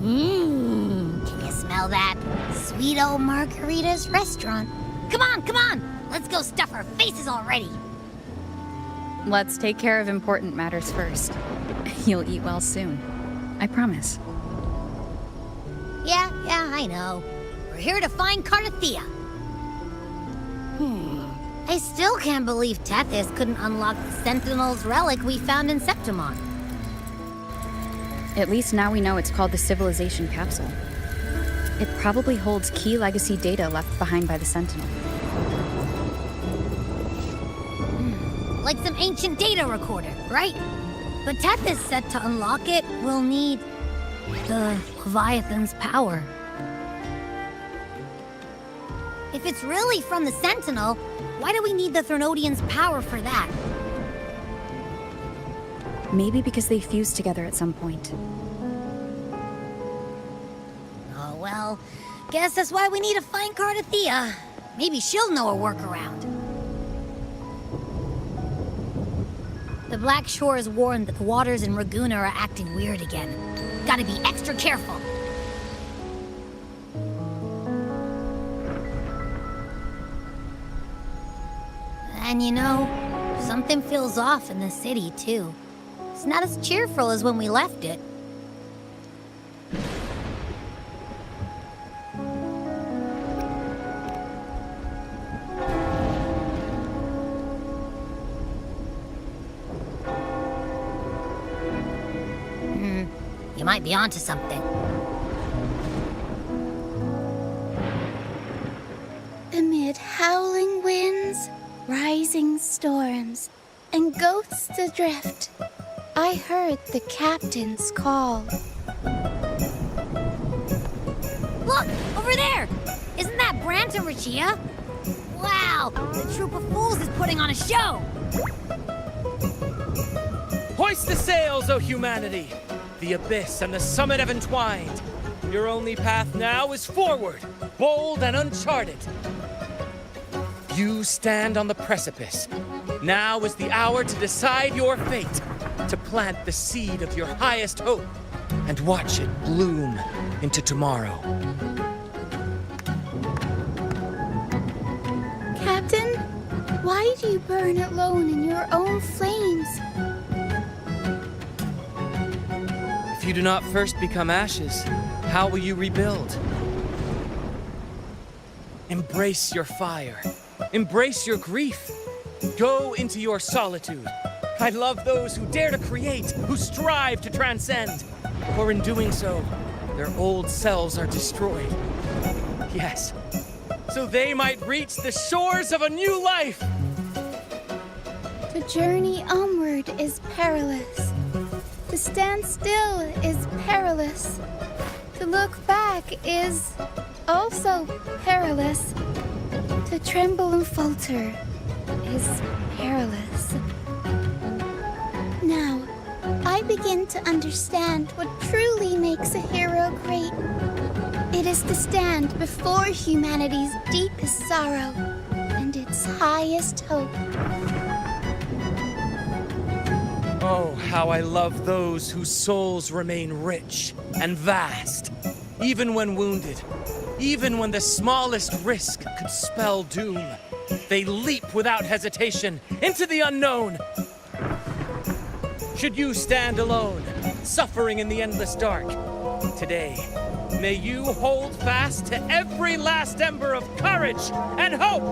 Can you smell that? Sweet old Margarita's restaurant. Come on! Let's go stuff our faces already. Let's take care of important matters first. You'll eat well soon. I promise. Yeah, I know. We're here to find Cardathia. I still can't believe Tethys couldn't unlock the Sentinel's relic we found in Septimon. At least now we know it's called the Civilization Capsule. It probably holds key legacy data left behind by the Sentinel. Like some ancient data recorder, right? But Tethys said to unlock it, we'll need the Leviathan's power. If it's really from the Sentinel, why do we need the Threnodian's power for that? Maybe because they fused together at some point. Oh well, guess that's why we need to find Cardathia. Maybe she'll know a workaround. The Black Shore is warned that the waters in Raguna are acting weird again. Gotta be extra careful. And you know, something feels off in the city, too. It's not as cheerful as when we left it. You might be onto something. Amid howling winds, rising storms, and ghosts adrift, I heard the captain's call. Look! Over there! Isn't that Brant and Regia? Wow! The troop of fools is putting on a show! Hoist the sails, O humanity! The abyss and the summit have entwined. Your only path now is forward, bold and uncharted. You stand on the precipice. Now is the hour to decide your fate, to plant the seed of your highest hope, and watch it bloom into tomorrow. Captain, why do you burn alone in your own flames? If you do not first become ashes, how will you rebuild? Embrace your fire. Embrace your grief. Go into your solitude. I love those who dare to create, who strive to transcend. For in doing so, their old selves are destroyed. Yes, so they might reach the shores of a new life. The journey onward is perilous. To stand still is perilous. To look back is also perilous. To tremble and falter is perilous. Now, I begin to understand what truly makes a hero great. It is to stand before humanity's deepest sorrow and its highest hope. Oh, how I love those whose souls remain rich and vast, even when wounded, even when the smallest risk could spell doom. They leap without hesitation into the unknown. Should you stand alone, suffering in the endless dark, today, may you hold fast to every last ember of courage and hope.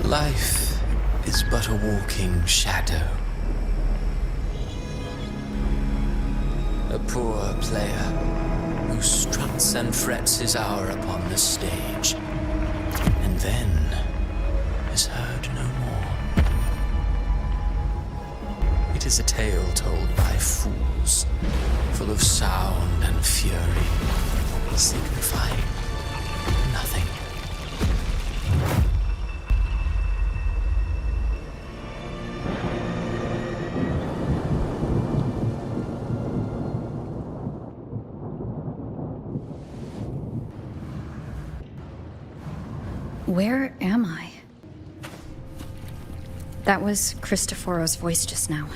Life is but a walking shadow. A poor player who struts and frets his hour upon the stage, and then is heard no more. It is a tale told by fools, full of sound and fury, signifying nothing. Where am I? That was Cristoforo's voice just now.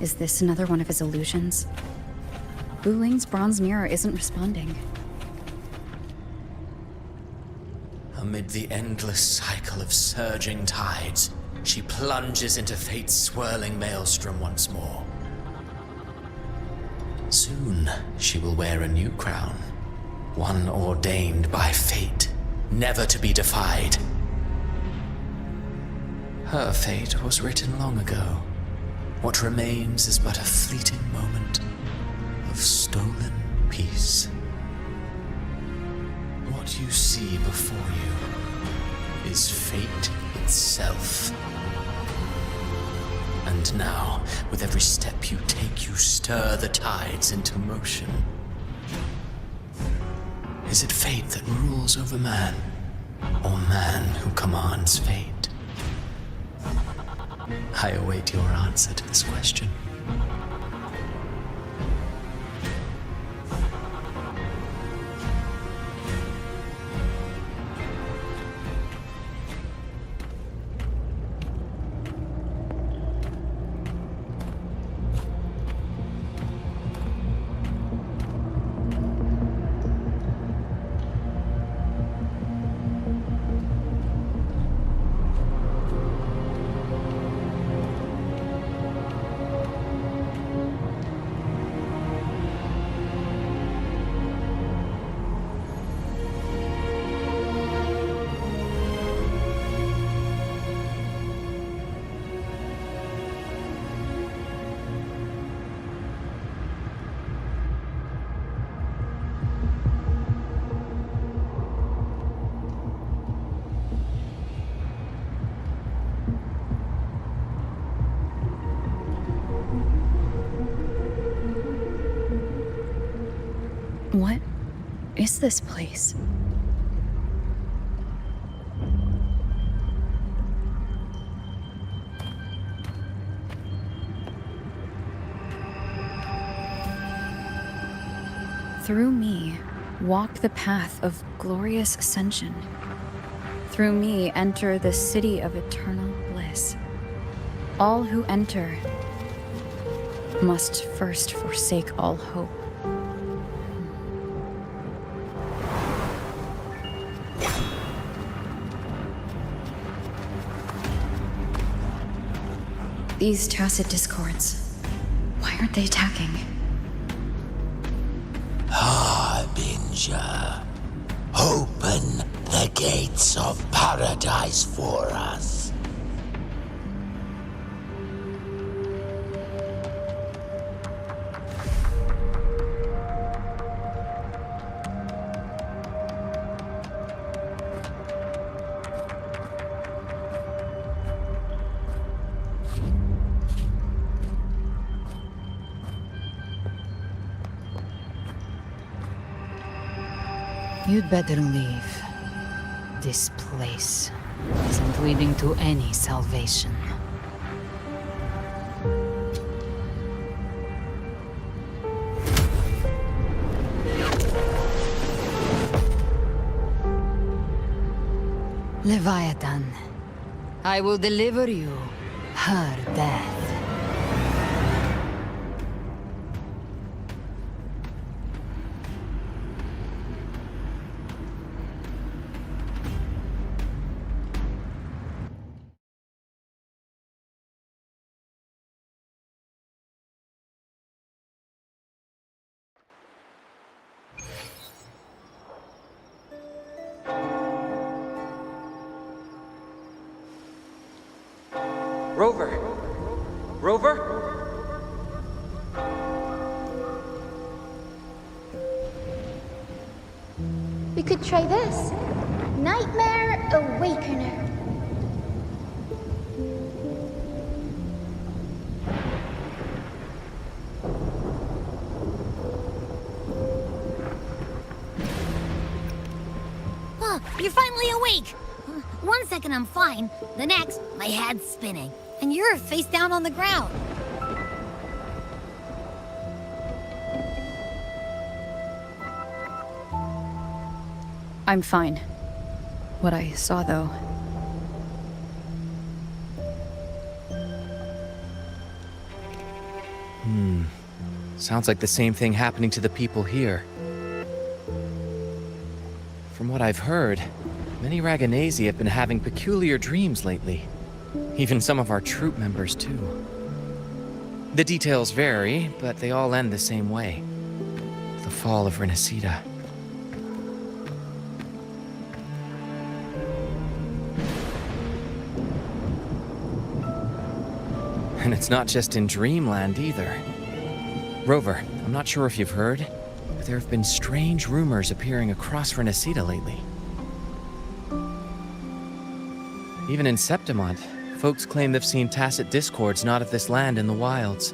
Is this another one of his illusions? Buling's bronze mirror isn't responding. Amid the endless cycle of surging tides, she plunges into fate's swirling maelstrom once more. Soon, she will wear a new crown, one ordained by fate, never to be defied. Her fate was written long ago. What remains is but a fleeting moment of stolen peace. What you see before you is fate itself. And now, with every step you take, you stir the tides into motion. Is it fate that rules over man, or man who commands fate? I await your answer to this question. What is this place? Through me, walk the path of glorious ascension. Through me, enter the city of eternal bliss. All who enter must first forsake all hope. These tacit discords, why aren't they attacking? Harbinger, open the gates of paradise for us. You'd better leave. This place isn't leading to any salvation. Leviathan, I will deliver you her death. Rover! Rover? We could try this. Nightmare Awakener. Oh, you're finally awake! One second I'm fine, the next, my head's spinning. And you're face down on the ground. I'm fine. what I saw, though. Sounds like the same thing happening to the people here. From what I've heard, many Raganesi have been having peculiar dreams lately. Even some of our troop members, too. The details vary, but they all end the same way. The fall of Rinascita. And it's not just in Dreamland either. Rover, I'm not sure if you've heard, but there have been strange rumors appearing across Rinascita lately. Even in Septimont, folks claim they've seen tacit discords not of this land in the wilds,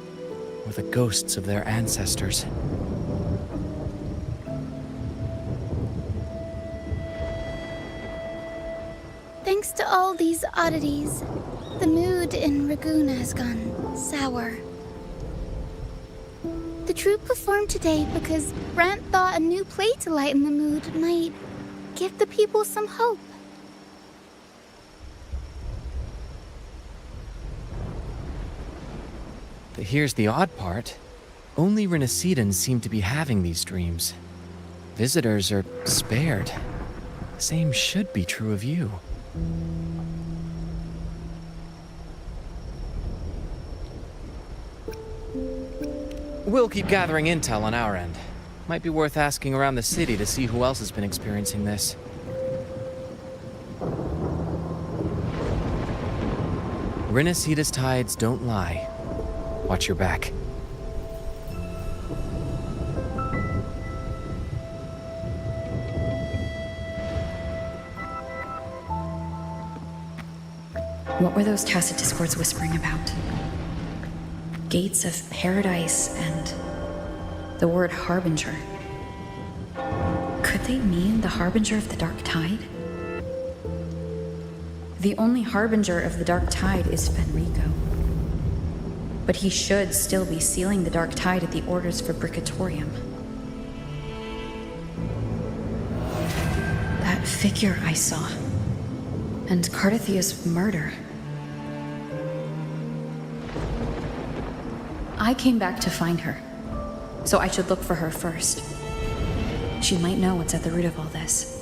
or the ghosts of their ancestors. Thanks to all these oddities, the mood in Raguna has gone sour. The troupe performed today because Brant thought a new play to lighten the mood might give the people some hope. But here's the odd part. Only Rinascitans seem to be having these dreams. Visitors are spared. The same should be true of you. We'll keep gathering intel on our end. Might be worth asking around the city to see who else has been experiencing this. Rinascita's tides don't lie. Watch your back. What were those tacit discords whispering about? Gates of paradise and the word harbinger. Could they mean the harbinger of the dark tide? The only harbinger of the dark tide is Fenrico. But he should still be sealing the dark tide at the orders for Bricatorium. That figure I saw. And Cardathia's murder. I came back to find her, so I should look for her first. She might know what's at the root of all this.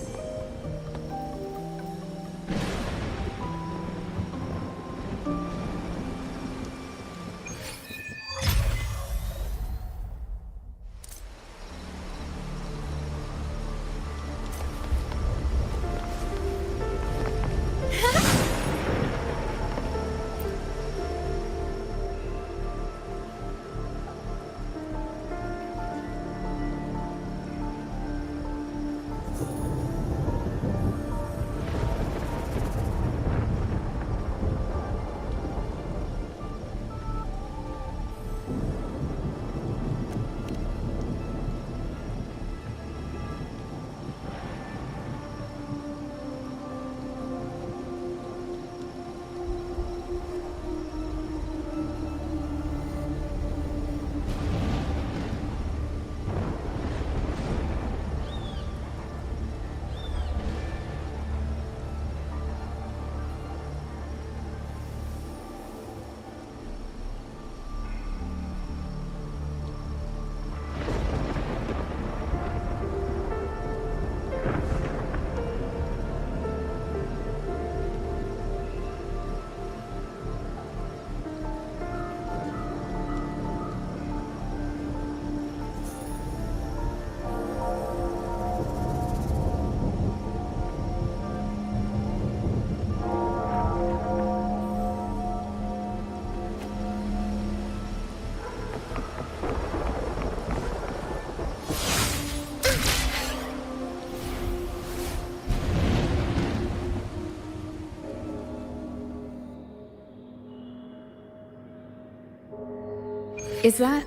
Is that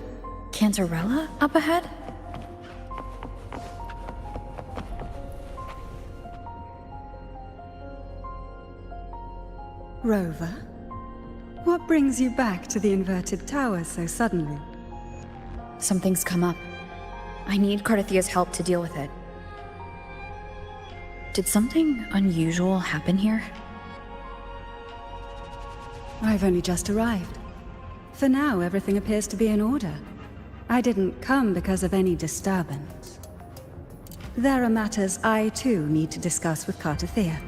Cantarella up ahead? Rover, what brings you back to the inverted tower so suddenly? Something's come up. I need Cardathia's help to deal with it. Did something unusual happen here? I've only just arrived. For now, everything appears to be in order. I didn't come because of any disturbance. There are matters I, too, need to discuss with Cartathea.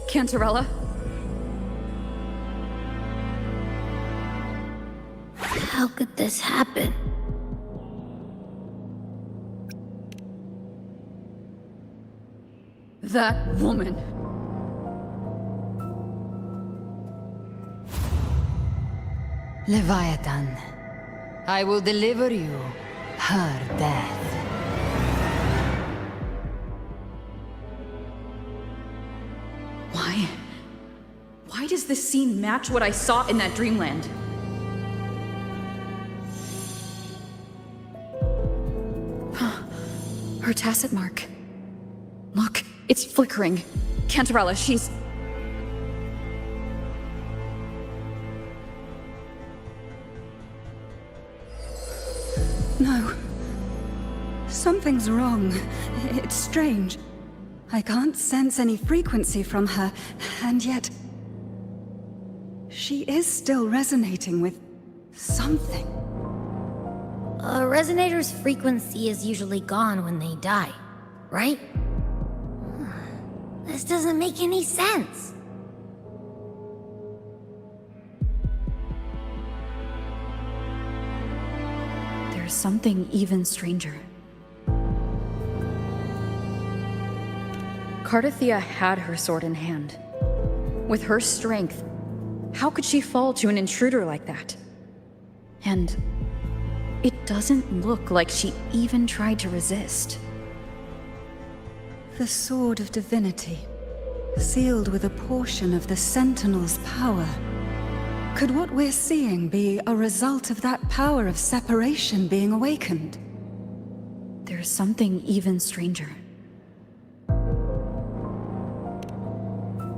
Cantarella? How could this happen? That woman. Leviathan, I will deliver you her death. Why does this scene match what I saw in that dreamland? Her tacit mark. Look, it's flickering. Cantarella, she's... No. Something's wrong. It's strange. I can't sense any frequency from her, and yet... she is still resonating with something. A resonator's frequency is usually gone when they die, right? This doesn't make any sense. There's something even stranger. Cartathea had her sword in hand. With her strength, how could she fall to an intruder like that? And it doesn't look like she even tried to resist. The Sword of Divinity, sealed with a portion of the Sentinel's power. Could what we're seeing be a result of that power of separation being awakened? There's something even stranger.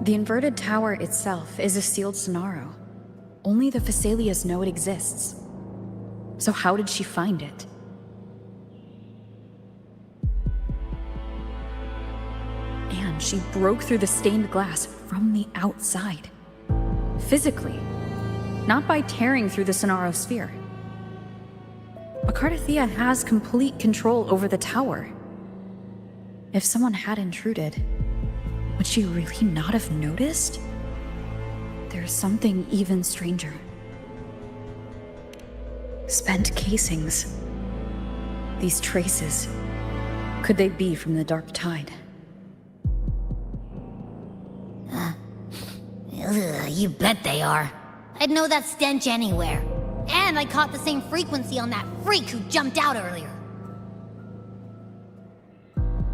The inverted tower itself is a sealed scenario. Only the Phasalias know it exists. So how did she find it? And she broke through the stained glass from the outside. Physically. Not by tearing through the Sonaro sphere. But Cartathea has complete control over the tower. If someone had intruded, would she really not have noticed? There's something even stranger. Spent casings. These traces. Could they be from the Dark Tide? You bet they are. I'd know that stench anywhere. And I caught the same frequency on that freak who jumped out earlier.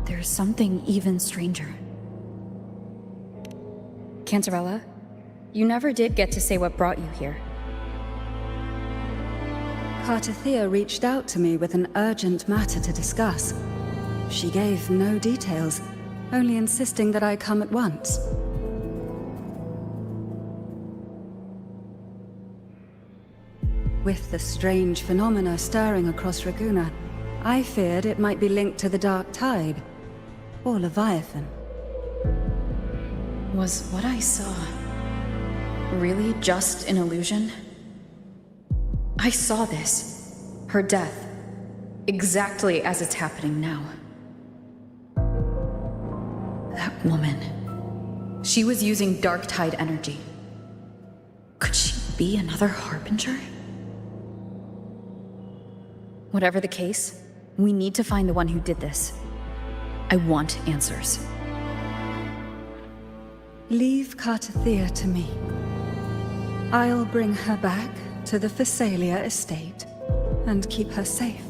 There's something even stranger. Cantarella, you never did get to say what brought you here. Cartathea reached out to me with an urgent matter to discuss. She gave no details, only insisting that I come at once. With the strange phenomena stirring across Raguna, I feared it might be linked to the Dark Tide, or Leviathan. Was what I saw really just an illusion? I saw this, her death, exactly as it's happening now. That woman. She was using dark tide energy. Could she be another Harbinger? Whatever the case, we need to find the one who did this. I want answers. Leave Cartathea to me. I'll bring her back to the Phasalia estate and keep her safe.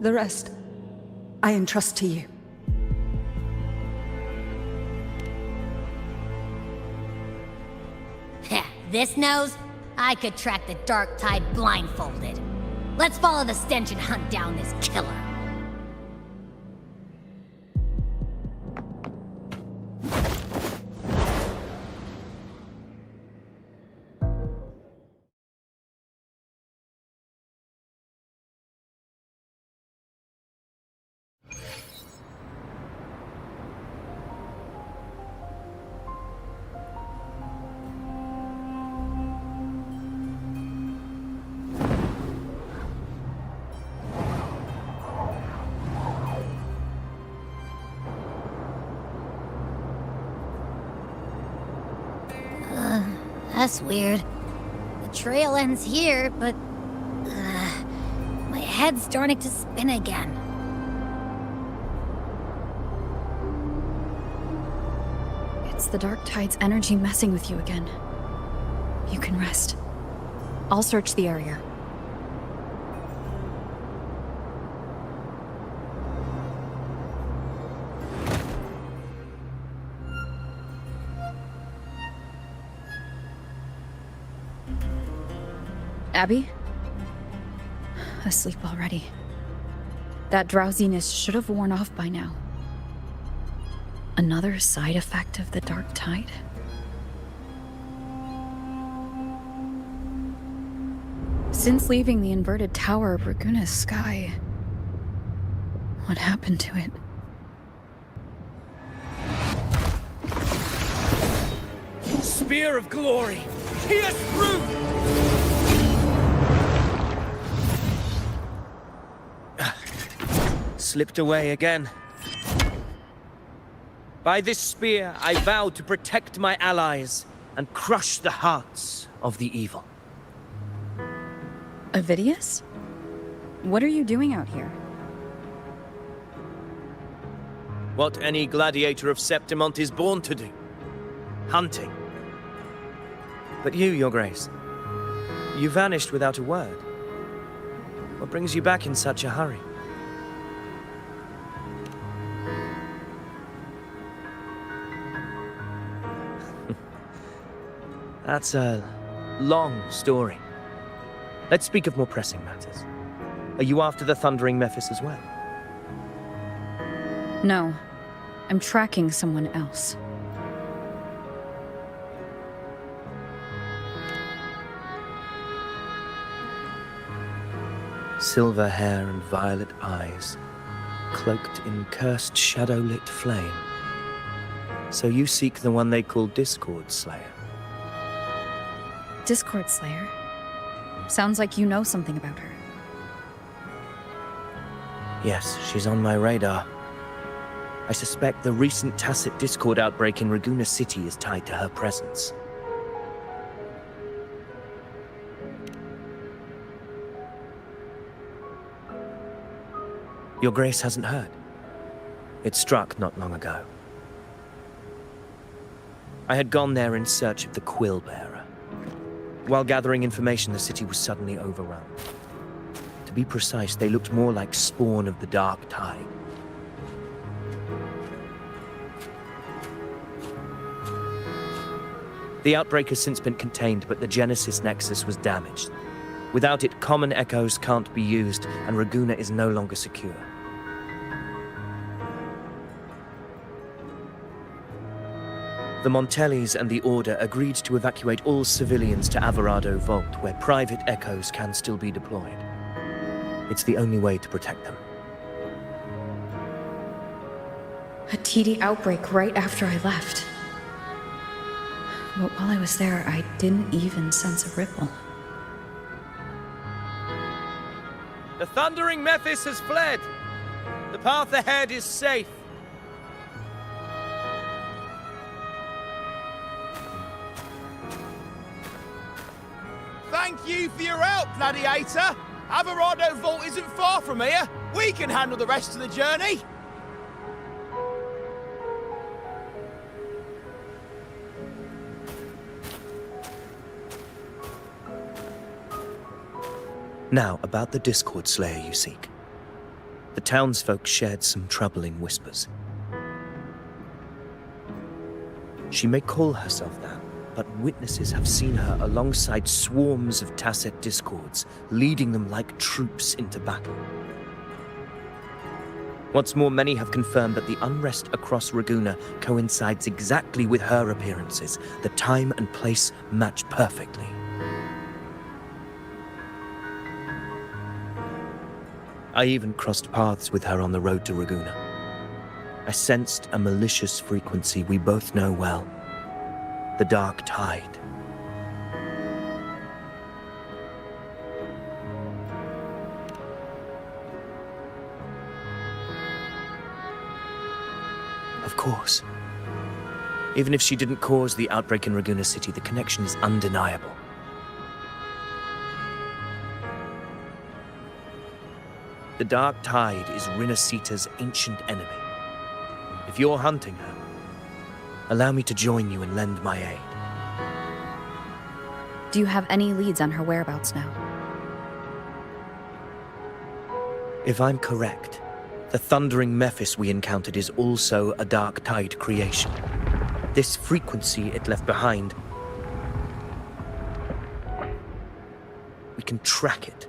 The rest, I entrust to you. Heh, this nose? I could track the dark tide blindfolded. Let's follow the stench and hunt down this killer. That's weird. The trail ends here, but... my head's starting to spin again. It's the dark tide's energy messing with you again. You can rest. I'll search the area. Abby? Asleep already. That drowsiness should have worn off by now. Another side effect of the dark tide? Since leaving the inverted tower of Raguna's sky, what happened to it? Spear of glory! Pierce through! Slipped away again. By this spear, I vow to protect my allies and crush the hearts of the evil. Avidius? What are you doing out here? What any gladiator of Septimont is born to do. Hunting. But you, Your Grace, you vanished without a word. What brings you back in such a hurry? That's a long story. Let's speak of more pressing matters. Are you after the Thundering Mephis as well? No. I'm tracking someone else. Silver hair and violet eyes, cloaked in cursed shadow-lit flame. So you seek the one they call Discord Slayer. Discord Slayer? Sounds like you know something about her. Yes, she's on my radar. I suspect the recent tacit Discord outbreak in Raguna City is tied to her presence. Your Grace hasn't heard. It struck not long ago. I had gone there in search of the Quill Bearer. While gathering information, the city was suddenly overrun. To be precise, they looked more like spawn of the dark tide. The outbreak has since been contained, but the Genesis Nexus was damaged. Without it, common echoes can't be used, and Raguna is no longer secure. The Montellis and the Order agreed to evacuate all civilians to Averado Vault, where private echoes can still be deployed. It's the only way to protect them. A TD outbreak right after I left. But while I was there, I didn't even sense a ripple. The Thundering Mephis has fled! The path ahead is safe! Thank you for your help, Gladiator. Averado Vault isn't far from here. We can handle the rest of the journey. Now, about the Discord Slayer you seek. The townsfolk shared some troubling whispers. She may call herself that, but witnesses have seen her alongside swarms of Tacet discords, leading them like troops into battle. What's more, many have confirmed that the unrest across Raguna coincides exactly with her appearances. The time and place match perfectly. I even crossed paths with her on the road to Raguna. I sensed a malicious frequency we both know well. The Dark Tide. Of course. Even if she didn't cause the outbreak in Raguna City, the connection is undeniable. The Dark Tide is Rinascita's ancient enemy. If you're hunting her, allow me to join you and lend my aid. Do you have any leads on her whereabouts now? If I'm correct, the thundering Mephis we encountered is also a Dark Tide creation. This frequency it left behind, we can track it,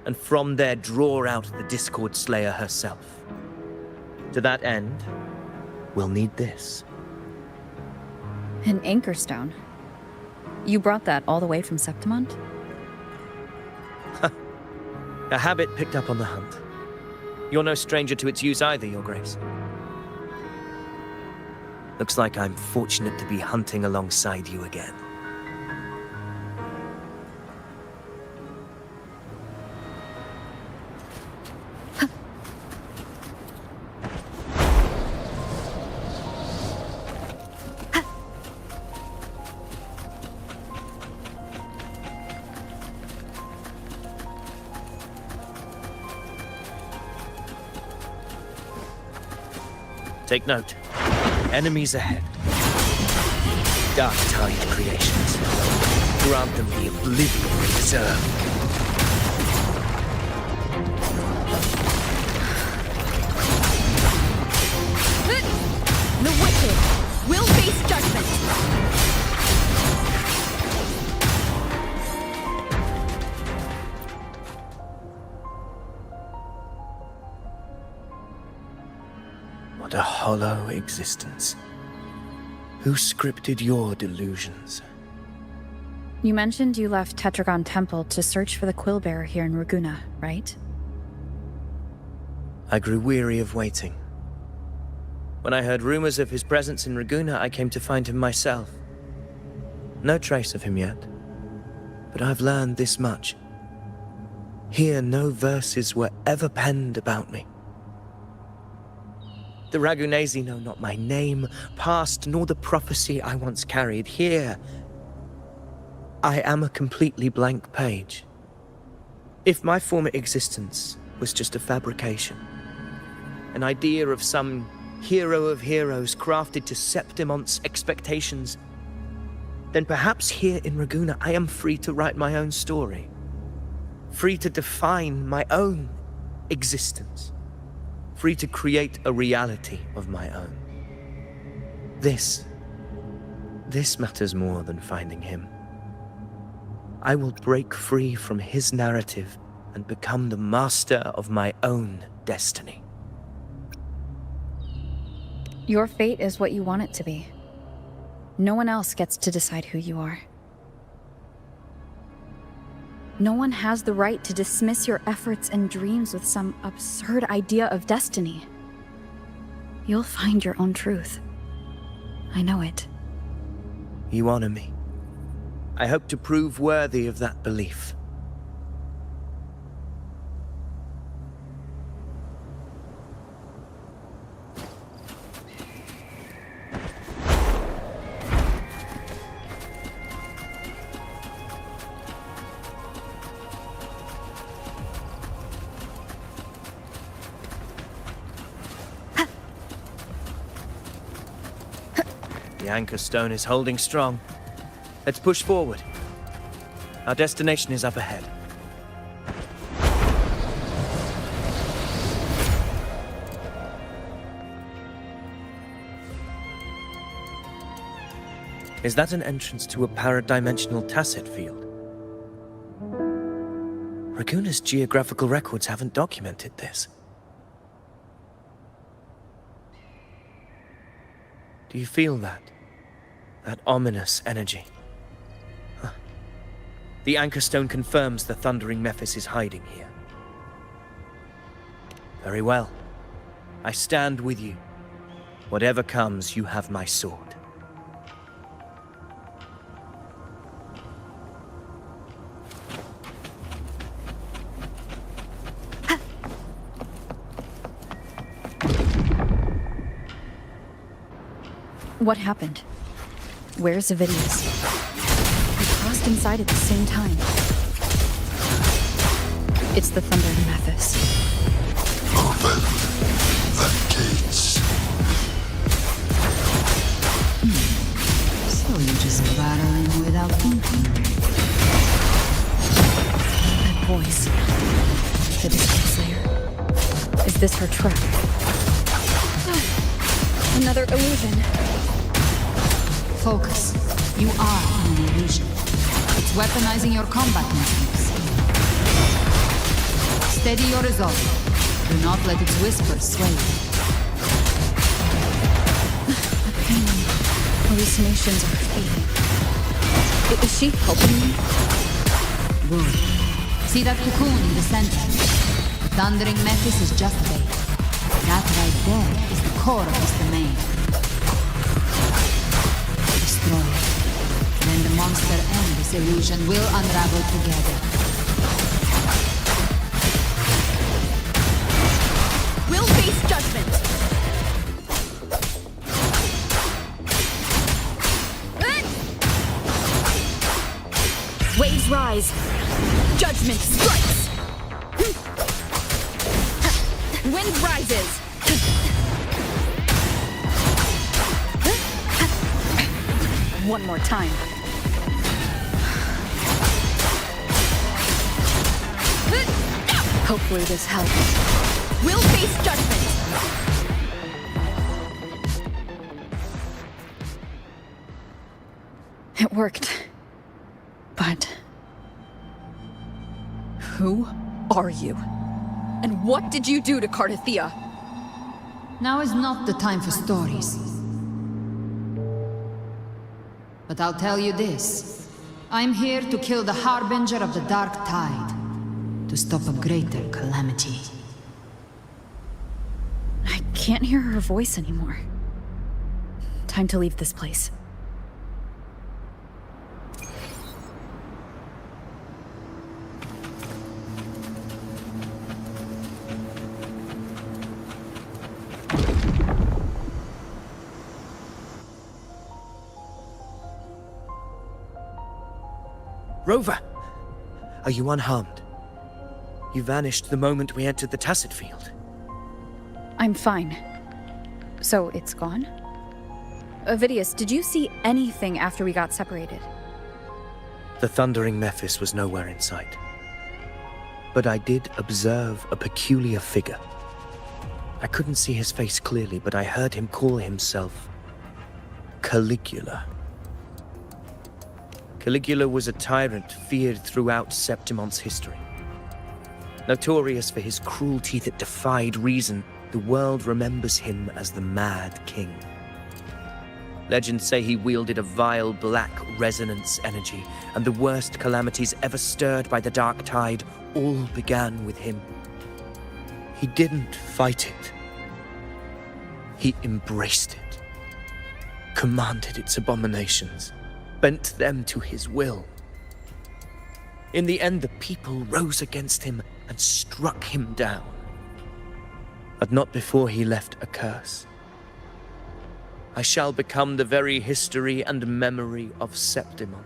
and from there draw out the Discord Slayer herself. To that end, we'll need this. An anchor stone? You brought that all the way from Septimont? A habit picked up on the hunt. You're no stranger to its use either, Your Grace. Looks like I'm fortunate to be hunting alongside you again. Take note. Enemies ahead. Dark Tide creations. Grant them the oblivion they deserve. The wicked will face judgment! What a hollow existence. Who scripted your delusions? You mentioned you left Tetragon Temple to search for the Quillbearer here in Raguna, right? I grew weary of waiting. When I heard rumors of his presence in Raguna, I came to find him myself. No trace of him yet, but I've learned this much. Here, no verses were ever penned about me. The Ragunesi know not my name, past, nor the prophecy I once carried. Here, I am a completely blank page. If my former existence was just a fabrication, an idea of some hero of heroes crafted to Septimont's expectations, then perhaps here in Raguna I am free to write my own story, free to define my own existence. Free to create a reality of my own. This matters more than finding him. I will break free from his narrative and become the master of my own destiny. Your fate is what you want it to be. No one else gets to decide who you are. No one has the right to dismiss your efforts and dreams with some absurd idea of destiny. You'll find your own truth. I know it. You honor me. I hope to prove worthy of that belief. The anchor stone is holding strong. Let's push forward. Our destination is up ahead. Is that an entrance to a paradimensional tacit field? Raguna's geographical records haven't documented this. Do you feel that? That ominous energy? Huh. The anchor stone confirms the thundering Mephis is hiding here. Very well. I stand with you. Whatever comes, you have my sword. What happened? Where's Avidius? We crossed inside at the same time. It's the thundering Mephis. Open the gates. So you just barrel in without thinking. That voice. The distant slayer. Is this her trap? Another illusion. Focus. You are an illusion. It's weaponizing your combat instincts. Steady your resolve. Do not let its whispers sway you. The pain. Hallucinations are fading. Is she helping me? Good. See that cocoon in the center? The thundering Mephis is just bait. That right there is the core of his domain. Destroy it. Then the monster and this illusion will unravel together. We'll face judgment! Waves rise. Judgment strikes. Wind rises. One more time. Hopefully this helps. We'll face judgment. It worked. But who are you? And what did you do to Cardathia? Now is not the time for stories. But I'll tell you this. I'm here to kill the harbinger of the dark tide. To stop a greater calamity. I can't hear her voice anymore. Time to leave this place. Rover! Are you unharmed? You vanished the moment we entered the tacit field. I'm fine. So it's gone? Avidius, did you see anything after we got separated? The thundering Mephis was nowhere in sight. But I did observe a peculiar figure. I couldn't see his face clearly, but I heard him call himself Caligula. Caligula was a tyrant feared throughout Septimon's history. Notorious for his cruelty that defied reason, the world remembers him as the Mad King. Legends say he wielded a vile black resonance energy, and the worst calamities ever stirred by the dark tide all began with him. He didn't fight it. He embraced it, commanded its abominations, bent them to his will. In the end, the people rose against him and struck him down. But not before he left a curse. I shall become the very history and memory of Septimon.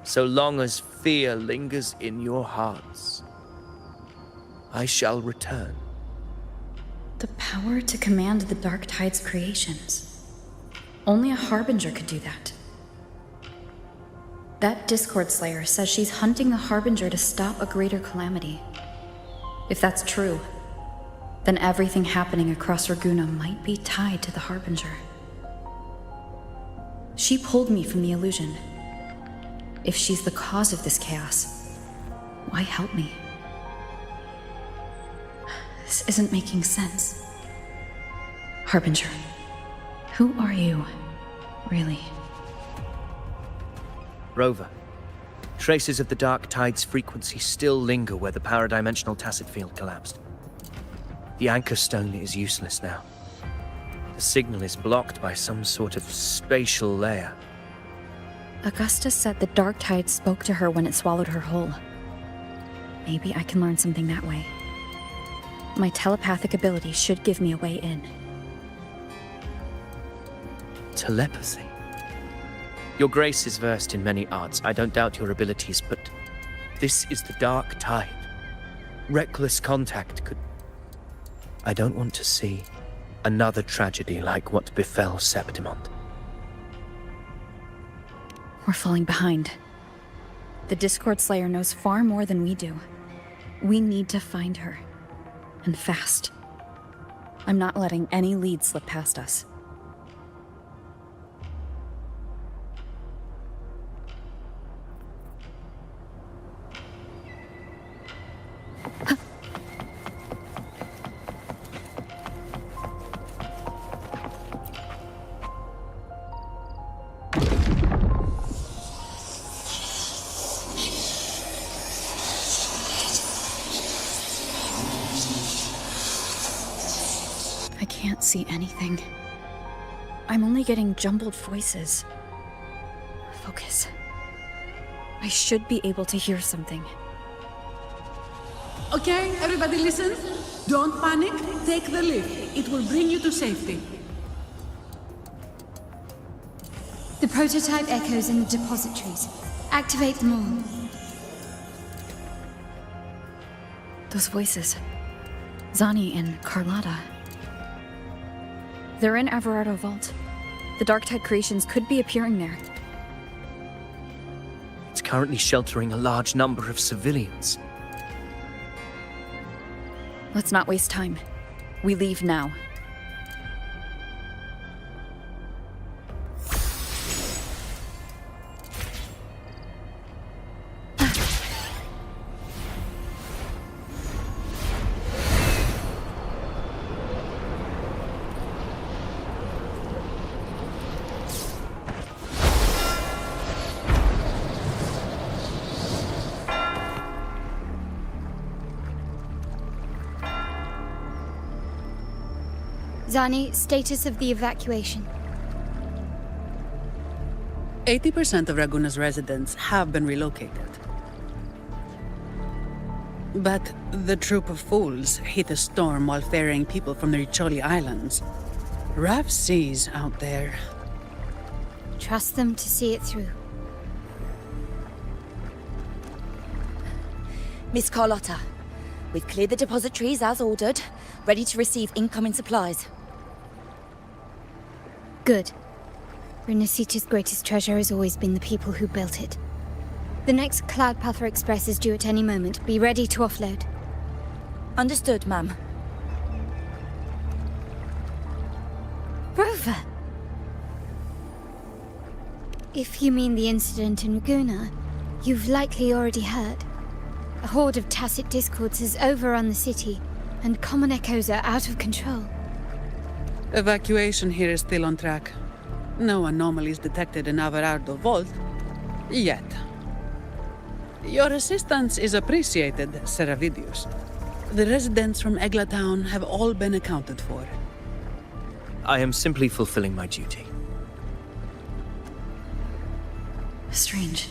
So long as fear lingers in your hearts, I shall return. The power to command the Dark Tide's creations. Only a Harbinger could do that. That Discord Slayer says she's hunting the Harbinger to stop a greater calamity. If that's true, then everything happening across Raguna might be tied to the Harbinger. She pulled me from the illusion. If she's the cause of this chaos, why help me? This isn't making sense. Harbinger, who are you, really? Rover, traces of the Dark Tide's frequency still linger where the paradimensional tacit field collapsed. The anchor stone is useless now. The signal is blocked by some sort of spatial layer. Augusta said the Dark Tide spoke to her when it swallowed her whole. Maybe I can learn something that way. My telepathic ability should give me a way in. Telepathy? Your Grace is versed in many arts. I don't doubt your abilities, but this is the Dark Tide. Reckless contact could... I don't want to see another tragedy like what befell Septimond. We're falling behind. The Discord Slayer knows far more than we do. We need to find her. And fast. I'm not letting any lead slip past us. I can't see anything. I'm only getting jumbled voices. Focus. I should be able to hear something. Okay, everybody listen. Don't panic. Take the lift. It will bring you to safety. The prototype echoes in the depositories. Activate them all. Those voices. Zani and Carlotta. They're in Everardo Vault. The Darktide creations could be appearing there. It's currently sheltering a large number of civilians. Let's not waste time. We leave now. Zani, status of the evacuation. 80% of Raguna's residents have been relocated. But the troop of fools hit a storm while ferrying people from the Riccioli Islands. Rough seas out there. Trust them to see it through. Miss Carlotta, we've cleared the depositories as ordered, ready to receive incoming supplies. Good. Rinascita's greatest treasure has always been the people who built it. The next Cloudpather Express is due at any moment. Be ready to offload. Understood, ma'am. Rover! If you mean the incident in Raguna, you've likely already heard. A horde of tacit discords has overrun the city, and common echoes are out of control. Evacuation here is still on track. No anomalies detected in Everardo Vault. Yet. Your assistance is appreciated, Seravidius. The residents from Eglatown have all been accounted for. I am simply fulfilling my duty. Strange.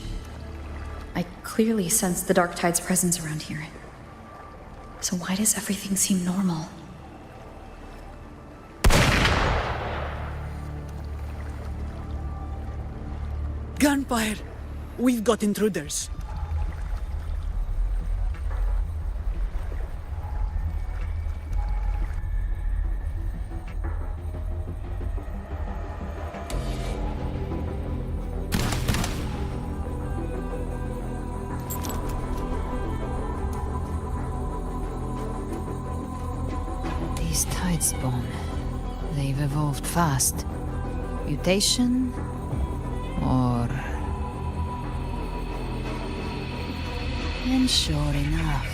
I clearly sense the Dark Tide's presence around here. So why does everything seem normal? Gunfire! We've got intruders. These Tidespawn, they've evolved fast. Mutation? Or... And sure enough...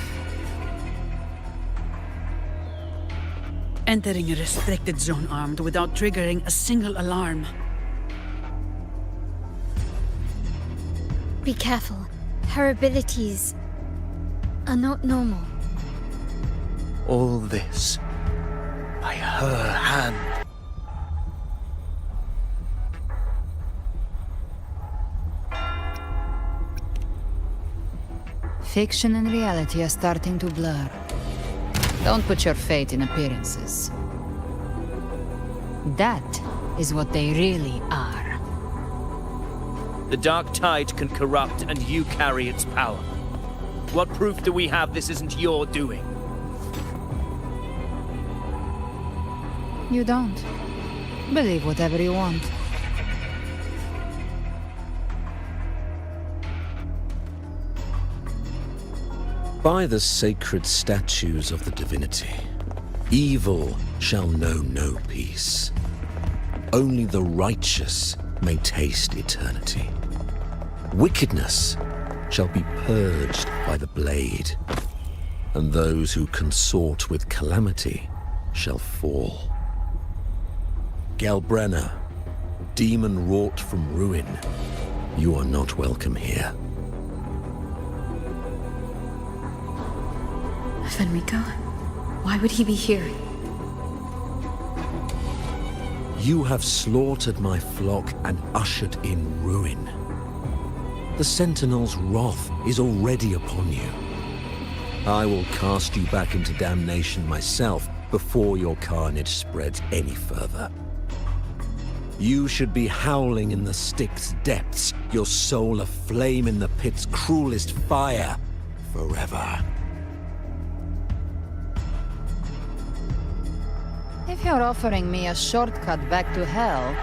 Entering a restricted zone armed without triggering a single alarm. Be careful. Her abilities are not normal. All this by her hand. Fiction and reality are starting to blur. Don't put your faith in appearances. That is what they really are. The dark tide can corrupt, and you carry its power. What proof do we have this isn't your doing? You don't. Believe whatever you want. By the sacred statues of the divinity, evil shall know no peace. Only the righteous may taste eternity. Wickedness shall be purged by the blade, and those who consort with calamity shall fall. Galbrenna, demon wrought from ruin, you are not welcome here. Fenrico? Why would he be here? You have slaughtered my flock and ushered in ruin. The Sentinel's wrath is already upon you. I will cast you back into damnation myself before your carnage spreads any further. You should be howling in the Styx's depths, your soul aflame in the pit's cruelest fire, forever. If you're offering me a shortcut back to hell,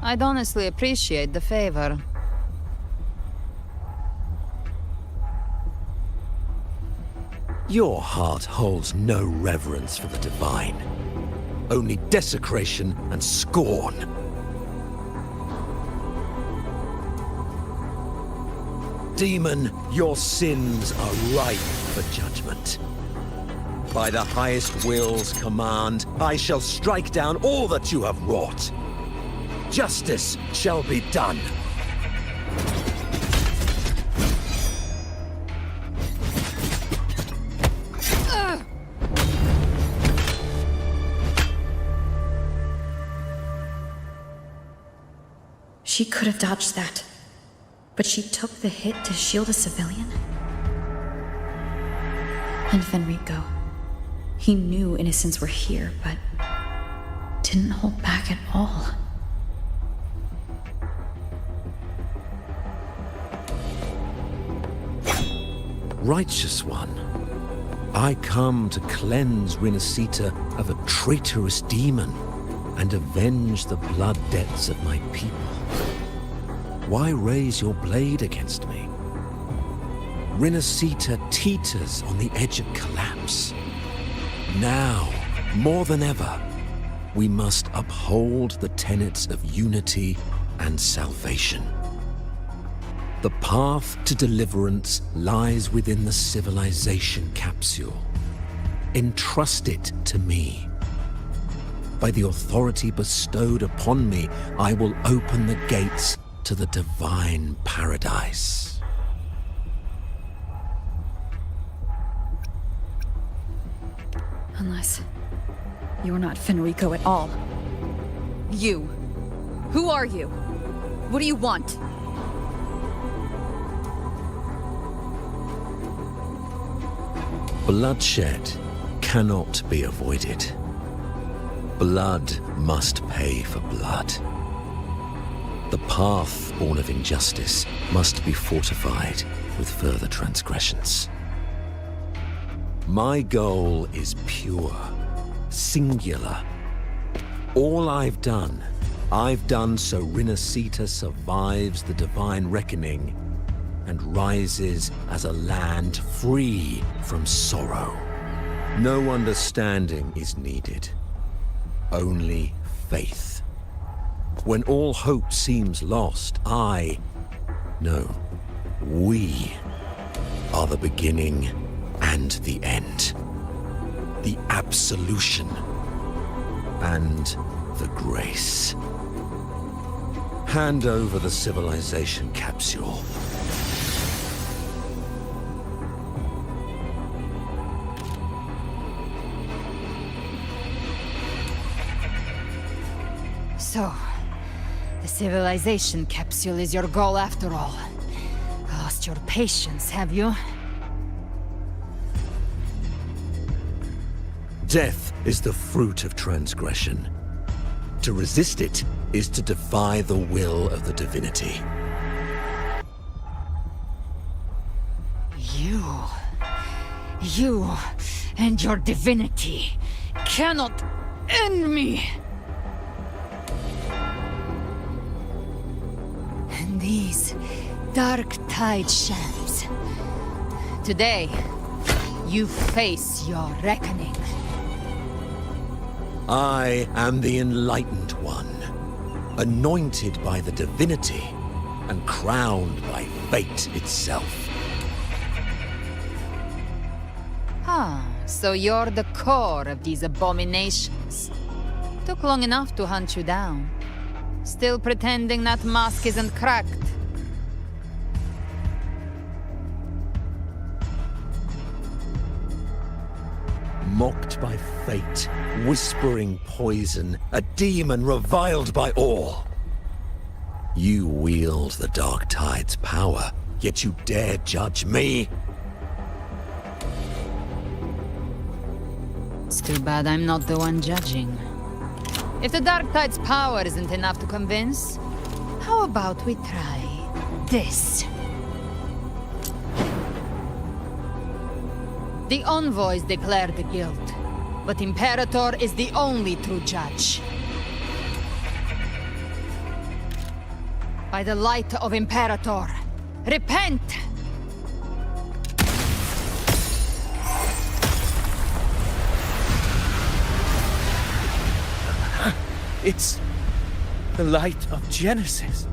I'd honestly appreciate the favor. Your heart holds no reverence for the divine. Only desecration and scorn. Demon, your sins are ripe for judgment. By the highest will's command, I shall strike down all that you have wrought. Justice shall be done. She could have dodged that, but she took the hit to shield a civilian? And Fenrico. He knew innocents were here, but didn't hold back at all. Righteous One, I come to cleanse Rinascita of a traitorous demon and avenge the blood debts of my people. Why raise your blade against me? Rinascita teeters on the edge of collapse. Now, more than ever, we must uphold the tenets of unity and salvation. The path to deliverance lies within the civilization capsule. Entrust it to me. By the authority bestowed upon me, I will open the gates to the divine paradise. Unless you're not Fenrico at all. You. Who are you? What do you want? Bloodshed cannot be avoided. Blood must pay for blood. The path born of injustice must be fortified with further transgressions. My goal is pure, singular. All I've done so Rinascita survives the divine reckoning and rises as a land free from sorrow. No understanding is needed. Only faith. When all hope seems lost, we are the beginning and the end. The absolution and the grace. Hand over the civilization capsule. So, the civilization capsule is your goal after all. Lost your patience, have you? Death is the fruit of transgression. To resist it is to defy the will of the divinity. You and your divinity cannot end me! And these dark tide shams. Today, you face your reckoning. I am the Enlightened One, anointed by the divinity and crowned by fate itself. So you're the core of these abominations. Took long enough to hunt you down. Still pretending that mask isn't cracked. Mocked by fate, whispering poison, a demon reviled by all. You wield the Dark Tide's power, yet you dare judge me? It's too bad I'm not the one judging. If the Dark Tide's power isn't enough to convince, how about we try this? The envoys declare the guilt, but Imperator is the only true judge. By the light of Imperator, repent! It's the light of Genesis.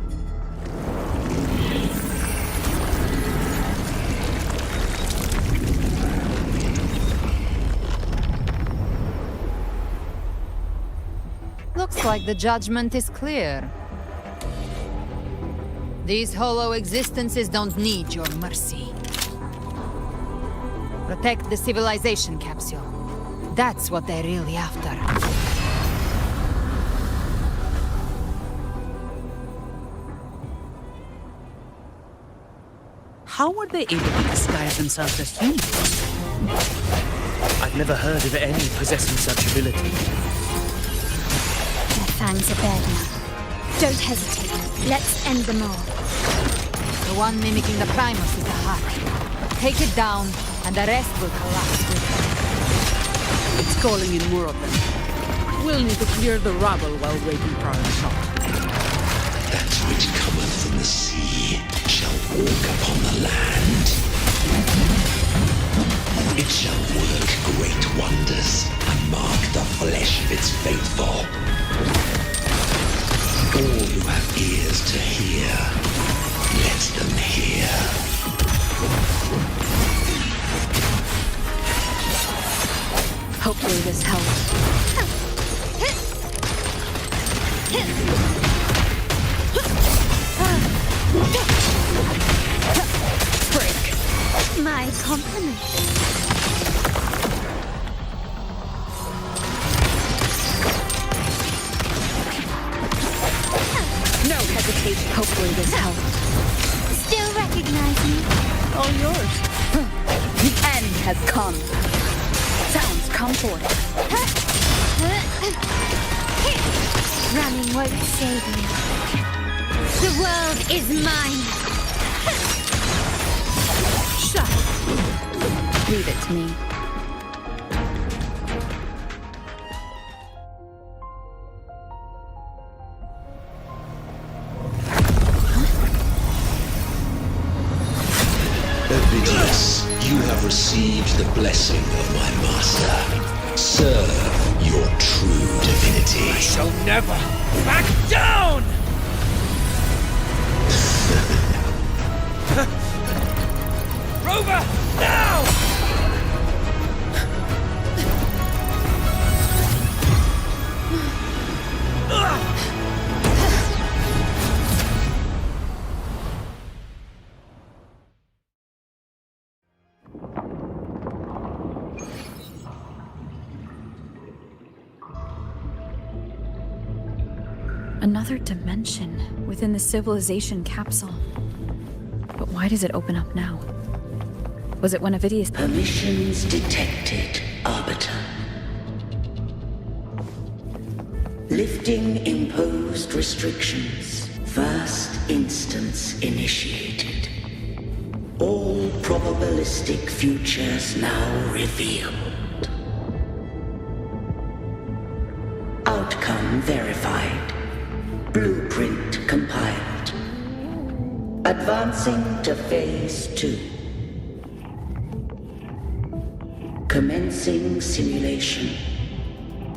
Looks like the judgment is clear. These hollow existences don't need your mercy. Protect the civilization capsule. That's what they're really after. How were they able to disguise themselves as humans? I've never heard of any possessing such ability. Their fangs are bared now. Don't hesitate. Let's end them all. The one mimicking the Primus is the heart. Take it down, and the rest will collapse with it. It's calling in more of them. We'll need to clear the rubble while waiting for our assault. That which cometh from the sea shall walk upon the land. It shall work great wonders and mark the flesh of its faithful. All who have ears to hear, let them hear. Hopefully this helps. Break. My compliments. No hesitation. Hopefully this helps. Still recognize me? All yours. The end has come. Sounds comforting. Running won't save you. The world is mine. Shut up. Leave it to me. Ovidius, you have received the blessing of my Master, serve your true divinity. I shall never back down! Rover, now! Another dimension within the civilization capsule. But why does it open up now? Was it one of Idia's— Permissions detected, Arbiter. Lifting imposed restrictions. First instance initiated. All probabilistic futures now revealed. Outcome verified. Blueprint compiled. Advancing to Phase 2. Commencing simulation.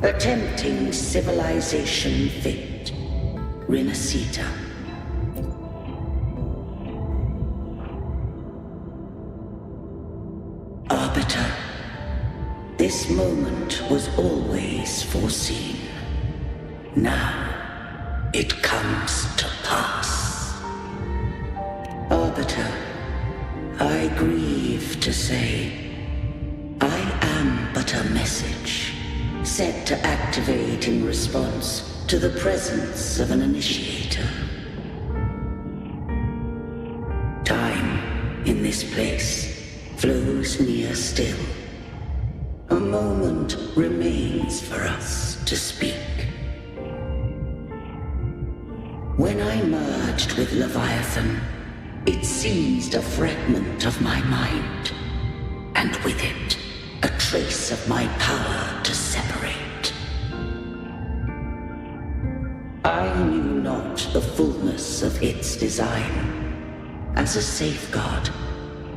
Attempting civilization fit. Rinascita. Arbiter. This moment was always foreseen. Now it comes to pass. Arbiter, I grieve to say, I am but a message, set to activate in response to the presence of an initiator. Time in this place flows near still. A moment remains for us to speak. When I merged with Leviathan, it seized a fragment of my mind, and with it, a trace of my power to separate. I knew not the fullness of its design. As a safeguard,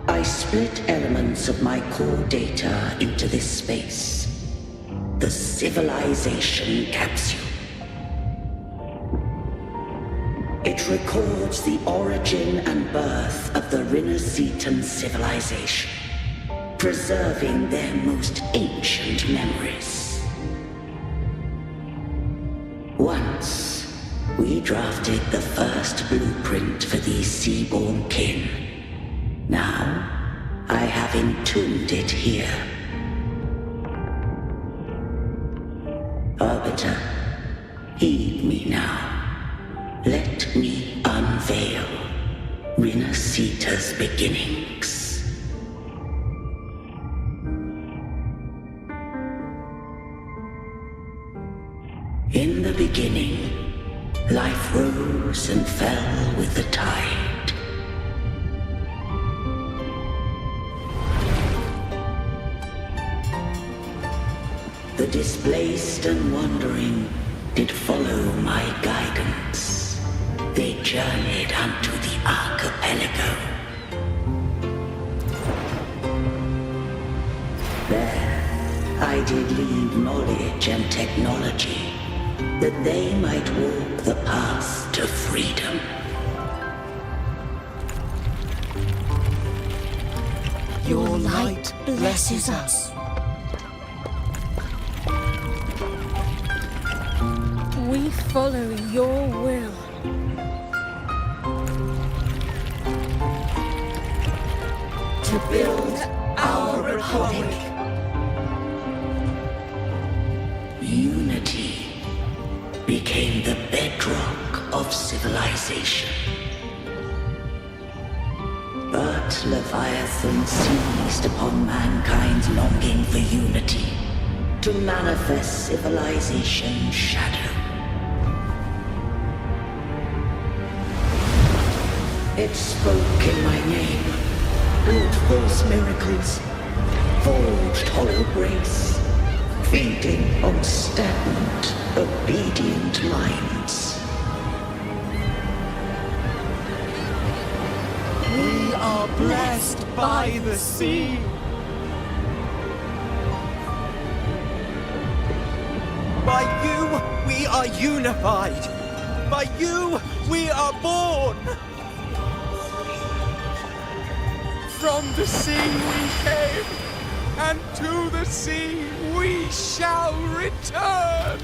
I split elements of my core data into this space, the civilization capsule. It records the origin and birth of the Rinascitan civilization, preserving their most ancient memories. Once, we drafted the first blueprint for these seaborn kin. Now, I have entombed it here. Arbiter, heed me now. Let me unveil Rinascita's beginnings. In the beginning, life rose and fell with the tide. The displaced and wandering did follow my guidance. They journeyed unto the archipelago. There, I did leave knowledge and technology, that they might walk the path to freedom. Your light blesses us. We follow your will. To build our republic. Unity became the bedrock of civilization. But Leviathan seized upon mankind's longing for unity to manifest civilization's shadow. It spoke in my name, built false miracles, forged hollow grace, feeding on stagnant, obedient minds. We are blessed by the sea. By you, we are unified. By you, we are born. From the sea we came, and to the sea we shall return.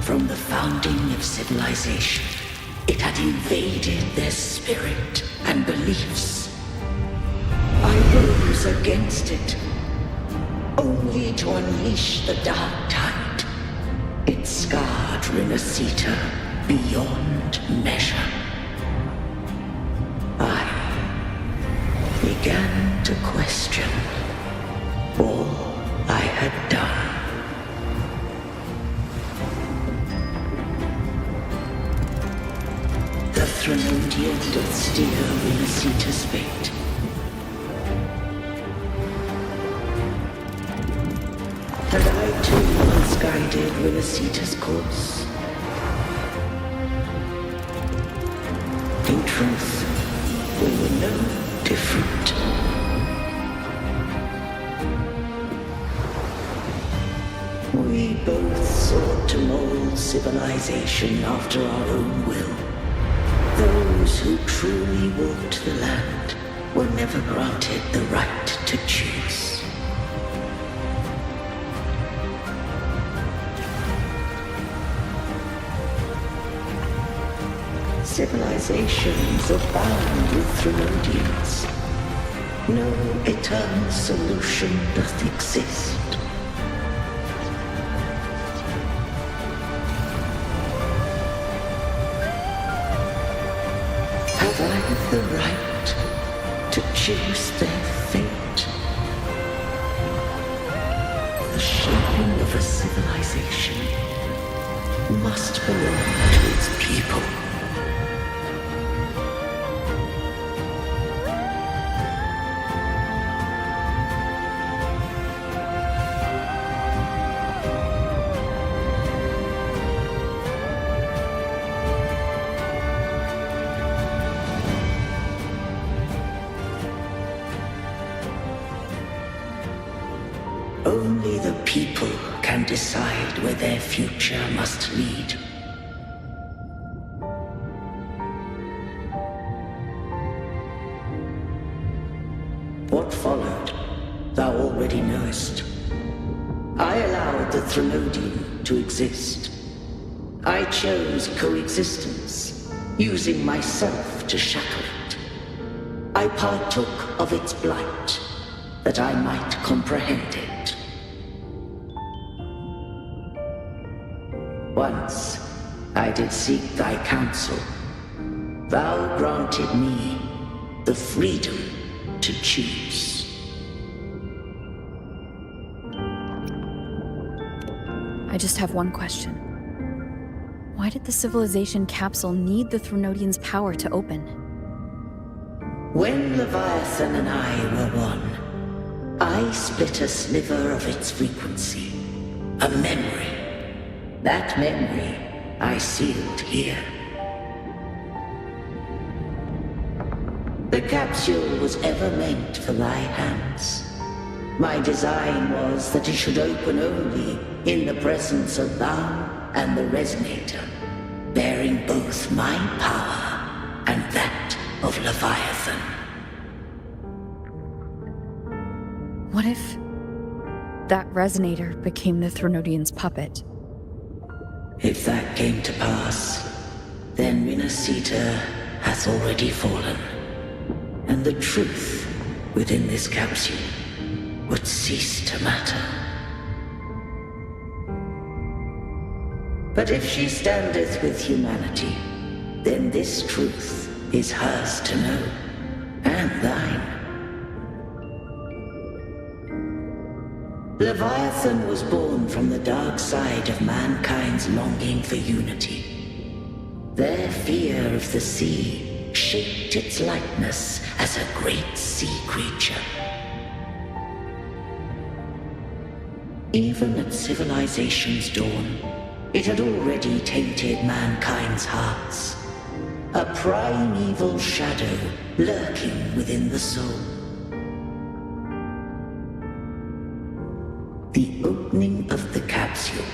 From the founding of civilization, it had invaded their spirit and beliefs. I rose against it, only to unleash the dark tide. It scarred Rinascita beyond measure. I began to question all I had done. The Threnodian doth steer Rinascita's fate. And I too once guided Rinascita's course. In truth, we were no different. We both sought to mold civilization after our own will. Those who truly walked the land were never granted the right to choose. Civilizations abound with Threnodians. No eternal solution doth exist. Have I the right to choose their fate? The shaping of a civilization must belong to its people. Only the people can decide where their future must lead. What followed, thou already knowest. I allowed the Threnodian to exist. I chose coexistence, using myself to shackle it. I partook of its blight, that I might comprehend it. Once I did seek thy counsel. Thou granted me the freedom to choose. I just have one question. Why did the civilization capsule need the Threnodian's power to open? When Leviathan and I were one, I split a sliver of its frequency, a memory. That memory I sealed here. The capsule was ever meant for thy hands. My design was that it should open only in the presence of thou and the Resonator, bearing both my power and that of Leviathan. What if that Resonator became the Threnodian's puppet? If that came to pass, then Rinascita hath already fallen, and the truth within this capsule would cease to matter. But if she standeth with humanity, then this truth is hers to know, and thine. Leviathan was born from the dark side of mankind's longing for unity. Their fear of the sea shaped its likeness as a great sea creature. Even at civilization's dawn, it had already tainted mankind's hearts. A primeval shadow lurking within the soul. The opening of the capsule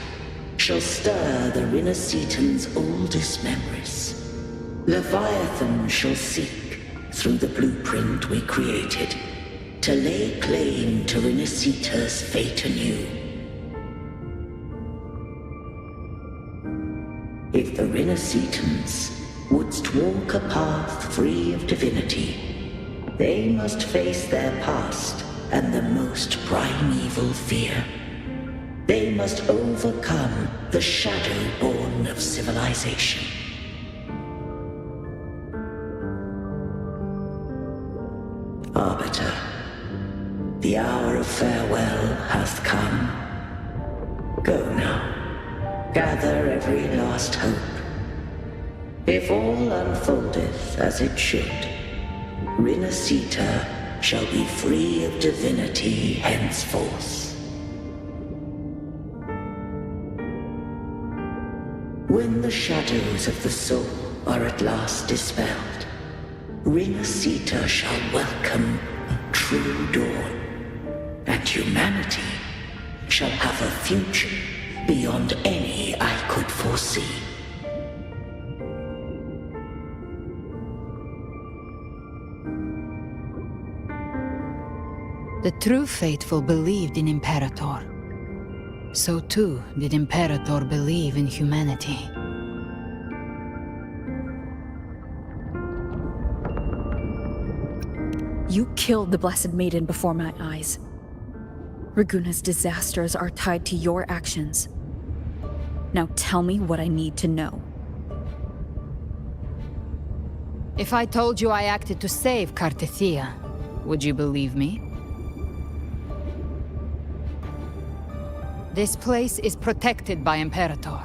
shall stir the Rinascitan's oldest memories. Leviathan shall seek, through the blueprint we created, to lay claim to Rinascita's fate anew. If the Rinascitans wouldst walk a path free of divinity, they must face their past and the most primeval fear. They must overcome the shadow born of civilization. Arbiter, the hour of farewell hath come. Go now. Gather every last hope. If all unfoldeth as it should, Rinascita shall be free of divinity henceforth. When the shadows of the soul are at last dispelled, Rinascita shall welcome a true dawn, and humanity shall have a future beyond any I could foresee. The true faithful believed in Imperator. So too did Imperator believe in humanity. You killed the Blessed Maiden before my eyes. Raguna's disasters are tied to your actions. Now tell me what I need to know. If I told you I acted to save Cartethia, would you believe me? This place is protected by Imperator.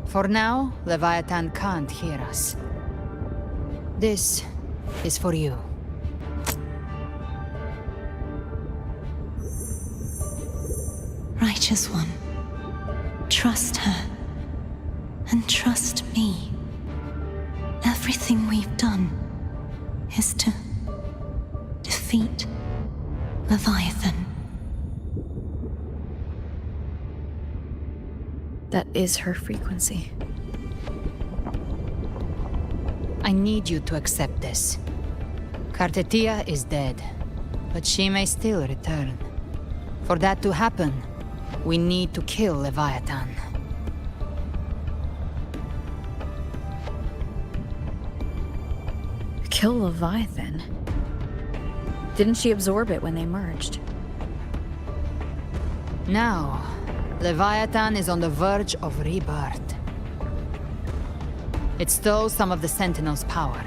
For now, Leviathan can't hear us. This is for you. Righteous One, trust her, and trust me. Everything we've done is to defeat Leviathan. That is her frequency. I need you to accept this. Cartethia is dead, but she may still return. For that to happen, we need to kill Leviathan. Kill Leviathan? Didn't she absorb it when they merged? Now, Leviathan is on the verge of rebirth. It stole some of the Sentinel's power.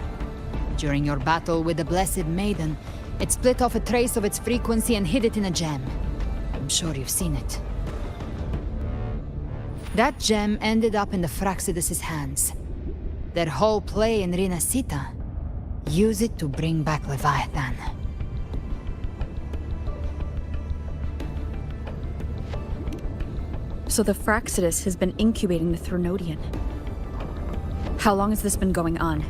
During your battle with the Blessed Maiden, it split off a trace of its frequency and hid it in a gem. I'm sure you've seen it. That gem ended up in the Fraxidus' hands. Their whole play in Rinascita, use it to bring back Leviathan. So the Fraxidus has been incubating the Threnodian. How long has this been going on?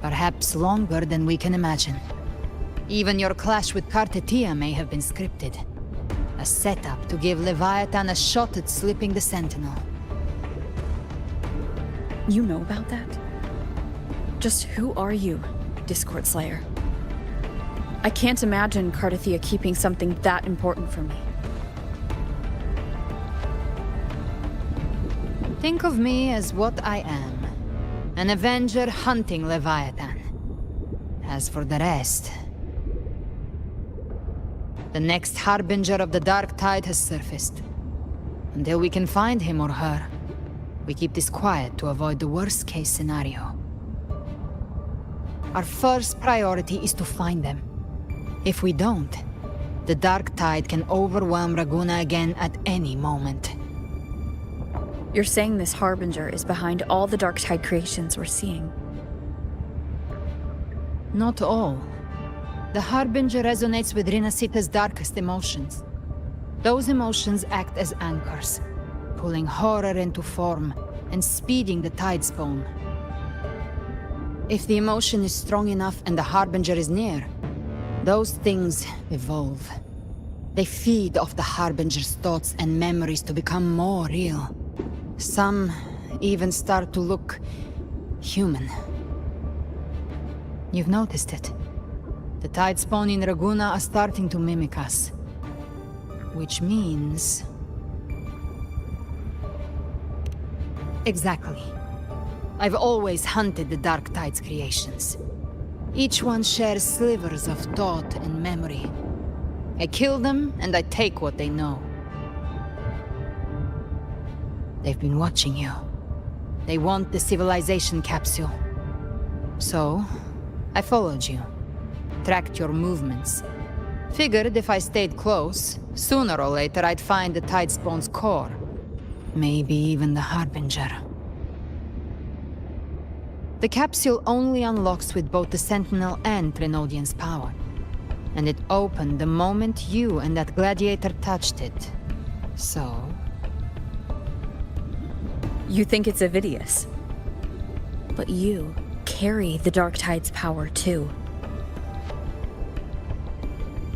Perhaps longer than we can imagine. Even your clash with Cartethia may have been scripted. A setup to give Leviathan a shot at slipping the Sentinel. You know about that? Just who are you, Discord Slayer? I can't imagine Cartethia keeping something that important from me. Think of me as what I am. An Avenger hunting Leviathan. As for the rest... The next Harbinger of the Dark Tide has surfaced. Until we can find him or her, we keep this quiet to avoid the worst-case scenario. Our first priority is to find them. If we don't, the Dark Tide can overwhelm Raguna again at any moment. You're saying this Harbinger is behind all the Dark Tide creations we're seeing? Not all. The Harbinger resonates with Rinascita's darkest emotions. Those emotions act as anchors, pulling horror into form and speeding the tide spawn. If the emotion is strong enough and the Harbinger is near, those things evolve. They feed off the Harbinger's thoughts and memories to become more real. Some even start to look human. You've noticed it. The Tidespawn in Raguna are starting to mimic us. Which means... Exactly. I've always hunted the Dark Tide's creations. Each one shares slivers of thought and memory. I kill them, and I take what they know. They've been watching you. They want the civilization capsule. So, I followed you. Tracked your movements. Figured if I stayed close, sooner or later I'd find the Tidespawn's core. Maybe even the Harbinger. The capsule only unlocks with both the Sentinel and Trinodian's power. And it opened the moment you and that gladiator touched it. So... You think it's Avidius. But you carry the Dark Tide's power too.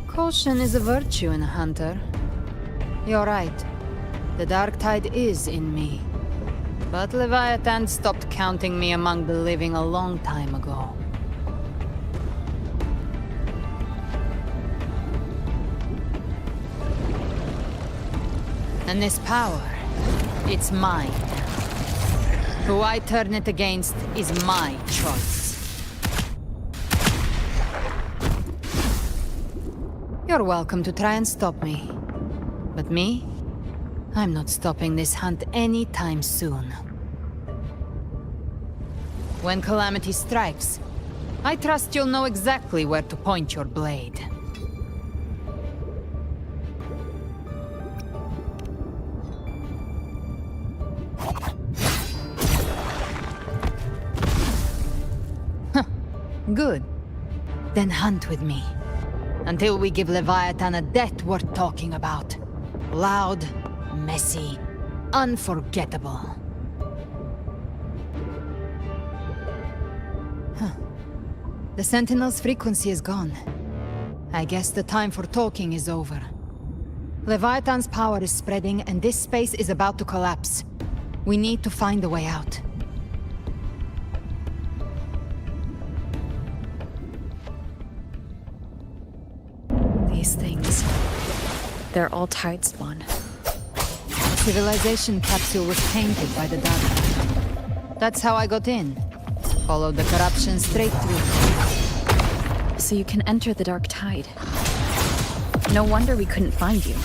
Caution is a virtue in a hunter. You're right. The Dark Tide is in me. But Leviathan stopped counting me among the living a long time ago. And this power, it's mine. Who I turn it against is my choice. You're welcome to try and stop me. But me? I'm not stopping this hunt anytime soon. When calamity strikes, I trust you'll know exactly where to point your blade. Good. Then hunt with me. Until we give Leviathan a death worth talking about. Loud, messy, unforgettable. The Sentinel's frequency is gone. I guess the time for talking is over. Leviathan's power is spreading, and this space is about to collapse. We need to find a way out. These things... they're all Tidespawn. The civilization capsule was tainted by the Dark Tide. That's how I got in. Followed the corruption straight through. So you can enter the Dark Tide. No wonder we couldn't find you.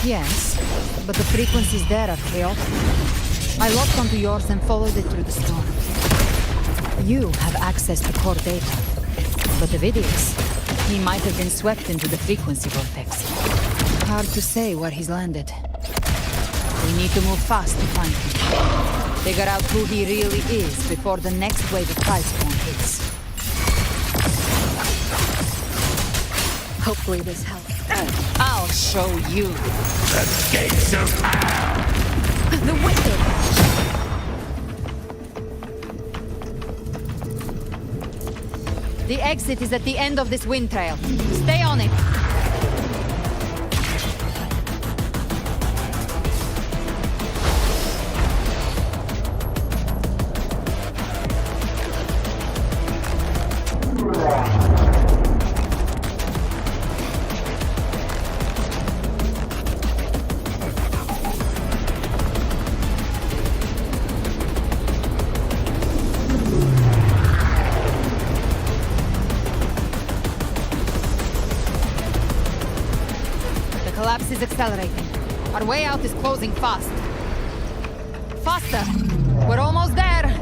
Yes, but the frequencies there are chaotic. I locked onto yours and followed it through the storm. You have access to core data. But Avidius, he might have been swept into the frequency vortex. Hard to say where he's landed. We need to move fast to find him. Figure out who he really is before the next wave of Tidespawn hits. Hopefully this helps. I'll show you. The gates of hell! The wicked! The exit is at the end of this wind trail. Stay on it. Collapse is accelerating. Our way out is closing fast. Faster! We're almost there!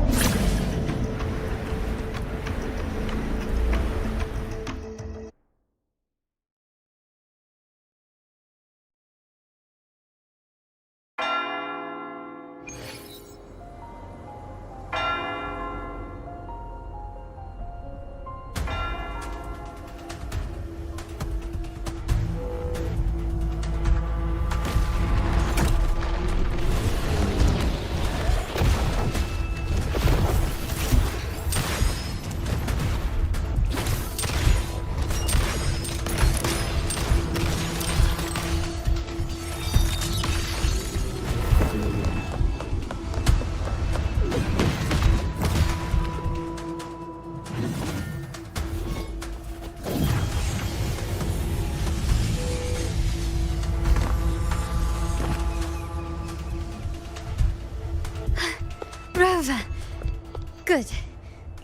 Good.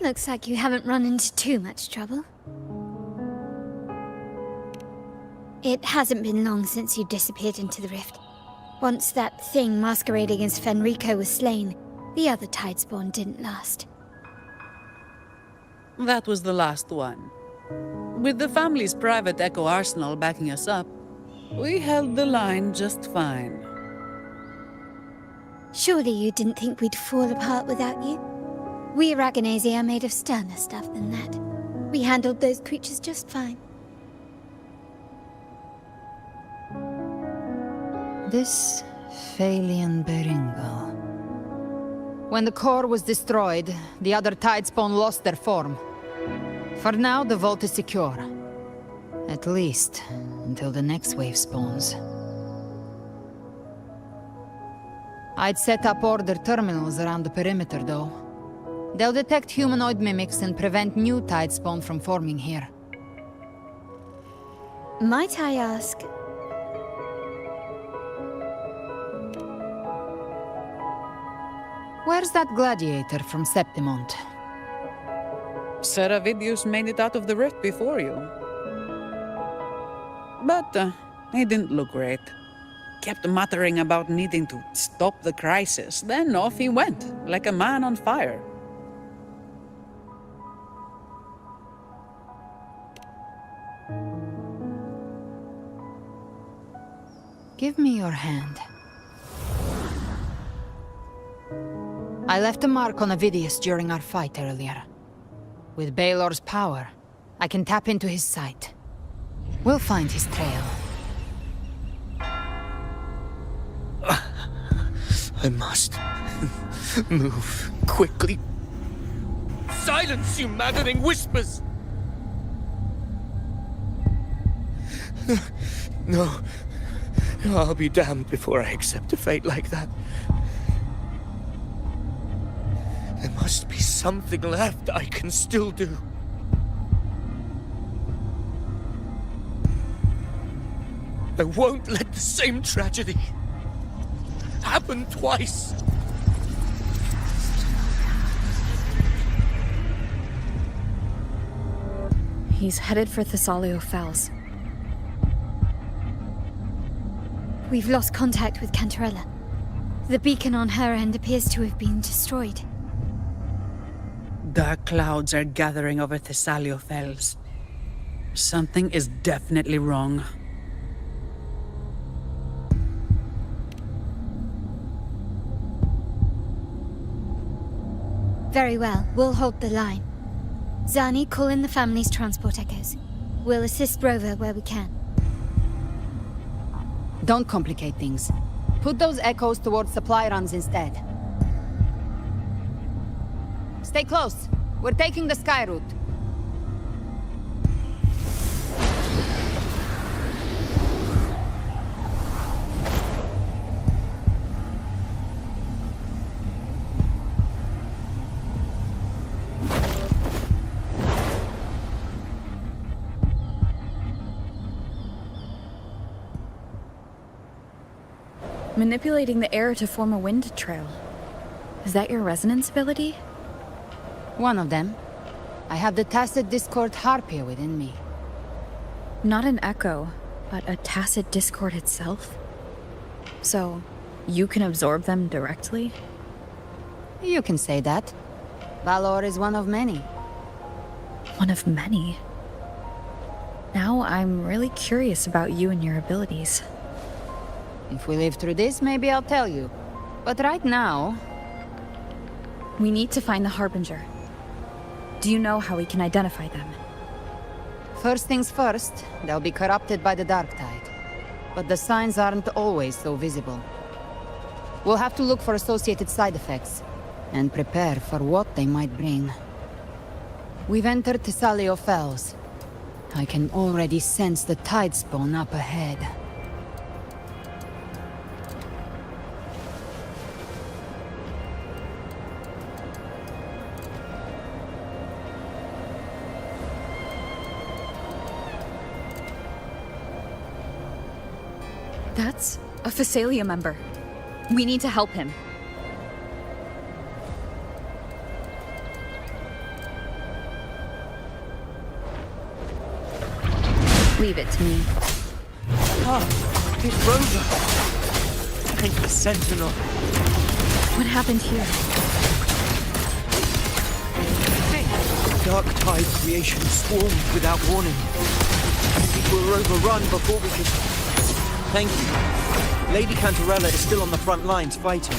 Looks like you haven't run into too much trouble. It hasn't been long since you disappeared into the rift. Once that thing masquerading as Fenrico was slain, the other Tidespawn didn't last. That was the last one. With the family's private Echo arsenal backing us up, we held the line just fine. Surely you didn't think we'd fall apart without you? We Aragonese are made of sterner stuff than that. We handled those creatures just fine. This Phalian Beringal. When the core was destroyed, the other Tidespawn lost their form. For now, the vault is secure. At least, until the next wave spawns. I'd set up order terminals around the perimeter, though. They'll detect humanoid mimics and prevent new Tidespawn from forming here. Might I ask... Where's that gladiator from Septimont? Seravidius made it out of the rift before you. But he didn't look great. Kept muttering about needing to stop the crisis, then off he went, like a man on fire. Give me your hand. I left a mark on Avidius during our fight earlier. With Baelor's power, I can tap into his sight. We'll find his trail. I must move quickly. Silence, you maddening whispers! No. I'll be damned before I accept a fate like that. There must be something left I can still do. I won't let the same tragedy happen twice. He's headed for Thessalio Fells. We've lost contact with Cantarella. The beacon on her end appears to have been destroyed. Dark clouds are gathering over Thessalio Fells. Something is definitely wrong. Very well, we'll hold the line. Zani, call in the family's transport echoes. We'll assist Rover where we can. Don't complicate things. Put those echoes towards supply runs instead. Stay close. We're taking the sky route. Manipulating the air to form a wind trail. Is that your resonance ability? One of them. I have the Tacit Discord Harpia within me. Not an echo, but a Tacit Discord itself? So, you can absorb them directly? You can say that. Valor is one of many. One of many? Now I'm really curious about you and your abilities. If we live through this, maybe I'll tell you. But right now... We need to find the Harbinger. Do you know how we can identify them? First things first, they'll be corrupted by the Dark Tide. But the signs aren't always so visible. We'll have to look for associated side effects, and prepare for what they might bring. We've entered Thessalio Fells. I can already sense the Tidespawn up ahead. That's a Phasalia member. We need to help him. Leave it to me. Ah, it's Rover. Thank the Sentinel. What happened here? Dark Tide creation swarmed without warning. We were overrun before we could... Thank you. Lady Cantarella is still on the front lines fighting.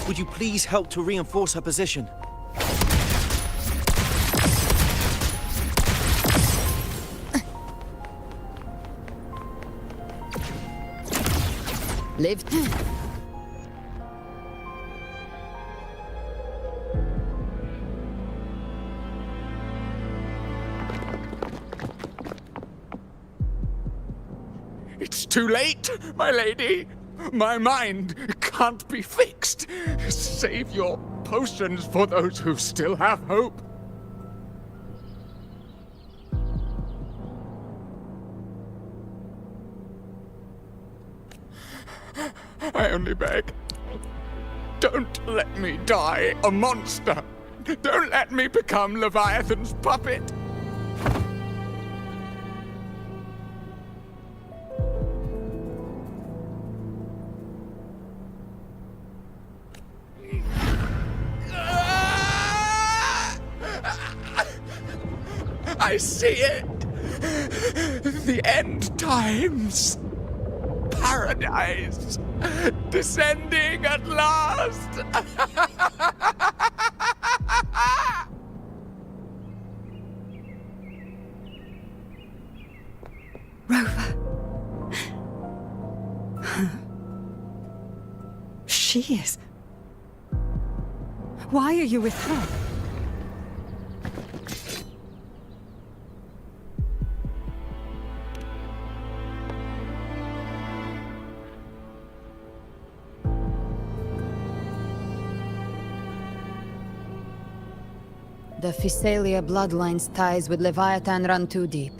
Would you please help to reinforce her position? Live. It's too late, my lady. My mind can't be fixed. Save your potions for those who still have hope. I only beg. Don't let me die a monster. Don't let me become Leviathan's puppet. I see it. The end times. Paradise. Descending at last. Rover. She is. Why are you with her? The Physalia bloodline's ties with Leviathan run too deep.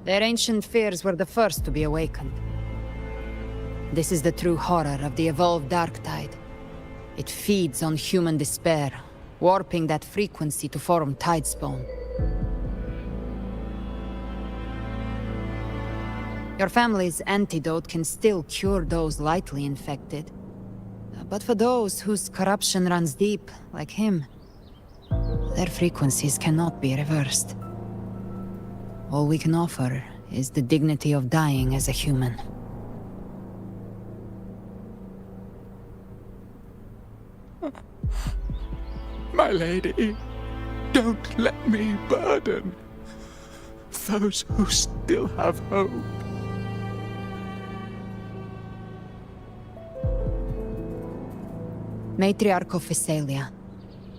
Their ancient fears were the first to be awakened. This is the true horror of the evolved Dark Tide. It feeds on human despair, warping that frequency to form Tidespawn. Your family's antidote can still cure those lightly infected. But for those whose corruption runs deep, like him, their frequencies cannot be reversed. All we can offer is the dignity of dying as a human. My lady, don't let me burden those who still have hope. Matriarch of Physalia,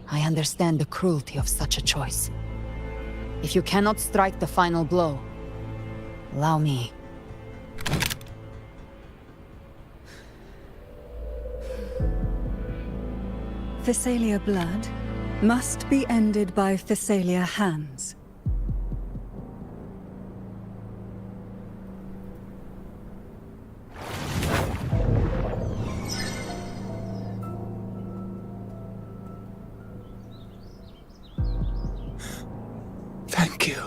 I understand the cruelty of such a choice. If you cannot strike the final blow, allow me. Physalia blood must be ended by Physalia hands. Thank you.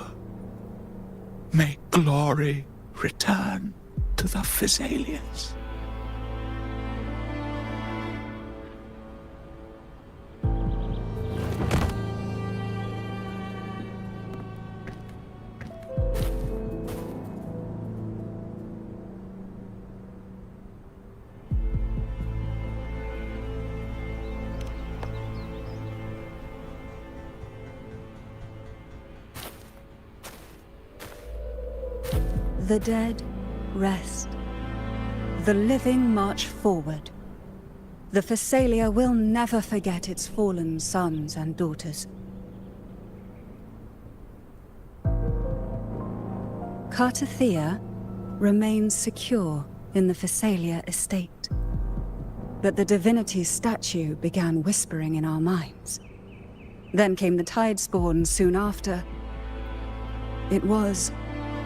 May glory return to the Physalians. The dead rest. The living march forward. The Physalia will never forget its fallen sons and daughters. Cartathea remains secure in the Physalia estate. But the divinity's statue began whispering in our minds. Then came the Tidespawn soon after. It was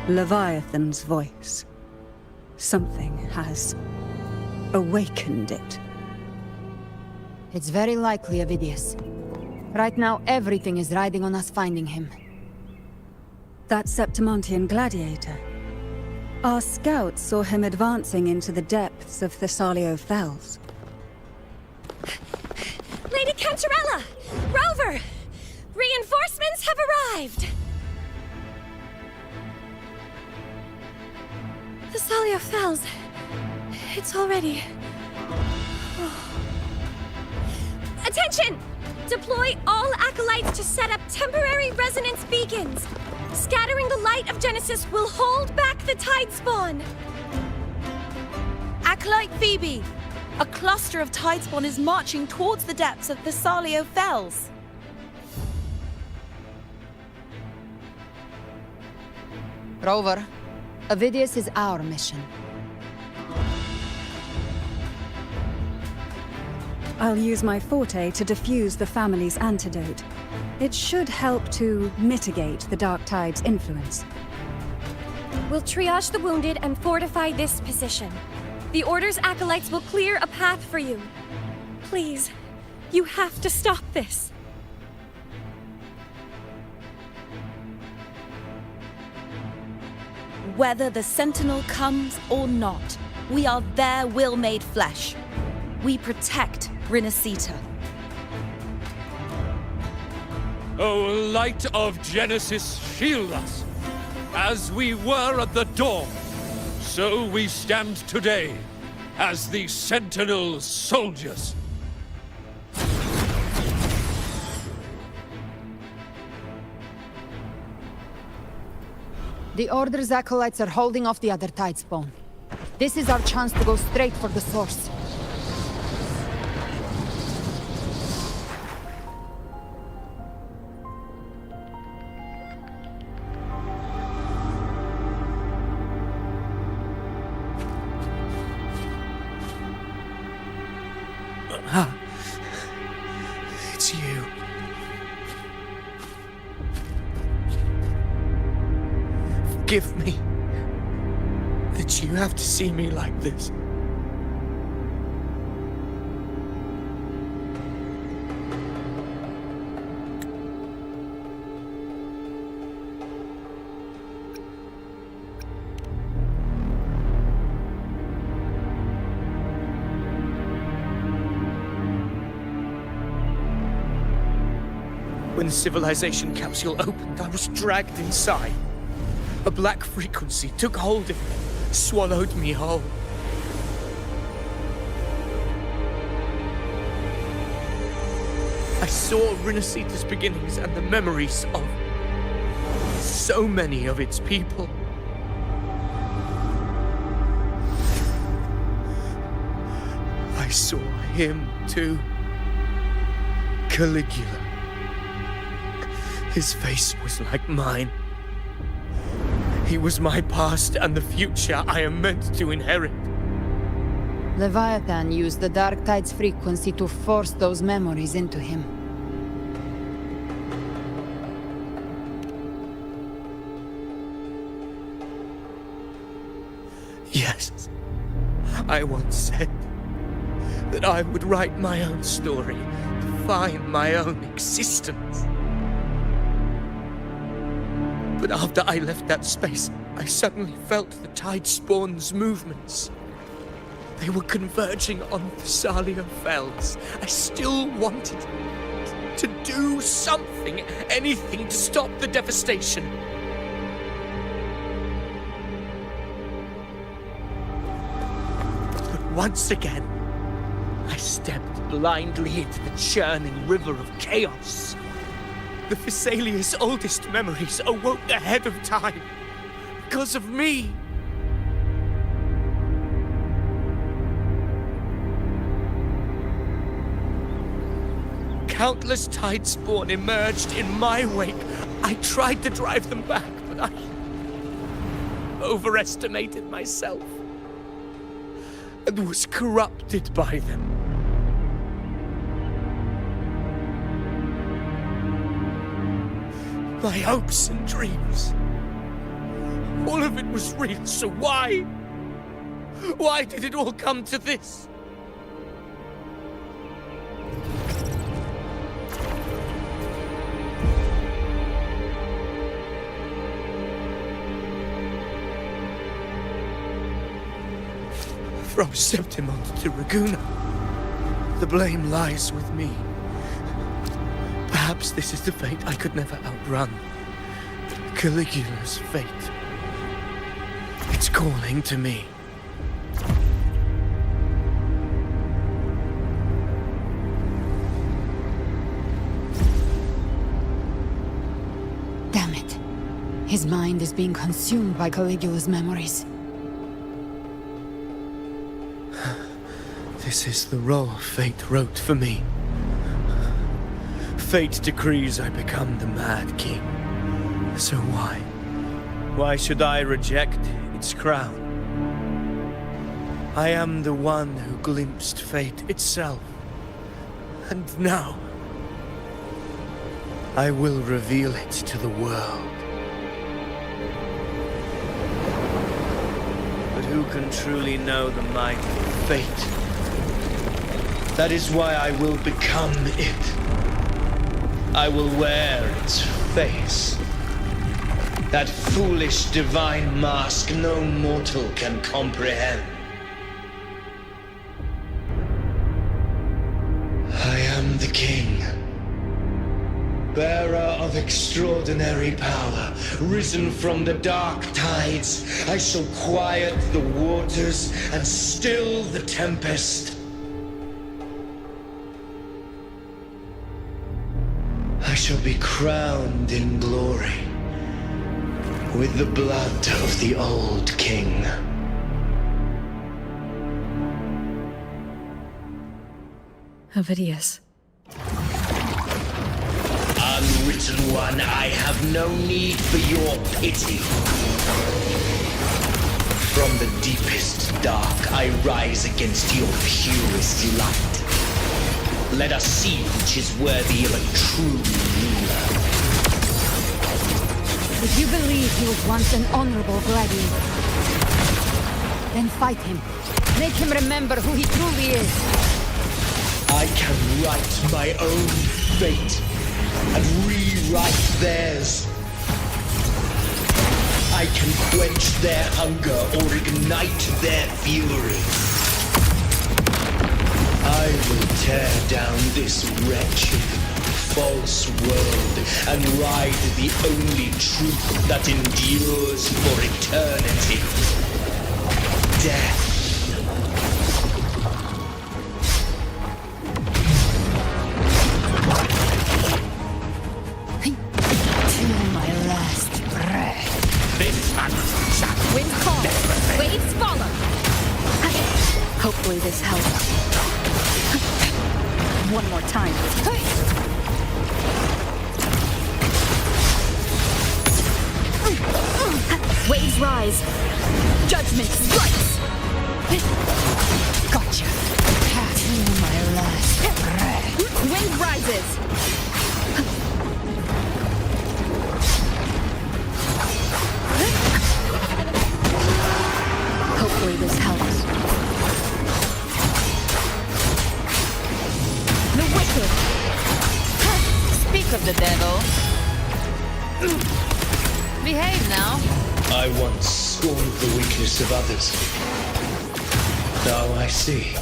Leviathan's voice. Something has awakened it. It's very likely, Avidius. Right now, everything is riding on us finding him. That Septimontian gladiator. Our scouts saw him advancing into the depths of Thessalio Fells. Lady Cantarella! Rover! Reinforcements have arrived! Thessalio Fells. It's already... Attention! Deploy all acolytes to set up temporary resonance beacons. Scattering the light of Genesis will hold back the tide spawn. Acolyte Phoebe! A cluster of tidespawn is marching towards the depths of Thessalio Fells. Rover, Avidius is our mission. I'll use my forte to defuse the family's antidote. It should help to mitigate the Dark Tide's influence. We'll triage the wounded and fortify this position. The Order's acolytes will clear a path for you. Please, you have to stop this. Whether the Sentinel comes or not, we are their will made flesh. We protect Rinascita. O light of Genesis, shield us! As we were at the dawn, so we stand today, as the Sentinel soldiers. The Order's acolytes are holding off the other tidespawn. This is our chance to go straight for the source. It's you. Forgive me that you have to see me like this. When the civilization capsule opened, I was dragged inside. A black frequency took hold of me, swallowed me whole. I saw Rinascita's beginnings and the memories of so many of its people. I saw him too. Caligula. His face was like mine. He was my past and the future I am meant to inherit. Leviathan used the Dark Tide's frequency to force those memories into him. Yes, I once said that I would write my own story, define my own existence. But after I left that space, I suddenly felt the Tidespawn's movements. They were converging on Thessalio Fells. I still wanted to do something, anything to stop the devastation. But once again, I stepped blindly into the churning river of chaos. The Thessalia's oldest memories awoke ahead of time because of me. Countless Tidespawn emerged in my wake. I tried to drive them back, but I overestimated myself and was corrupted by them. My hopes and dreams. All of it was real, so why? Why did it all come to this? From Septimont to Raguna, the blame lies with me. Perhaps this is the fate I could never outrun. Caligula's fate. It's calling to me. Damn it. His mind is being consumed by Caligula's memories. This is the role fate wrote for me. Fate decrees I become the Mad King. So why? Why should I reject its crown? I am the one who glimpsed fate itself. And now, I will reveal it to the world. But who can truly know the might of fate? That is why I will become it. I will wear its face. That foolish divine mask no mortal can comprehend. I am the king, bearer of extraordinary power, risen from the dark tides. I shall quiet the waters and still the tempest. I shall be crowned in glory with the blood of the old king. Ovidius. Unwritten one, I have no need for your pity. From the deepest dark, I rise against your purest light. Let us see which is worthy of a true ruler. If you believe he was once an honorable gladiator, then fight him. Make him remember who he truly is. I can write my own fate and rewrite theirs. I can quench their hunger or ignite their fury. I will tear down this wretched, false world and ride the only truth that endures for eternity. Death. Till my last breath. Wind calm. Waves follow. Hopefully this helps. One more time. Waves rise. Judgment strikes. Gotcha. Till my last breath. Wind rises. Hopefully this helps. The wicked. Speak of the devil. Behave now. I once scorned the weakness of others. Now I see.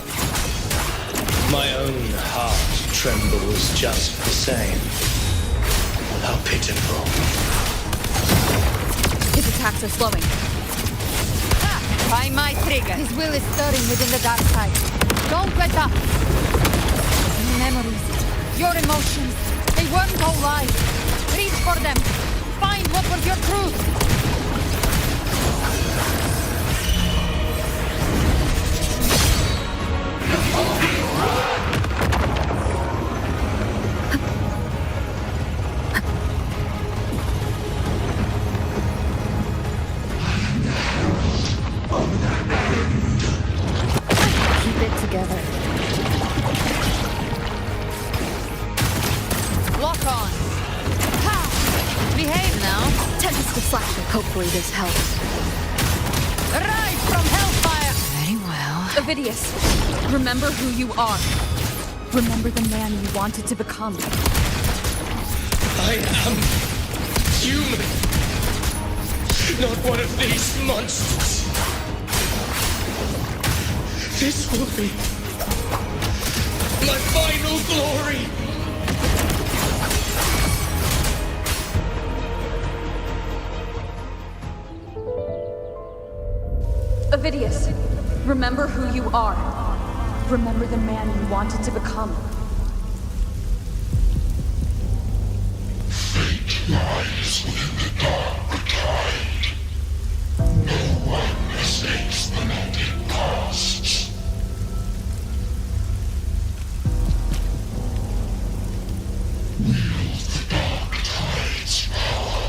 My own heart trembles just the same. How pitiful. His attacks are slowing. Try my trigger. His will is stirring within the dark side. Don't let up. Your memories, your emotions, they weren't all lies. Reach for them. Find what was your truth. Keep it together. Lock on. Ha! Behave now. Tempest deflection. Hopefully this helps. Rise from hellfire. Very well. Ovidius, remember who you are. Remember the man you wanted to become. I am human. Not one of these monsters. This will be my final glory! Avidius, remember who you are. Remember the man you wanted to become. Fate lies within the dark tide. No one escapes the net it casts. Wield the dark tide's power,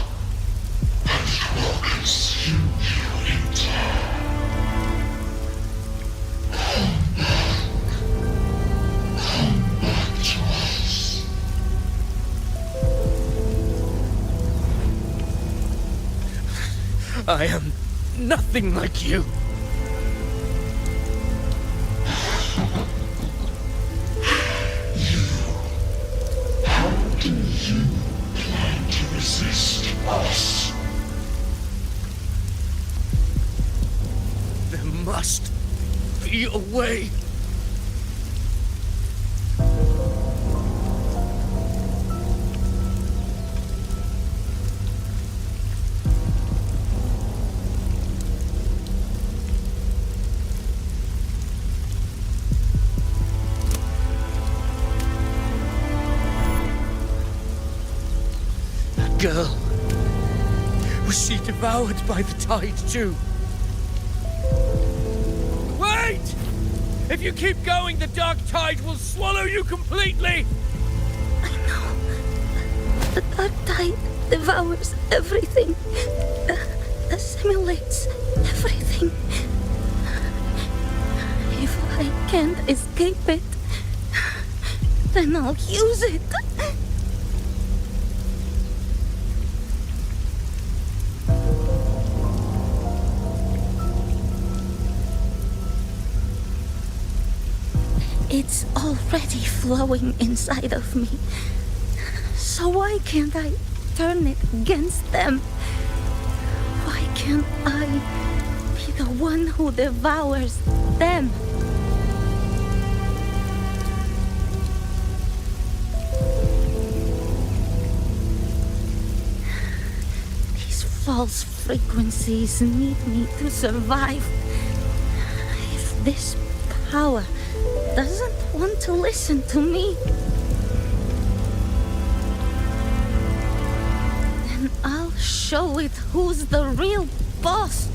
and it will consume you in turn. Come back to us. I am nothing like you. How do you plan to resist us? There must be a way. That girl. Was she devoured by the tide too? Wait! If you keep going, the dark tide will swallow you completely! The dark tide devours everything, assimilates everything. If I can't escape it, then I'll use it. It's already flowing inside of me. So why can't I turn it against them? Why can't I be the one who devours them? These false frequencies need me to survive. If this power doesn't want to listen to me, then I'll show it who's the real boss.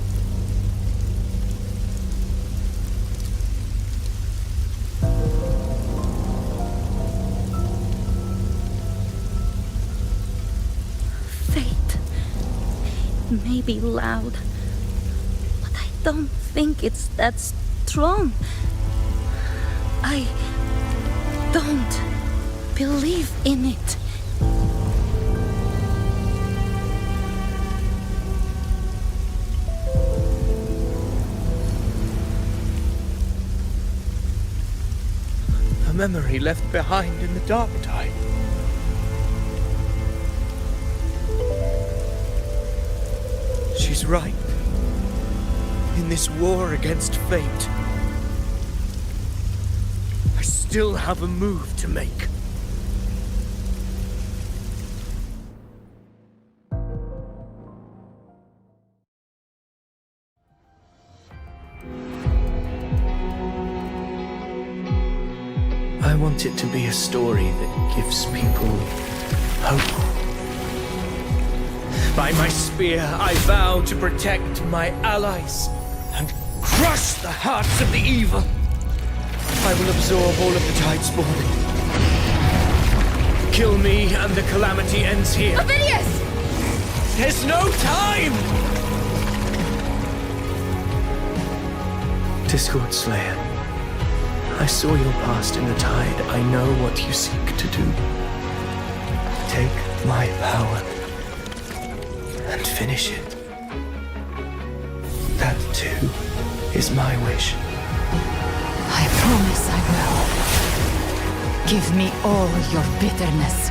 Fate may be loud, but I don't think it's that strong. I don't believe in it. A memory left behind in the dark tide. She's right. In this war against fate, I still have a move to make. I want it to be a story that gives people hope. By my spear, I vow to protect my allies and crush the hearts of the evil. I will absorb all of the tide spawn. Kill me and the calamity ends here. Avidius! There's no time! Discord Slayer, I saw your past in the tide. I know what you seek to do. Take my power and finish it. That too is my wish. I promise I will. Give me all your bitterness.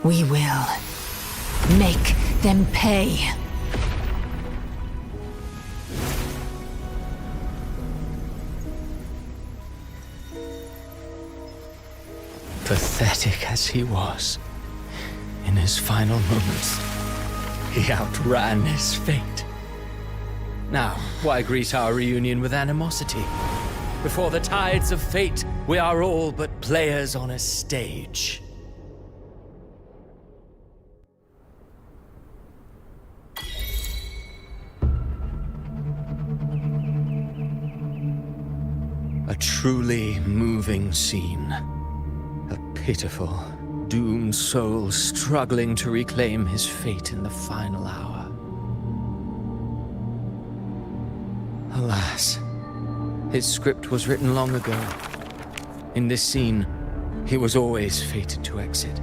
We will make them pay. Pathetic as he was, in his final moments, he outran his fate. Now, why greet our reunion with animosity? Before the tides of fate, we are all but players on a stage. A truly moving scene. A pitiful, doomed soul struggling to reclaim his fate in the final hour. Alas, his script was written long ago. In this scene, he was always fated to exit.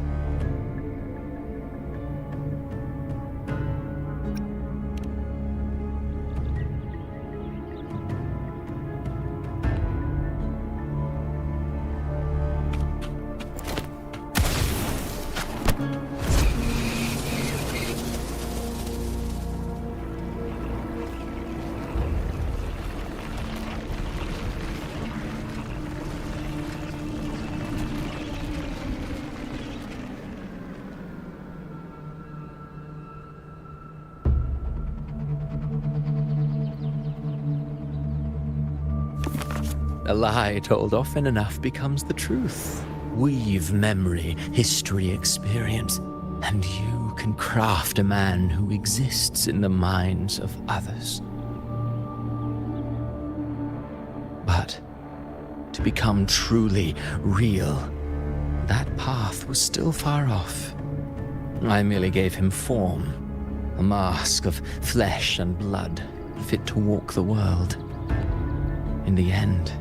A lie told often enough becomes the truth. Weave memory, history, experience, and you can craft a man who exists in the minds of others. But to become truly real, that path was still far off. I merely gave him form, a mask of flesh and blood, fit to walk the world. In the end,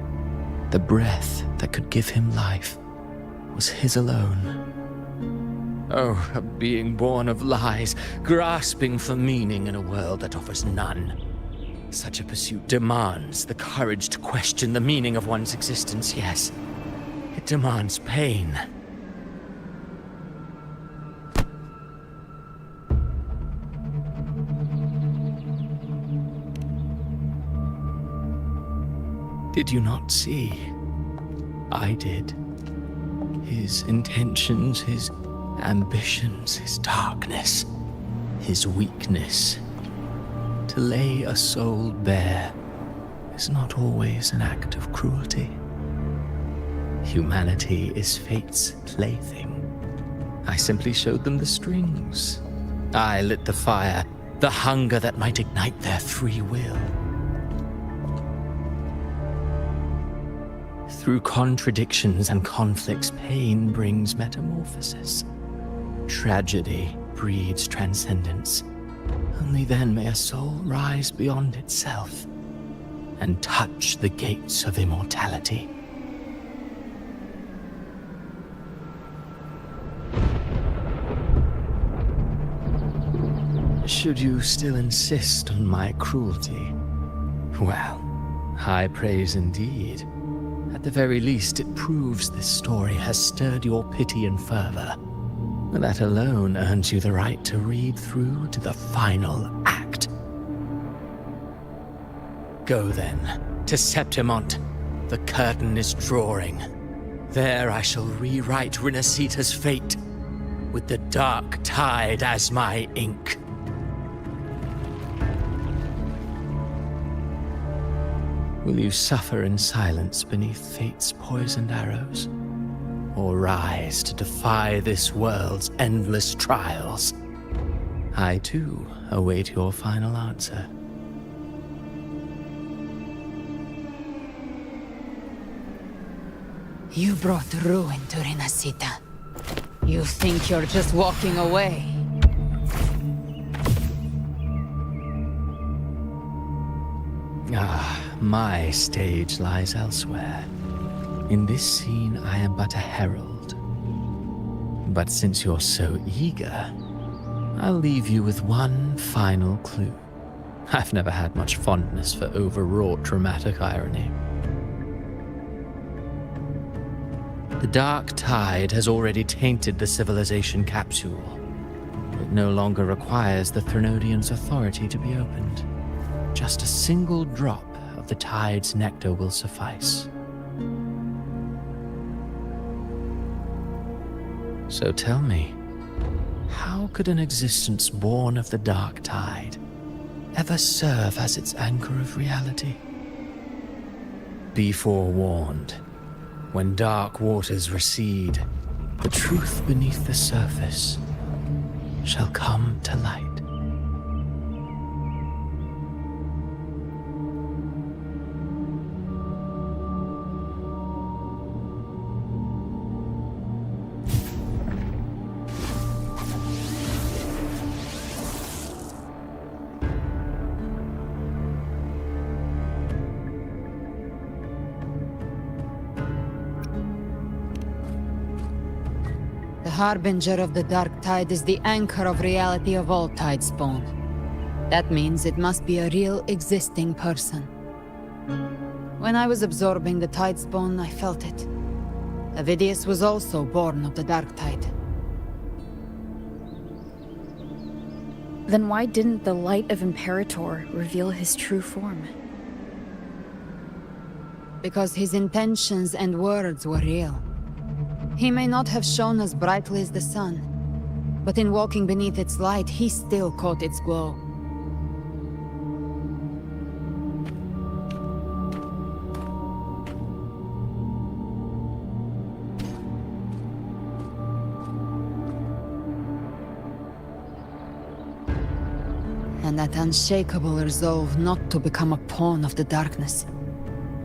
the breath that could give him life was his alone. Oh, a being born of lies, grasping for meaning in a world that offers none. Such a pursuit demands the courage to question the meaning of one's existence, yes. It demands pain. Did you not see? I did. His intentions, his ambitions, his darkness, his weakness. To lay a soul bare is not always an act of cruelty. Humanity is fate's plaything. I simply showed them the strings. I lit the fire, the hunger that might ignite their free will. Through contradictions and conflicts, pain brings metamorphosis. Tragedy breeds transcendence. Only then may a soul rise beyond itself and touch the gates of immortality. Should you still insist on my cruelty? Well, high praise indeed. At the very least, it proves this story has stirred your pity and fervor. That alone earns you the right to read through to the final act. Go then, to Septimont. The curtain is drawing. There I shall rewrite Rinascita's fate, with the dark tide as my ink. Will you suffer in silence beneath fate's poisoned arrows? Or rise to defy this world's endless trials? I, too, await your final answer. You brought ruin to Rinascita. You think you're just walking away? Ah, my stage lies elsewhere. In this scene, I am but a herald. But since you're so eager, I'll leave you with one final clue. I've never had much fondness for overwrought dramatic irony. The dark tide has already tainted the civilization capsule. It no longer requires the Threnodians' authority to be opened. Just a single drop of the tide's nectar will suffice. So tell me, how could an existence born of the dark tide ever serve as its anchor of reality? Be forewarned. When dark waters recede, the truth beneath the surface shall come to light. The Harbinger of the Dark Tide is the anchor of reality of all Tidespawn. That means it must be a real, existing person. When I was absorbing the Tidespawn, I felt it. Avidius was also born of the Dark Tide. Then why didn't the light of Imperator reveal his true form? Because his intentions and words were real. He may not have shone as brightly as the sun, but in walking beneath its light, he still caught its glow. And that unshakable resolve not to become a pawn of the darkness,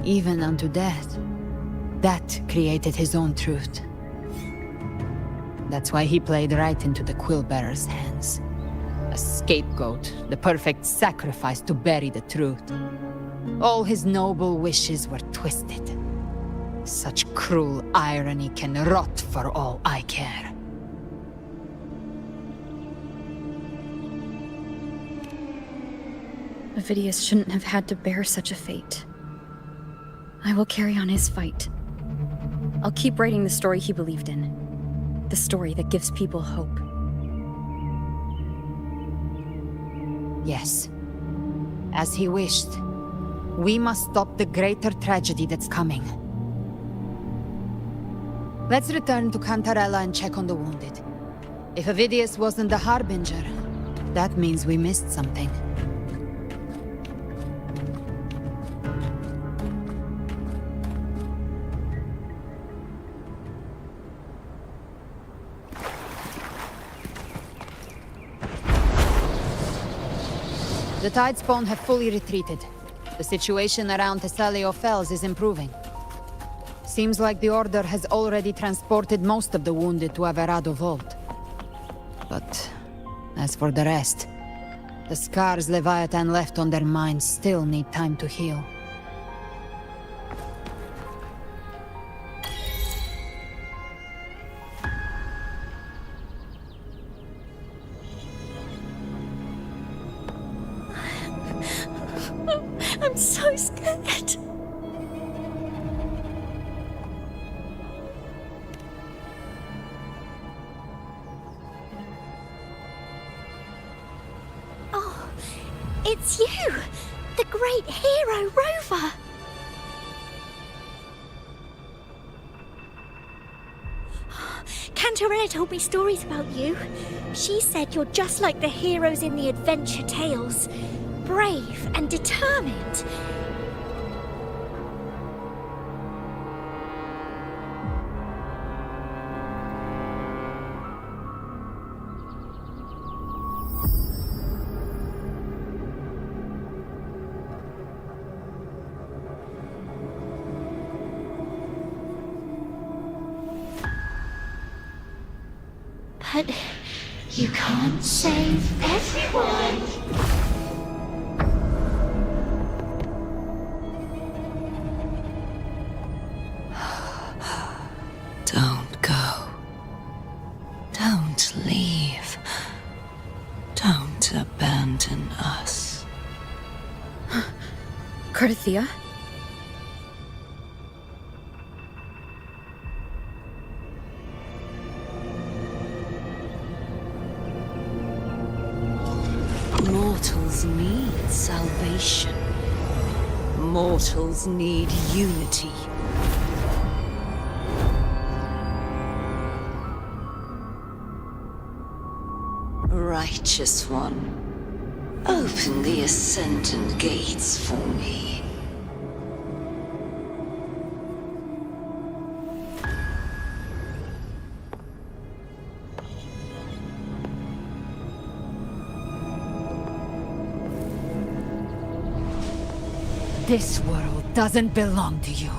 even unto death, that created his own truth. That's why he played right into the Quillbearer's hands. A scapegoat, the perfect sacrifice to bury the truth. All his noble wishes were twisted. Such cruel irony can rot for all I care. Avidius shouldn't have had to bear such a fate. I will carry on his fight. I'll keep writing the story he believed in. The story that gives people hope. Yes. As he wished. We must stop the greater tragedy that's coming. Let's return to Cantarella and check on the wounded. If Avidius wasn't the Harbinger, that means we missed something. The Tidespawn have fully retreated. The situation around Thessalio Fells is improving. Seems like the Order has already transported most of the wounded to Averado Vault. But as for the rest, the scars Leviathan left on their minds still need time to heal. I'm so scared. Oh, it's you! The great hero, Rover! Cantarella told me stories about you. She said you're just like the heroes in the adventure tales. Brave and determined. But you can't save everyone. Don't go. Don't leave. Don't abandon us. Cardathea? Mortals need salvation. Mortals need unity. righteous one. Open the ascendant gates for me. This world doesn't belong to you,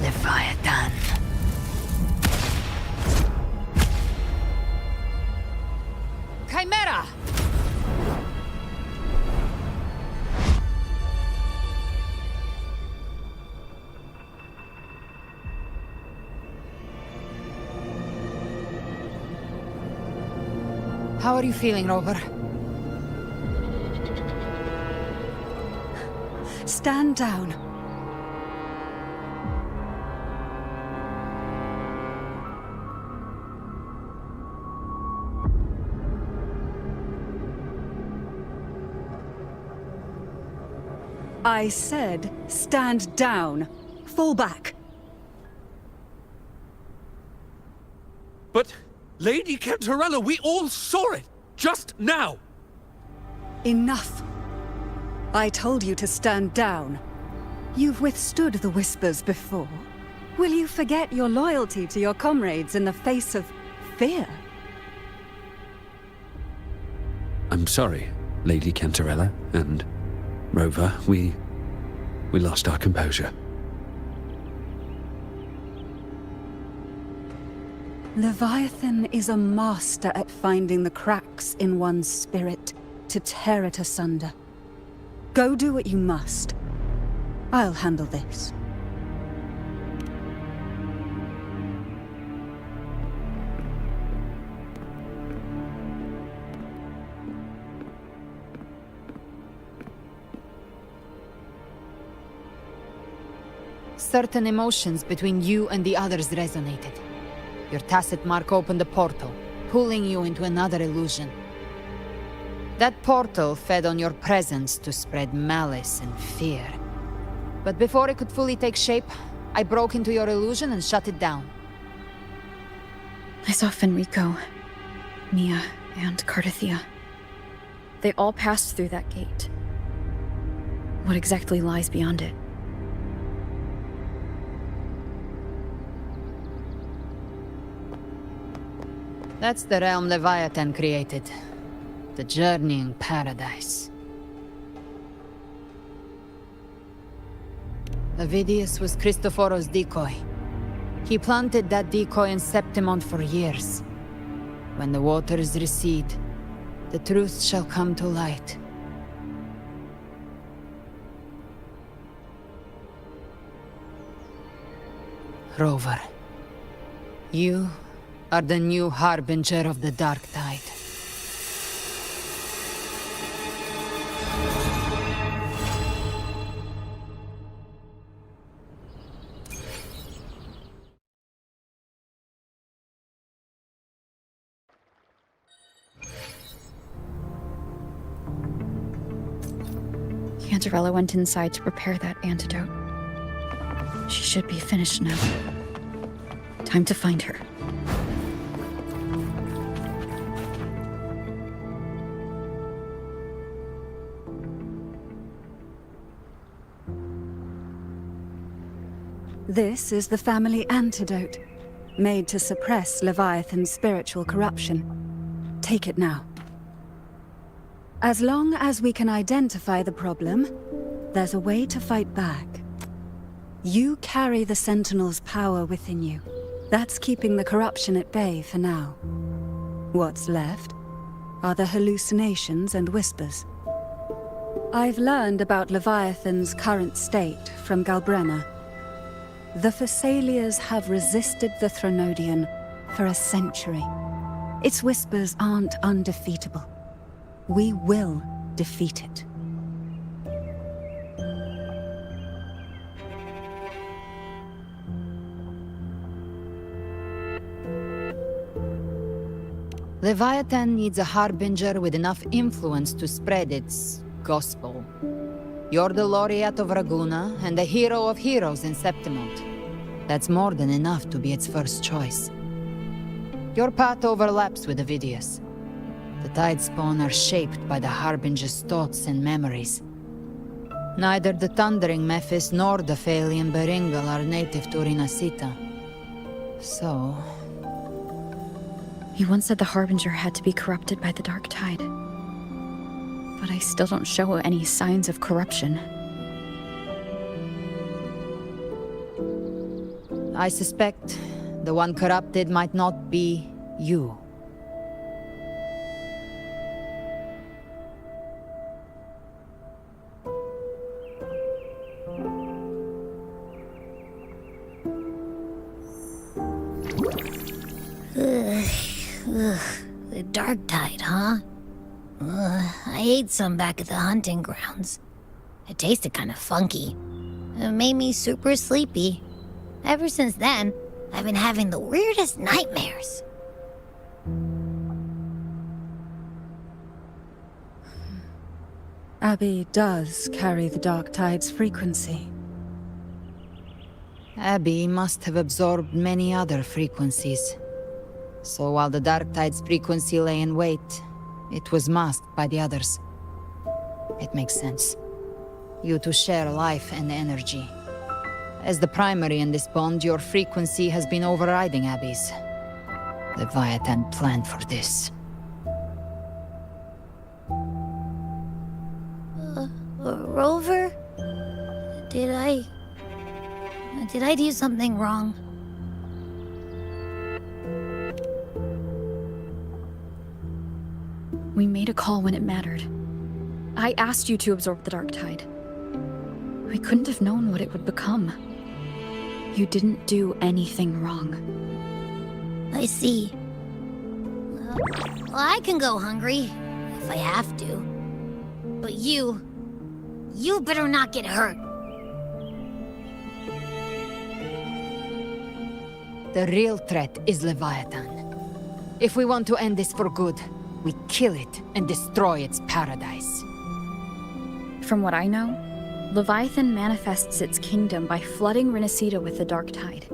Leviathan. Chimera! How are you feeling, Rover? Stand down. I said, stand down. Fall back. But, Lady Cantarella, we all saw it! Just now! Enough. I told you to stand down. You've withstood the whispers before. Will you forget your loyalty to your comrades in the face of fear? I'm sorry, Lady Cantarella and Rover. We lost our composure. Leviathan is a master at finding the cracks in one's spirit to tear it asunder. Go do what you must. I'll handle this. Certain emotions between you and the others resonated. Your tacit mark opened a portal, pulling you into another illusion. That portal fed on your presence to spread malice and fear. But before it could fully take shape, I broke into your illusion and shut it down. I saw Fenrico, Mia, and Cardathia. They all passed through that gate. What exactly lies beyond it? That's the realm Leviathan created. The journeying paradise. Avidius was Cristoforo's decoy. He planted that decoy in Septimont for years. When the waters recede, the truth shall come to light. Rover, you are the new harbinger of the Dark Tide. Cantarella went inside to prepare that antidote. She should be finished now. Time to find her. This is the family antidote, made to suppress Leviathan's spiritual corruption. Take it now. As long as we can identify the problem, there's a way to fight back. You carry the Sentinel's power within you. That's keeping the corruption at bay for now. What's left are the hallucinations and whispers. I've learned about Leviathan's current state from Galbrenna. The Thessalians have resisted the Threnodian for a century. Its whispers aren't undefeatable. We will defeat it. Leviathan needs a harbinger with enough influence to spread its gospel. You're the laureate of Raguna and the hero of heroes in Septimont. That's more than enough to be its first choice. Your path overlaps with Avidius. The Tidespawn are shaped by the Harbinger's thoughts and memories. Neither the Thundering Mephis nor the Phalian Beringal are native to Rinascita. So... You once said the Harbinger had to be corrupted by the Dark Tide. But I still don't show any signs of corruption. I suspect the one corrupted might not be you. The Dark Tide, huh? I ate some back at the hunting grounds. It tasted kind of funky. It made me super sleepy. Ever since then, I've been having the weirdest nightmares. Abby does carry the Dark Tide's frequency. Abby must have absorbed many other frequencies. So while the Dark Tide's frequency lay in wait, it was masked by the others. It makes sense. You two share life and energy. As the primary in this bond, your frequency has been overriding Abby's. Leviathan planned for this. Rover? Did I do something wrong? We made a call when it mattered. I asked you to absorb the Dark Tide. We couldn't have known what it would become. You didn't do anything wrong. I see. Well, I can go hungry, if I have to. But you better not get hurt. The real threat is Leviathan. If we want to end this for good, we kill it and destroy its paradise. From what I know, Leviathan manifests its kingdom by flooding Rinascita with the Dark Tide.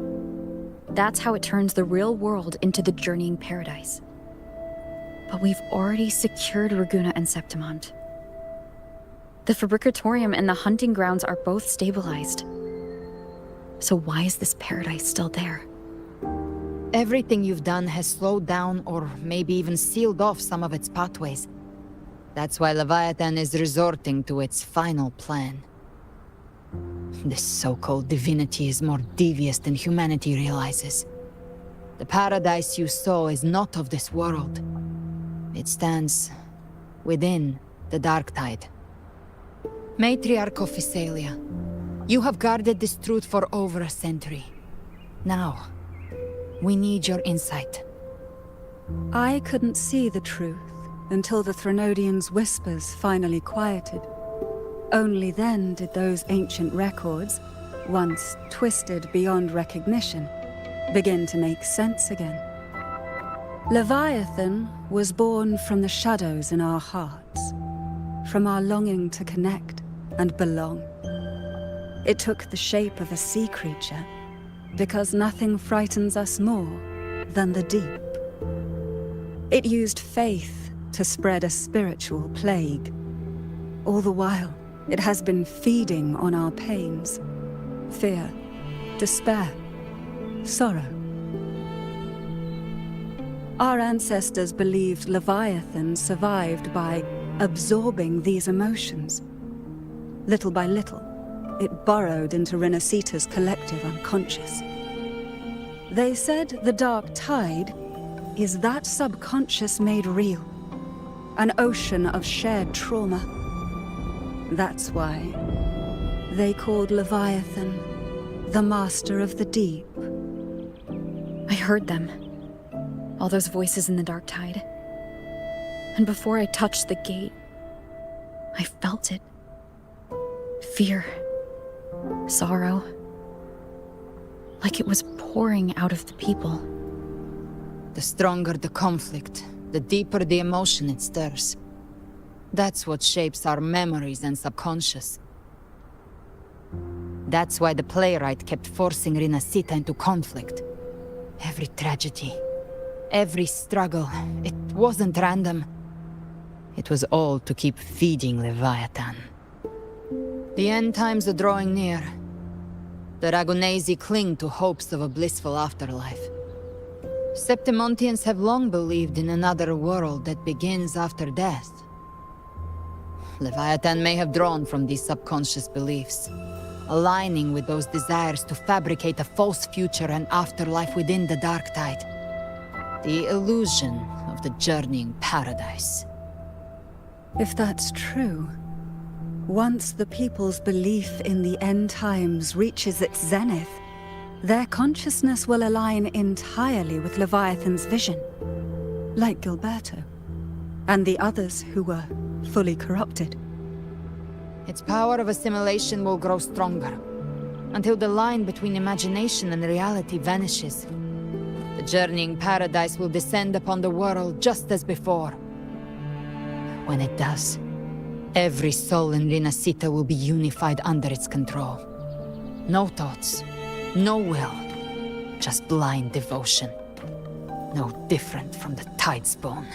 That's how it turns the real world into the journeying paradise. But we've already secured Ragunna and Septimont. The Fabricatorium and the hunting grounds are both stabilized. So why is this paradise still there? Everything you've done has slowed down or maybe even sealed off some of its pathways. That's why Leviathan is resorting to its final plan. This so-called divinity is more devious than humanity realizes. The paradise you saw is not of this world. It stands within the Dark Tide. Matriarch of Physalia, you have guarded this truth for over a century. Now, we need your insight. I couldn't see the truth until the Threnodians' whispers finally quieted. Only then did those ancient records, once twisted beyond recognition, begin to make sense again. Leviathan was born from the shadows in our hearts, from our longing to connect and belong. It took the shape of a sea creature, because nothing frightens us more than the deep. It used faith to spread a spiritual plague. All the while, it has been feeding on our pains, fear, despair, sorrow. Our ancestors believed Leviathan survived by absorbing these emotions. Little by little, it burrowed into Rinascita's collective unconscious. They said the Dark Tide is that subconscious made real, an ocean of shared trauma. That's why they called Leviathan the Master of the Deep. I heard them. All those voices in the Dark Tide. And before I touched the gate, I felt it. Fear. Sorrow. Like it was pouring out of the people. The stronger the conflict, the deeper the emotion it stirs. That's what shapes our memories and subconscious. That's why the playwright kept forcing Rinascita into conflict. Every tragedy, every struggle, it wasn't random. It was all to keep feeding Leviathan. The end times are drawing near. The Ragonesi cling to hopes of a blissful afterlife. Septimontians have long believed in another world that begins after death. Leviathan may have drawn from these subconscious beliefs, aligning with those desires to fabricate a false future and afterlife within the Dark Tide. The illusion of the journeying paradise. If that's true, once the people's belief in the end times reaches its zenith, their consciousness will align entirely with Leviathan's vision, like Gilberto, and the others who were fully corrupted. Its power of assimilation will grow stronger, until the line between imagination and reality vanishes. The journeying paradise will descend upon the world just as before. When it does, every soul in Rinascita will be unified under its control. No thoughts, no will, just blind devotion. No different from the Tidespawn.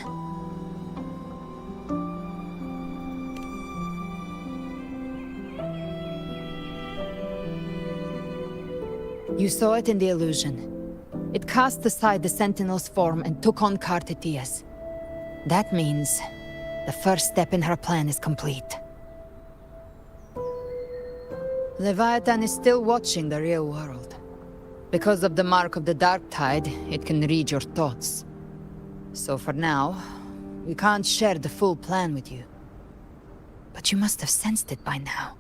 You saw it in the illusion. It cast aside the Sentinel's form and took on Cartetia's. That means the first step in her plan is complete. Leviathan is still watching the real world. Because of the mark of the Dark Tide, it can read your thoughts. So for now, we can't share the full plan with you. But you must have sensed it by now.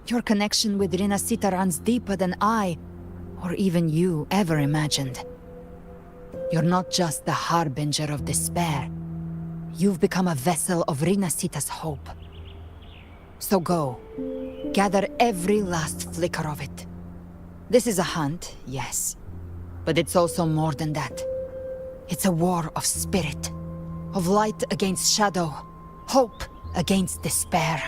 Your connection with Rinascita runs deeper than I, or even you, ever imagined. You're not just the harbinger of despair. You've become a vessel of Rinascita's hope. So go, gather every last flicker of it. This is a hunt, yes, but it's also more than that. It's a war of spirit, of light against shadow, hope against despair.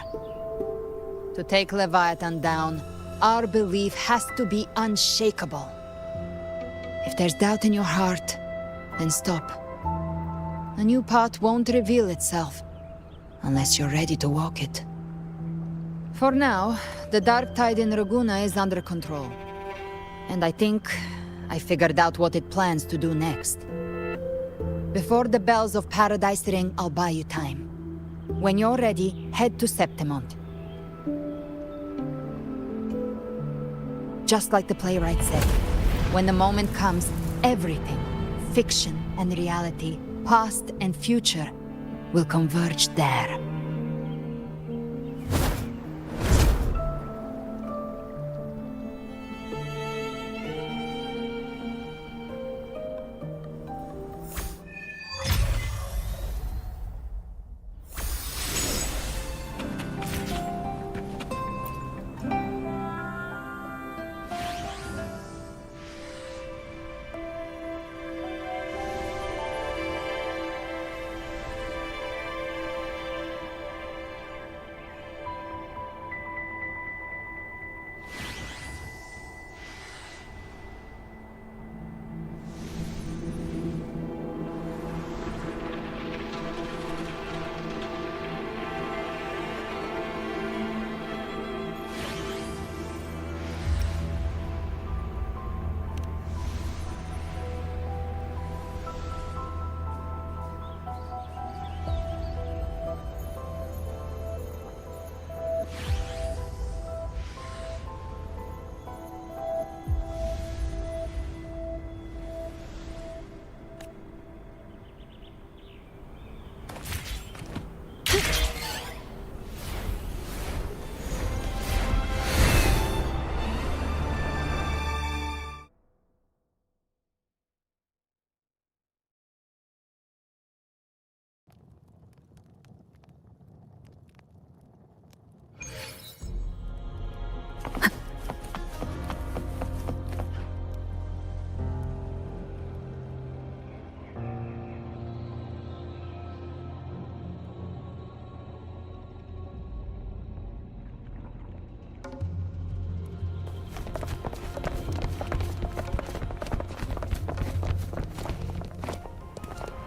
To take Leviathan down, our belief has to be unshakable. If there's doubt in your heart, then stop. A new path won't reveal itself, unless you're ready to walk it. For now, the Dark Tide in Raguna is under control. And I think I figured out what it plans to do next. Before the bells of Paradise ring, I'll buy you time. When you're ready, head to Septimont. Just like the playwright said, when the moment comes, everything, fiction and reality, past and future, will converge there.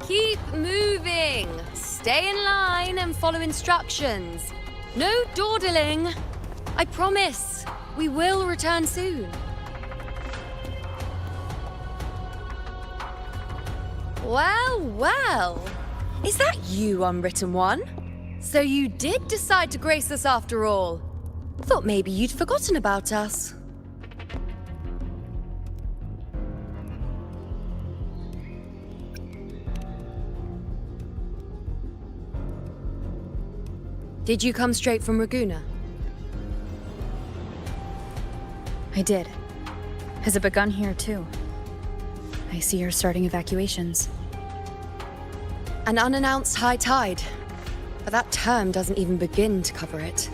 Keep moving! stay in line and follow instructions. No dawdling. I promise, we will return soon. Well, well. Is that you, Unwritten One? So you did decide to grace us after all. Thought maybe you'd forgotten about us. Did you come straight from Raguna? I did. Has it begun here, too? I see you're starting evacuations. An unannounced high tide. But that term doesn't even begin to cover it.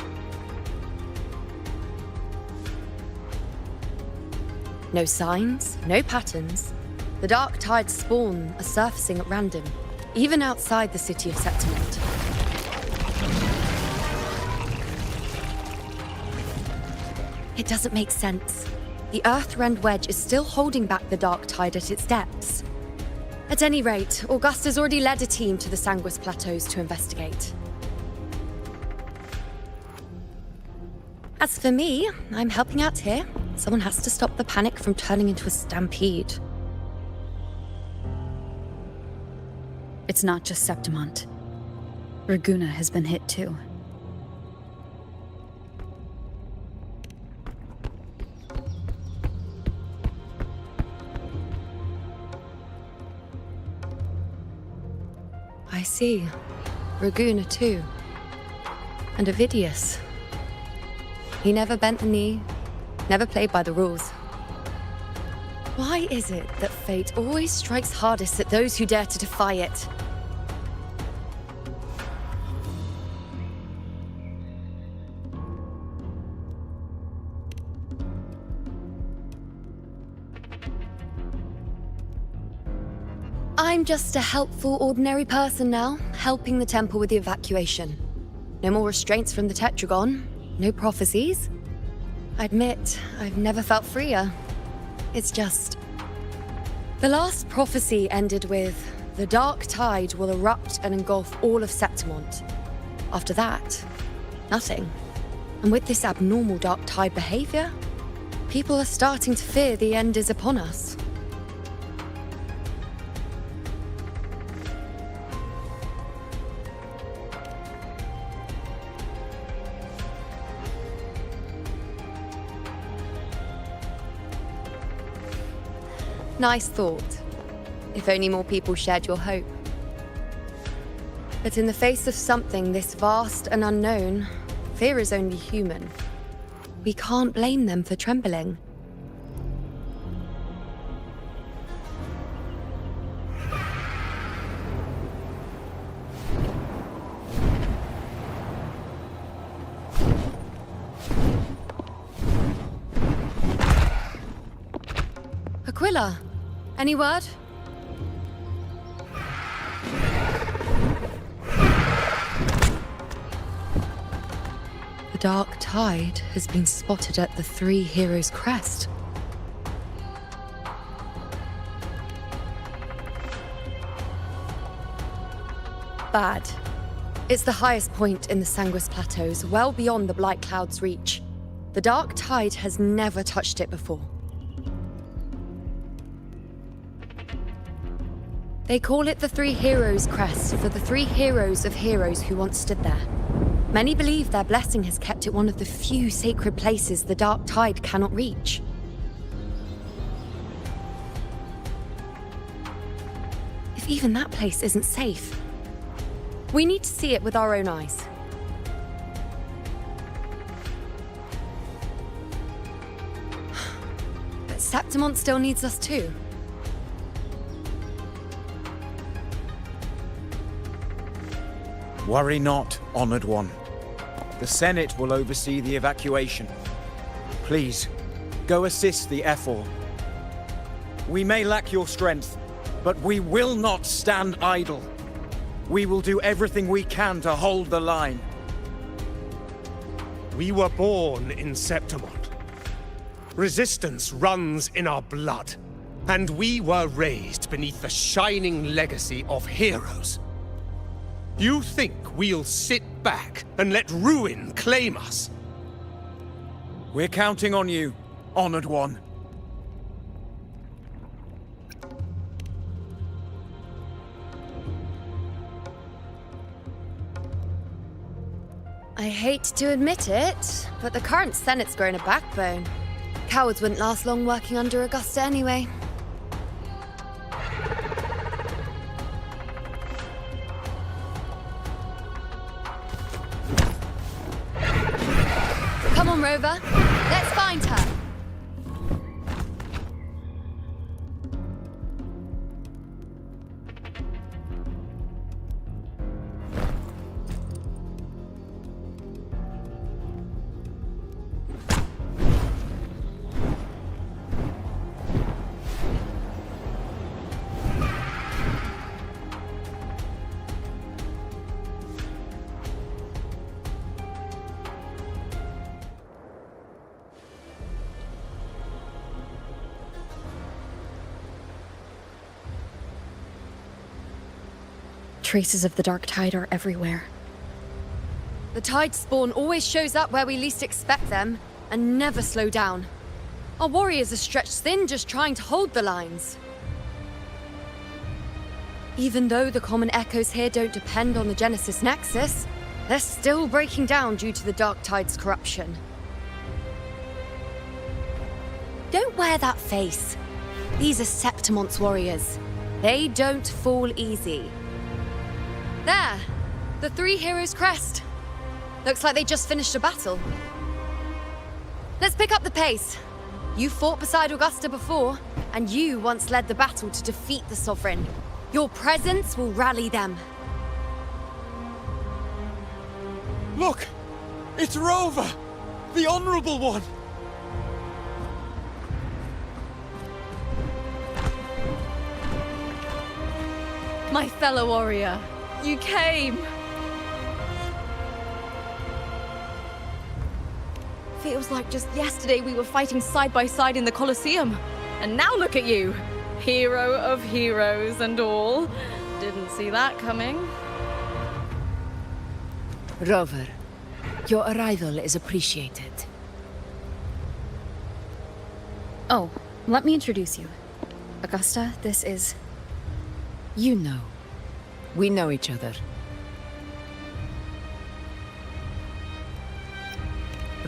No signs, no patterns. The dark tide's spawn are surfacing at random, even outside the city of Septimont. It doesn't make sense. The Earthrend Wedge is still holding back the dark tide at its depths. At any rate, Augusta's already led a team to the Sanguis Plateaus to investigate. As for me, I'm helping out here. Someone has to stop the panic from turning into a stampede. It's not just Septimont. Raguna has been hit too. I see. Raguna too. And Ovidius. He never bent the knee, never played by the rules. Why is it that fate always strikes hardest at those who dare to defy it? I'm just a helpful, ordinary person now, helping the temple with the evacuation. No more restraints from the Tetragon, no prophecies. I admit, I've never felt freer. It's just... The last prophecy ended with, the dark tide will erupt and engulf all of Septimont. After that, nothing. And with this abnormal dark tide behavior, people are starting to fear the end is upon us. Nice thought. If only more people shared your hope. But in the face of something this vast and unknown, fear is only human. We can't blame them for trembling. Aquila, any word? The dark tide has been spotted at the Three Heroes' Crest. Bad. It's the highest point in the Sanguis Plateaus, well beyond the Blight Cloud's reach. The dark tide has never touched it before. They call it the Three Heroes' Crest for the three heroes of heroes who once stood there. Many believe their blessing has kept it one of the few sacred places the dark tide cannot reach. If even that place isn't safe, we need to see it with our own eyes. But Septimont still needs us too. Worry not, Honored One. The Senate will oversee the evacuation. Please, go assist the Ephor. We may lack your strength, but we will not stand idle. We will do everything we can to hold the line. We were born in Septimont. Resistance runs in our blood, and we were raised beneath the shining legacy of heroes. You think we'll sit back and let ruin claim us? We're counting on you, Honored One. I hate to admit it, but the current Senate's grown a backbone. Cowards wouldn't last long working under Augusta anyway. Come on, Rover. Let's find her. Traces of the dark tide are everywhere. The tide spawn always shows up where we least expect them, and never slow down. Our warriors are stretched thin just trying to hold the lines. Even though the common echoes here don't depend on the Genesis Nexus, they're still breaking down due to the dark tide's corruption. Don't wear that face. These are Septimon's warriors. They don't fall easy. There! The three heroes' crest. Looks like they just finished a battle. Let's pick up the pace. You fought beside Augusta before, and you once led the battle to defeat the Sovereign. Your presence will rally them. Look! It's Rover! The Honorable One! My fellow warrior, you came! Feels like just yesterday we were fighting side by side in the Colosseum. And now look at you! Hero of heroes and all. Didn't see that coming. Rover, your arrival is appreciated. Oh, let me introduce you. Augusta, this is... You know. We know each other.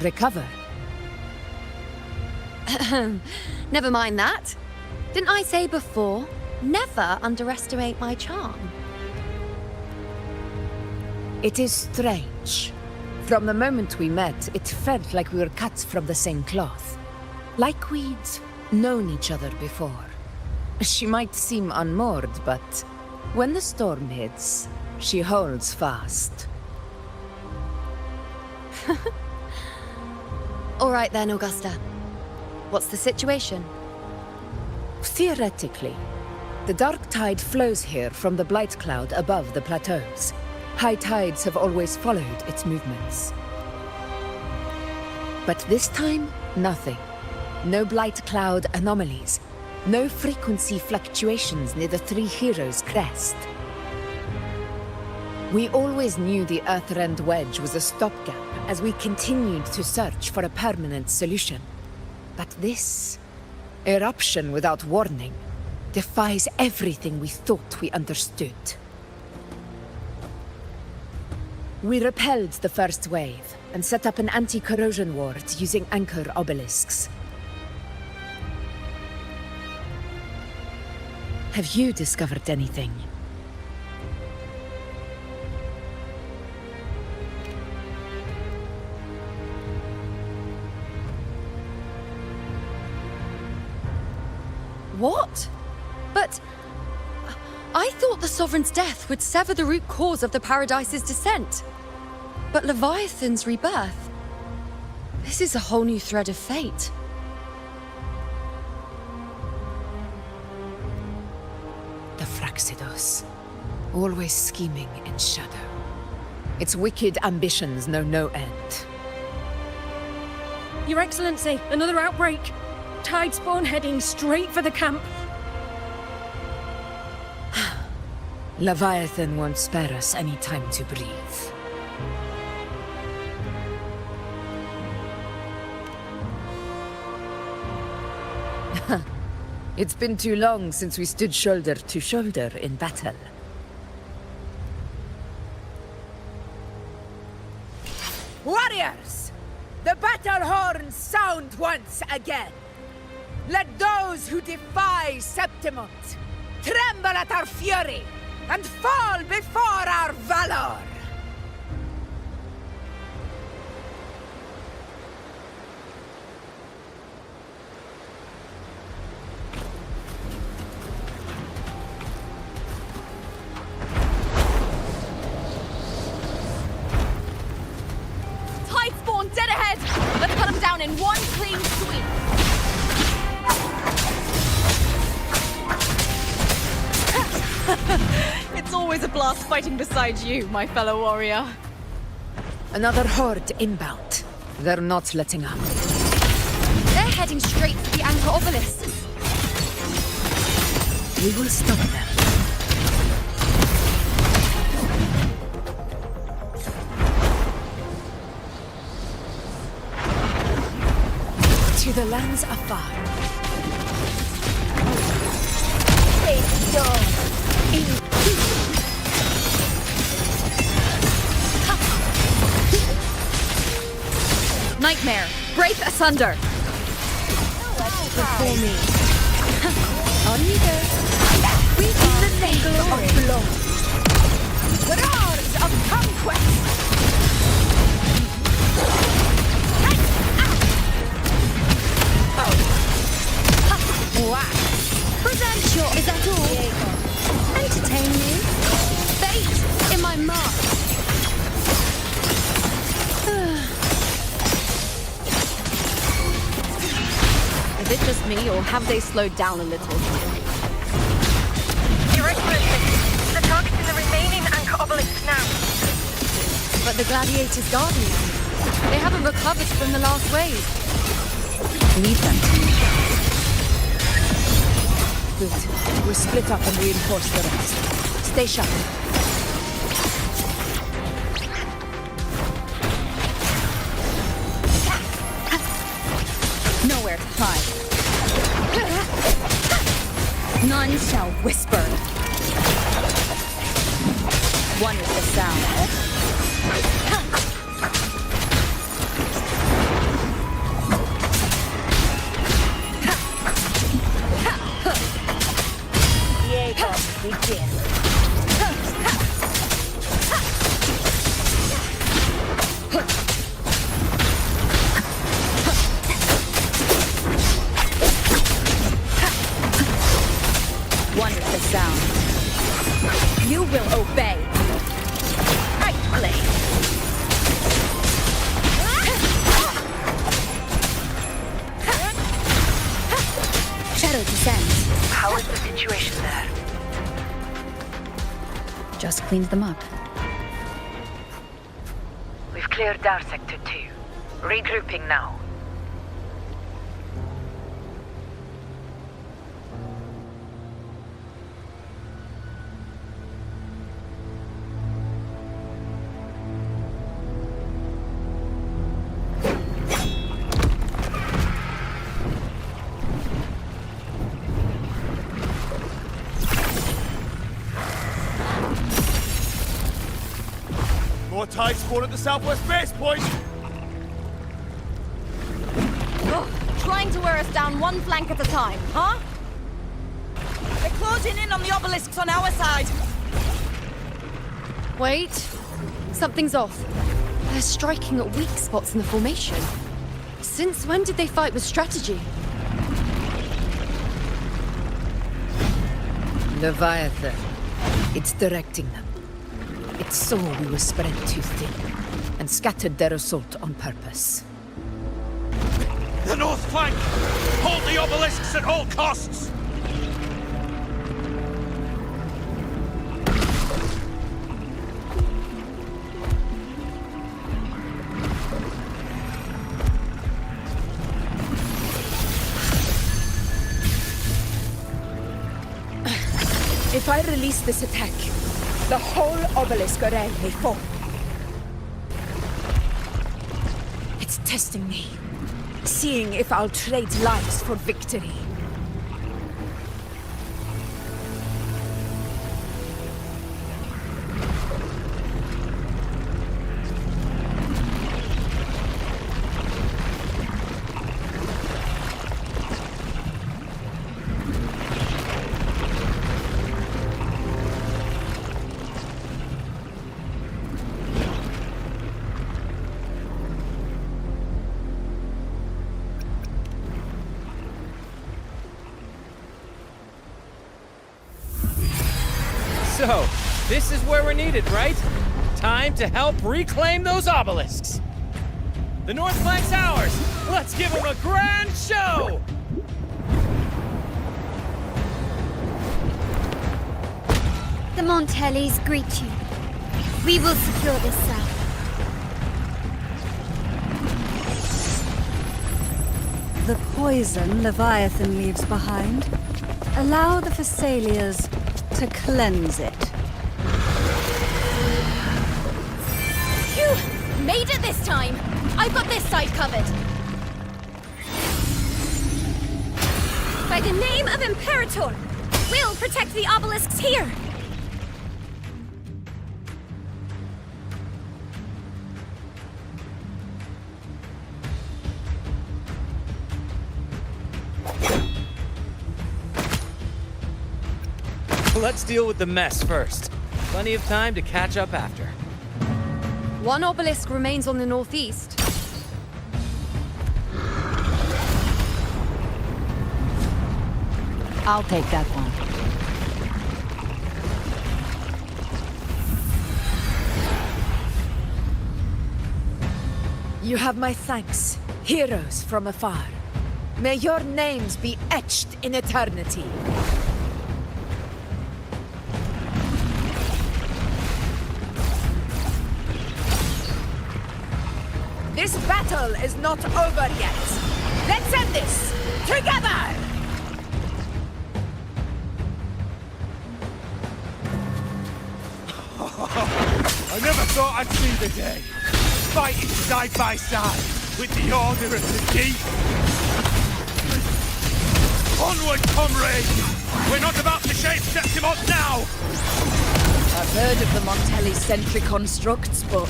Recover. Never mind that. Didn't I say before, never underestimate my charm? It is strange. From the moment we met, it felt like we were cut from the same cloth. Like we'd known each other before. She might seem unmoored, but when the storm hits, she holds fast. All right then, Augusta. What's the situation? Theoretically, the dark tide flows here from the blight cloud above the plateaus. High tides have always followed its movements. But this time, nothing. No blight cloud anomalies. No frequency fluctuations near the Three Heroes' crest. We always knew the Earthrend Wedge was a stopgap as we continued to search for a permanent solution. But this eruption without warning defies everything we thought we understood. We repelled the first wave and set up an anti-corrosion ward using anchor obelisks. Have you discovered anything? What? But... I thought the Sovereign's death would sever the root cause of the Paradise's descent. But Leviathan's rebirth... This is a whole new thread of fate. The Fraxidos. Always scheming in shadow. Its wicked ambitions know no end. Your Excellency, another outbreak. Tide spawn heading straight for the camp. Leviathan won't spare us any time to breathe. It's been too long since we stood shoulder to shoulder in battle. Warriors! The battle horns sound once again! Let those who defy Septimont tremble at our fury and fall before our valor! Tide spawn dead ahead! Let's cut them down in one clean sweep! It's always a blast fighting beside you, my fellow warrior. Another horde inbound. They're not letting up. They're heading straight for the Anchor Obelisk. We will stop them. To the lands afar. Face yours. Nightmare, break asunder! Before me. On you go. We in the name of blood. Roars of conquest! Wow. Present your... Is that all? Entertain you? Fate in my mark. Is it just me, or have they slowed down a little? Your Excellency, the target's in the remaining Anchor Obelisk now. But the Gladiator's Guardian, they haven't recovered from the last wave. Leave them to me. Good. We'll split up and reinforce the rest. Stay sharp. Nowhere to hide. None shall whisper. One is the sound. Begin. One is the sound. You will obey. I play. Shadow descends. How is the situation there? Just cleaned them up. We've cleared our sector 2. Regrouping now. More tide spawn at the southwest base point! Trying to wear us down one flank at a time, huh? They're closing in on the obelisks on our side. Wait. Something's off. They're striking at weak spots in the formation. Since when did they fight with strategy? Leviathan. It's directing them. It saw we were spread too thin, and scattered their assault on purpose. The north flank! Hold the obelisks at all costs! If I release this attack, The whole obelisk array may fall. It's testing me, seeing if I'll trade lives for victory. So, this is where we're needed, right? Time to help reclaim those obelisks. The North Flank's ours! Let's give them a grand show! The Montellis greet you. We will secure this cell. The poison Leviathan leaves behind. Allow the Phassalias to cleanse it. Phew! Made it this time! I've got this side covered! By the name of Imperator, we'll protect the obelisks here! Let's deal with the mess first. Plenty of time to catch up after. One obelisk remains on the northeast. I'll take that one. You have my thanks, heroes from afar. May your names be etched in eternity. This battle is not over yet. Let's end this together! I never thought I'd see the day. Fighting side by side with the Order of the Deep. Onward, comrades! We're not about to shave Septimont now! I've heard of the Montelli sentry constructs, but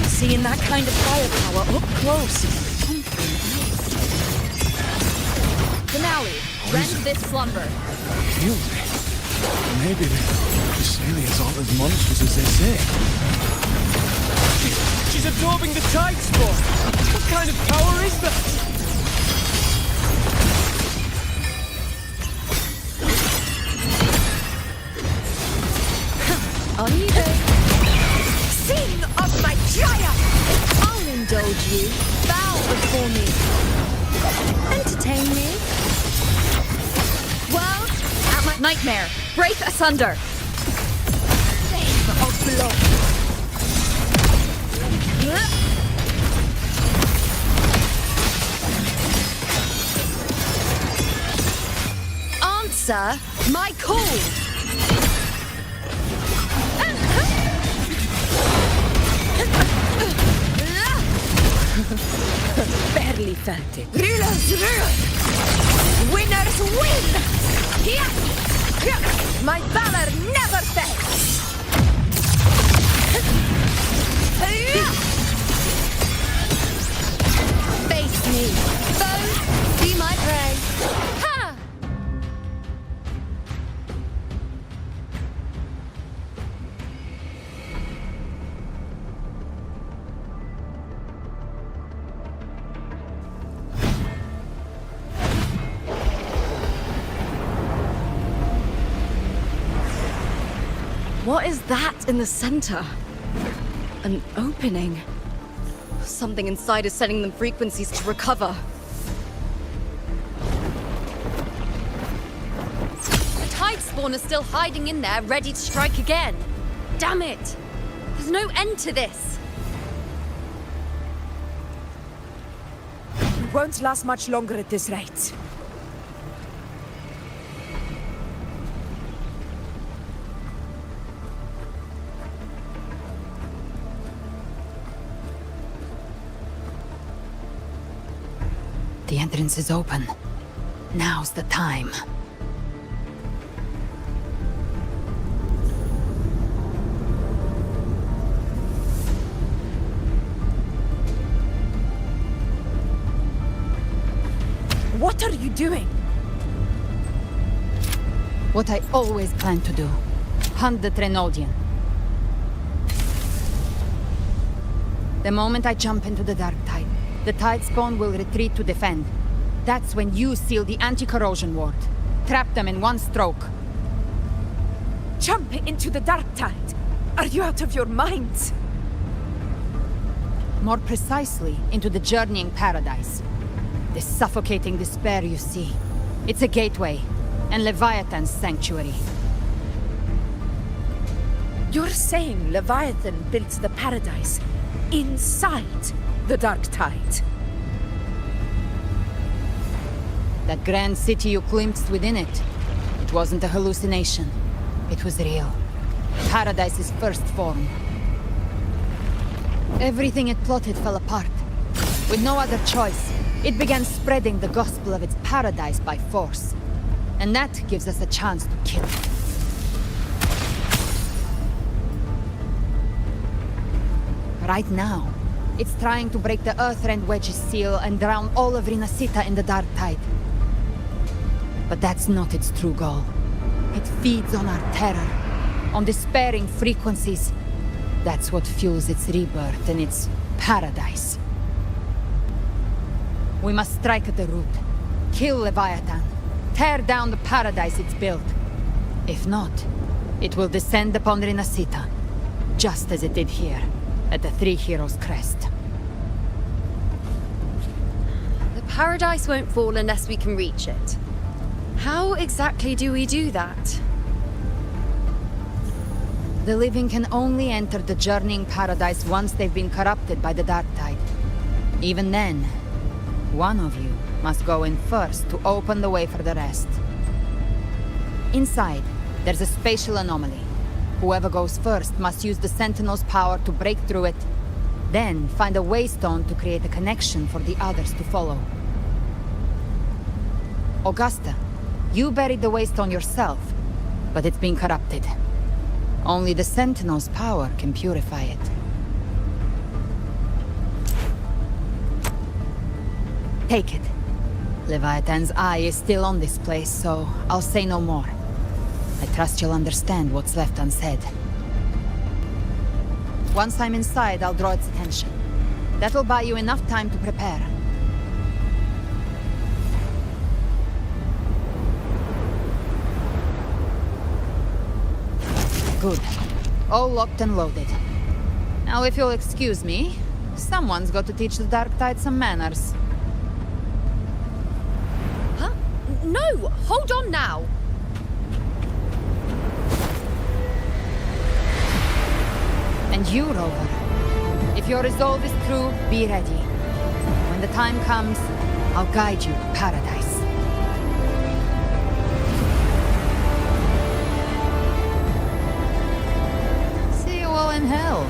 seeing that kind of firepower up close is something else. Finale, rend this slumber. Killed me. Maybe the Thessalians aren't as monstrous as they say. She's absorbing the tide spore! What kind of power is that? Uneven. Scene of my triumph! I'll indulge you. Bow before me. Entertain me. World at my nightmare. Break asunder. Flame of blood. Answer my call. Barely felt it. Rulers rule! Winners win! My valor never fails! Face me. Foes, be my prey. Ha! What is that in the center? An opening. Something inside is sending them frequencies to recover. The tide spawn is still hiding in there, ready to strike again. Damn it! There's no end to this. We won't last much longer at this rate. The entrance is open. Now's the time. What are you doing? What I always planned to do. Hunt the Trenodian. The moment I jump into the Dark Tide, the Tide Spawn will retreat to defend. That's when you seal the anti-corrosion ward. Trap them in one stroke. Jump into the Dark Tide? Are you out of your minds? More precisely, into the Journeying Paradise. The suffocating despair you see. It's a gateway, and Leviathan's sanctuary. You're saying Leviathan built the Paradise inside the Dark Tide? That grand city you glimpsed within it, it wasn't a hallucination. It was real. Paradise's first form. Everything it plotted fell apart. With no other choice, it began spreading the gospel of its paradise by force. And that gives us a chance to kill it. Right now, it's trying to break the Earthrend Wedge's seal and drown all of Rinascita in the Dark Tide. But that's not its true goal. It feeds on our terror, on despairing frequencies. That's what fuels its rebirth and its paradise. We must strike at the root, kill Leviathan, tear down the paradise it's built. If not, it will descend upon Rinascita, just as it did here, at the Three Heroes' Crest. The paradise won't fall unless we can reach it. How exactly do we do that? The living can only enter the Journeying Paradise once they've been corrupted by the Dark Tide. Even then, one of you must go in first to open the way for the rest. Inside, there's a spatial anomaly. Whoever goes first must use the Sentinel's power to break through it, then find a waystone to create a connection for the others to follow. Augusta, you buried the waystone yourself, but it's been corrupted. Only the Sentinel's power can purify it. Take it. Leviathan's eye is still on this place, so I'll say no more. I trust you'll understand what's left unsaid. Once I'm inside, I'll draw its attention. That'll buy you enough time to prepare. Good. All locked and loaded. Now, if you'll excuse me, someone's got to teach the Dark Tide some manners. Huh? No! Hold on now! And you, Rover. If your resolve is true, be ready. When the time comes, I'll guide you to paradise. See you all in hell.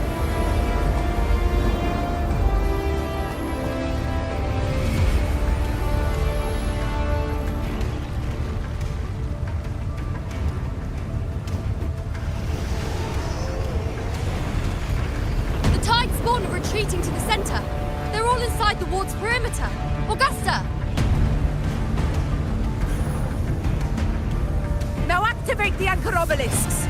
Retreating to the center. They're all inside the ward's perimeter. Augusta! Now activate the anchor obelisks!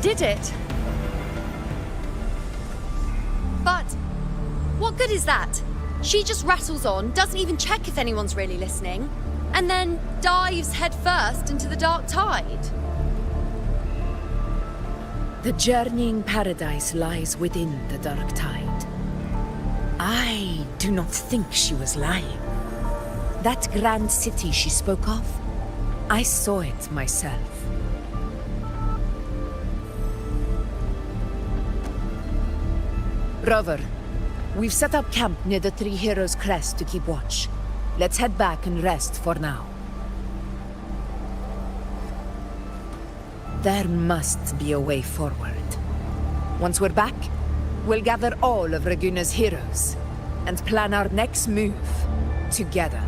Did it. But what good is that? She just rattles on, doesn't even check if anyone's really listening, and then dives headfirst into the Dark Tide. The journeying paradise lies within the dark tide. I do not think she was lying. That grand city she spoke of, I saw it myself. Rover, we've set up camp near the Three Heroes Crest to keep watch. Let's head back and rest for now. There must be a way forward. Once we're back, we'll gather all of Raguna's heroes and plan our next move together.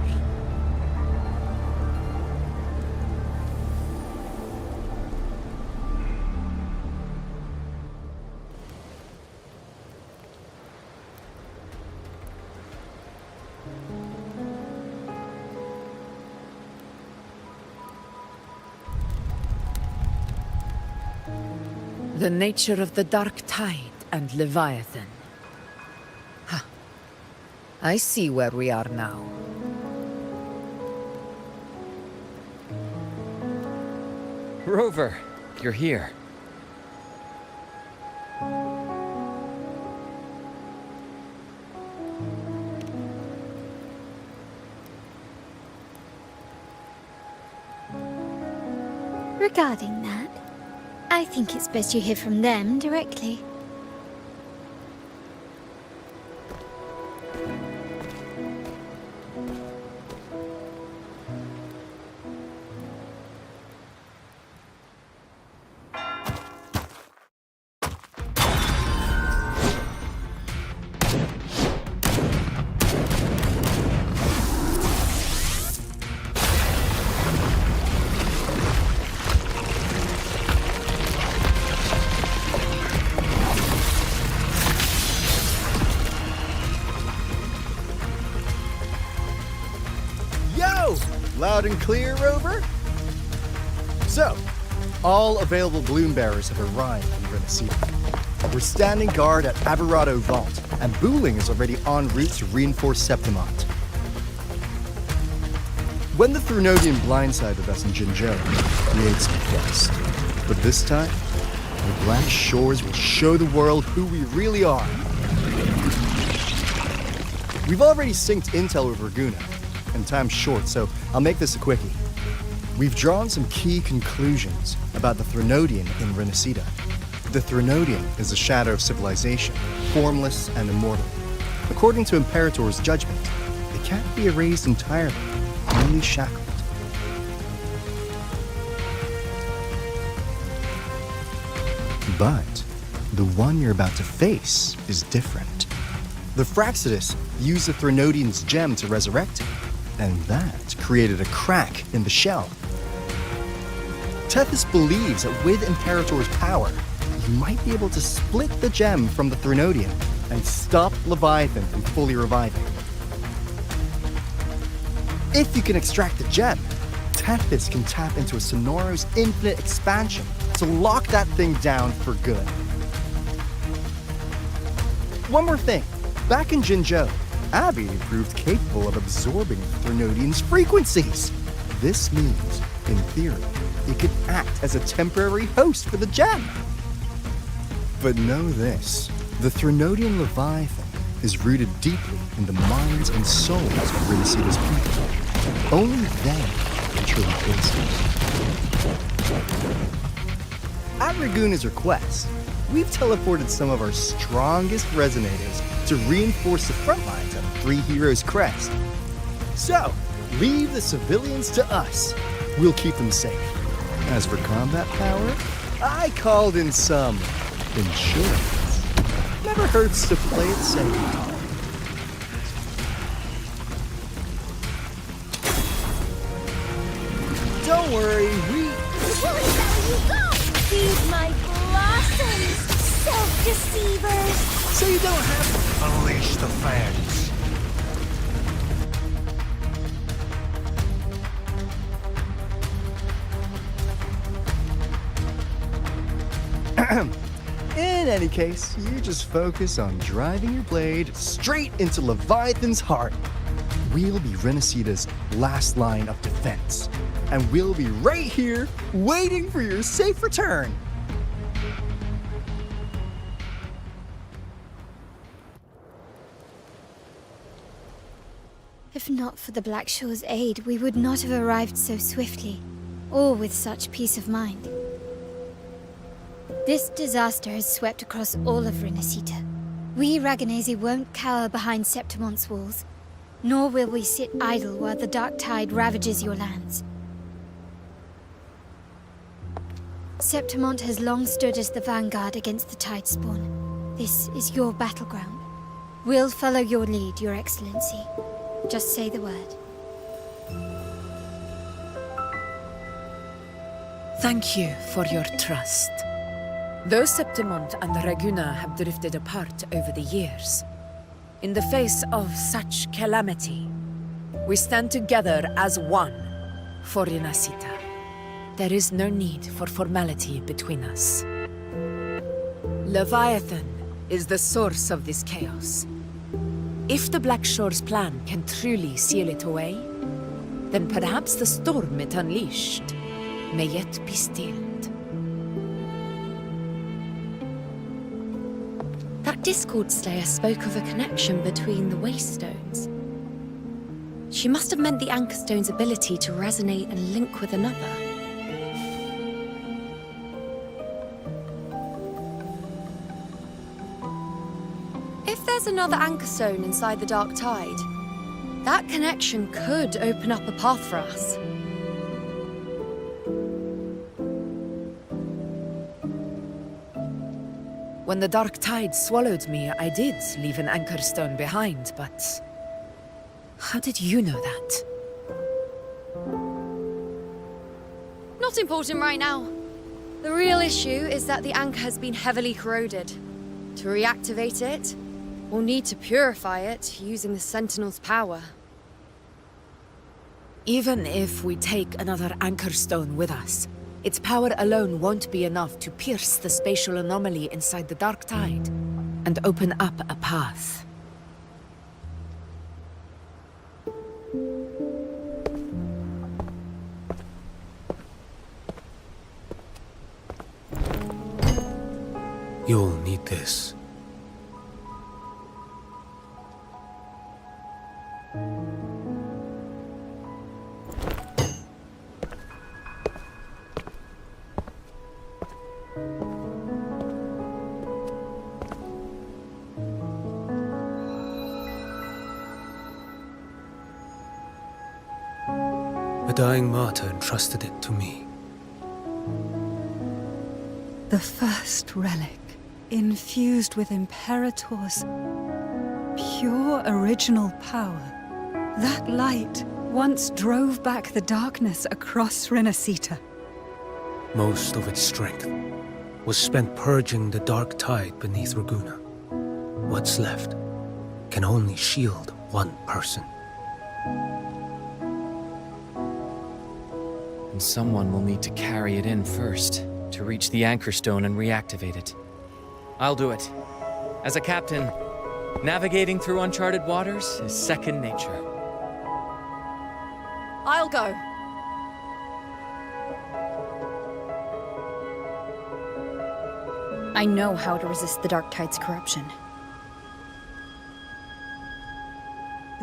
The nature of the dark tide and Leviathan. Ha! I see where we are now. Rover, you're here. Regarding that, I think it's best you hear from them directly. Loud and clear, Rover? So, all available bloom bearers have arrived in Rinascita. We're standing guard at Aberrado Vault, and Booling is already en route to reinforce Septimont. When the Threnodian blindsided us in Jinzhou, we ate some quest. But this time, the Black Shores will show the world who we really are. We've already synced intel with Raguna, and time's short, so I'll make this a quickie. We've drawn some key conclusions about the Threnodian in Rinascita. The Threnodian is a shadow of civilization, formless and immortal. According to Imperator's judgment, it can't be erased entirely, only shackled. But the one you're about to face is different. The Fraxidus used the Threnodian's gem to resurrect it, and that created a crack in the shell. Tethys believes that with Imperator's power, you might be able to split the gem from the Threnodian and stop Leviathan from fully reviving. If you can extract the gem, Tethys can tap into a Sonoro's infinite expansion to lock that thing down for good. One more thing. Back in Jinzhou, Abby proved capable of absorbing the Threnodian's frequencies. This means, in theory, it could act as a temporary host for the gem. But know this, the Threnodian Leviathan is rooted deeply in the minds and souls of Rinascita's people. Only they can truly face it. At Raguna's request, we've teleported some of our strongest resonators to reinforce the front lines at Three Heroes Crest. So, leave the civilians to us. We'll keep them safe. As for combat power, I called in some insurance. Never hurts to play it safe. Don't worry, we... Feed my blossoms, self-deceivers! So you don't have to... Unleash the fans. In any case, you just focus on driving your blade straight into Leviathan's heart. We'll be Rinascita's last line of defense, and we'll be right here waiting for your safe return. If not for the Black Shore's aid, we would not have arrived so swiftly, or with such peace of mind. This disaster has swept across all of Rinascita. We Ragganese won't cower behind Septimonte's walls, nor will we sit idle while the dark tide ravages your lands. Septimonte has long stood as the vanguard against the Tidespawn. This is your battleground. We'll follow your lead, Your Excellency. Just say the word. Thank you for your trust. Though Septimonte and Raguna have drifted apart over the years, in the face of such calamity, we stand together as one for Rinascita. There is no need for formality between us. Leviathan is the source of this chaos. If the Black Shore's plan can truly seal it away, then perhaps the storm it unleashed may yet be stilled. That Discord Slayer spoke of a connection between the Waystones. She must have meant the Anchorstone's ability to resonate and link with another. If there's another Anchorstone inside the Dark Tide, that connection could open up a path for us. When the Dark Tide swallowed me, I did leave an Anchorstone behind, but... how did you know that? Not important right now. The real issue is that the anchor has been heavily corroded. To reactivate it, we'll need to purify it using the Sentinel's power. Even if we take another Anchorstone with us, its power alone won't be enough to pierce the spatial anomaly inside the Dark Tide and open up a path. You'll need this. A dying martyr entrusted it to me. The first relic, infused with Imperator's pure original power. That light once drove back the darkness across Rinascita. Most of its strength was spent purging the dark tide beneath Raguna. What's left can only shield one person. And someone will need to carry it in first, to reach the Anchorstone and reactivate it. I'll do it. As a captain, navigating through uncharted waters is second nature. I'll go. I know how to resist the Dark Tide's corruption.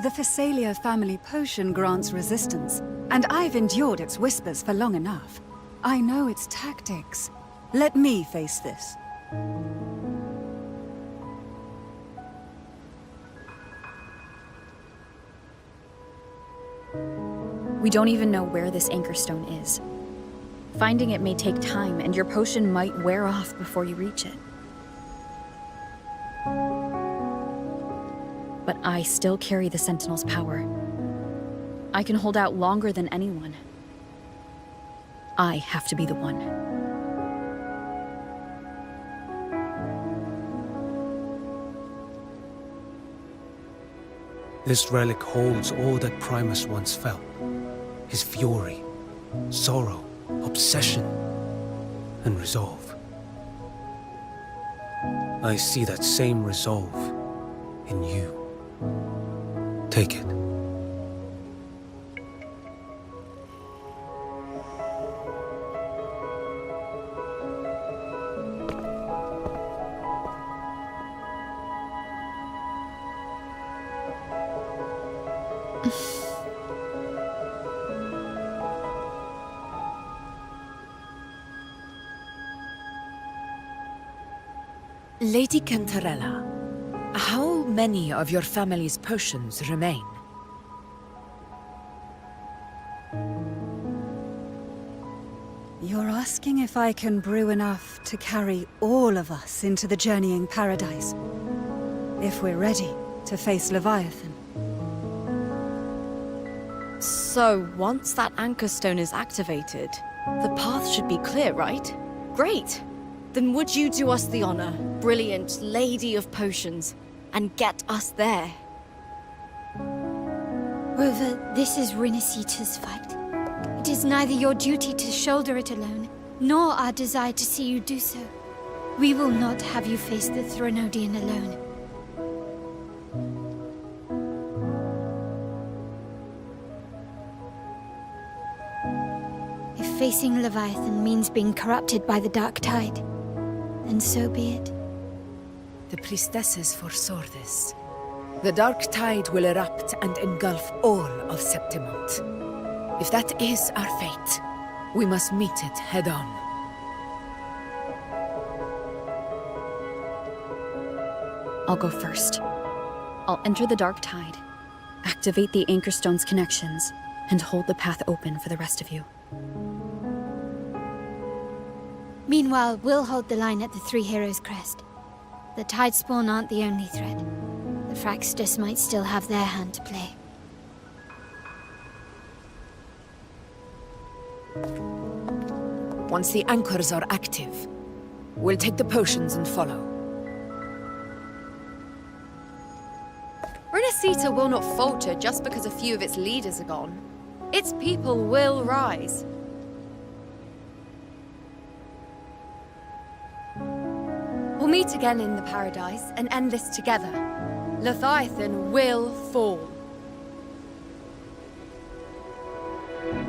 The Physalia family potion grants resistance, and I've endured its whispers for long enough. I know its tactics. Let me face this. We don't even know where this Anchorstone is. Finding it may take time, and your potion might wear off before you reach it. But I still carry the Sentinel's power. I can hold out longer than anyone. I have to be the one. This relic holds all that Primus once felt. His fury, sorrow, obsession, and resolve. I see that same resolve in you. Take it. Lady Cantarella, how many of your family's potions remain? You're asking if I can brew enough to carry all of us into the journeying paradise. If we're ready to face Leviathan. So, once that anchor stone is activated, the path should be clear, right? Great! Then would you do us the honor, brilliant Lady of Potions, and get us there? Rover, this is Rinascita's fight. It is neither your duty to shoulder it alone, nor our desire to see you do so. We will not have you face the Threnodian alone. If facing Leviathan means being corrupted by the Dark Tide, then so be it. The priestesses foresaw this. The Dark Tide will erupt and engulf all of Septimont. If that is our fate, we must meet it head-on. I'll go first. I'll enter the Dark Tide, activate the Anchor Stone's connections, and hold the path open for the rest of you. Meanwhile, we'll hold the line at the Three Heroes Crest. The Tidespawn aren't the only threat. The Fraxtus might still have their hand to play. Once the anchors are active, we'll take the potions and follow. Rinascita will not falter just because a few of its leaders are gone. Its people will rise. We'll meet again in the paradise and end this together. Leviathan will fall.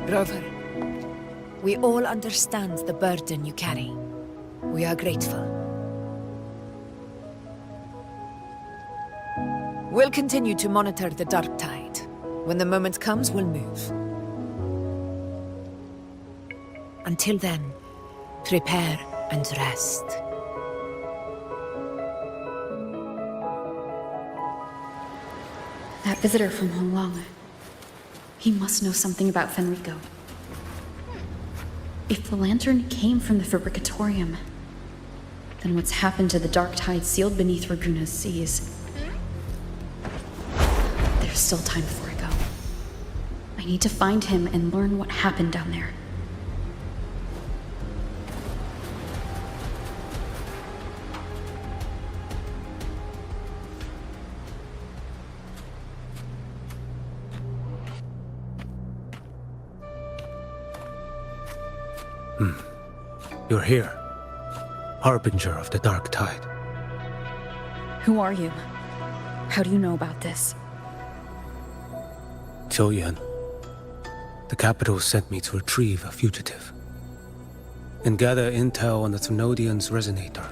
Rover, we all understand the burden you carry. We are grateful. We'll continue to monitor the Dark Tide. When the moment comes, we'll move. Until then, prepare and rest. That visitor from Holong. He must know something about Fenrico. If the lantern came from the Fabricatorium, then what's happened to the Dark Tide sealed beneath Raguna's seas? There's still time before I go. I need to find him and learn what happened down there. You're here, Harbinger of the Dark Tide. Who are you? How do you know about this? Choyan. The capital sent me to retrieve a fugitive and gather intel on the Thenodian's resonator.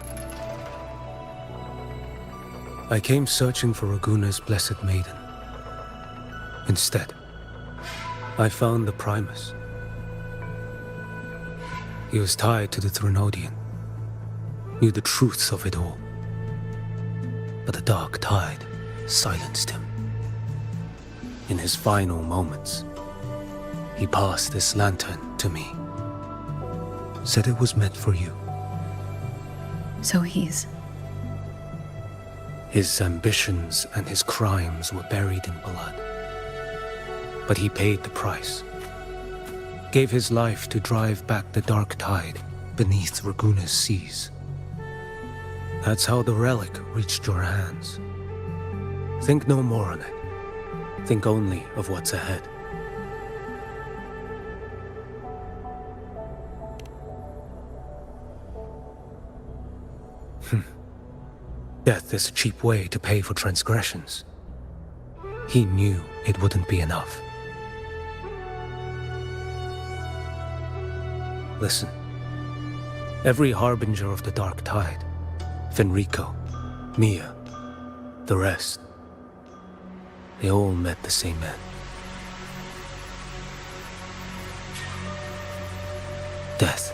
I came searching for Raguna's Blessed Maiden. Instead, I found the Primus. He was tied to the Threnodian, knew the truths of it all. But the Dark Tide silenced him. In his final moments, he passed this lantern to me. Said it was meant for you. So he's... His ambitions and his crimes were buried in blood. But he paid the price. Gave his life to drive back the Dark Tide beneath Raguna's seas. That's how the relic reached your hands. Think no more on it. Think only of what's ahead. Death is a cheap way to pay for transgressions. He knew it wouldn't be enough. Listen. Every harbinger of the Dark Tide, Fenrico, Mia, the rest, they all met the same end. death.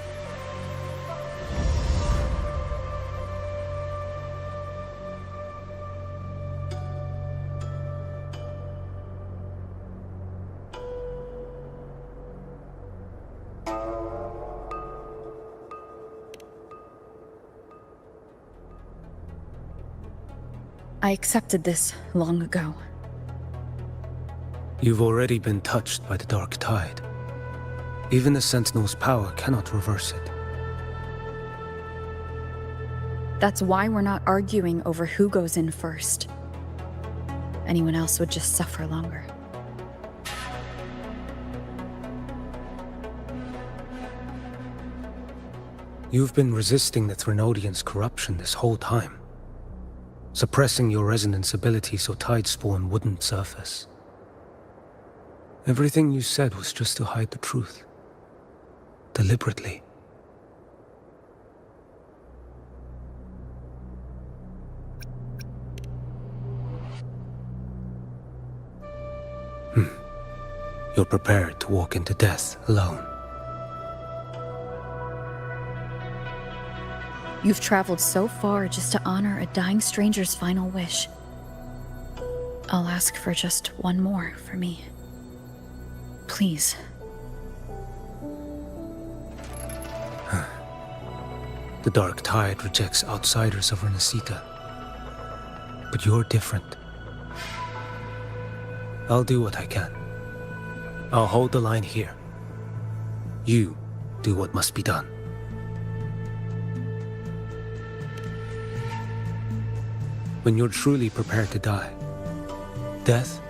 I accepted this long ago. You've already been touched by the dark tide. Even the Sentinel's power cannot reverse it. That's why we're not arguing over who goes in first. Anyone else would just suffer longer. You've been resisting the Threnodians' corruption this whole time, suppressing your resonance ability so Tidespawn wouldn't surface. Everything you said was just to hide the truth. Deliberately. You're prepared to walk into death alone. You've traveled so far just to honor a dying stranger's final wish. I'll ask for just one more for me. Please. The dark tide rejects outsiders of Rinascita. But you're different. I'll do what I can. I'll hold the line here. You do what must be done. When you're truly prepared to die, death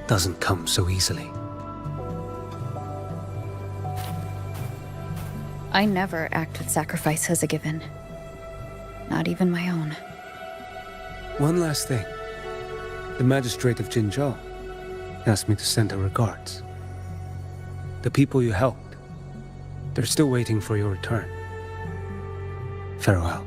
doesn't come so easily. I never act with sacrifice as a given. Not even my own. One last thing. The magistrate of Jinzhou asked me to send her regards. The people you helped, they're still waiting for your return. Farewell.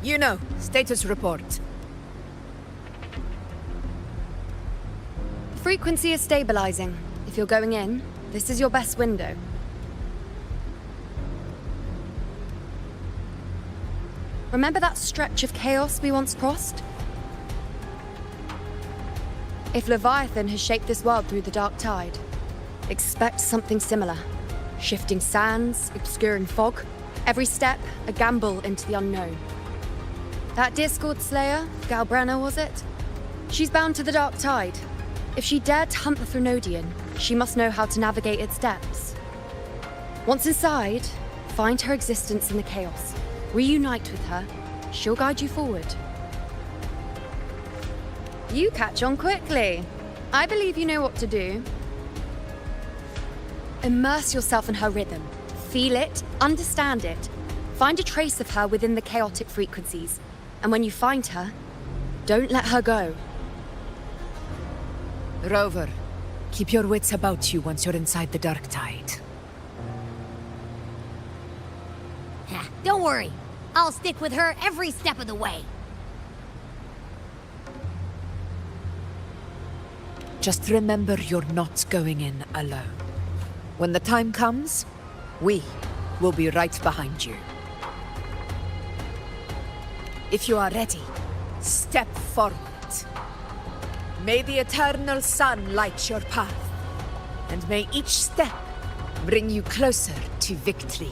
You know, status report. Frequency is stabilizing. If you're going in, this is your best window. Remember that stretch of chaos we once crossed? If Leviathan has shaped this world through the dark tide, expect something similar. Shifting sands, obscuring fog, every step a gamble into the unknown. That Discord Slayer, Galbrenna was it? She's bound to the dark tide. If she dared to hunt the Threnodian, she must know how to navigate its depths. Once inside, find her existence in the chaos. Reunite with her. She'll guide you forward. You catch on quickly. I believe you know what to do. Immerse yourself in her rhythm. Feel it, understand it. Find a trace of her within the chaotic frequencies. And when you find her, don't let her go. Rover, keep your wits about you once you're inside the dark tide. Don't worry. I'll stick with her every step of the way. Just remember you're not going in alone. When the time comes, we will be right behind you. If you are ready, step forward. May the eternal sun light your path, and may each step bring you closer to victory.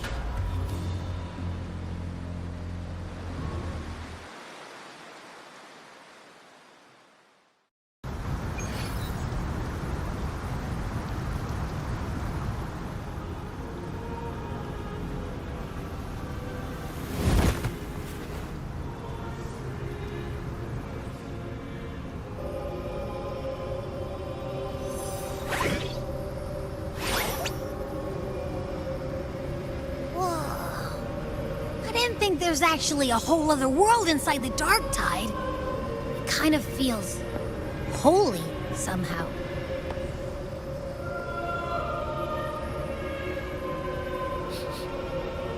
think there's actually a whole other world inside the Dark Tide. It kind of feels holy somehow.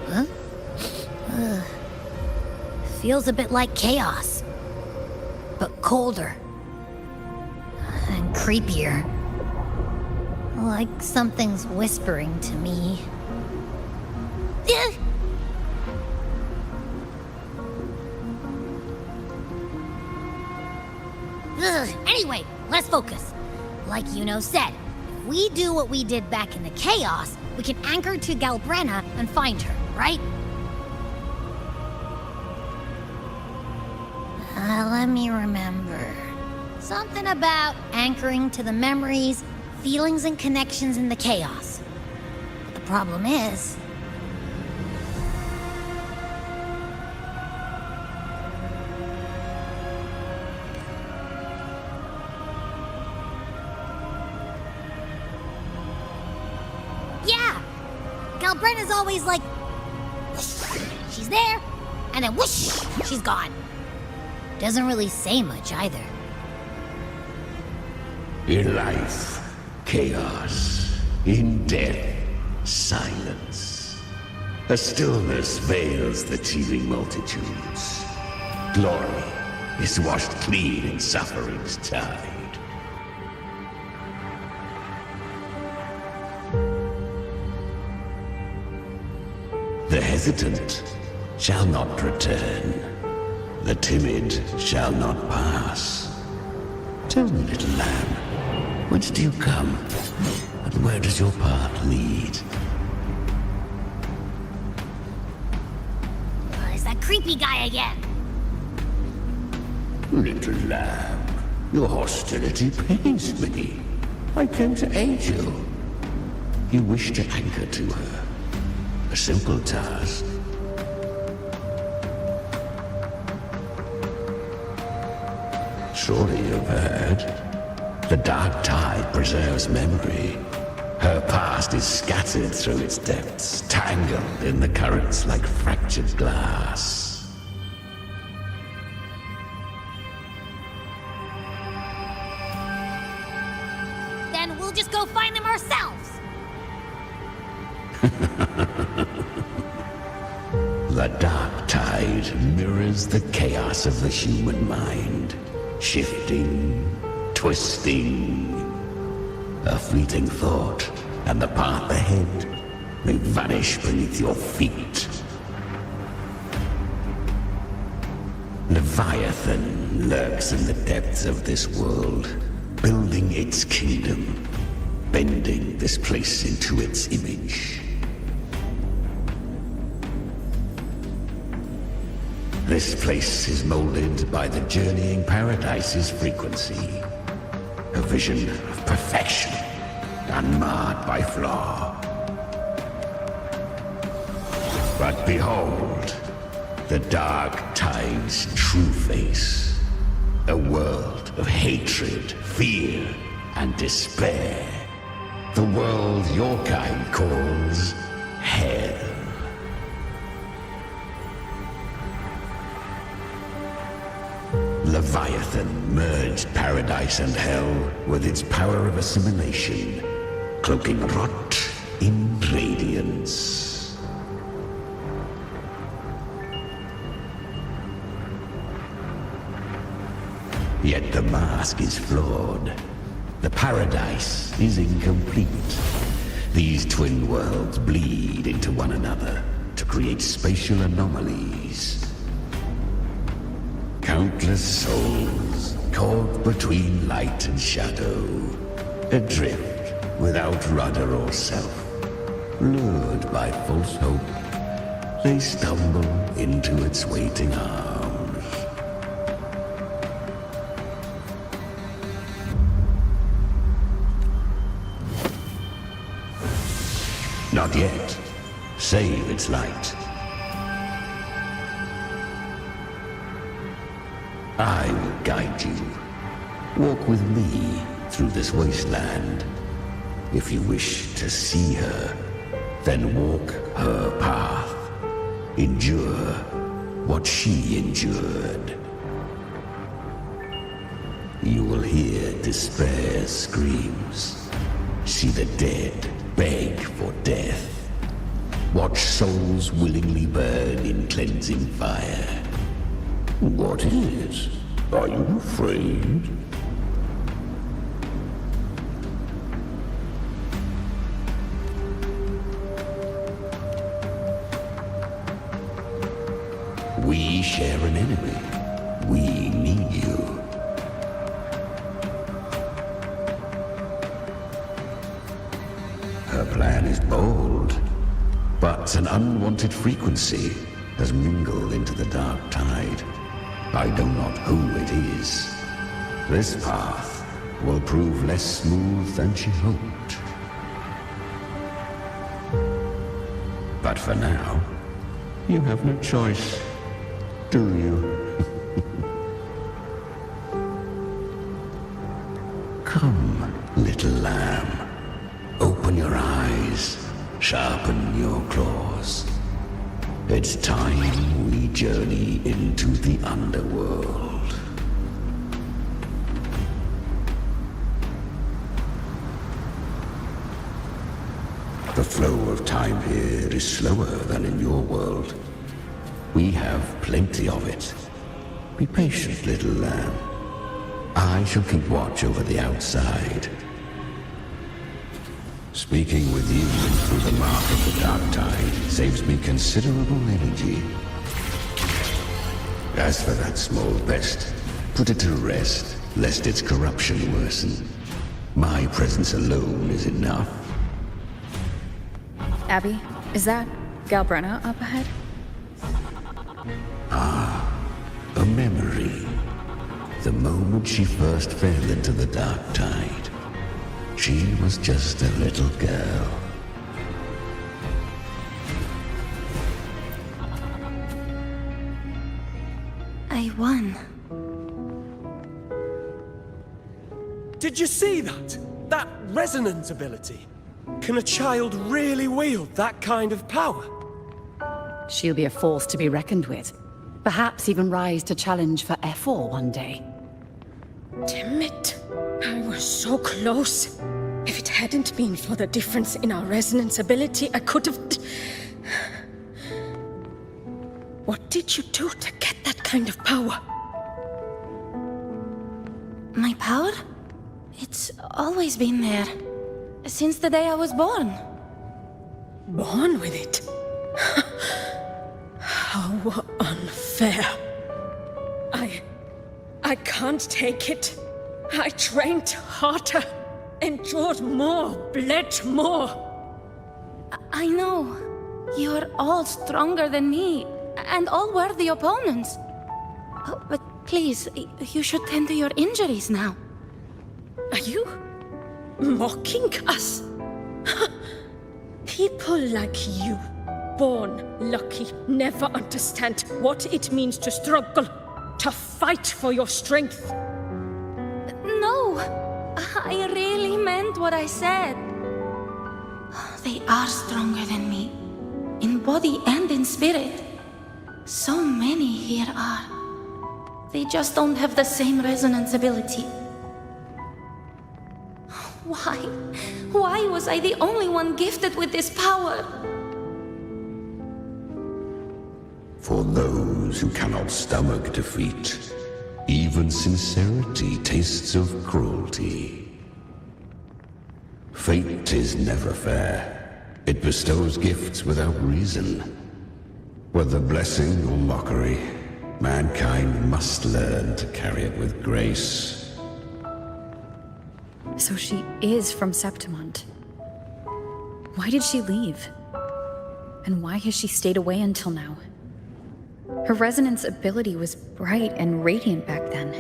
Huh? Feels a bit like chaos, but colder and creepier. Like something's whispering to me. Anyway, let's focus. Like Yuno said, if we do what we did back in the chaos, we can anchor to Galbrenna and find her, right? Let me remember. Something about anchoring to the memories, feelings, and connections in the chaos. But the problem is... yeah! Galbrenna's always like... whoosh, she's there, and then whoosh, she's gone. Doesn't really say much either. In life, chaos. In death, silence. A stillness veils the teeming multitudes. Glory is washed clean in suffering's tide. The hesitant shall not return. The timid shall not pass. Tell me, little lamb, whence do you come? And where does your path lead? It's that creepy guy again. Little lamb, your hostility pains me. I came to aid you. You wish to anchor to her. A simple task. Surely you've heard. The Dark Tide preserves memory. Her past is scattered through its depths, tangled in the currents like fractured glass. Then we'll just go find them ourselves. The Dark Tide mirrors the chaos of the human mind. Shifting, twisting. A fleeting thought, and the path ahead may vanish beneath your feet. Leviathan lurks in the depths of this world, building its kingdom, bending this place into its image. This place is molded by the journeying paradise's frequency. A vision of perfection, unmarred by flaw. But behold, the Dark Tide's true face. A world of hatred, fear, and despair. The world your kind calls Hell. Leviathan merged paradise and hell with its power of assimilation, cloaking rot in radiance. Yet the mask is flawed. The paradise is incomplete. These twin worlds bleed into one another to create spatial anomalies. Countless souls caught between light and shadow, adrift without rudder or self. Lured by false hope, they stumble into its waiting arms. Not yet. Save its light. I will guide you. Walk with me through this wasteland. If you wish to see her, then walk her path. Endure what she endured. You will hear despair screams, see the dead beg for death, watch souls willingly burn in cleansing fire. What is? Are you afraid? We share an enemy. We need you. Her plan is bold, but an unwanted frequency has mingled into the dark tide. I know not who it is. This path will prove less smooth than she hoped. But for now, you have no choice, do you? Come, little lamb. Open your eyes, sharpen your claws. It's time we journey into the underworld. The flow of time here is slower than in your world. We have plenty of it. Be patient, little lamb. I shall keep watch over the outside. Speaking with you through the mark of the dark tide saves me considerable energy. As for that small pest, put it to rest, lest its corruption worsen. My presence alone is enough. Abby, is that Galbrenna up ahead? Ah, a memory. The moment she first fell into the dark tide. She was just a little girl. I won. Did you see that? That resonance ability? Can a child really wield that kind of power? She'll be a force to be reckoned with. Perhaps even rise to challenge for F4 one day. Damn it. I was so close. If it hadn't been for the difference in our resonance ability, I could have... What did you do to get that kind of power? My power? It's always been there. Since the day I was born. Born with it? How unfair. I can't take it. I trained harder, endured more, bled more. I know. You're all stronger than me, and all worthy opponents. Oh, but please, you should tend to your injuries now. Are you mocking us? People like you, born lucky, never understand what it means to struggle, to fight for your strength. No, I really meant what I said. They are stronger than me, in body and in spirit. So many here are. They just don't have the same resonance ability. Why? Why was I the only one gifted with this power? For those who cannot stomach defeat, even sincerity tastes of cruelty. Fate is never fair. It bestows gifts without reason. Whether blessing or mockery, mankind must learn to carry it with grace. So she is from Septimont. Why did she leave? And why has she stayed away until now? Her resonance ability was bright and radiant back then.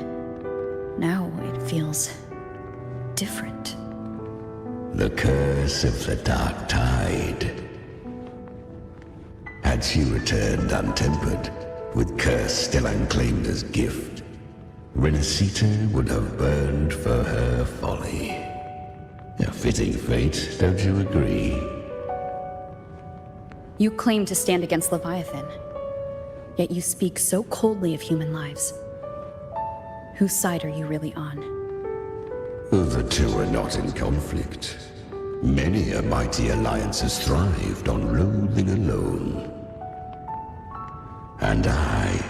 Now it feels different. The curse of the dark tide. Had she returned untempered, with curse still unclaimed as gift, Rinascita would have burned for her folly. A fitting fate, don't you agree? You claim to stand against Leviathan. Yet you speak so coldly of human lives. Whose side are you really on? The two are not in conflict. Many a mighty alliance has thrived on loathing alone. And I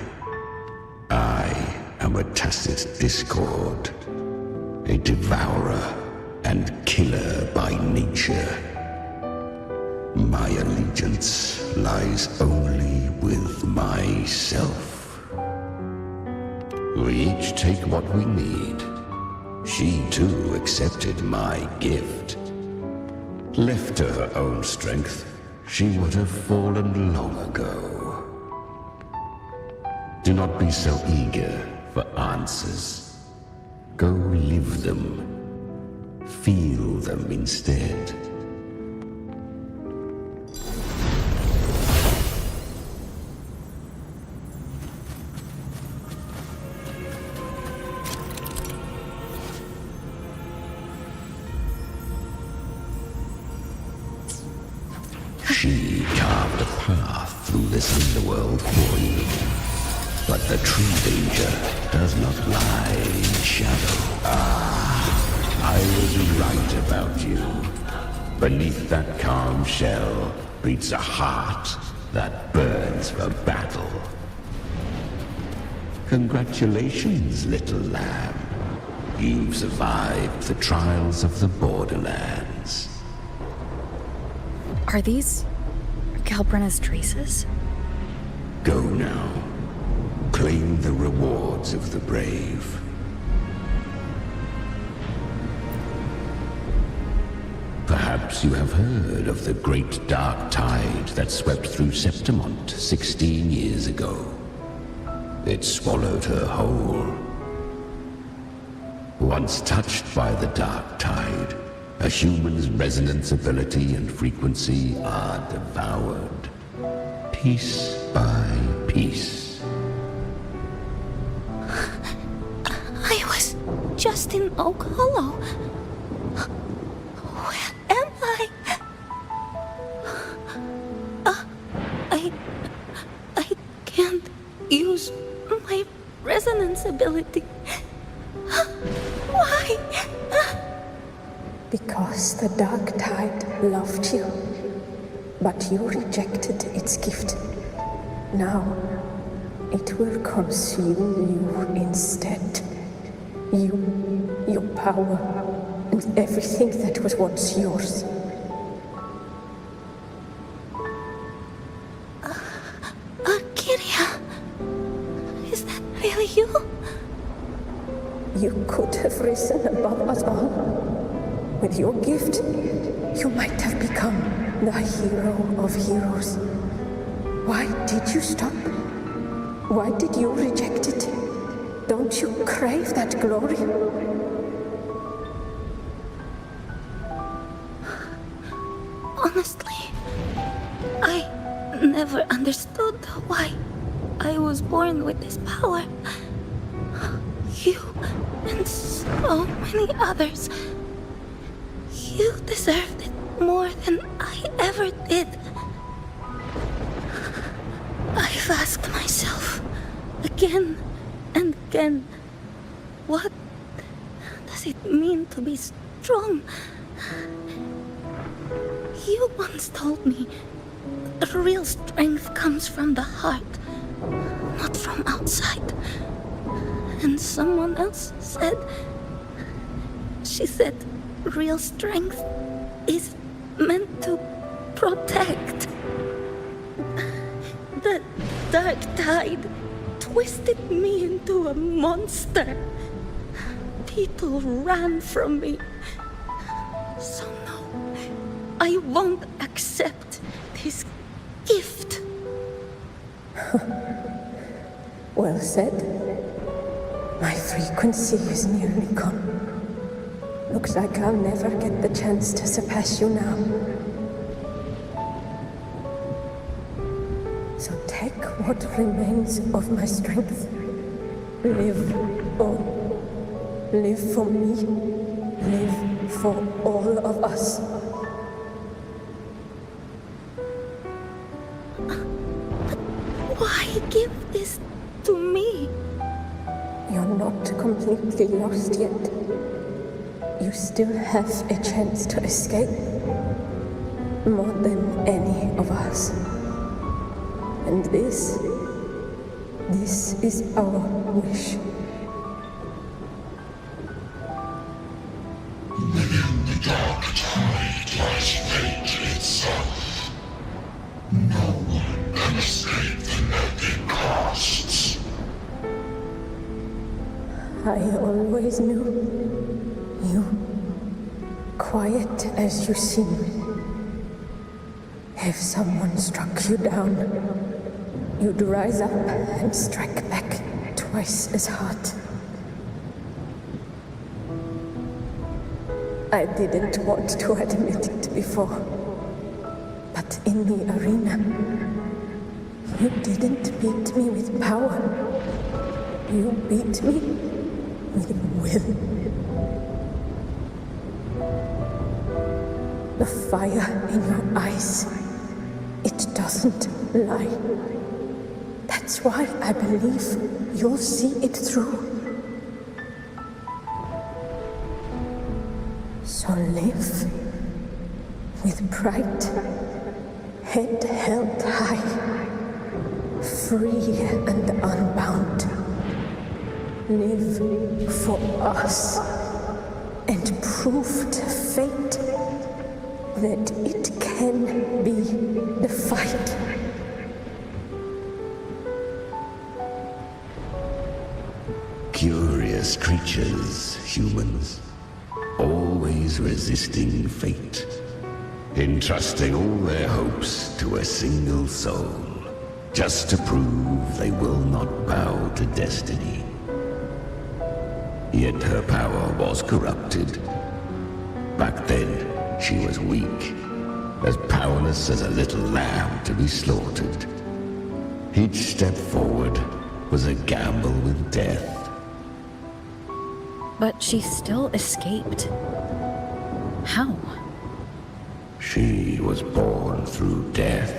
am a tacit discord, a devourer and killer by nature. My allegiance lies only with myself. We each take what we need. She too accepted my gift. Left to her own strength, she would have fallen long ago. Do not be so eager for answers. Go live them. Feel them instead. She carved a path through this underworld for you. But the true danger does not lie in shadow. I was right about you. Beneath that calm shell beats a heart that burns for battle. Congratulations, little lamb. You've survived the trials of the Borderlands. Are these Calbrenna's traces? Go now. Claim the rewards of the brave. Perhaps you have heard of the great dark tide that swept through Septimont 16 years ago. It swallowed her whole. Once touched by the dark tide, a human's resonance ability and frequency are devoured, piece by piece. I was just in Oak Hollow. Where am I? I can't use my resonance ability. Why? Because the dark tide loved you, but you rejected its gift. Now, it will consume you instead. You, your power, and everything that was once yours. Kiria, is that really you? You could have risen above us all. With your gift, you might have become the hero of heroes. Why did you stop? Why did you reject it? Don't you crave that glory? Honestly, I never understood why I was born with this power. You and so many others. You deserved it more than I ever did. I've asked myself again and again, what does it mean to be strong? You once told me real strength comes from the heart, not from outside. And someone else said, she said, real strength is meant to protect. The dark tide twisted me into a monster. People ran from me. So no, I won't accept this gift. Well said. My frequency is nearly gone. Looks like I'll never get the chance to surpass you now. So take what remains of my strength. Live on. Live for me. Live for all of us. Why give not completely lost yet. You still have a chance to escape. More than any of us. And this is our wish. Within the dark tide lies fate itself. No one can escape the net it casts. I always knew you, quiet as you seem. If someone struck you down, you'd rise up and strike back twice as hard. I didn't want to admit it before, but in the arena, you didn't beat me with power. You beat me with will. The fire in your eyes, it doesn't lie. That's why I believe you'll see it through. So live with pride, head held high, free and unbound. Live for us and prove to fate that it can be the fight. Curious creatures, humans, always resisting fate, entrusting all their hopes to a single soul, just to prove they will not bow to destiny. Yet her power was corrupted. Back then, she was weak, as powerless as a little lamb to be slaughtered. Each step forward was a gamble with death. But she still escaped. How? She was born through death.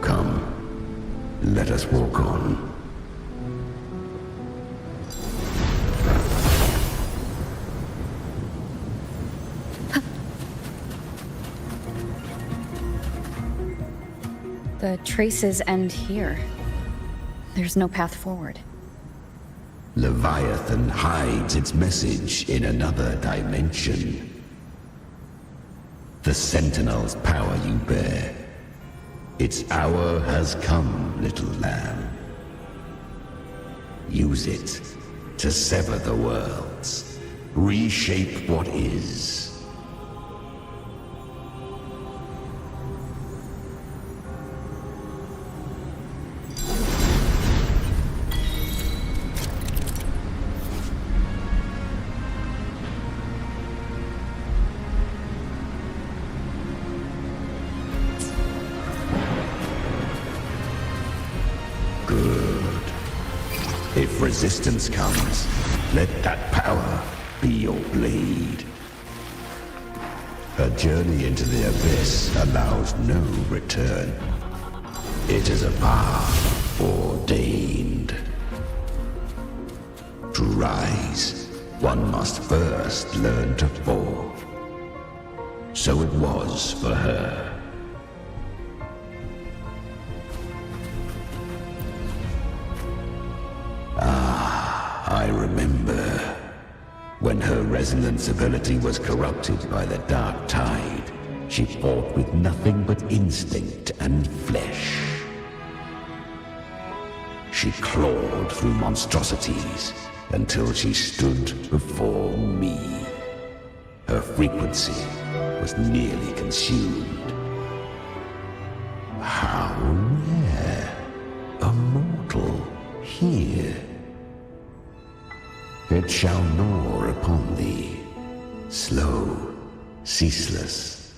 Come, let us walk on. The traces end here. There's no path forward. Leviathan hides its message in another dimension. The Sentinel's power you bear. Its hour has come, little lamb. Use it to sever the worlds, reshape what is. If resistance comes, let that power be your blade. Her journey into the abyss allows no return. It is a path ordained. To rise, one must first learn to fall. So it was for her. I remember when her resonance ability was corrupted by the dark tide. She fought with nothing but instinct and flesh. She clawed through monstrosities until she stood before me. Her frequency was nearly consumed. How rare! A mortal here. It shall gnaw upon thee, slow, ceaseless,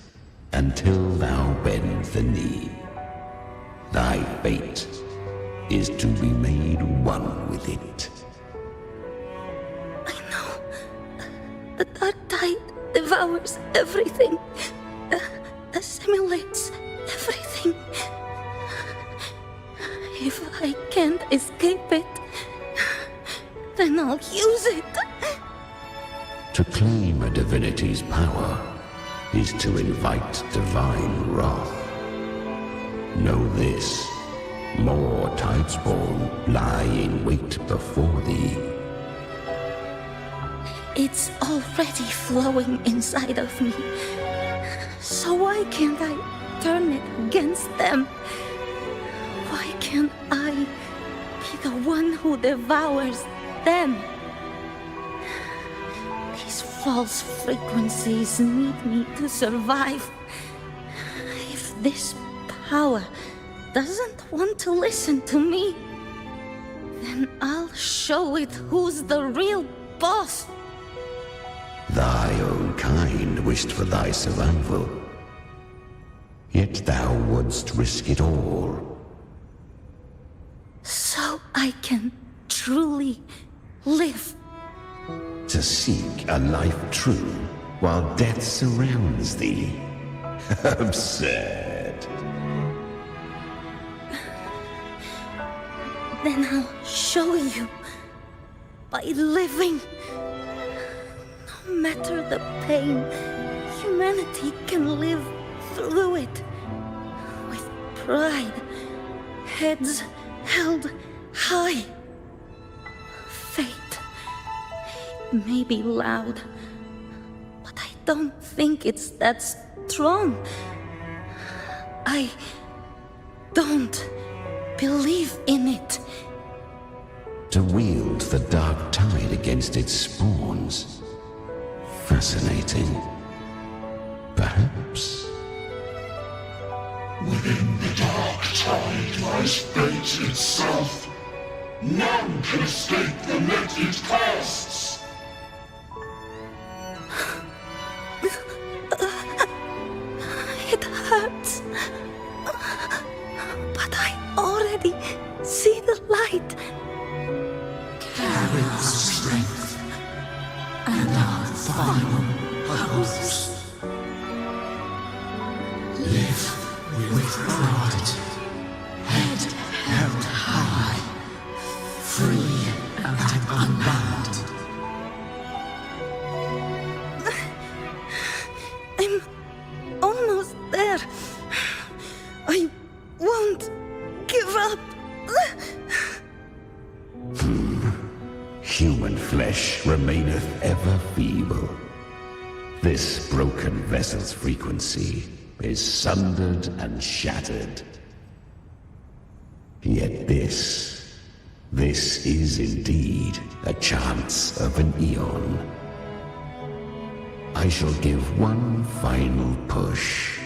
until thou bend the knee. Thy fate is to be made one with it. I know. The dark tide devours everything, assimilates everything. If I can't escape it, then I'll use it. To claim a divinity's power is to invite divine wrath. Know this, more Tidespawn lie in wait before thee. It's already flowing inside of me. So why can't I turn it against them? Why can't I be the one who devours them? These false frequencies need me to survive. If this power doesn't want to listen to me, then I'll show it who's the real boss. Thy own kind wished for thy survival, yet thou wouldst risk it all. So I can truly live. To seek a life true while death surrounds thee. Absurd. Then I'll show you by living. No matter the pain, humanity can live through it with pride, heads held high. Fate may be loud, but I don't think it's that strong. I don't believe in it. To wield the dark tide against its spawns. Fascinating. Perhaps. Within the dark tide lies fate itself. None can escape the net it casts. It hurts. But I already see the light. Carry the strength and our final hopes. Live with pride, head held high, free and unbound. I'm almost there. I won't give up. Human flesh remaineth ever feeble. This broken vessel's frequency is sundered and shattered. Yet this is indeed a chance of an eon. I shall give one final push.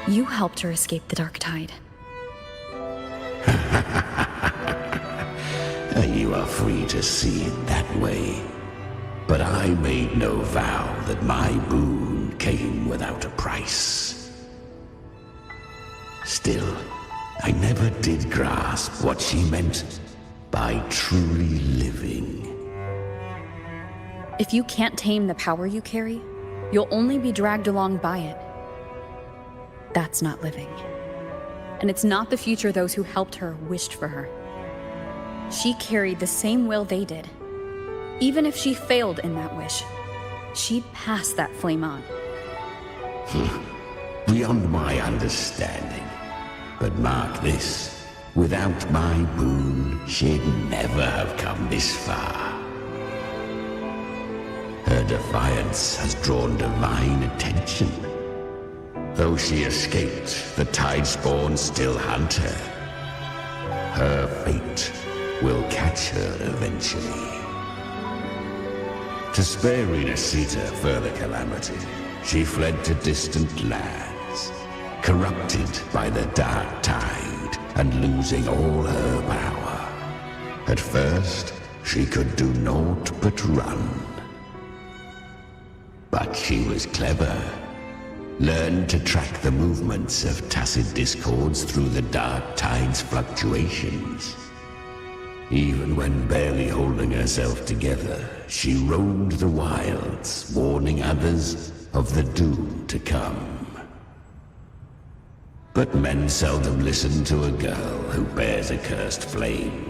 You helped her escape the dark tide. You are free to see it that way. But I made no vow that my boon came without a price. Still, I never did grasp what she meant by truly living. If you can't tame the power you carry, you'll only be dragged along by it. That's not living. And it's not the future those who helped her wished for her. She carried the same will they did. Even if she failed in that wish, she'd pass that flame on. Beyond my understanding. But mark this, without my boon, she'd never have come this far. Her defiance has drawn divine attention. Though she escaped, the Tidespawn still hunt her. Her fate will catch her eventually. To spare Rinascita further calamity, she fled to distant lands, corrupted by the dark tide and losing all her power. At first, she could do naught but run. But she was clever. Learned to track the movements of tacit discords through the dark tide's fluctuations. Even when barely holding herself together, she roamed the wilds, warning others of the doom to come. But men seldom listen to a girl who bears a cursed flame.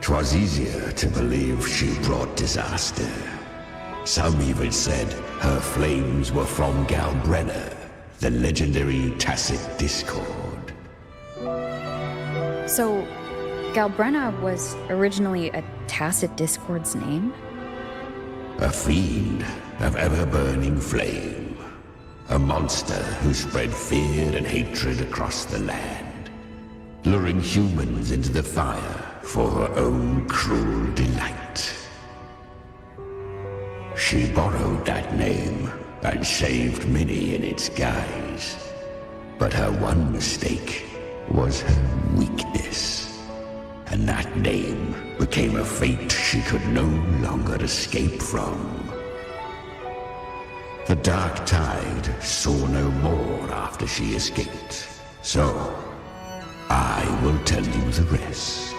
'Twas easier to believe she brought disaster. Some even said her flames were from Galbrenna, the legendary Tacit Discord. So, Galbrenna was originally a Tacit Discord's name? A fiend of ever-burning flame. A monster who spread fear and hatred across the land, luring humans into the fire for her own cruel delight. She borrowed that name and saved many in its guise. But her one mistake was her weakness. And that name became a fate she could no longer escape from. The Dark Tide saw no more after she escaped. So, I will tell you the rest.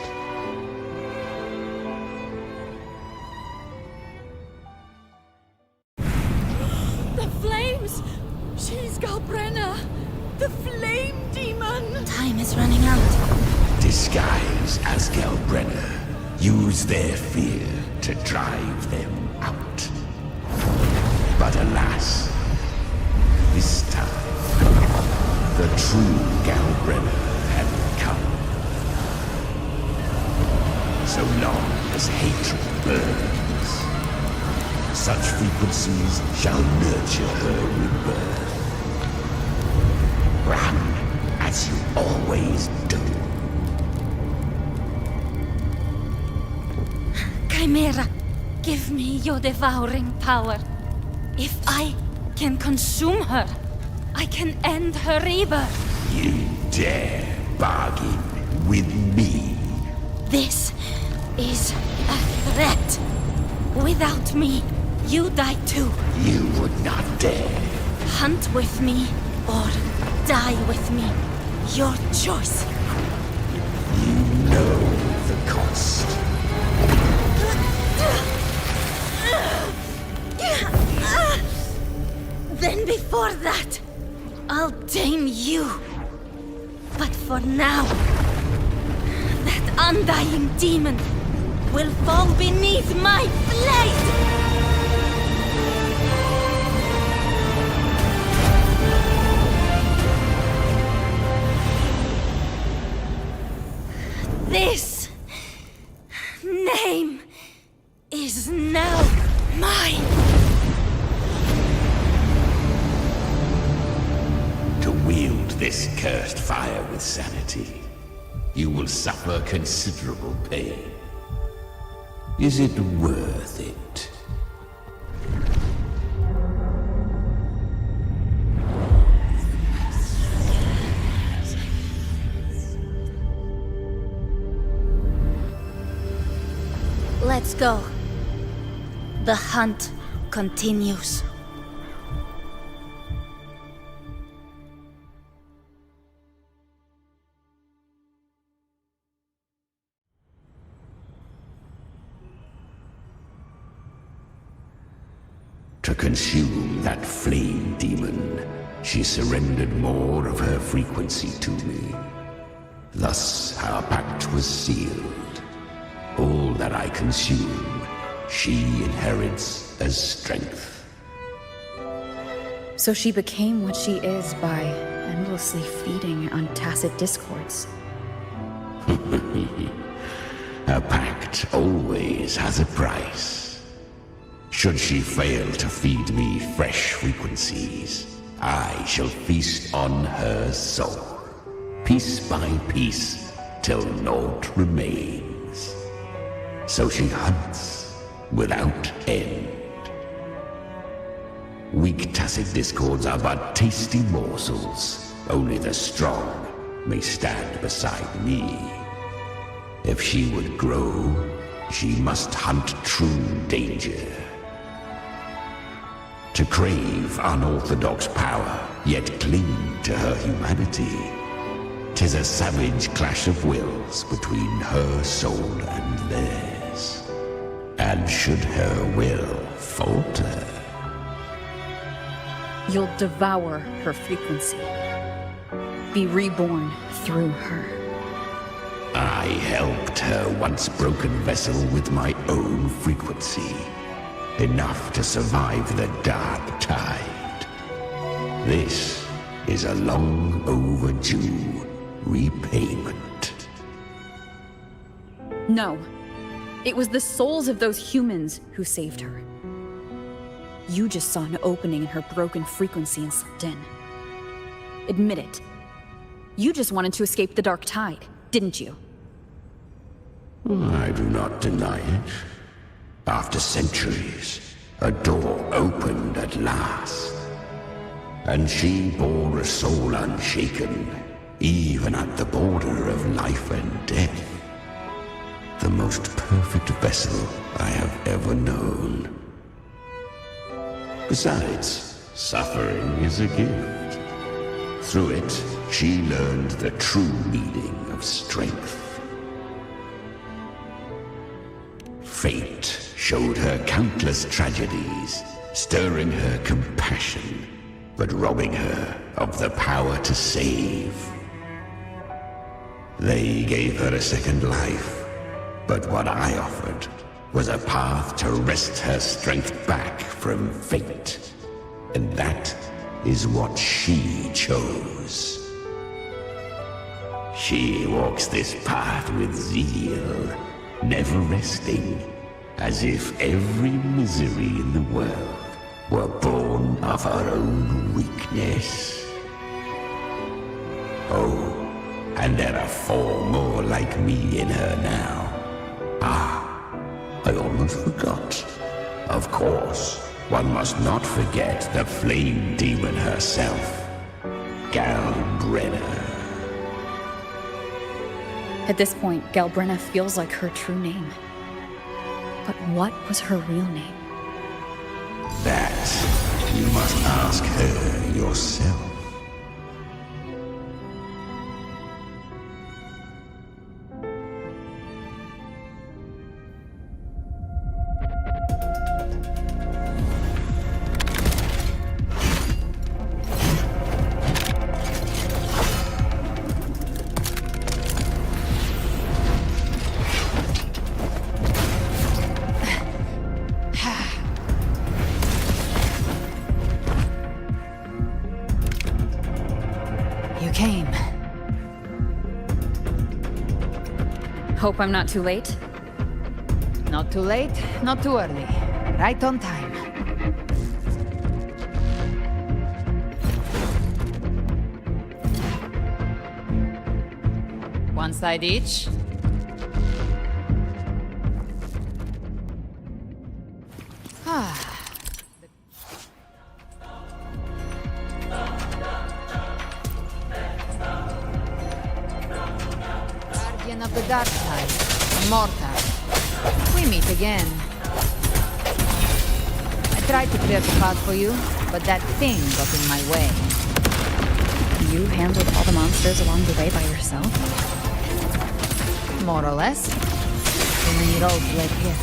The flames! She's Galbrenna! The flame demon! Time is running out. Disguise as Galbrenna. Use their fear to drive them out. But alas, this time, the true Galbrenna had come. So long as hatred burns, such frequencies shall nurture her rebirth. Run as you always do. Chimera, give me your devouring power. If I can consume her, I can end her rebirth. You dare bargain with me? This is a threat. Without me, you die too. You would not dare. Hunt with me or die with me. Your choice. You know the cost. Then before that, I'll tame you. But for now, that undying demon will fall beneath my blade! This name is now mine. To wield this cursed fire with sanity, you will suffer considerable pain. Is it worth it? Let's go. The hunt continues. To consume that flame demon, she surrendered more of her frequency to me. Thus our pact was sealed. All that I consume, she inherits as strength. So she became what she is by endlessly feeding on Tacit Discords. A pact always has a price. Should she fail to feed me fresh frequencies, I shall feast on her soul, piece by piece, till naught remains. So she hunts without end. Weak Tacit Discords are but tasty morsels. Only the strong may stand beside me. If she would grow, she must hunt true danger. To crave unorthodox power, yet cling to her humanity, 'tis a savage clash of wills between her soul and theirs. And should her will falter, You'll devour her frequency. be reborn through her. I helped her once broken vessel with my own frequency. Enough to survive the dark tide. This is a long overdue repayment. No. It was the souls of those humans who saved her. You just saw an opening in her broken frequency and slipped in. Admit it. You just wanted to escape the dark tide, didn't you? I do not deny it. After centuries, a door opened at last. And she bore a soul unshaken, even at the border of life and death. The most perfect vessel I have ever known. Besides, suffering is a gift. Through it, she learned the true meaning of strength. Fate showed her countless tragedies, stirring her compassion, but robbing her of the power to save. They gave her a second life, but what I offered was a path to wrest her strength back from fate. And that is what she chose. She walks this path with zeal, never resting, as if every misery in the world were born of her own weakness. Oh, and there are 4 more like me in her now. Ah, I almost forgot. Of course, one must not forget the flame demon herself, Galbrenna. At this point, Galbrenna feels like her true name. But what was her real name? That you must ask her yourself. Hope I'm not too late. Not too late, not too early. Right on time. One side each. Guardian of the dark side, immortal. We meet again. I tried to clear the path for you, but that thing got in my way. You handled all the monsters along the way by yourself? More or less. Too many roads led here,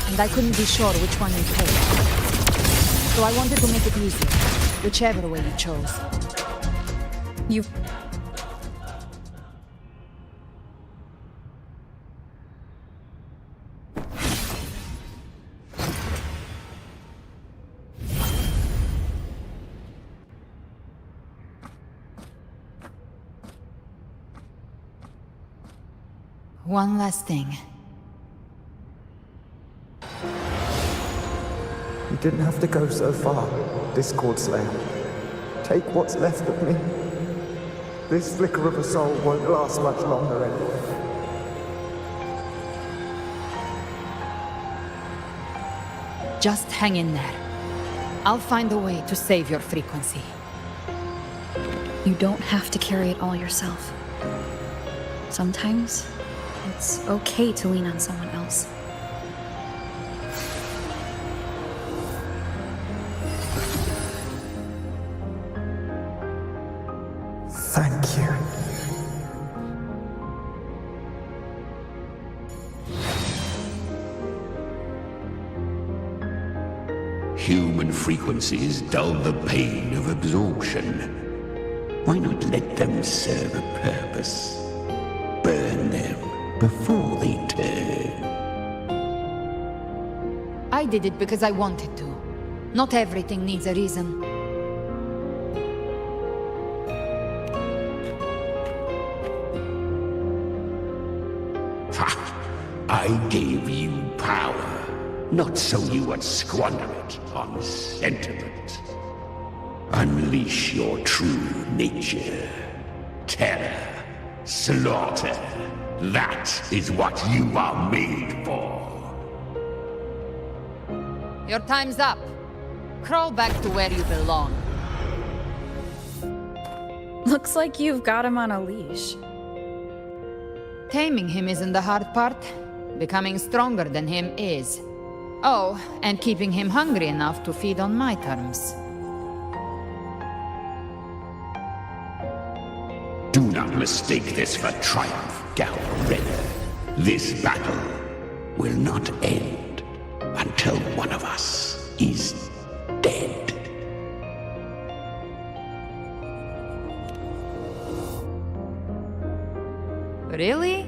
and I couldn't be sure which one you'd take. So I wanted to make it easier, whichever way you chose. You... One last thing. You didn't have to go so far, Discord Slayer. Take what's left of me. This flicker of a soul won't last much longer anyway. Just hang in there. I'll find a way to save your frequency. You don't have to carry it all yourself. Sometimes, it's okay to lean on someone else. Thank you. Human frequencies dull the pain of absorption. Why not let them serve a purpose? Burn them before they turn. I did it because I wanted to. Not everything needs a reason. Ha! I gave you power, not so you would squander it on sentiment. Unleash your true nature. Terror, slaughter. That is what you are made for. Your time's up. Crawl back to where you belong. Looks like you've got him on a leash. Taming him isn't the hard part. Becoming stronger than him is. Oh, and keeping him hungry enough to feed on my terms. Do not mistake this for triumph, Galred. This battle will not end until one of us is dead. Really?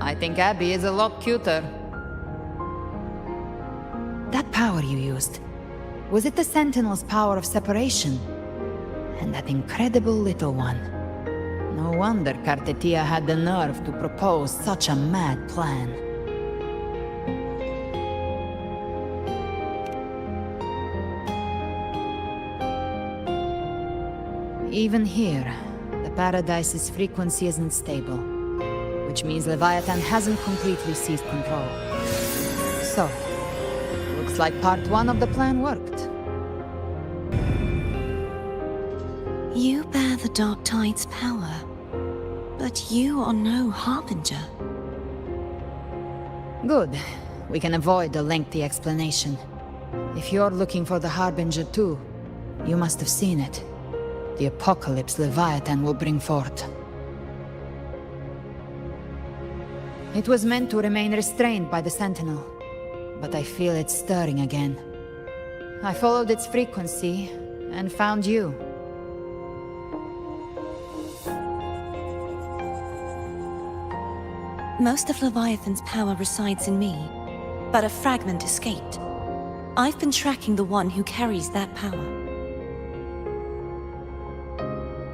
I think Abby is a lot cuter. That power you used, was it the Sentinel's power of separation? And that incredible little one. No wonder Cartetia had the nerve to propose such a mad plan. Even here, the Paradise's frequency isn't stable, which means Leviathan hasn't completely seized control. So, looks like part one of the plan worked. You bear the Dark Tide's power, but you are no Harbinger. Good. We can avoid a lengthy explanation. If you're looking for the Harbinger too, you must have seen it. The apocalypse Leviathan will bring forth. It was meant to remain restrained by the Sentinel, but I feel it stirring again. I followed its frequency and found you. Most of Leviathan's power resides in me, but a fragment escaped. I've been tracking the one who carries that power.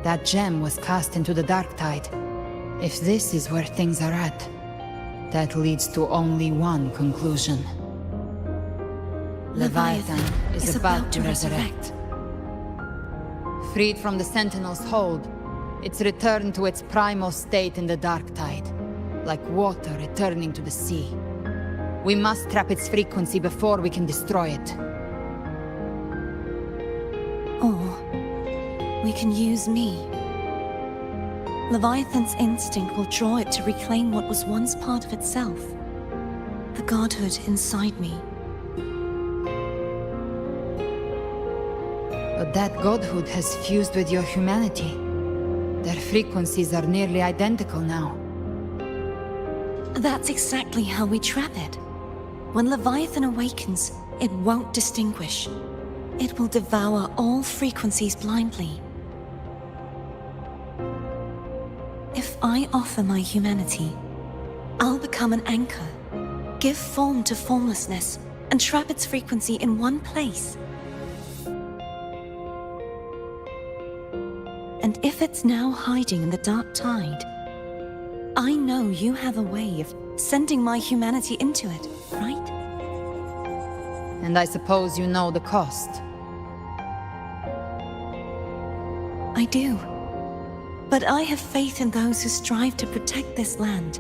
That gem was cast into the Dark Tide. If this is where things are at, that leads to only one conclusion. Leviathan is about to resurrect. Freed from the Sentinel's hold, it's returned to its primal state in the Dark Tide, like water returning to the sea. We must trap its frequency before we can destroy it. Or we can use me. Leviathan's instinct will draw it to reclaim what was once part of itself. The godhood inside me. But that godhood has fused with your humanity. Their frequencies are nearly identical now. That's exactly how we trap it. When Leviathan awakens, it won't distinguish. It will devour all frequencies blindly. If I offer my humanity, I'll become an anchor, give form to formlessness, and trap its frequency in one place. And if it's now hiding in the Dark Tide, I know you have a way of sending my humanity into it, right? And I suppose you know the cost. I do. But I have faith in those who strive to protect this land.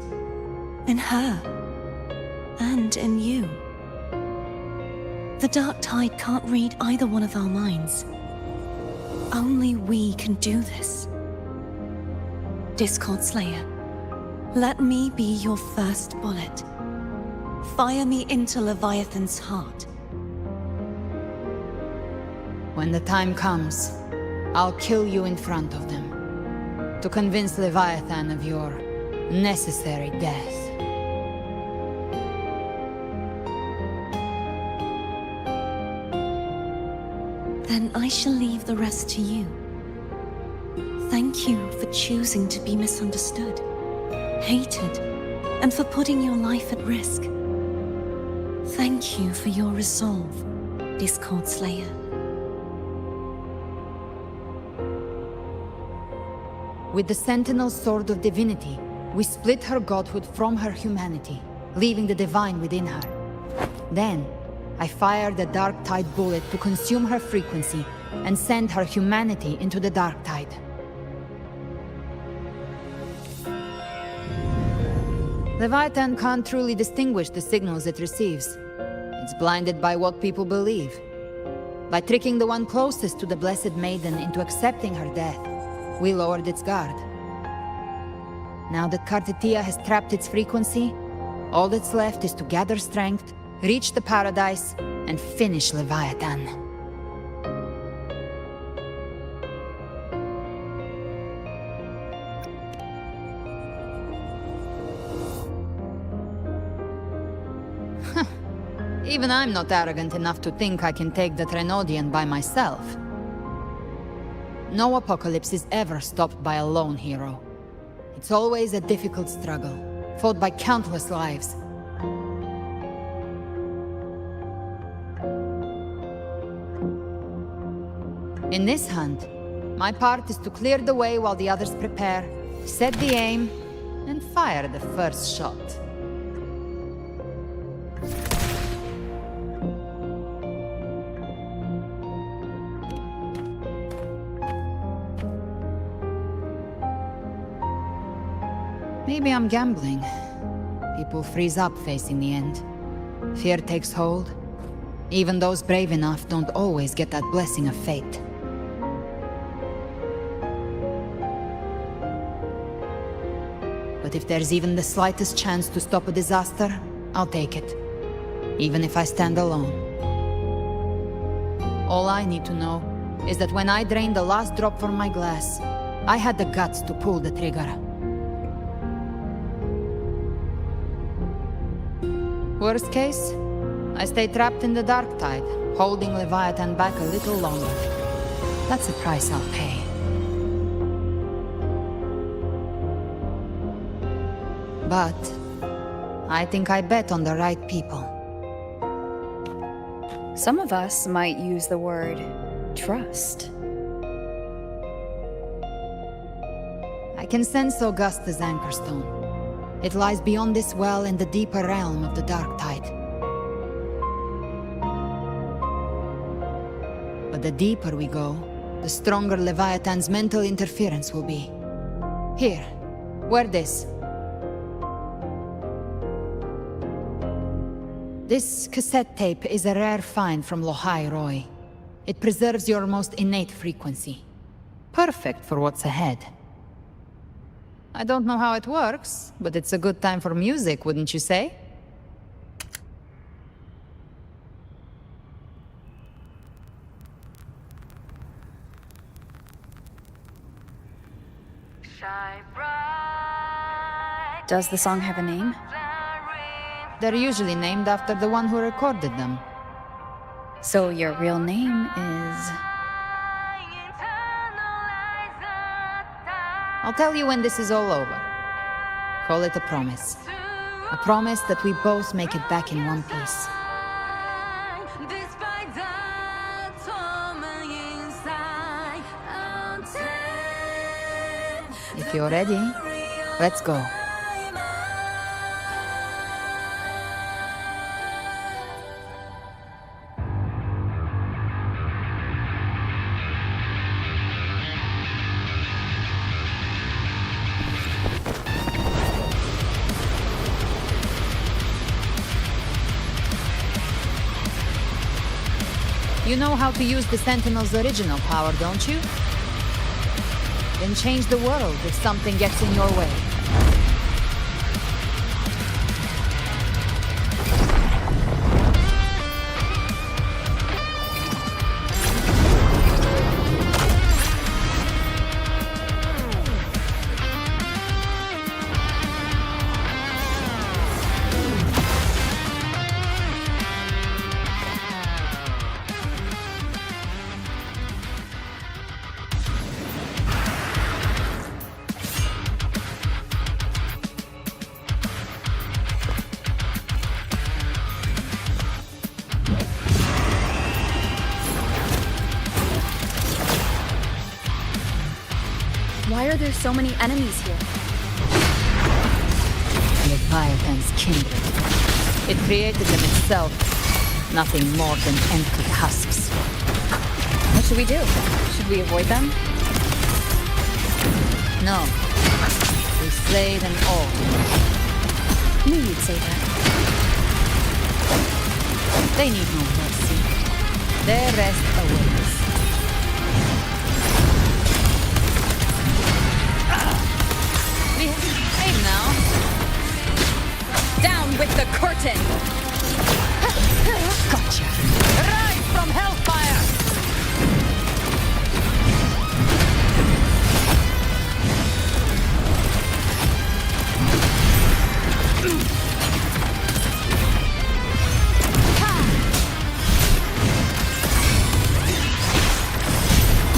In her. And in you. The Dark Tide can't read either one of our minds. Only we can do this. Discord Slayer, let me be your first bullet. Fire me into Leviathan's heart. When the time comes, I'll kill you in front of them. To convince Leviathan of your necessary death. Then I shall leave the rest to you. Thank you for choosing to be misunderstood, hated, and for putting your life at risk. Thank you for your resolve, Discord Slayer. With the Sentinel Sword of Divinity, we split her godhood from her humanity, leaving the divine within her. Then, I fired a Dark Tide bullet to consume her frequency and send her humanity into the Dark Tide. Leviathan can't truly distinguish the signals it receives. It's blinded by what people believe. By tricking the one closest to the Blessed Maiden into accepting her death, we lowered its guard. Now that Kartetia has trapped its frequency, all that's left is to gather strength, reach the Paradise, and finish Leviathan. Even I'm not arrogant enough to think I can take the Trenodian by myself. No apocalypse is ever stopped by a lone hero. It's always a difficult struggle, fought by countless lives. In this hunt, my part is to clear the way while the others prepare, set the aim, and fire the first shot. Maybe I'm gambling. People freeze up facing the end. Fear takes hold. Even those brave enough don't always get that blessing of fate. But if there's even the slightest chance to stop a disaster, I'll take it. Even if I stand alone. All I need to know is that when I drained the last drop from my glass, I had the guts to pull the trigger. Worst case, I stay trapped in the Dark Tide, holding Leviathan back a little longer. That's the price I'll pay. But I think I bet on the right people. Some of us might use the word trust. I can sense Augusta's Anchorstone. It lies beyond this well in the deeper realm of the Dark Tide. But the deeper we go, the stronger Leviathan's mental interference will be. Here, wear this. This cassette tape is a rare find from Lohai Roy. It preserves your most innate frequency. Perfect for what's ahead. I don't know how it works, but it's a good time for music, wouldn't you say? Does the song have a name? They're usually named after the one who recorded them. So your real name is... I'll tell you when this is all over. Call it a promise. A promise that we both make it back in one piece. If you're ready, let's go. You know how to use the Sentinel's original power, don't you? Then change the world if something gets in your way. are there so many enemies here? Leviathan's kindred. It created them itself. Nothing more than empty husks. What should we do? Should we avoid them? No. We slay them all. Knew you'd say that. They need no mercy. Their rest awaits. Behave now. Down with the curtain! Gotcha. Rise from hellfire!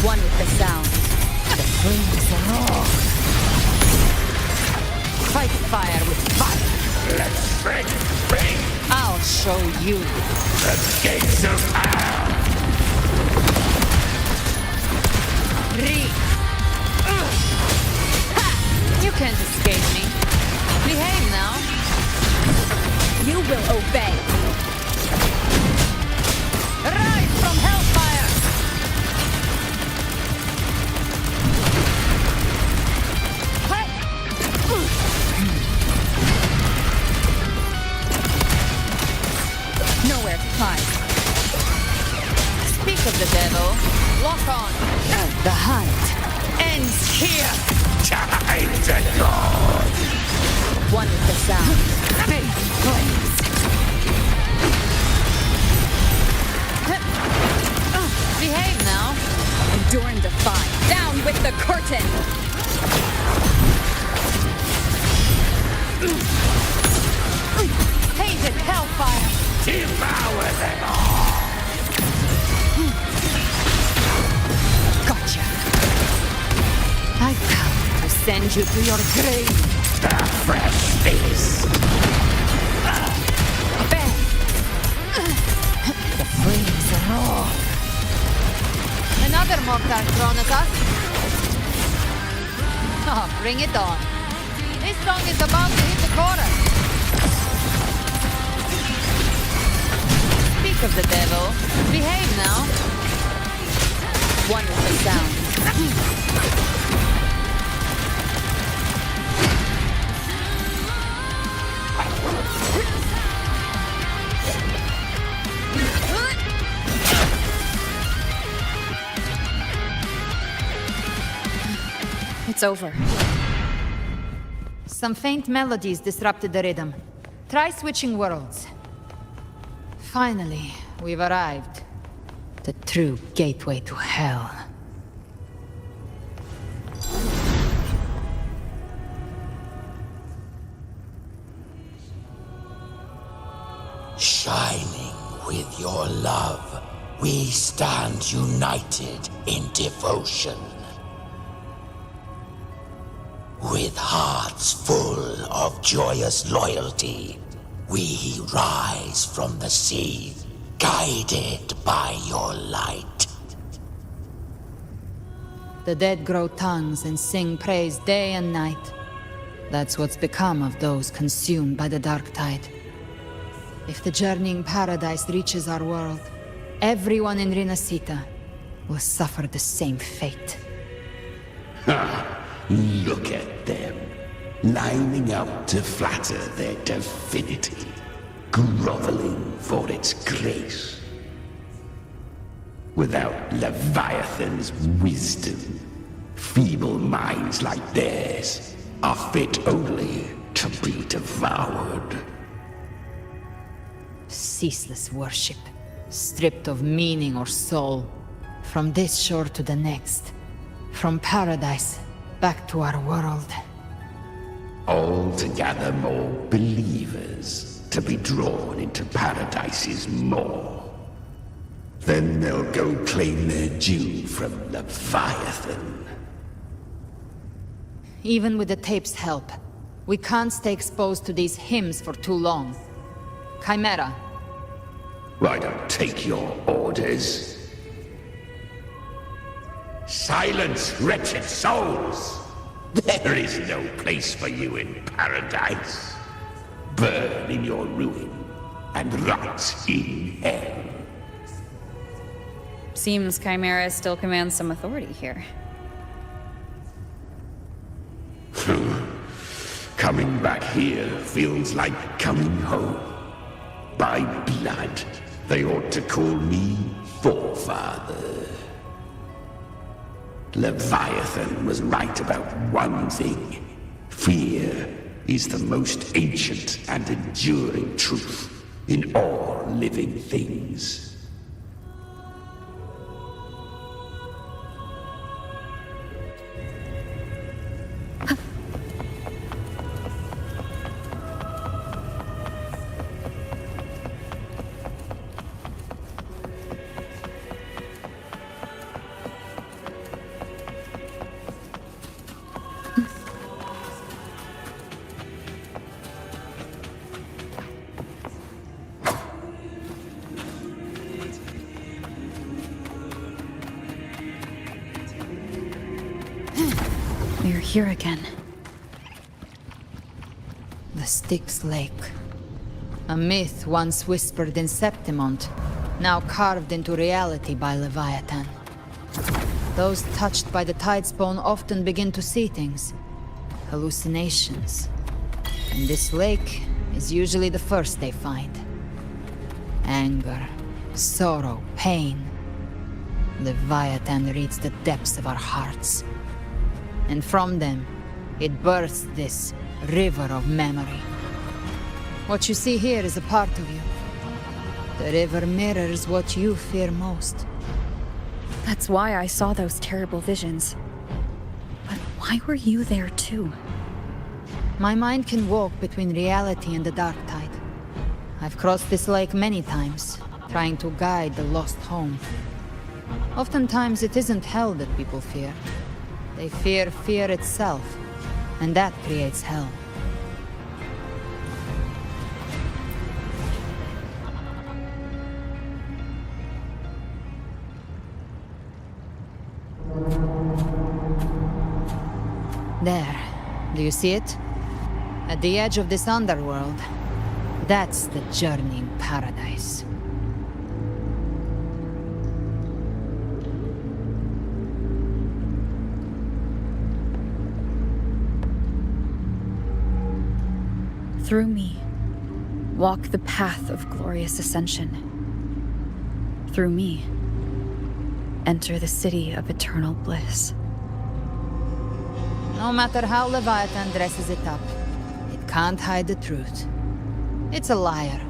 One with the sound. The flames are all. Fight fire with fire. Let's break free! I'll show you. The gates of hell! Reach. You can't escape me. Behave now. You will obey. Rise from hellfire! Nowhere to hide. Speak of the devil. Lock on. The hunt ends here. Time to go! One with the sound. Big flames. Behave now. Endure and defy. Down with the curtain! Painted hellfire. Devour them all! Gotcha. I've come to send you to your grave. The fresh face! Bang! The flames are all. Another mortar thrown at us. Oh, bring it on. This song is about to hit the chorus. Speak of the devil. Behave now. One with the sound. It's over. Some faint melodies disrupted the rhythm. Try switching worlds. Finally, we've arrived. The true gateway to hell. Shining with your love, we stand united in devotion. With hearts full of joyous loyalty, we rise from the sea, guided by your light. The dead grow tongues and sing praise day and night. That's what's become of those consumed by the dark tide. If the journeying paradise reaches our world, everyone in Rinascita will suffer the same fate. Ha! Look at them, lining up to flatter their divinity, groveling for its grace. Without Leviathan's wisdom, feeble minds like theirs are fit only to be devoured. Ceaseless worship, stripped of meaning or soul, from this shore to the next, from paradise back to our world. All to gather more believers to be drawn into Paradise's maw. Then they'll go claim their due from Leviathan. Even with the tape's help, we can't stay exposed to these hymns for too long. Chimera. I don't take your orders. Silence, wretched souls! There is no place for you in paradise. Burn in your ruin and rot in hell. Seems Chimera still commands some authority here. Coming back here feels like coming home. By blood, they ought to call me Forefather. Leviathan was right about one thing. Fear is the most ancient and enduring truth in all living things. We're here again. The Styx Lake. A myth once whispered in Septimont, now carved into reality by Leviathan. Those touched by the Tidespawn often begin to see things. Hallucinations. And this lake is usually the first they find. Anger, sorrow, pain. Leviathan reads the depths of our hearts. And from them, it births this river of memory. What you see here is a part of you. The river mirrors what you fear most. That's why I saw those terrible visions. But why were you there too? My mind can walk between reality and the dark tide. I've crossed this lake many times, trying to guide the lost home. Oftentimes it isn't hell that people fear. They fear fear itself, and that creates hell. There, do you see it? At the edge of this underworld, that's the journeying paradise. Through me, walk the path of glorious ascension. Through me, enter the city of eternal bliss. No matter how Leviathan dresses it up, it can't hide the truth. It's a liar,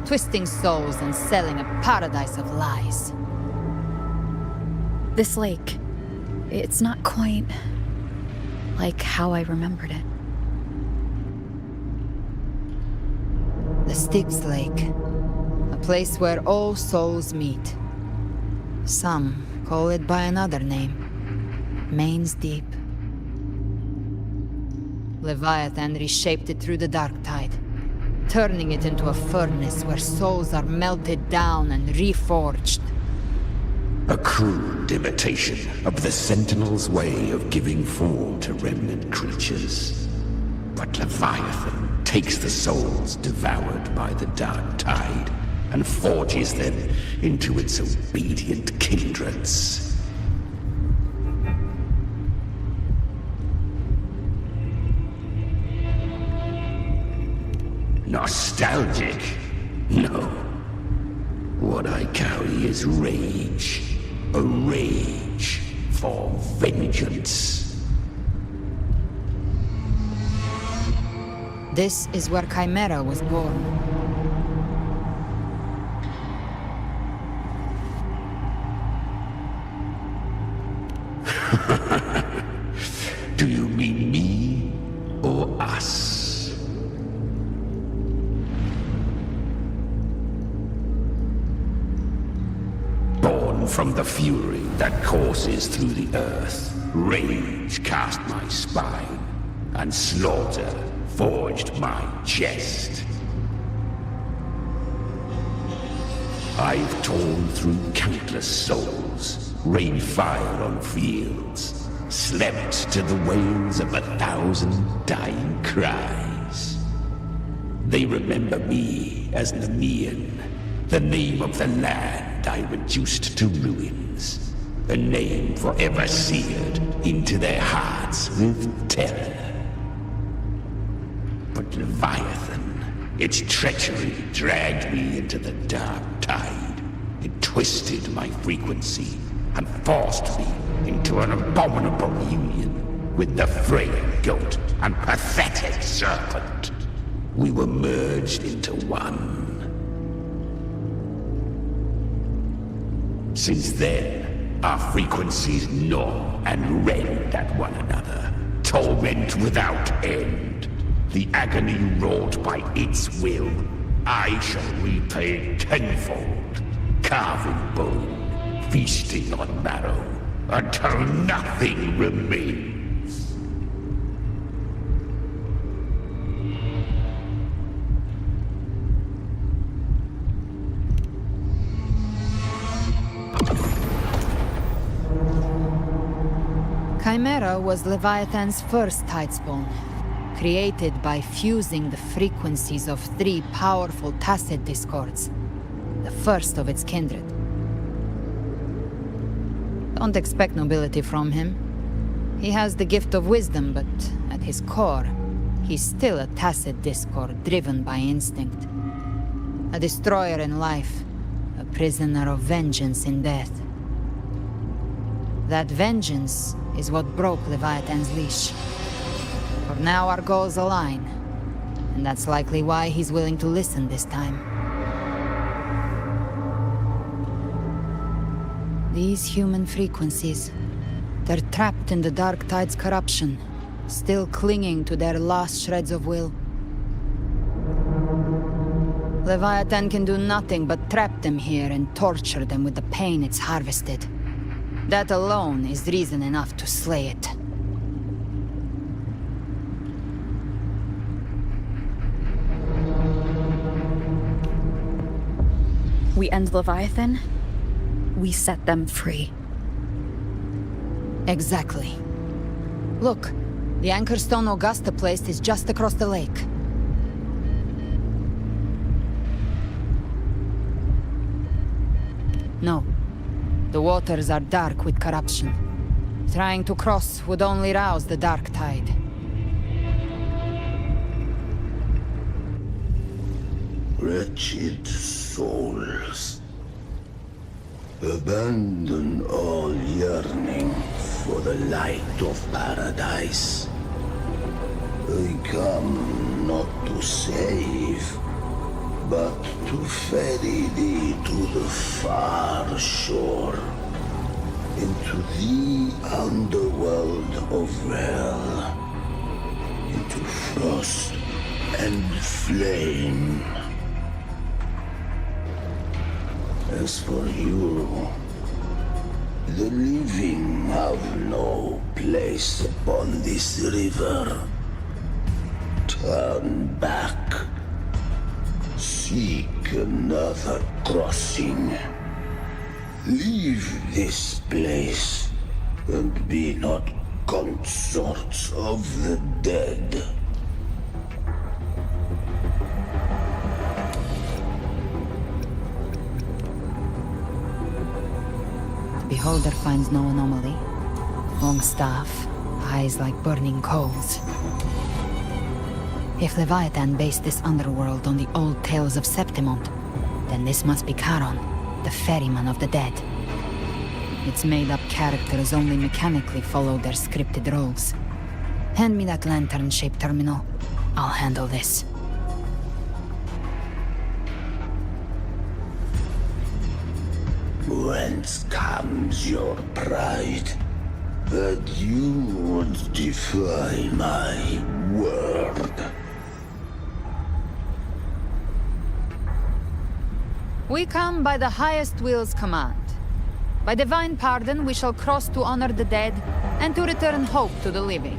twisting souls and selling a paradise of lies. This lake, it's not quite like how I remembered it. The Styx Lake, a place where all souls meet. Some call it by another name, Main's Deep. Leviathan reshaped it through the dark tide, turning it into a furnace where souls are melted down and reforged. A crude imitation of the Sentinel's way of giving form to remnant creatures. But Leviathan takes the souls devoured by the dark tide and forges them into its obedient kindreds. Nostalgic? No. What I carry is rage. A rage for vengeance. This is where Chimera was born. Do you mean me or us? Born from the fury that courses through the earth, rage cast my spine, and slaughter forged my chest. I've torn through countless souls, rained fire on fields, slept to the wails of 1,000 dying cries. They remember me as Nemean, the name of the land I reduced to ruins, a name forever seared into their hearts with terror. But Leviathan, its treachery dragged me into the dark tide. It twisted my frequency and forced me into an abominable union with the frail goat and pathetic serpent. We were merged into one. Since then, our frequencies gnaw and rend at one another, torment without end. The agony wrought by its will, I shall repay tenfold, carving bone, feasting on marrow, until nothing remains. Chimera was Leviathan's first tidespawn, created by fusing the frequencies of 3 powerful tacit discords, the first of its kindred. Don't expect nobility from him. He has the gift of wisdom, but at his core, he's still a tacit discord driven by instinct. A destroyer in life, a prisoner of vengeance in death. That vengeance is what broke Leviathan's leash. For now our goals align, and that's likely why he's willing to listen this time. These human frequencies, they're trapped in the Dark Tide's corruption, still clinging to their last shreds of will. Leviathan can do nothing but trap them here and torture them with the pain it's harvested. That alone is reason enough to slay it. We end Leviathan, we set them free. Exactly. Look, the Anchorstone Augusta place is just across the lake. No. The waters are dark with corruption. Trying to cross would only rouse the Dark Tide. Wretched souls, abandon all yearning for the light of paradise. I come not to save, but to ferry thee to the far shore, into the underworld of hell, into frost and flame. As for you, the living have no place upon this river. Turn back. Seek another crossing. Leave this place, and be not consorts of the dead. The beholder finds no anomaly. Long staff, eyes like burning coals. If Leviathan based this underworld on the old tales of Septimont, then this must be Charon, the ferryman of the dead. Its made-up characters only mechanically follow their scripted roles. Hand me that lantern-shaped terminal. I'll handle this. Whence comes your pride? That you would defy my word? We come by the highest will's command. By divine pardon, we shall cross to honor the dead, and to return hope to the living.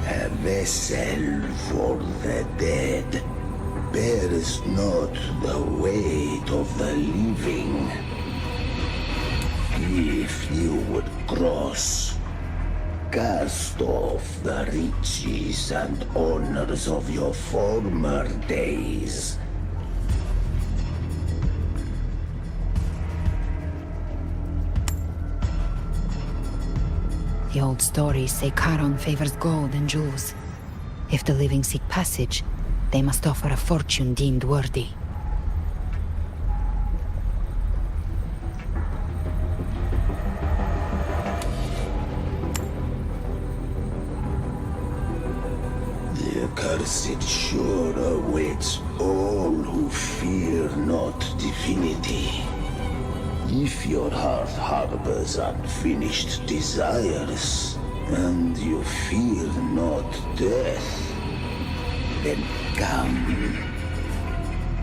Have vessel for the dead bears not the weight of the living. If you would cross, cast off the riches and honors of your former days. The old stories say Charon favors gold and jewels. If the living seek passage, they must offer a fortune deemed worthy. The accursed shore awaits all who fear not divinity. If your heart harbors unfinished desires, and you fear not death, then come,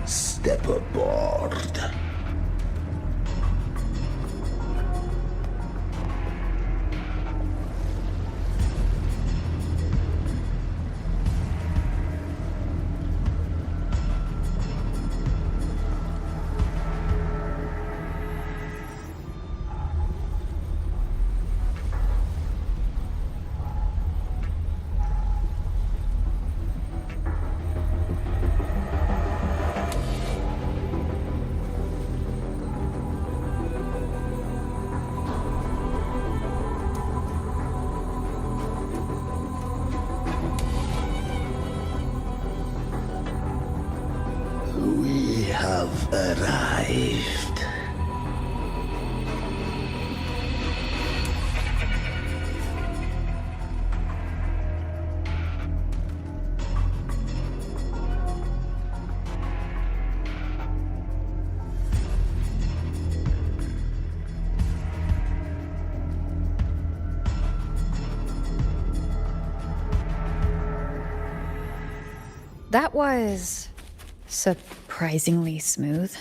step aboard. We have arrived. That was surprisingly smooth.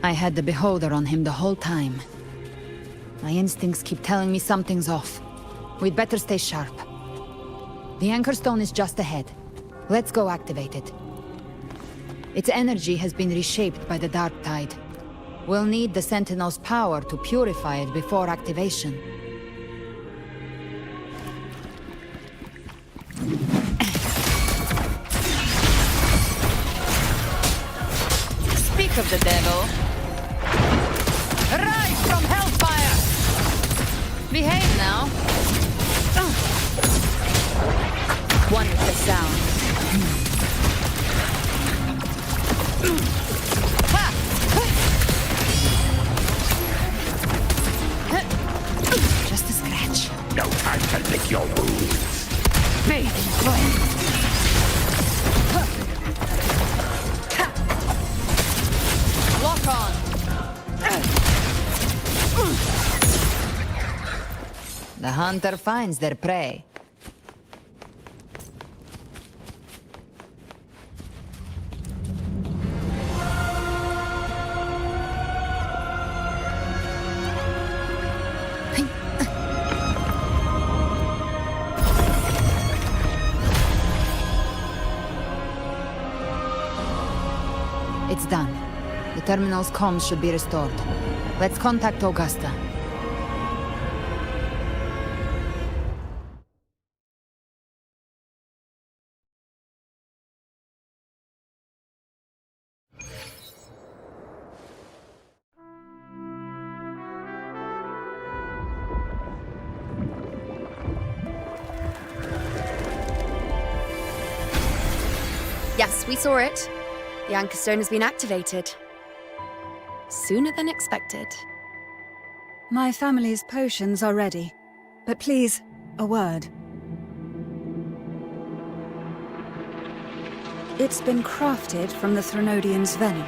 I had the beholder on him the whole time. My instincts keep telling me something's off. We'd better stay sharp. The anchor stone is just ahead. Let's go activate it. Its energy has been reshaped by the dark tide. We'll need the Sentinel's power to purify it before activation. Speak of the devil. Rise from hellfire! Behave now. One with the sound. Just a scratch. No time to lick your wounds. Bathe in flame. Lock on. The hunter finds their prey. It's done. The terminal's comms should be restored. Let's contact Augusta. Yes, we saw it. The anchor stone has been activated. Sooner than expected. My family's potions are ready. But please, a word. It's been crafted from the Threnodian's venom.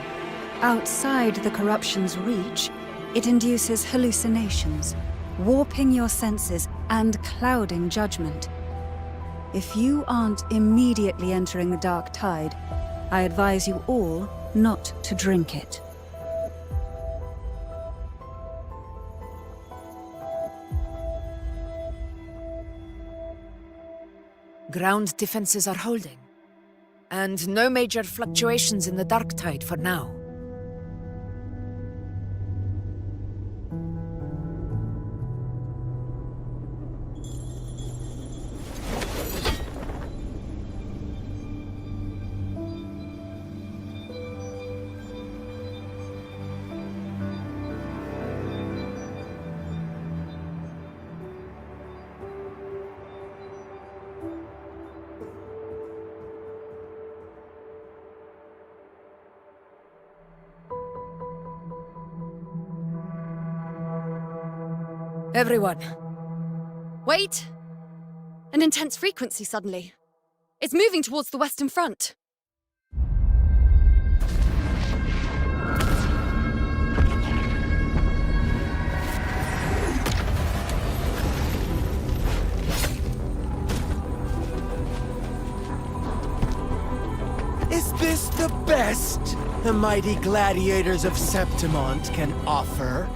Outside the corruption's reach, it induces hallucinations, warping your senses and clouding judgment. If you aren't immediately entering the dark tide, I advise you all not to drink it. ground defenses are holding. And no major fluctuations in the dark tide for now. Everyone. Wait! An intense frequency suddenly. It's moving towards the Western Front. Is this the best the mighty gladiators of Septimont can offer?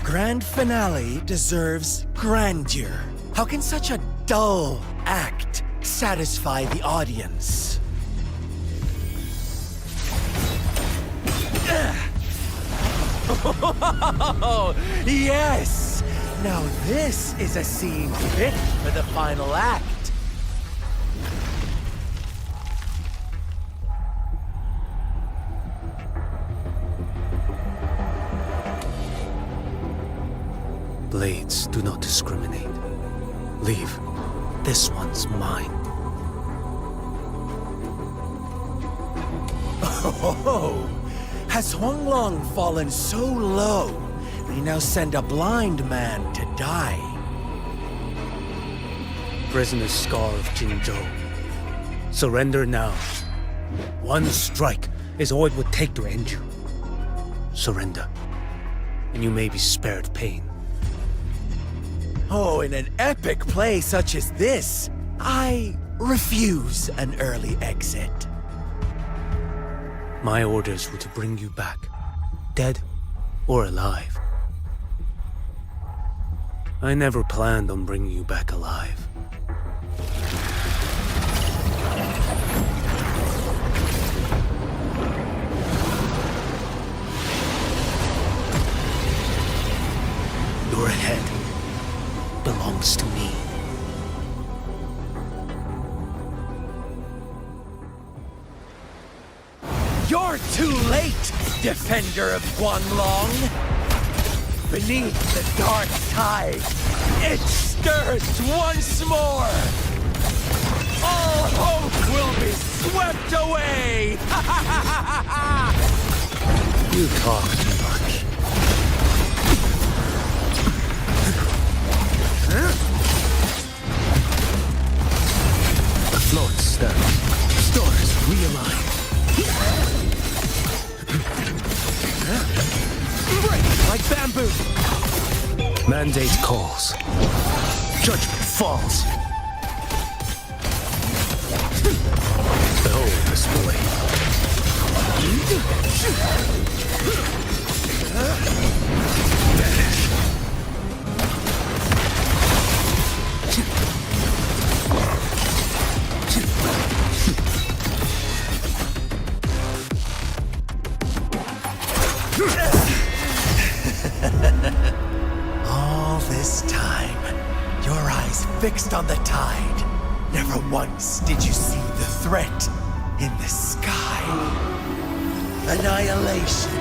Grand finale deserves grandeur. How can such a dull act satisfy the audience? Yes! Now this is a scene fit for the final act. Blades do not discriminate. Leave. This one's mine. Oh, has Huanglong fallen so low, they now send a blind man to die? Prisoner Scar of Jinzhou. Surrender now. One strike is all it would take to end you. Surrender, and you may be spared pain. Oh, in an epic play such as this, I refuse an early exit. My orders were to bring you back, dead or alive. I never planned on bringing you back alive. Your head belongs to me. You're too late, defender of Guanlong! Beneath the dark tide, it stirs once more! All hope will be swept away! You talk too much. The float stirs. Stars realign. Break like bamboo! Mandate calls. Judgment falls. Behold this blade. Vanish. All this time, your eyes fixed on the tide. Never once did you see the threat in the sky. Annihilation.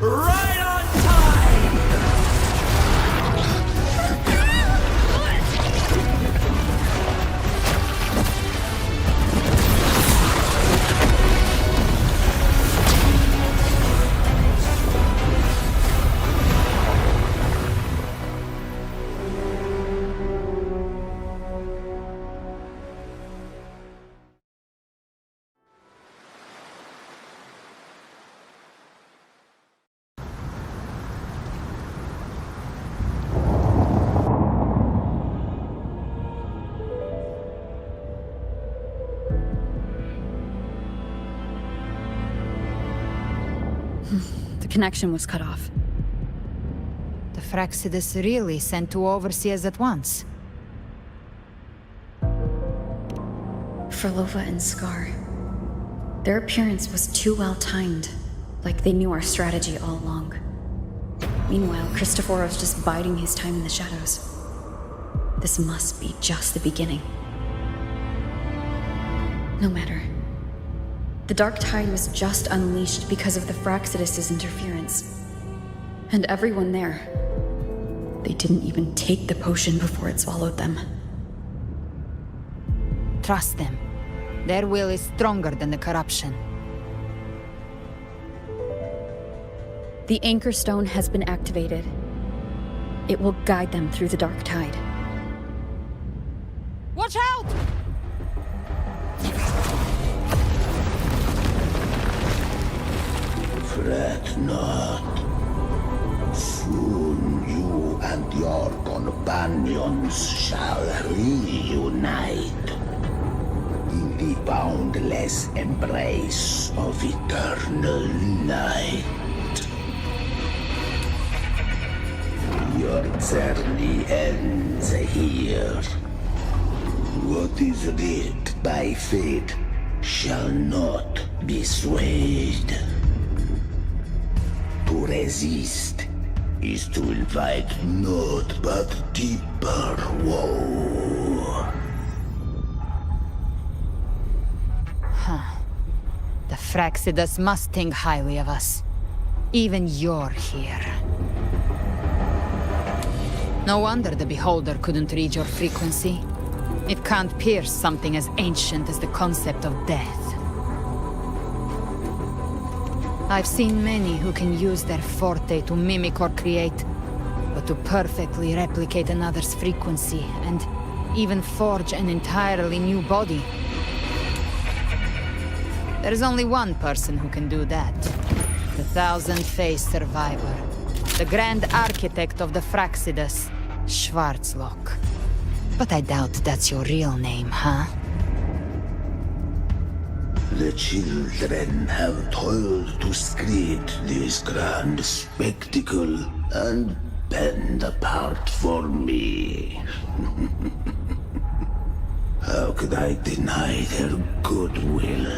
Right on time! The connection was cut off. The Fraxidus really sent two overseers at once. Frolova and Scar. Their appearance was too well timed, like they knew our strategy all along. Meanwhile, Christophoros just biding his time in the shadows. This must be just the beginning. No matter. The Dark Tide was just unleashed because of the Fraxidus' interference. And everyone there, they didn't even take the potion before it swallowed them. Trust them. Their will is stronger than the corruption. The Anchor Stone has been activated. It will guide them through the Dark Tide. Watch out! Fret not. Soon you and your companions shall reunite in the boundless embrace of eternal night. Your journey ends here. What is writ by fate shall not be swayed. To resist is to invite naught but deeper woe. Huh. The Fraxidus must think highly of us. Even you're here. No wonder the Beholder couldn't read your frequency. It can't pierce something as ancient as the concept of death. I've seen many who can use their forte to mimic or create, but to perfectly replicate another's frequency and even forge an entirely new body. There's only one person who can do that. The Thousand-Faced Survivor. The Grand Architect of the Fraxidus, Schwarzlock. But I doubt that's your real name, huh? The children have toiled to script this grand spectacle and bend apart for me. How could I deny their goodwill?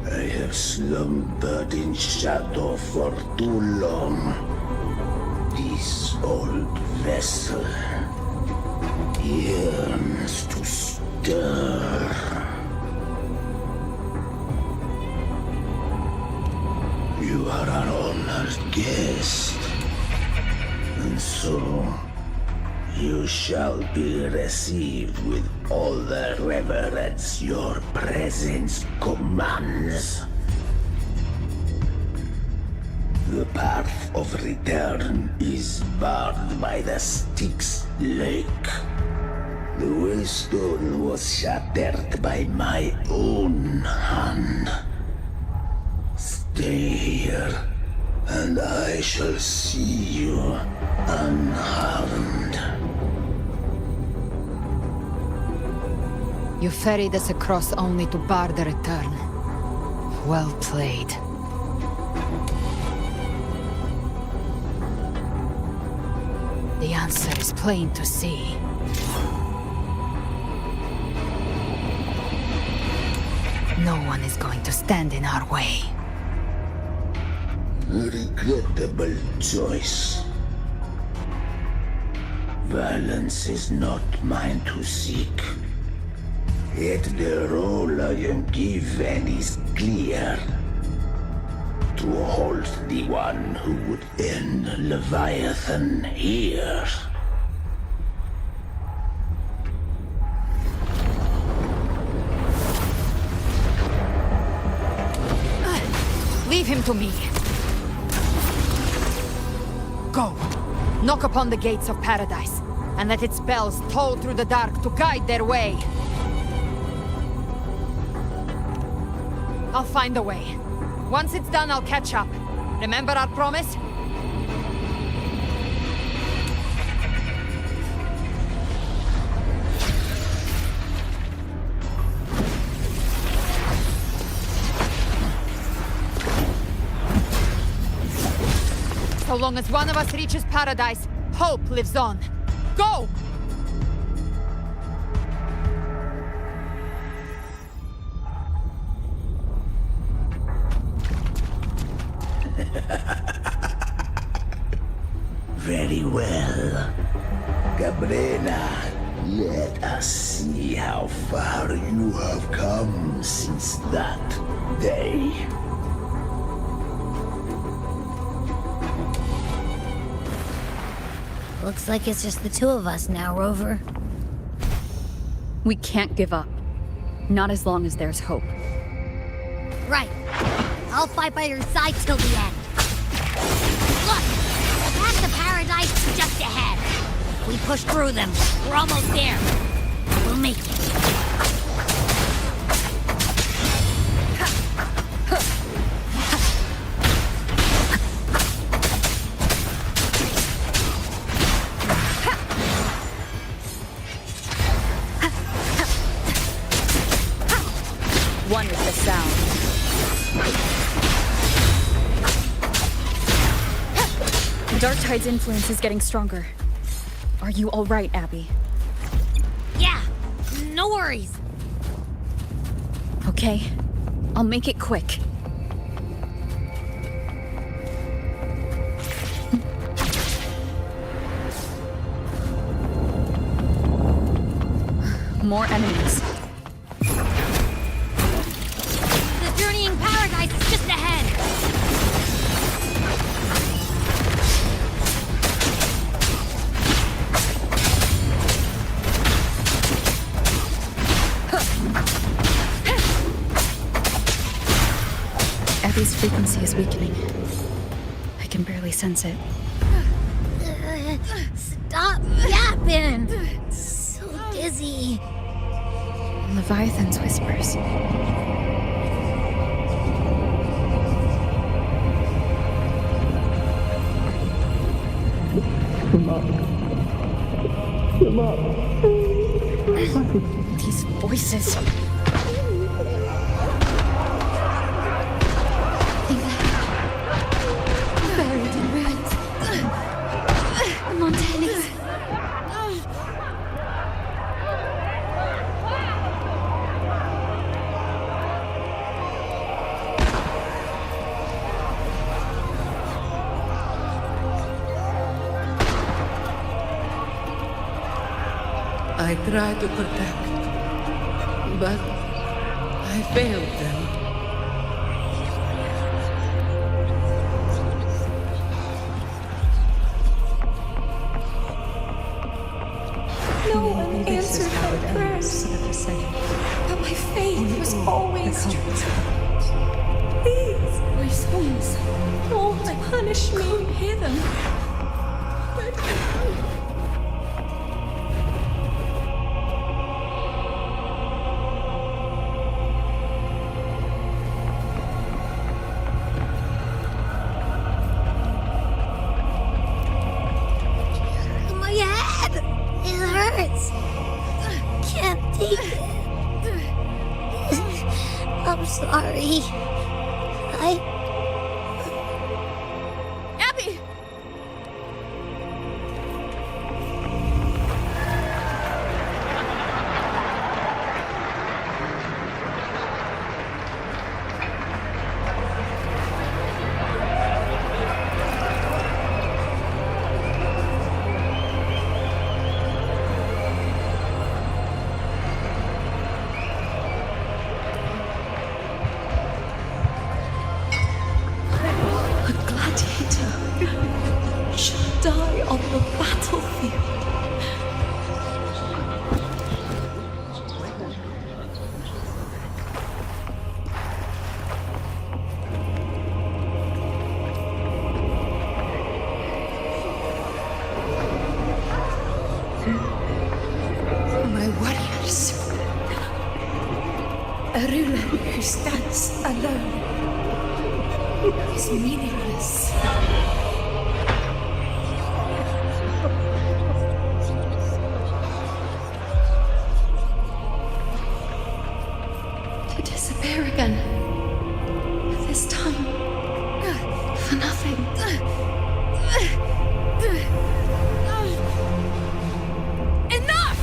I have slumbered in shadow for too long. This old vessel yearns to stir. You are our honored guest, and so you shall be received with all the reverence your presence commands. The path of return is barred by the Styx Lake. The waystone was shattered by my own hand. Stay here, and I shall see you unharmed. You ferried us across only to bar the return. Well played. The answer is plain to see. No one is going to stand in our way. Regrettable choice. Violence is not mine to seek. Yet the role I am given is clear. To halt the one who would end Leviathan here. Leave him to me. Go. Knock upon the gates of paradise, and let its bells toll through the dark to guide their way. I'll find a way. Once it's done, I'll catch up. Remember our promise? So long as one of us reaches paradise, hope lives on. Go! Very well. Cabrera, let us see how far you have come since that day. Looks like it's just the two of us now, Rover. We can't give up. Not as long as there's hope. Right. I'll fight by your side till the end. Look! The path to paradise is just ahead. If we push through them, we're almost there. We'll make it. One is the sound. The Dark Tide's influence is getting stronger. Are you all right, Abby? Yeah, no worries. Okay, I'll make it quick. More enemies. The journeying paradise is just ahead. Abby's frequency is weakening. I can barely sense it. Stop yapping. So dizzy. Leviathan's whispers. Come up. Come up. These voices. Buried in ruins. Montanix. I tried to protect, but I failed them. No one answered my prayers, but my faith was always true. Please, my souls, don't punish me. Hear them. My head! It hurts. Can't take it. I'm sorry. Abby! A gladiator should die on the battlefield. My warriors. A ruler who stands alone is meaningless. To disappear again. This time, for nothing. Enough!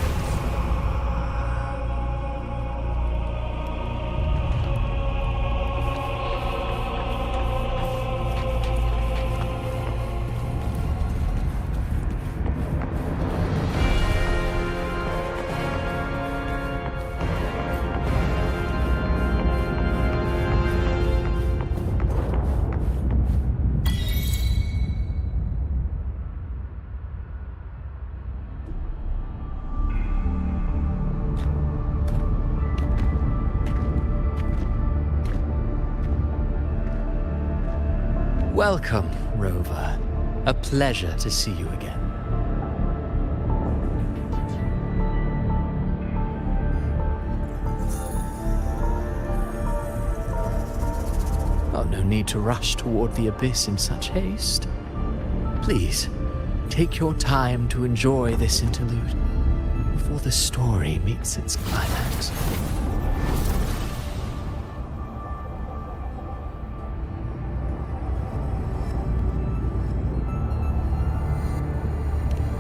Welcome, Rover. A pleasure to see you again. Oh, no need to rush toward the abyss in such haste. Please, take your time to enjoy this interlude before the story meets its climax.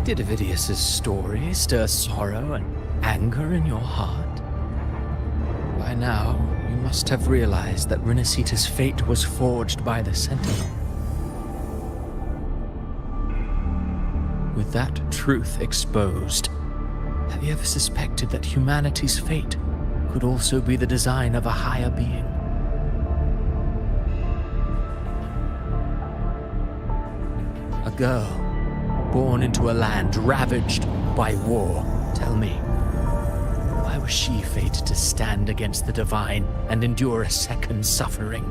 Did Avidius's story stir sorrow and anger in your heart? By now, you must have realized that Rinascita's fate was forged by the Sentinel. With that truth exposed, have you ever suspected that humanity's fate could also be the design of a higher being? A girl born into a land ravaged by war. Tell me, why was she fated to stand against the divine and endure a second suffering?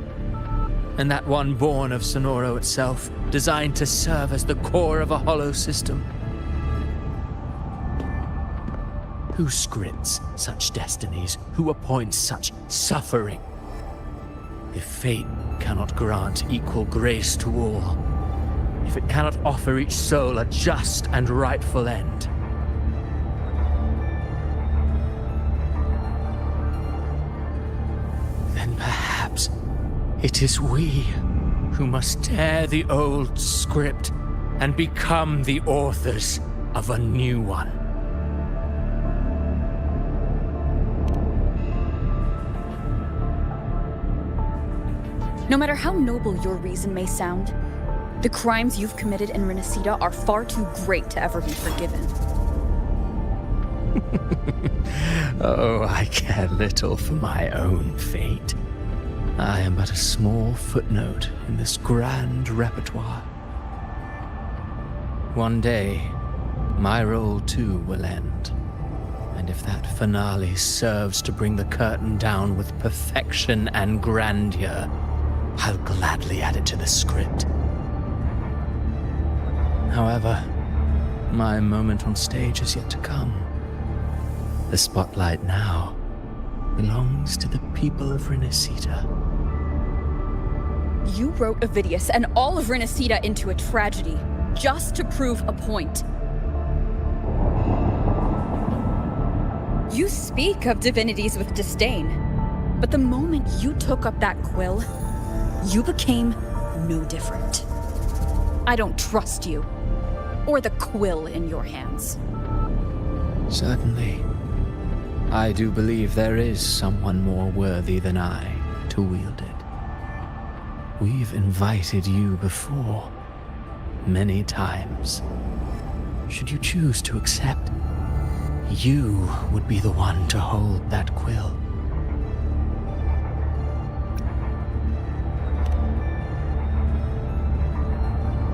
And that one born of Sonoro itself, designed to serve as the core of a hollow system? Who scripts such destinies? Who appoints such suffering? If fate cannot grant equal grace to all, if it cannot offer each soul a just and rightful end, then perhaps it is we who must tear the old script and become the authors of a new one. No matter how noble your reason may sound, the crimes you've committed in Rinascita are far too great to ever be forgiven. Oh, I care little for my own fate. I am but a small footnote in this grand repertoire. One day, my role too will end. And if that finale serves to bring the curtain down with perfection and grandeur, I'll gladly add it to the script. However, my moment on stage is yet to come. The spotlight now belongs to the people of Rinascita. You wrote Avidius and all of Rinascita into a tragedy, just to prove a point. You speak of divinities with disdain, but the moment you took up that quill, you became no different. I don't trust you, or the quill in your hands. Certainly. I do believe there is someone more worthy than I to wield it. We've invited you before, many times. Should you choose to accept, you would be the one to hold that quill.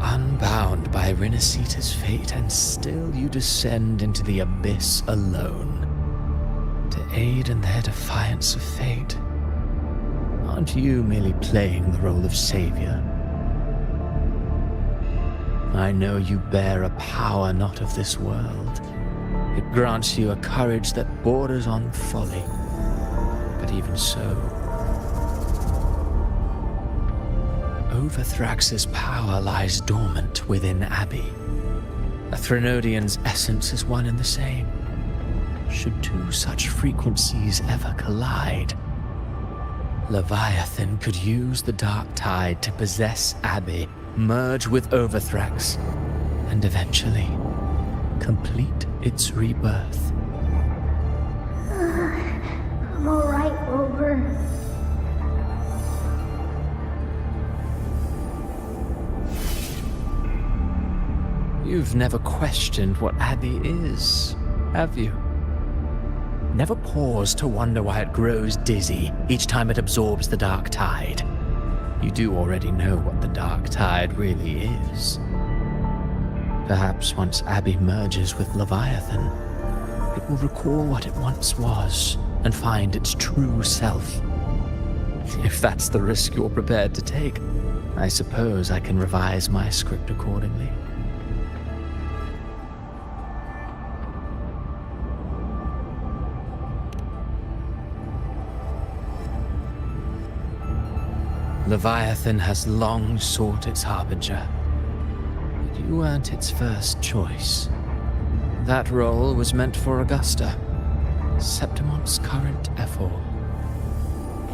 Unbound by Rinascita's fate, and still you descend into the abyss alone, to aid in their defiance of fate. Aren't you merely playing the role of savior? I know you bear a power not of this world. It grants you a courage that borders on folly. But even so, Overthrax's power lies dormant within Abbey. A Threnodian's essence is one and the same. Should two such frequencies ever collide, Leviathan could use the dark tide to possess Abbey merge with Overthrax, and eventually complete its rebirth. I'm alright, Rover. You've never questioned what Abby is, have you? Never paused to wonder why it grows dizzy each time it absorbs the dark tide. You do already know what the dark tide really is. Perhaps once Abby merges with Leviathan, it will recall what it once was and find its true self. If that's the risk you're prepared to take, I suppose I can revise my script accordingly. Leviathan has long sought its harbinger, but you weren't its first choice. That role was meant for Augusta, Septimon's current Ephor.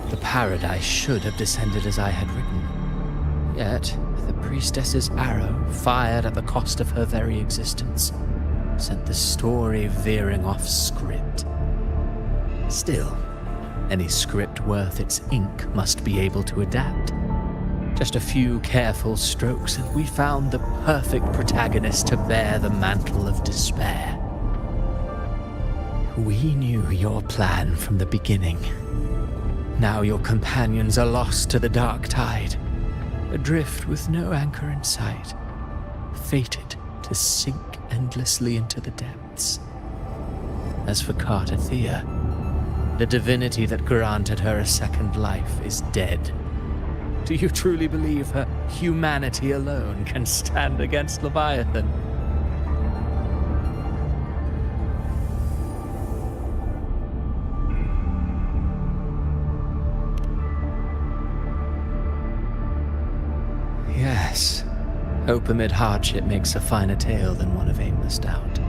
The paradise should have descended as I had written. Yet, the priestess's arrow, fired at the cost of her very existence, sent the story veering off script. Still, any script worth its ink must be able to adapt. Just a few careful strokes and we found the perfect protagonist to bear the mantle of despair. We knew your plan from the beginning. Now your companions are lost to the dark tide, adrift with no anchor in sight, fated to sink endlessly into the depths. As for Cartathea, the divinity that granted her a second life is dead. Do you truly believe her humanity alone can stand against Leviathan? Yes, hope amid hardship makes a finer tale than one of aimless doubt.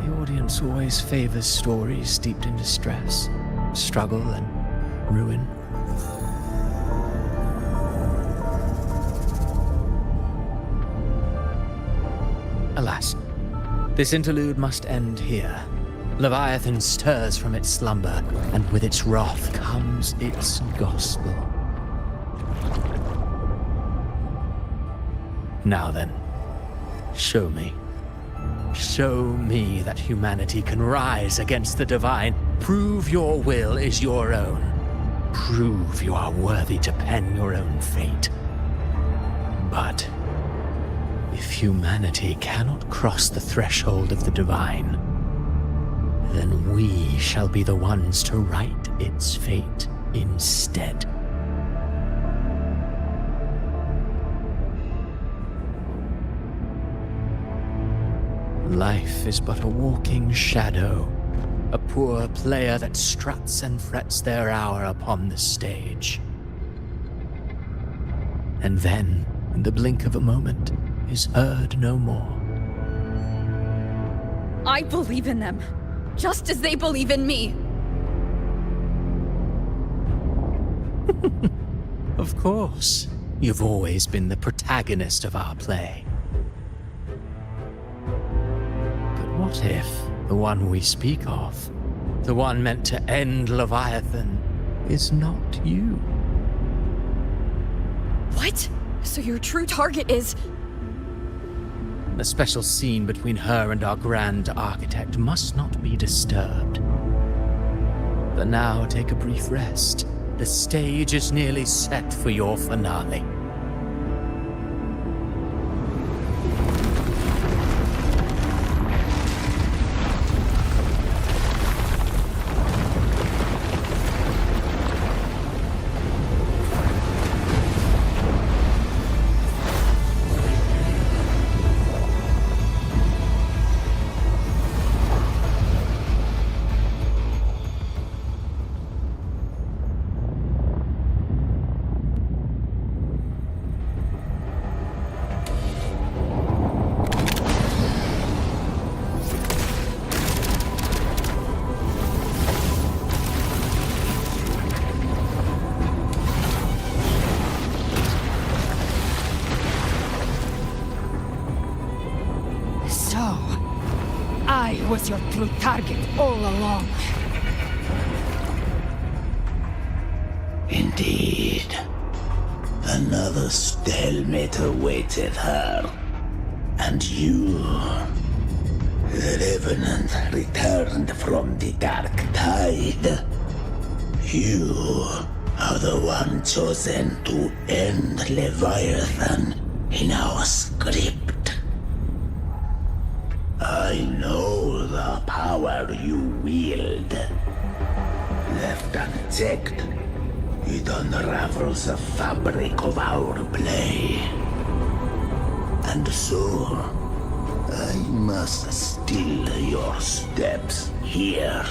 The audience always favors stories steeped in distress, struggle, and ruin. Alas, this interlude must end here. Leviathan stirs from its slumber, and with its wrath comes its gospel. Now then, show me. Show me that humanity can rise against the divine. Prove your will is your own. Prove you are worthy to pen your own fate. But if humanity cannot cross the threshold of the divine, then we shall be the ones to write its fate instead. Life is but a walking shadow, a poor player that struts and frets their hour upon the stage. And then, in the blink of a moment, is heard no more. I believe in them, just as they believe in me. Of course, you've always been the protagonist of our play. What if the one we speak of, the one meant to end Leviathan, is not you? What? So your true target is... The special scene between her and our grand architect must not be disturbed. But now take a brief rest. The stage is nearly set for your finale. was your true target all along. Indeed. Another stalemate awaited her. And you, the Revenant returned from the Dark Tide. You are the one chosen to end Leviathan in our script. I know the power you wield. Left unchecked, it unravels the fabric of our play. And so, I must still your steps here.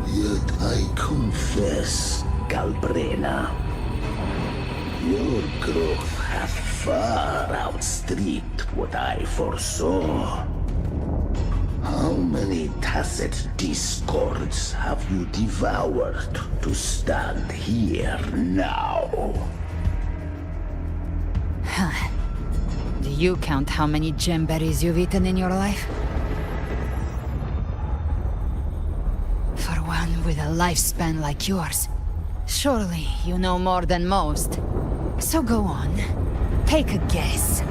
Yet I confess, Galbrena, your growth hath far outstripped what I foresaw. How many tacit discords have you devoured to stand here now? Huh. Do you count how many gemberries you've eaten in your life? For one with a lifespan like yours, surely you know more than most. So go on, take a guess.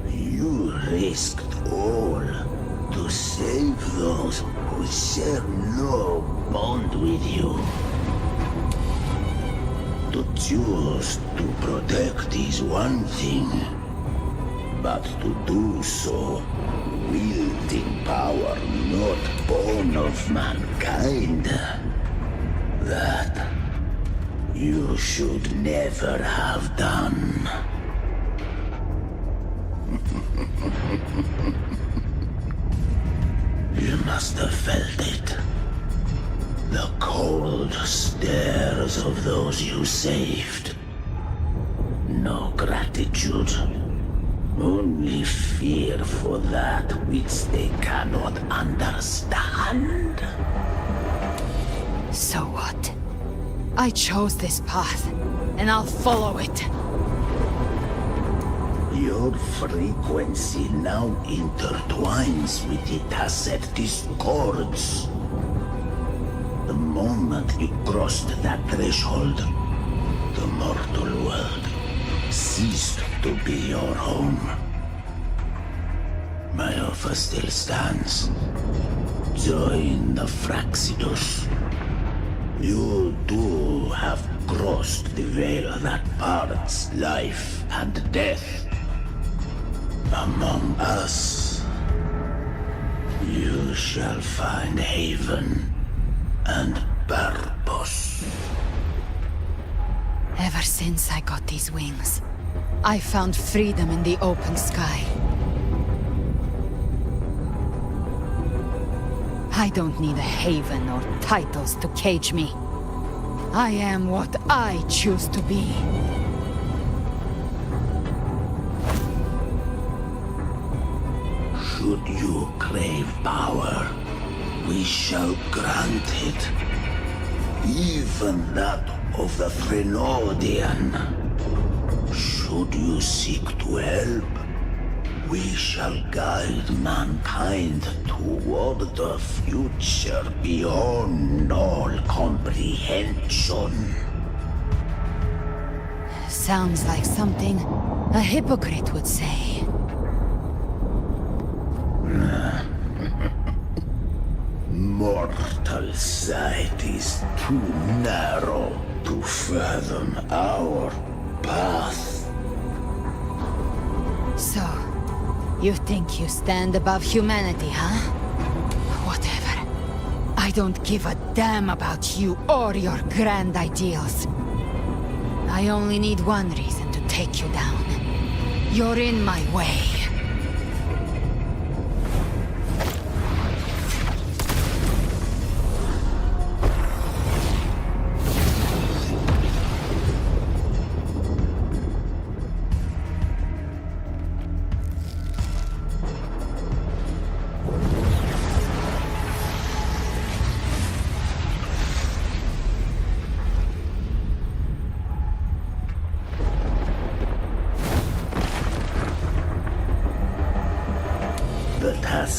You risked all to save those who share no bond with you. To choose to protect is one thing, but to do so wielding power not born of mankind, that you should never have done. You must have felt it. The cold stares of those you saved. No gratitude. Only fear for that which they cannot understand. So what? I chose this path, and I'll follow it. Your frequency now intertwines with the tacit discords. The moment you crossed that threshold, the mortal world ceased to be your home. My offer still stands. Join the Fraxidus. You too have crossed the veil that parts life and death. Among us, you shall find haven and purpose. Ever since I got these wings, I found freedom in the open sky. I don't need a haven or titles to cage me. I am what I choose to be. Should you crave power, we shall grant it. Even that of the Threnodian. Should you seek to help, we shall guide mankind toward the future beyond all comprehension. Sounds like something a hypocrite would say. Mortal sight is too narrow to fathom our path. So, you think you stand above humanity, huh? Whatever. I don't give a damn about you or your grand ideals. I only need one reason to take you down. You're in my way.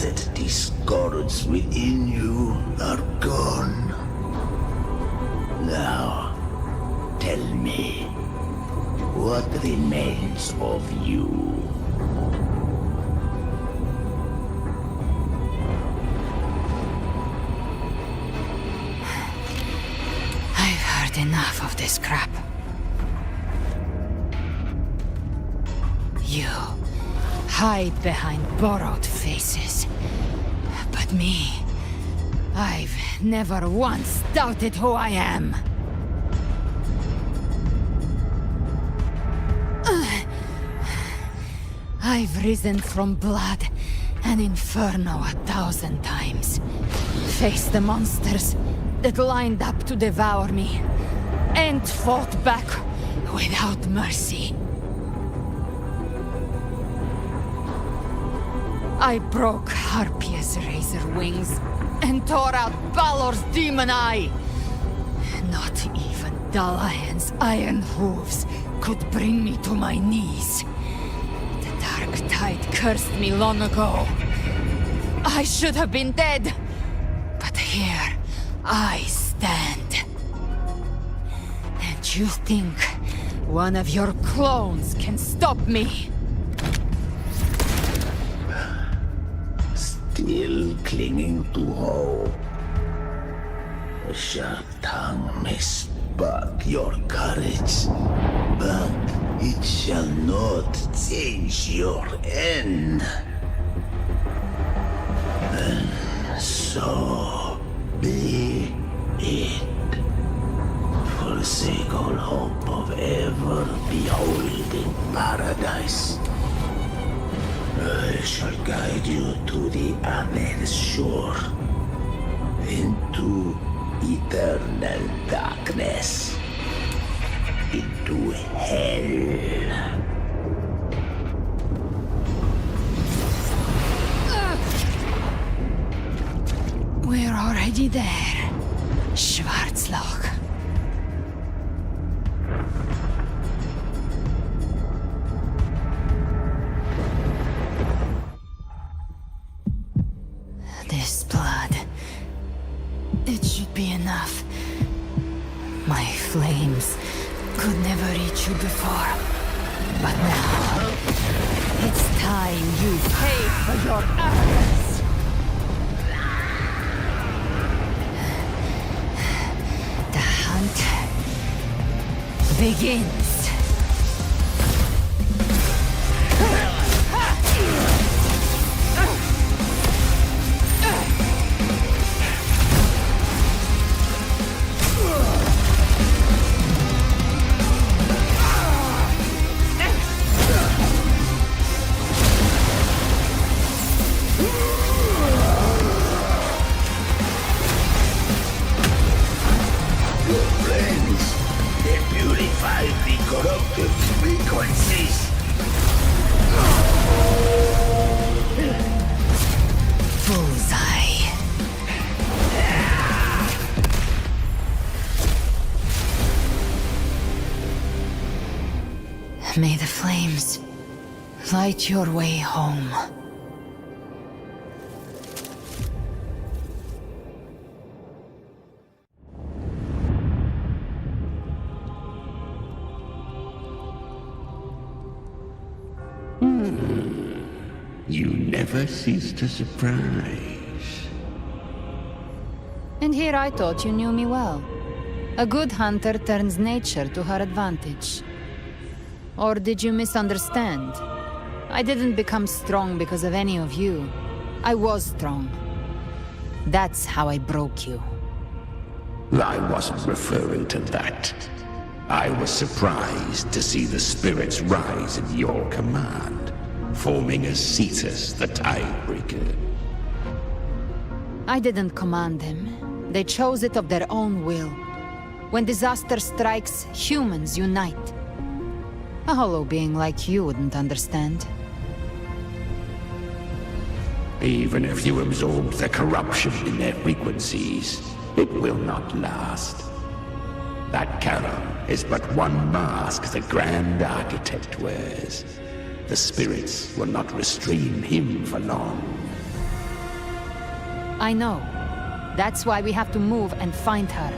blessed discords within you are gone. Now, tell me, what remains of you? I've heard enough of this crap. You hide behind borrowed faces. But me, I've never once doubted who I am. I've risen from blood and inferno 1,000 times. Faced the monsters that lined up to devour me, and fought back without mercy. I broke Harpia's razor wings and tore out Balor's demon eye. Not even Dalahan's iron hooves could bring me to my knees. The dark tide cursed me long ago. I should have been dead, but here I stand. And you think one of your clones can stop me? Still clinging to hope. A sharp tongue may spark your courage, but it shall not change your end. And so be it. Forsake all hope of ever beholding paradise. I shall guide you to the Amel's shore, into eternal darkness, into hell. We're already there, Schwarzloch. This blood, it should be enough. My flames could never reach you before, but now it's time you pay for your arrogance. The hunt begins. May the flames light your way home. You never cease to surprise. And here I thought you knew me well. A good hunter turns nature to her advantage. Or did you misunderstand? I didn't become strong because of any of you. I was strong. That's how I broke you. I wasn't referring to that. I was surprised to see the spirits rise at your command, forming as Cetus the Tidebreaker. I didn't command them. They chose it of their own will. When disaster strikes, humans unite. A hollow being like you wouldn't understand. Even if you absorb the corruption in their frequencies, it will not last. That Charon is but one mask the Grand Architect wears. The spirits will not restrain him for long. I know. That's why we have to move and find her.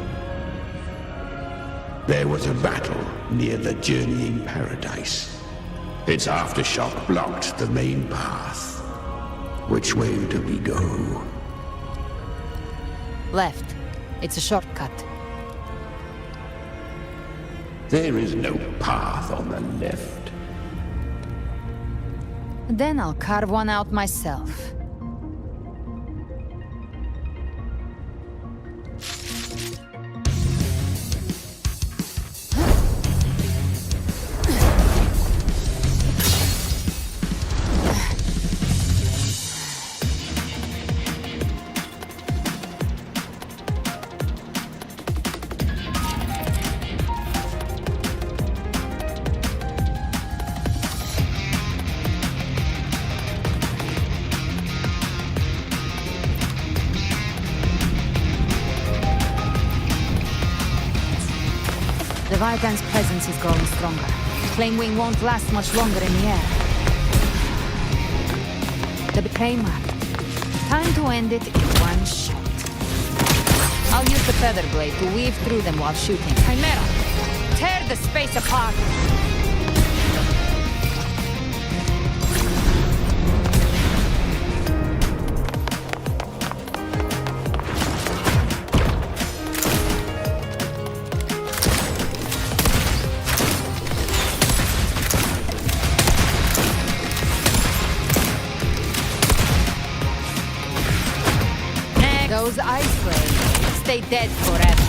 There was a battle near the Journeying Paradise. Its aftershock blocked the main path. Which way do we go? Left. It's a shortcut. There is no path on the left. Then I'll carve one out myself. Vytan's presence is growing stronger. Flame Wing won't last much longer in the air. The decay mark. Time to end it in one shot. I'll use the feather blade to weave through them while shooting. Chimera! Tear the space apart! Those ice blades stay dead forever.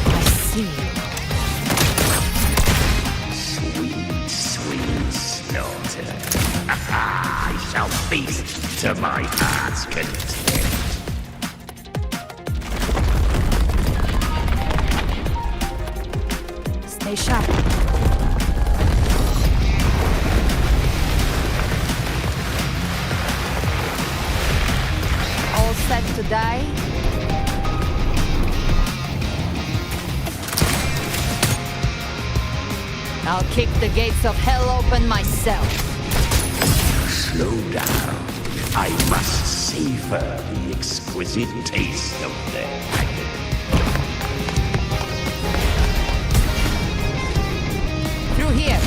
I see. Sweet, sweet slaughter. I shall feast to my heart's content. Stay sharp. Set to die? I'll kick the gates of hell open myself. Slow down. I must savor the exquisite taste of their agony. Through here.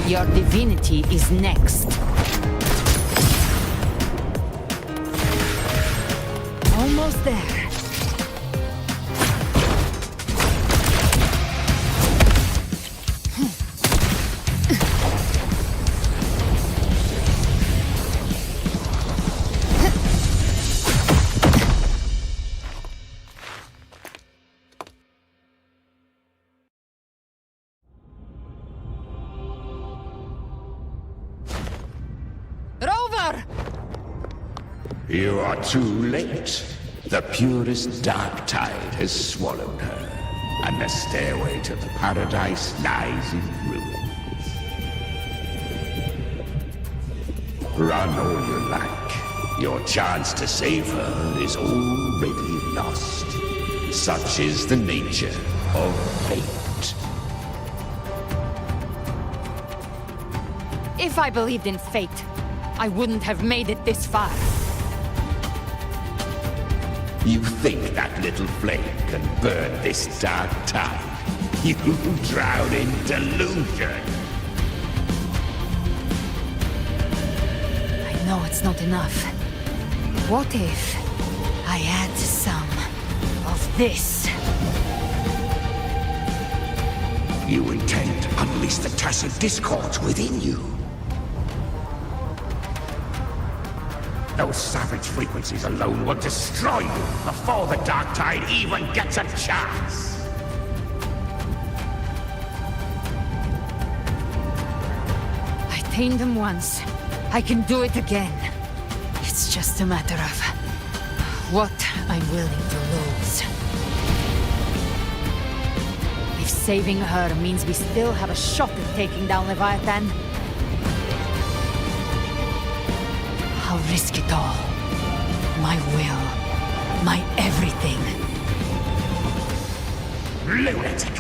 Your divinity is next. Almost there. Rover! You are too late. The purest dark tide has swallowed her, and the stairway to the paradise lies in ruins. Run all you like. Your chance to save her is already lost. Such is the nature of fate. If I believed in fate, I wouldn't have made it this far. You think that little flame can burn this dark tide? You drown in delusion! I know it's not enough. What if I add some of this? You intend to unleash the tacit discords within you. Those savage frequencies alone will destroy you before the dark tide even gets a chance. I tamed them once. I can do it again. It's just a matter of what I'm willing to lose. If saving her means we still have a shot at taking down Leviathan, I'll risk it all. My will. My everything. Lunatic!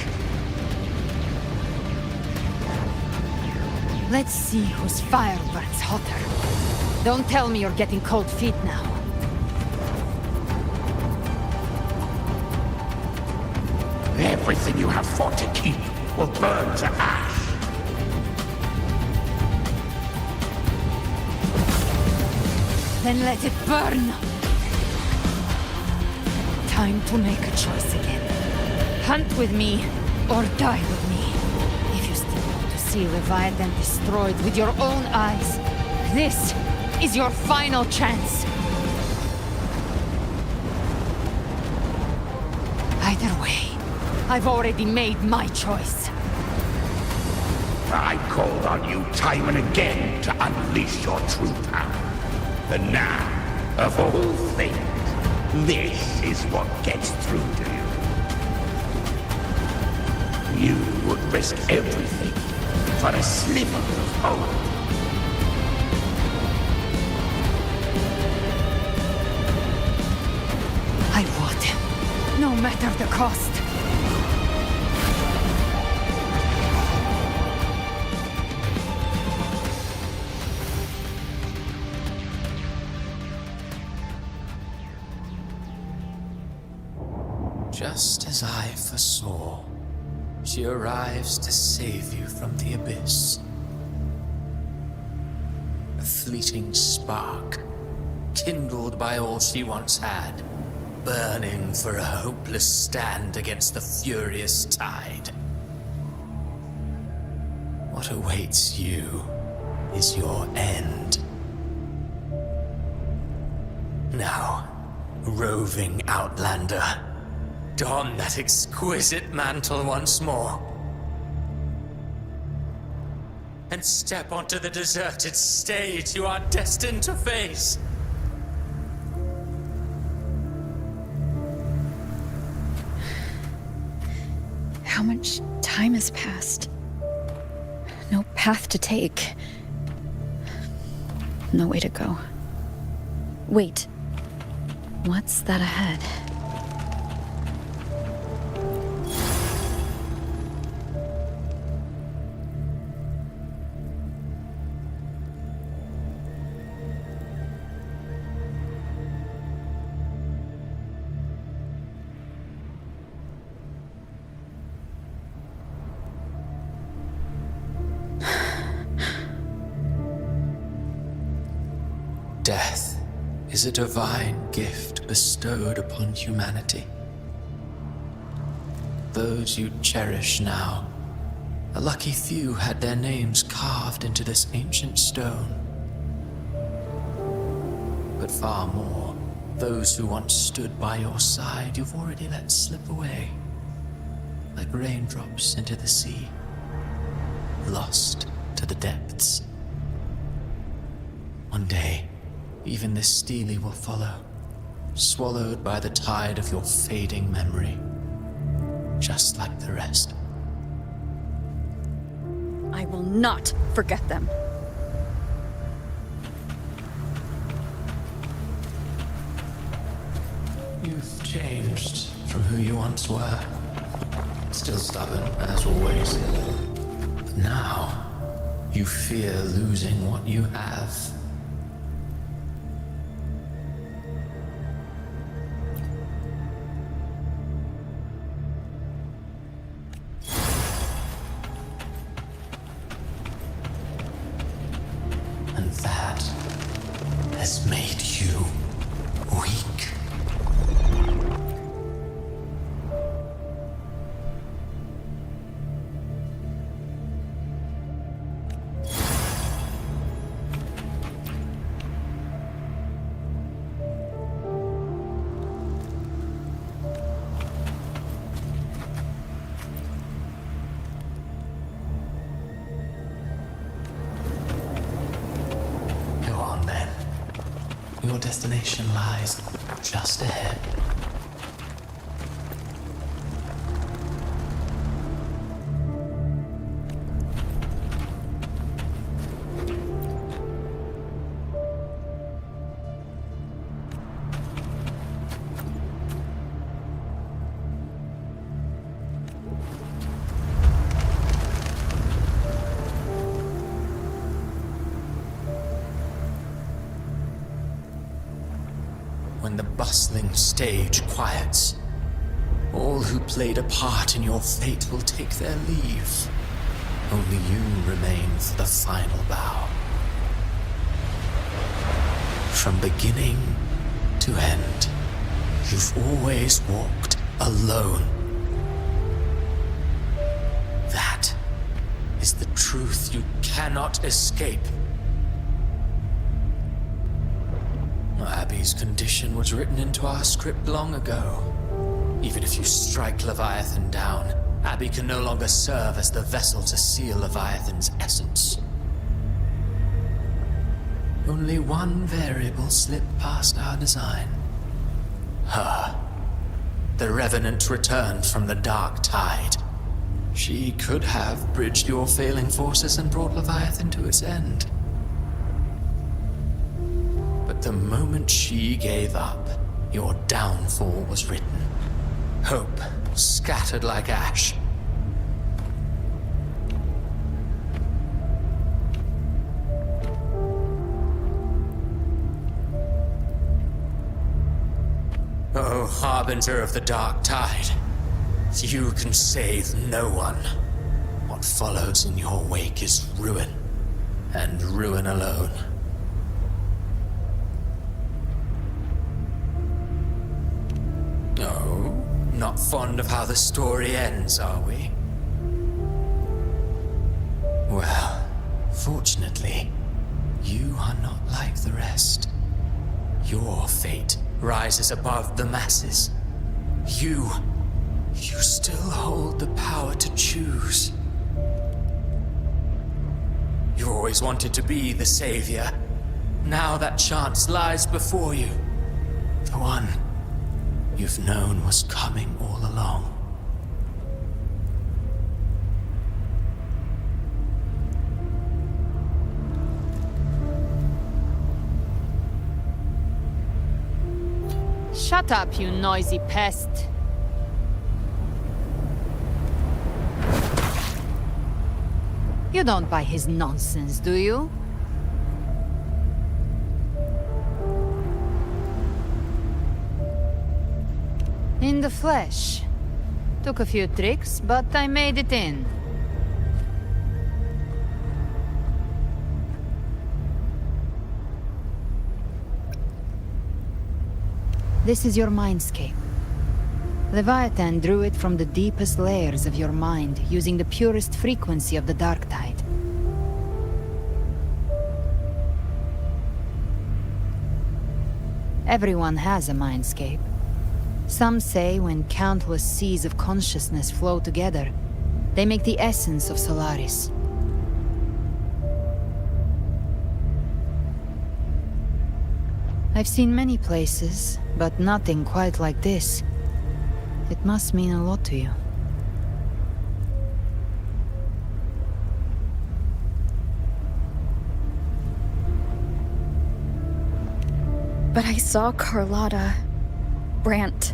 Let's see whose fire burns hotter. Don't tell me you're getting cold feet now. Everything you have fought to keep will burn to ash. Then let it burn! Time to make a choice again. Hunt with me, or die with me. If you still want to see Leviathan destroyed with your own eyes, this is your final chance. Either way, I've already made my choice. I called on you time and again to unleash your true power. And now, of all things, this is what gets through to you. You would risk everything for a sliver of hope. I would, no matter the cost. Just as I foresaw, she arrives to save you from the abyss. A fleeting spark, kindled by all she once had, burning for a hopeless stand against the furious tide. What awaits you is your end. Now, roving outlander, don that exquisite mantle once more. And step onto the deserted stage you are destined to face. How much time has passed? No path to take. No way to go. Wait. What's that ahead? Death is a divine gift bestowed upon humanity. Those you cherish now, a lucky few had their names carved into this ancient stone. But far more, those who once stood by your side you've already let slip away, like raindrops into the sea, lost to the depths. One day, even this stele will follow, swallowed by the tide of your fading memory, just like the rest. I will not forget them. You've changed from who you once were. Still stubborn, as always. But now, you fear losing what you have. And that has made you weak. Go on then. Your destination lies just ahead. when the bustling stage quiets, all who played a part in your fate will take their leave. Only you remain for the final bow. From beginning to end, you've always walked alone. That is the truth you cannot escape. Abby's condition was written into our script long ago. Even if you strike Leviathan down, Abby can no longer serve as the vessel to seal Leviathan's essence. Only one variable slipped past our design. Her. The Revenant returned from the Dark Tide. She could have bridged your failing forces and brought Leviathan to its end. But the moment she gave up, your downfall was written. Hope scattered like ash. Oh, harbinger of the Dark Tide, you can save no one. What follows in your wake is ruin, and ruin alone. Oh, not fond of how the story ends, are we? Well, fortunately, you are not like the rest. Your fate rises above the masses. You still hold the power to choose. You always wanted to be the savior. Now that chance lies before you. The one you've known was coming all along. Shut up, you noisy pest. You don't buy his nonsense, do you? In the flesh. Took a few tricks, but I made it in. This is your mindscape. Leviathan drew it from the deepest layers of your mind, using the purest frequency of the Dark Tide. Everyone has a mindscape. Some say when countless seas of consciousness flow together, they make the essence of Solaris. I've seen many places, but nothing quite like this. It must mean a lot to you. But I saw Carlotta, Brant,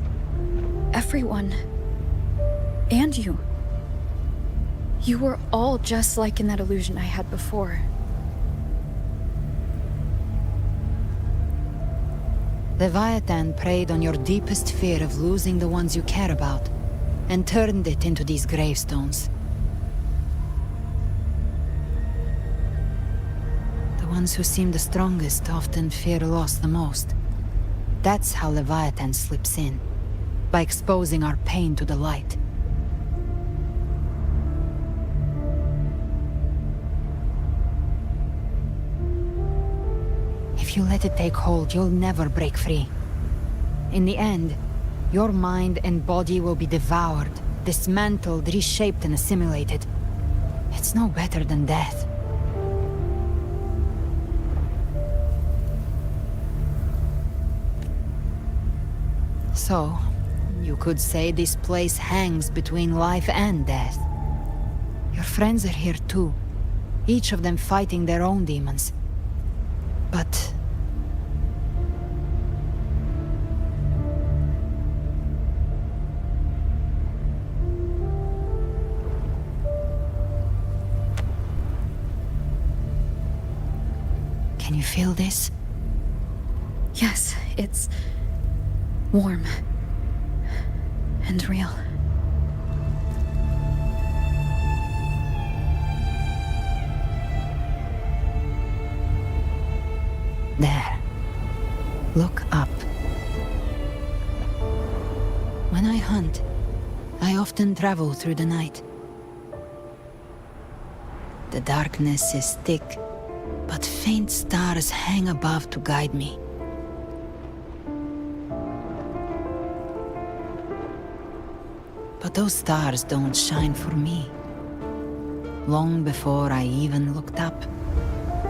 everyone. And you. You were all just like in that illusion I had before. Leviathan preyed on your deepest fear of losing the ones you care about, and turned it into these gravestones. The ones who seem the strongest often fear loss the most. That's how Leviathan slips in, by exposing our pain to the light. If you let it take hold, you'll never break free. In the end, your mind and body will be devoured, dismantled, reshaped, and assimilated. It's no better than death. So, you could say this place hangs between life and death. Your friends are here too, each of them fighting their own demons. But can you feel this? Yes, Warm. And real. There. Look up. When I hunt, I often travel through the night. The darkness is thick, but faint stars hang above to guide me. But those stars don't shine for me. Long before I even looked up,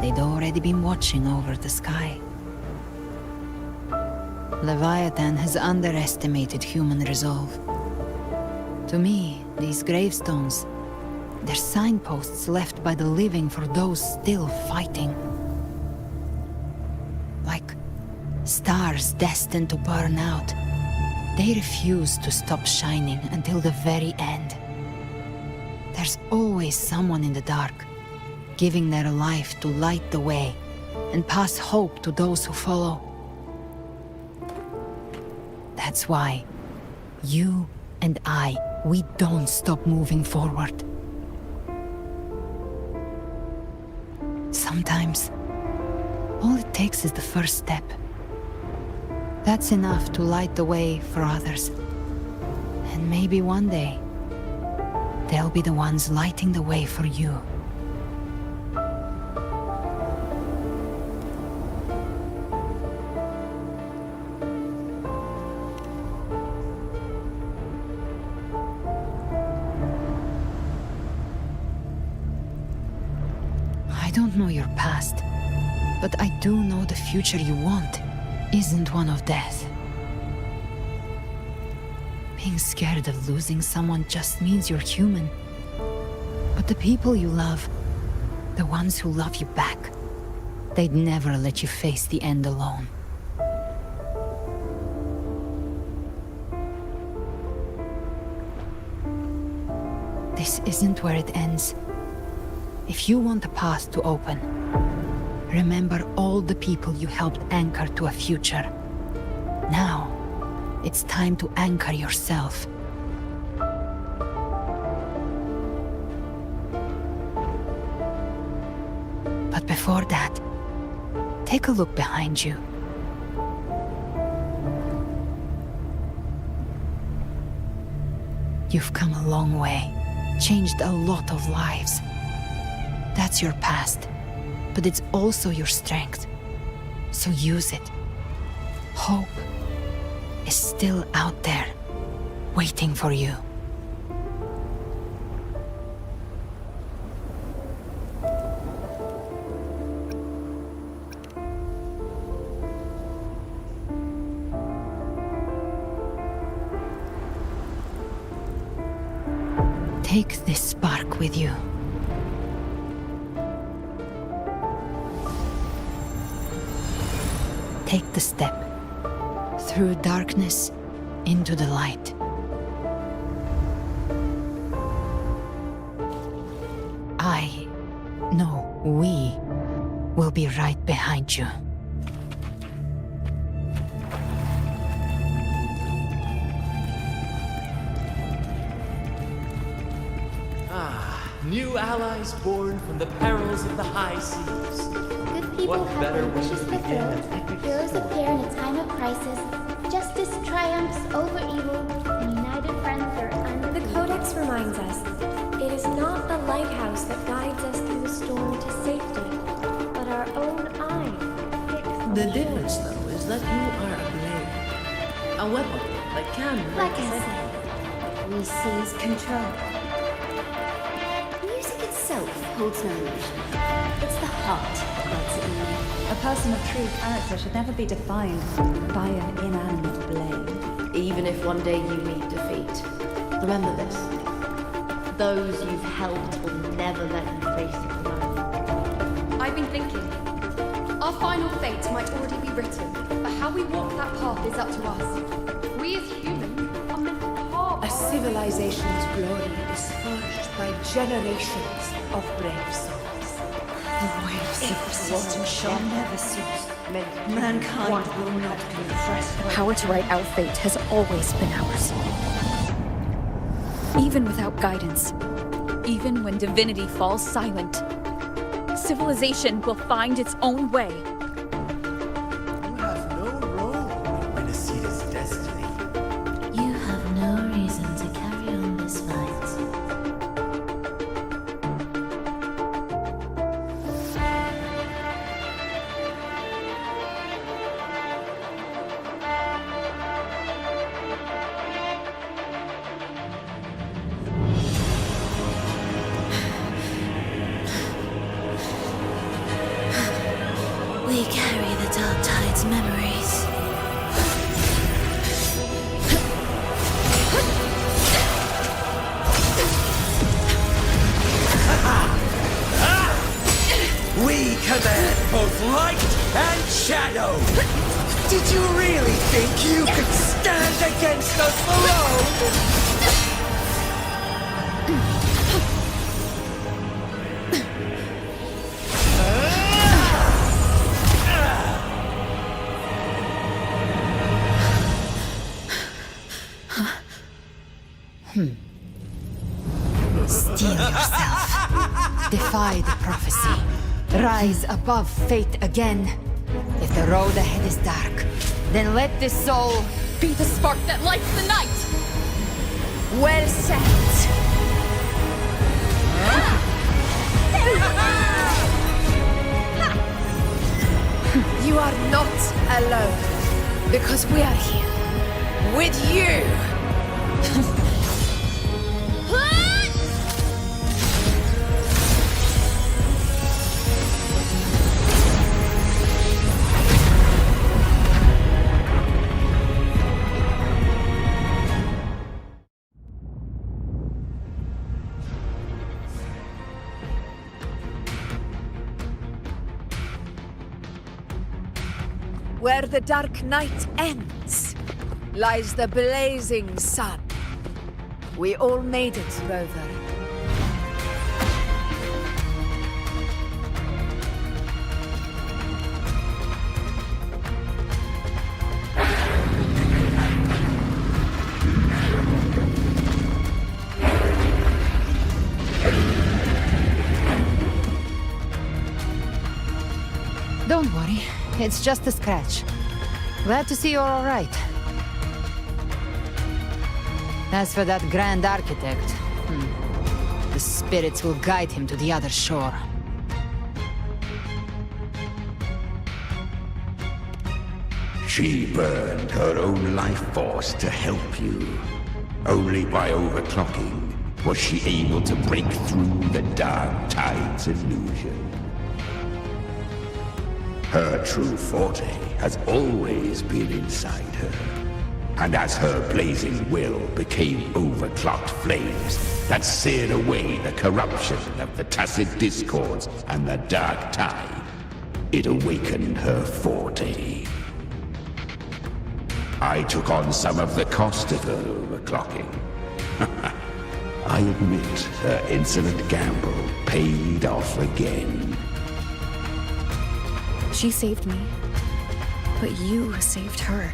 they'd already been watching over the sky. Leviathan has underestimated human resolve. To me, these gravestones, they're signposts left by the living for those still fighting. Like stars destined to burn out, they refuse to stop shining until the very end. There's always someone in the dark, giving their life to light the way and pass hope to those who follow. That's why you and I, we don't stop moving forward. Sometimes, all it takes is the first step. That's enough to light the way for others. And maybe one day, they'll be the ones lighting the way for you. I don't know your past, but I do know the future you want isn't one of death. Being scared of losing someone just means you're human. But the people you love, the ones who love you back, they'd never let you face the end alone. This isn't where it ends. If you want a path to open, remember all the people you helped anchor to a future. Now, it's time to anchor yourself. But before that, take a look behind you. You've come a long way, changed a lot of lives. That's your past, but it's also your strength. So use it. Hope is still out there, waiting for you. Take this spark with you. Take the step through darkness into the light. We will be right behind you. New allies born from the perils of the high seas. Good people What have better their way wishes to begin an fulfilled. epic Heroes story? appear in a time of crisis. Justice triumphs over evil, and united friends are undefeated. The Codex reminds us, it is not the lighthouse that guides us through the storm to safety, but our own eyes fixed on The shore. difference, though, is that you are a blade. A weapon that can... Like I said, we seize control. Music itself holds no emotion. It's the heart that lets it move. A person of true character should never be defined by an inanimate blade. Even if one day you meet defeat, remember this. Those you've helped will never let you face it alone. I've been thinking. Our final fate might already be written, but how we walk that path is up to us. We as humans are meant to carve A civilization's glory is forged by generations of brave souls. The waves of resistance shall never cease. Mankind will not be impressed by Power to write our fate has always been ours. Even without guidance, even when divinity falls silent, civilization will find its own way. You have no role in Rinascita's destiny. You have no reason to carry on this fight. We carry the Dark Tide's memories. We command both light and shadow! Did you really think you could stand against us alone? Steel yourself. Defy the prophecy. Rise above fate again. If the road ahead is dark, then let this soul be the spark that lights the night! Well said. You are not alone, because we are here with you. Where the dark night ends, lies the blazing sun. We all made it, Rover. Don't worry, it's just a scratch. Glad to see you're all right. As for that Grand Architect, the spirits will guide him to the other shore. She burned her own life force to help you. Only by overclocking was she able to break through the Dark Tide's illusion. Her true forte has always been inside her. And as her blazing will became overclocked flames that seared away the corruption of the tacit discords and the Dark Tide, it awakened her forte. I took on some of the cost of her overclocking. I admit her insolent gamble paid off again. She saved me, but you saved her.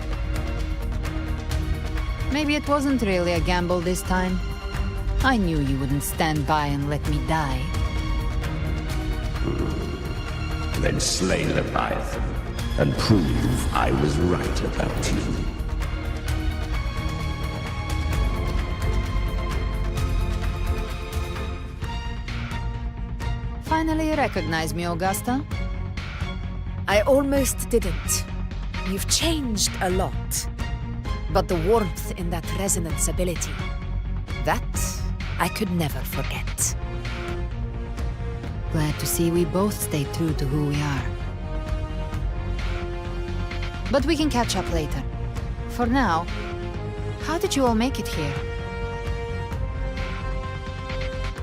Maybe it wasn't really a gamble this time. I knew you wouldn't stand by and let me die. Then slay Leviathan and prove I was right about you. Finally recognize me, Augusta? I almost didn't. You've changed a lot. But the warmth in that resonance ability, that I could never forget. Glad to see we both stayed true to who we are. But we can catch up later. For now, how did you all make it here?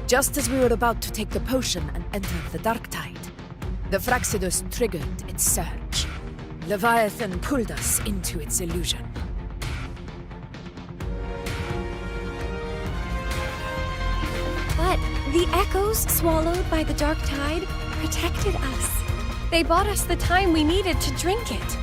Just as we were about to take the potion and enter the Dark Tide, the Fraxidus triggered its surge. Leviathan pulled us into its illusion. But the echoes swallowed by the Dark Tide protected us. They bought us the time we needed to drink it.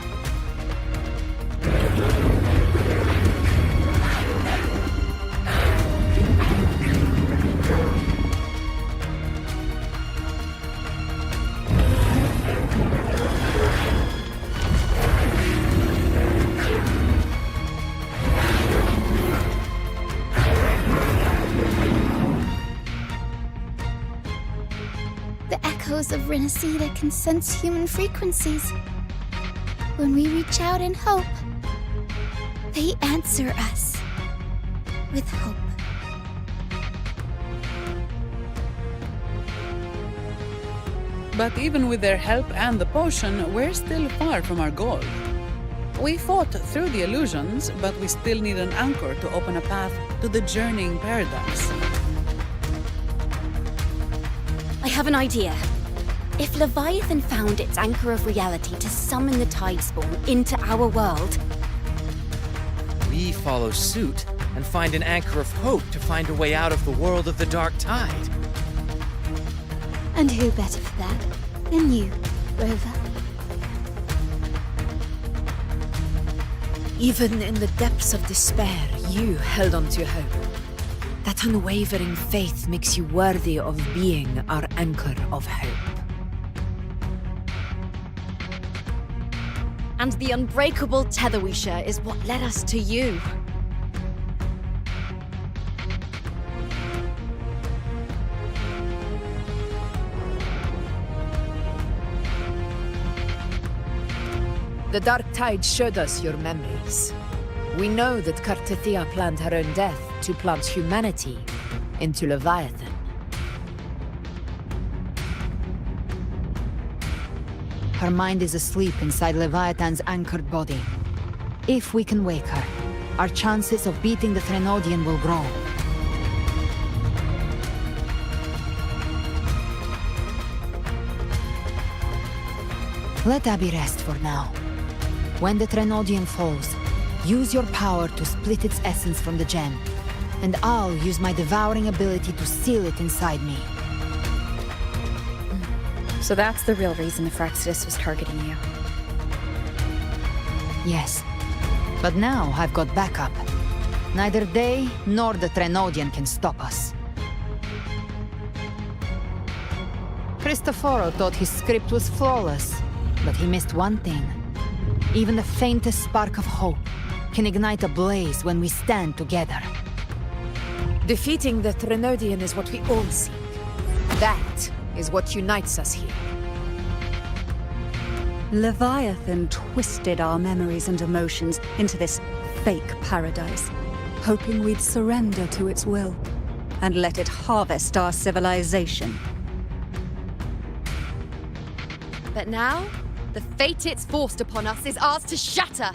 The echoes of Rinascita can sense human frequencies. When we reach out in hope, they answer us with hope. But even with their help and the potion, we're still far from our goal. We fought through the illusions, but we still need an anchor to open a path to the journeying paradise. I have an idea. If Leviathan found its anchor of reality to summon the Tidespawn into our world, We follow suit and find an anchor of hope to find a way out of the world of the Dark Tide. And who better for that than you, Rover? Even in the depths of despair, you held on to hope. That unwavering faith makes you worthy of being our anchor of hope. and the unbreakable tether we share is what led us to you. The Dark Tide showed us your memories. We know that Kartathea planned her own death to plant humanity into Leviathan. Her mind is asleep inside Leviathan's anchored body. If we can wake her, our chances of beating the Threnodian will grow. Let Abby rest for now. When the Threnodian falls, use your power to split its essence from the gem, and I'll use my devouring ability to seal it inside me. So that's the real reason the Phrexidus was targeting you. Yes. But now I've got backup. Neither they nor the Threnodian can stop us. Cristoforo thought his script was flawless, but he missed one thing. Even the faintest spark of hope can ignite a blaze when we stand together. Defeating the Threnodian is what we all seek. That is what unites us here. Leviathan twisted our memories and emotions into this fake paradise, hoping we'd surrender to its will and let it harvest our civilization. But now, the fate it's forced upon us is ours to shatter.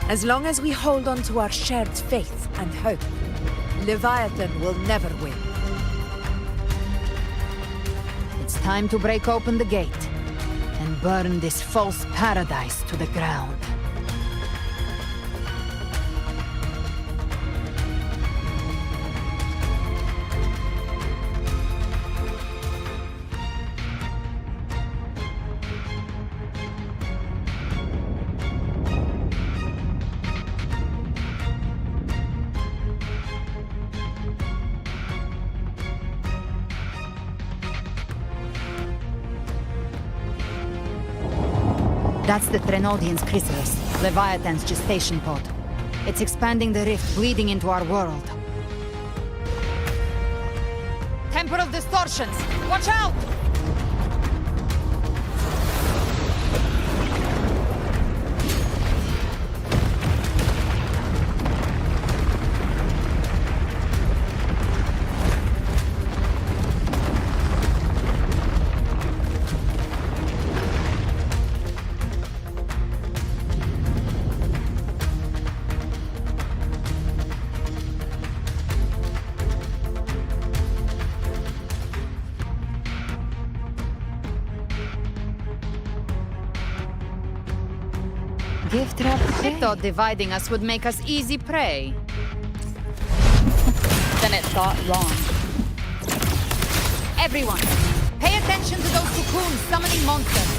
As long as we hold on to our shared faith and hope, Leviathan will never win. It's time to break open the gate and burn this false paradise to the ground. That's the Threnodian's chrysalis, Leviathan's gestation pod. It's expanding the rift, bleeding into our world. Temporal distortions! Watch out! Gift wrap. I thought dividing us would make us easy prey. Then it thought wrong. Everyone, pay attention to those cocoons summoning monsters.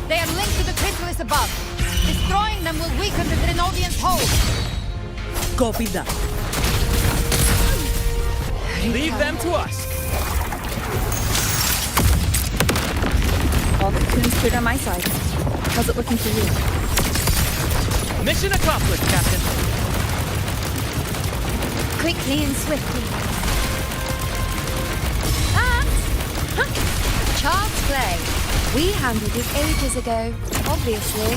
They are linked to the chrysalis above. Destroying them will weaken the Drenodian's hold. Copy that. Leave them to us. All the cocoons cleared on my side. How's it looking for you? Mission accomplished, Captain. Quickly and swiftly. Child's play. We handled it ages ago, obviously.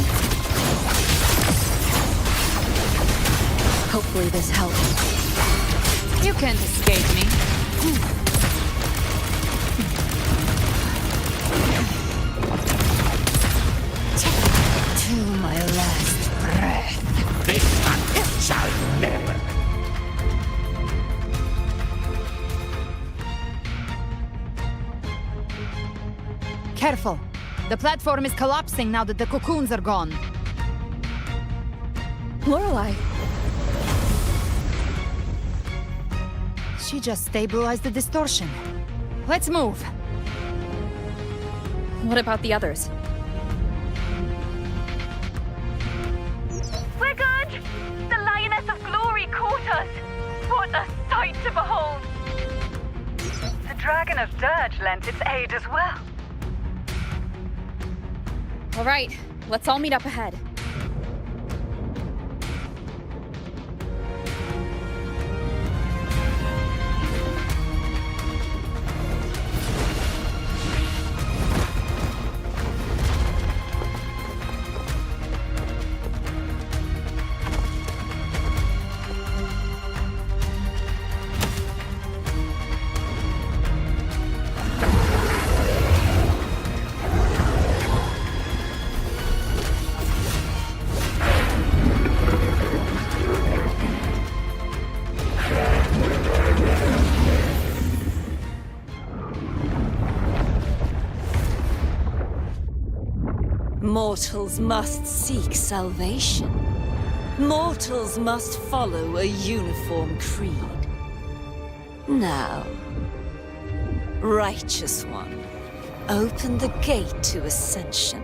Hopefully this helps. You can't escape me. To my last breath. This hunt shall never. Careful. The platform is collapsing now that the cocoons are gone. Lorelei. She just stabilized the distortion. Let's move. What about the others? We're good! The Lioness of Glory caught us! What a sight to behold! The Dragon of Dirge lent its aid as well. All right, let's all meet up ahead. Mortals must seek salvation. Mortals must follow a uniform creed. Now, Righteous One, open the gate to ascension.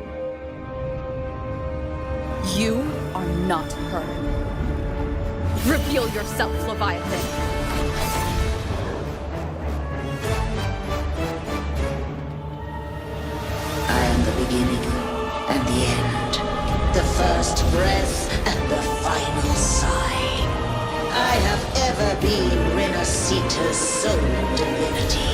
You are not her. Reveal yourself, Leviathan. I am the beginning and the end, the first breath and the final sigh. I have ever been Rinascita's sole divinity.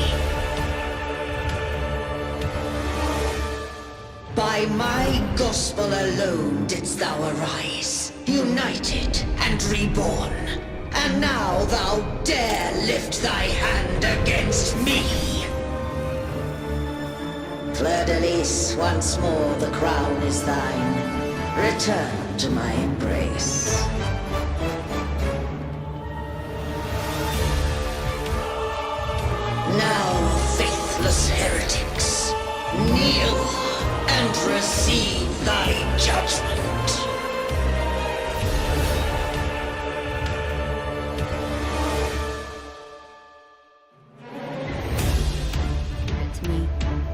By my gospel alone didst thou arise, united and reborn. And now thou dare lift thy hand against me. Fleur-de-Lis, once more the crown is thine. Return to my embrace. Now, faithless heretics, kneel and receive thy judgment.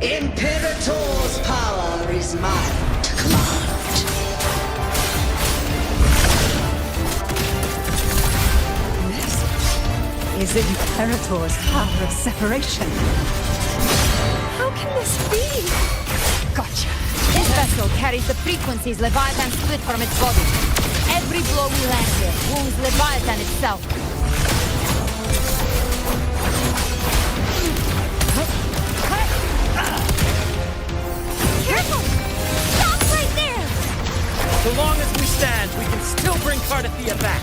Imperator's power is mine to command. This is Imperator's power of separation. How can this be? Gotcha. This vessel carries the frequencies Leviathan split from its body. Every blow we land here wounds Leviathan itself. Careful! Stop right there! So long as we stand, we can still bring Cardathia back.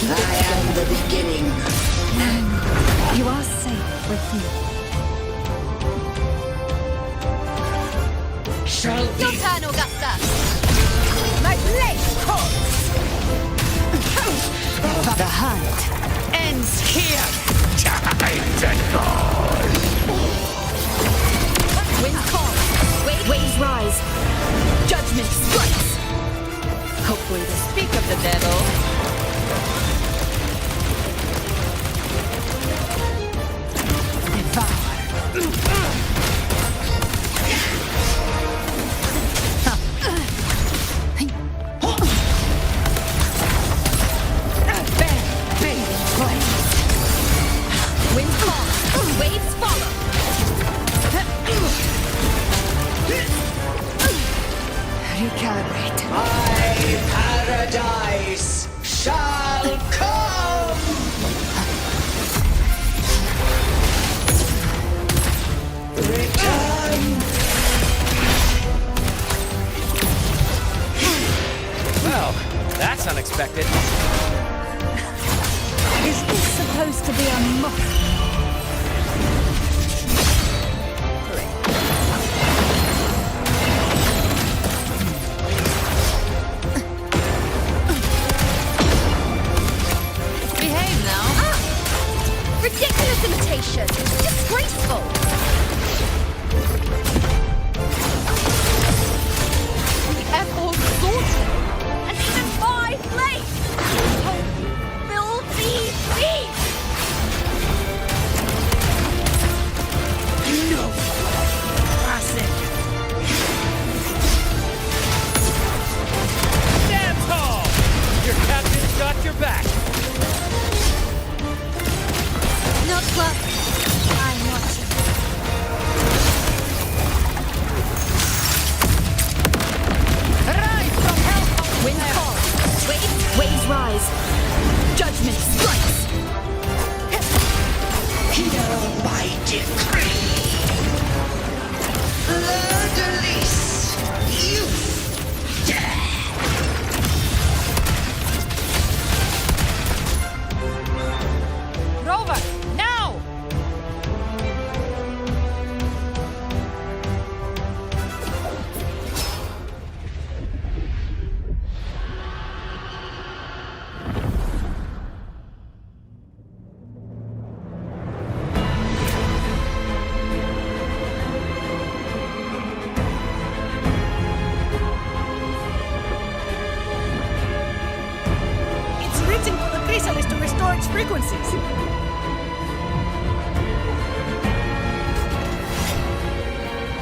I am the beginning. You are safe with me. recalibrate. My paradise shall come! Return! Well, that's unexpected. Is this supposed to be a mock? Behave now. Ridiculous imitation. Disgraceful. The F.O. sorted. And even my place. Filthy thief. No! Classic! Stand tall! Your captain's got your back. Not well. I'm watching. Rise from hell! Wind calls. Waves rise. Judgment strikes. Hear my decree! Fleur-de-lis! You dare! Rover, now! It's written for the chrysalis to restore its frequencies.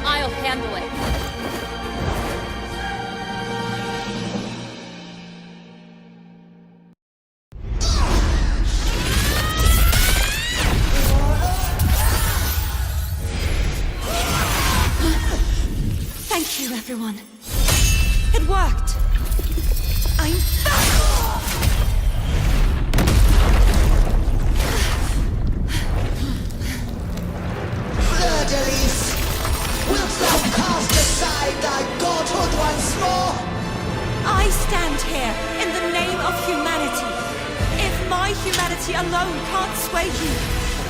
I'll handle it. Thank you, everyone. It worked. I'm back! Fleur-de-lis! Wilt thou cast aside thy godhood once more? I stand here in the name of humanity. If my humanity alone can't sway you,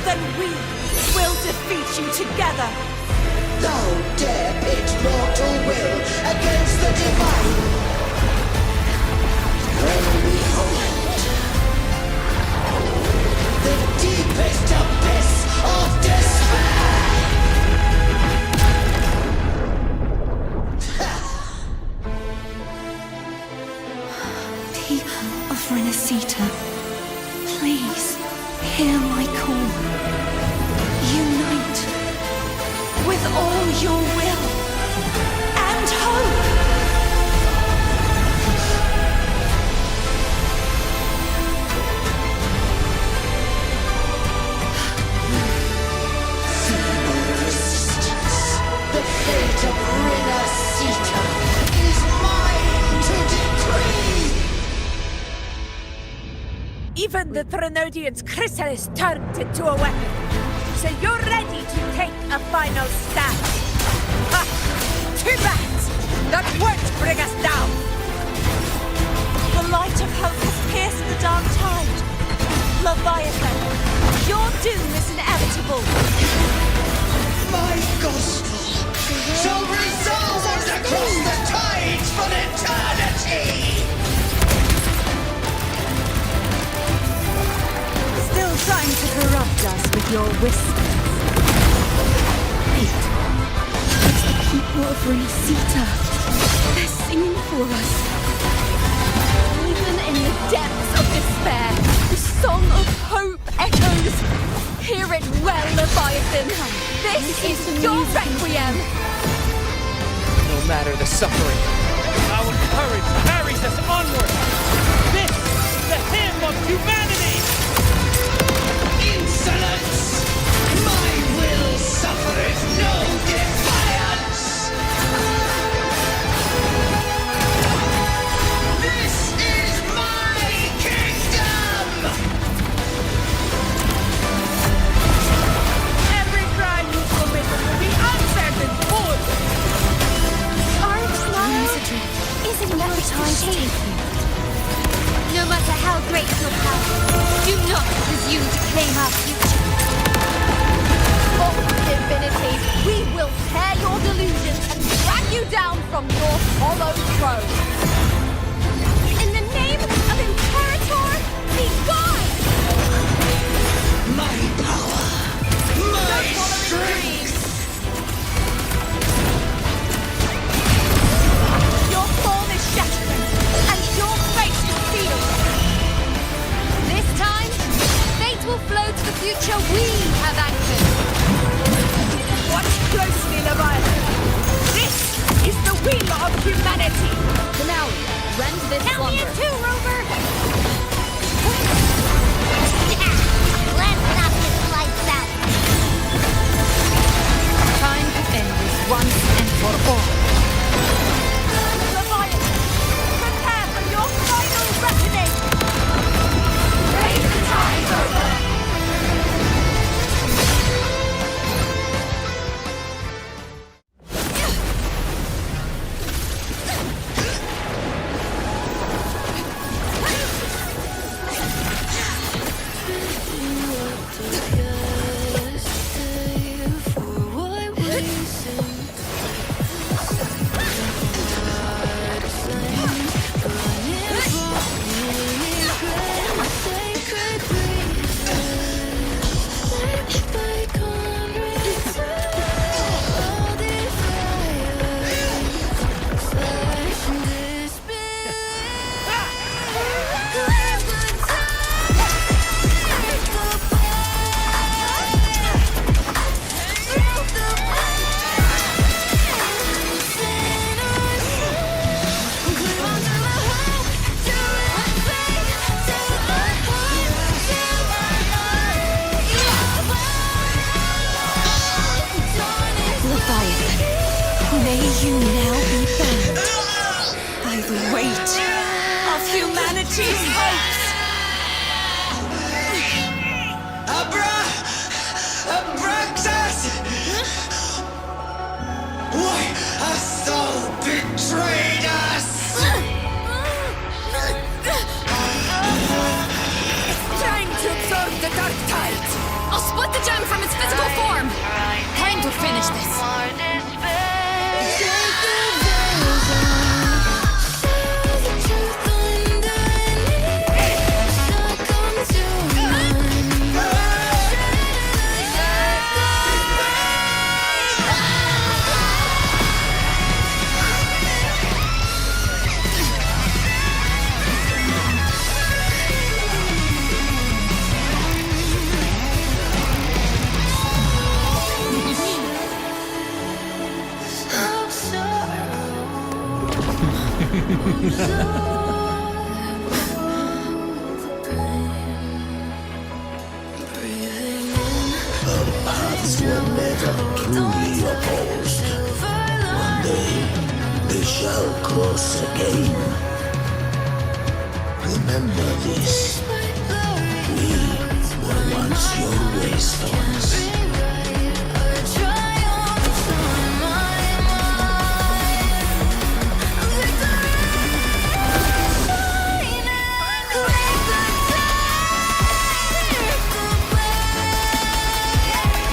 then we will defeat you together. Thou dare pit mortal will against the divine. When behold the deepest abyss of despair. People of Rinascita, please hear my call. Unite with all your will and hope. The fate of Rinascita is mine to decree! Even the Threnodian's chrysalis turned into a weapon. So you're ready to take a final stand. Ha! Too bad! That won't bring us down! The light of hope has pierced the dark tide. Leviathan, your doom is inevitable. My gospel shall resound across the tides for eternity! Still trying to corrupt us with your whispers. Wait. It's the people of Rinascita. They're singing for us. Even in the depths of despair, the song of hope echoes. Hear it well, Leviathan. This is your requiem. No matter the suffering, our courage carries us onward. This is the hymn of humanity. Insolence! My will suffereth no defiance! to shame you. No matter how great your power, do not presume to claim our future. For divinity, we will tear your delusions and drag you down from your hollow throne. In the name of Imperator, Bygone! My power, my strength. Your form is shattering, and your fate is sealed. This time, fate will flow to the future we have anchored. Watch closely, Leviathan. This is the wheel of humanity. Finale, rend this Count me slumber. in two, Rover. Let's knock this lights out. Time to end this once and for all. Leviathan, prepare for your final reckoning. Raise the tide, Rover. May you now be bound by the weight of humanity's hopes. Abraxas! Why has Sol betrayed us? It's time to absorb the dark tide. I'll split the gem from its physical form. Time to finish this. Our paths were never truly opposed. One day, they shall cross again. Remember this. We were once your wastelands.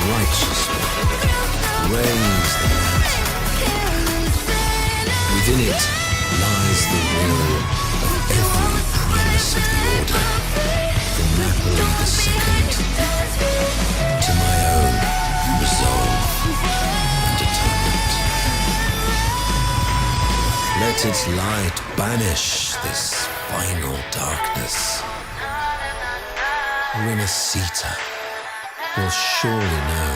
Righteous one, reigns the night. Within it lies the will of every primus of the Order, from Napoli the Second to my own resolve and atonement. Let its light banish this final darkness. Rinascita will surely know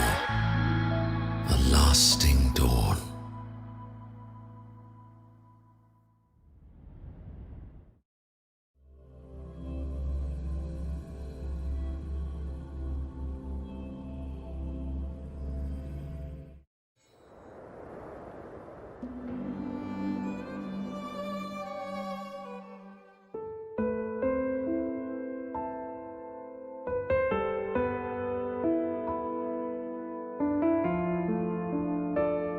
a lasting dawn.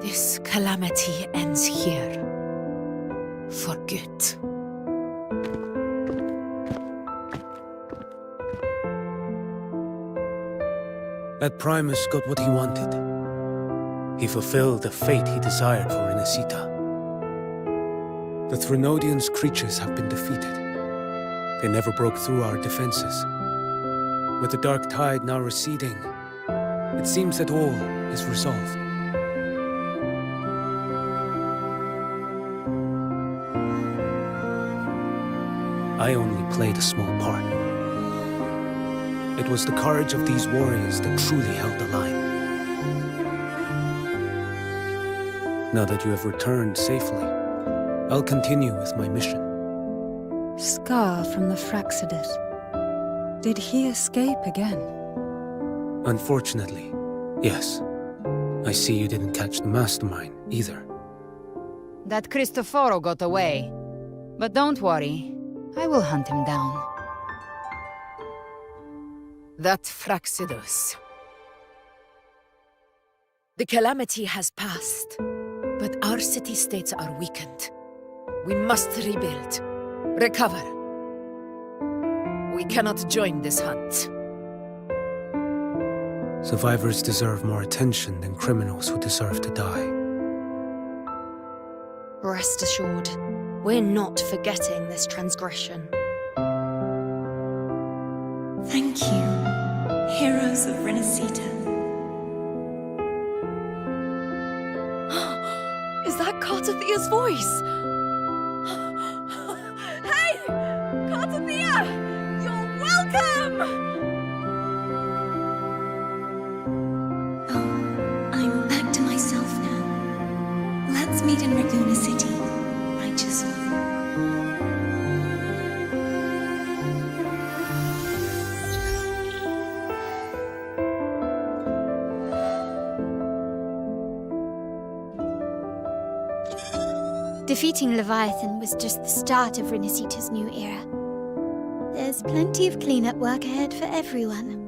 This calamity ends here. For good. That Primus got what he wanted. He fulfilled the fate he desired for Rinascita. The Threnodians' creatures have been defeated. They never broke through our defenses. With the dark tide now receding, it seems that all is resolved. I only played a small part. It was the courage of these warriors that truly held the line. Now that you have returned safely, I'll continue with my mission. Scar from the Fraxidus. Did he escape again? Unfortunately, yes. I see you didn't catch the mastermind either. That Cristoforo got away. But don't worry, I will hunt him down. That Fraxidus. The calamity has passed, but our city-states are weakened. We must rebuild, recover. We cannot join this hunt. Survivors deserve more attention than criminals who deserve to die. Rest assured, we're not forgetting this transgression. Thank you, heroes of Rinascita. Is that Cartathia's voice? Hey! Cartathia! You're welcome! I'm back to myself now. Let's meet in Raguna City, righteous one. Defeating Leviathan was just the start of Rinascita's new era. There's plenty of cleanup work ahead for everyone.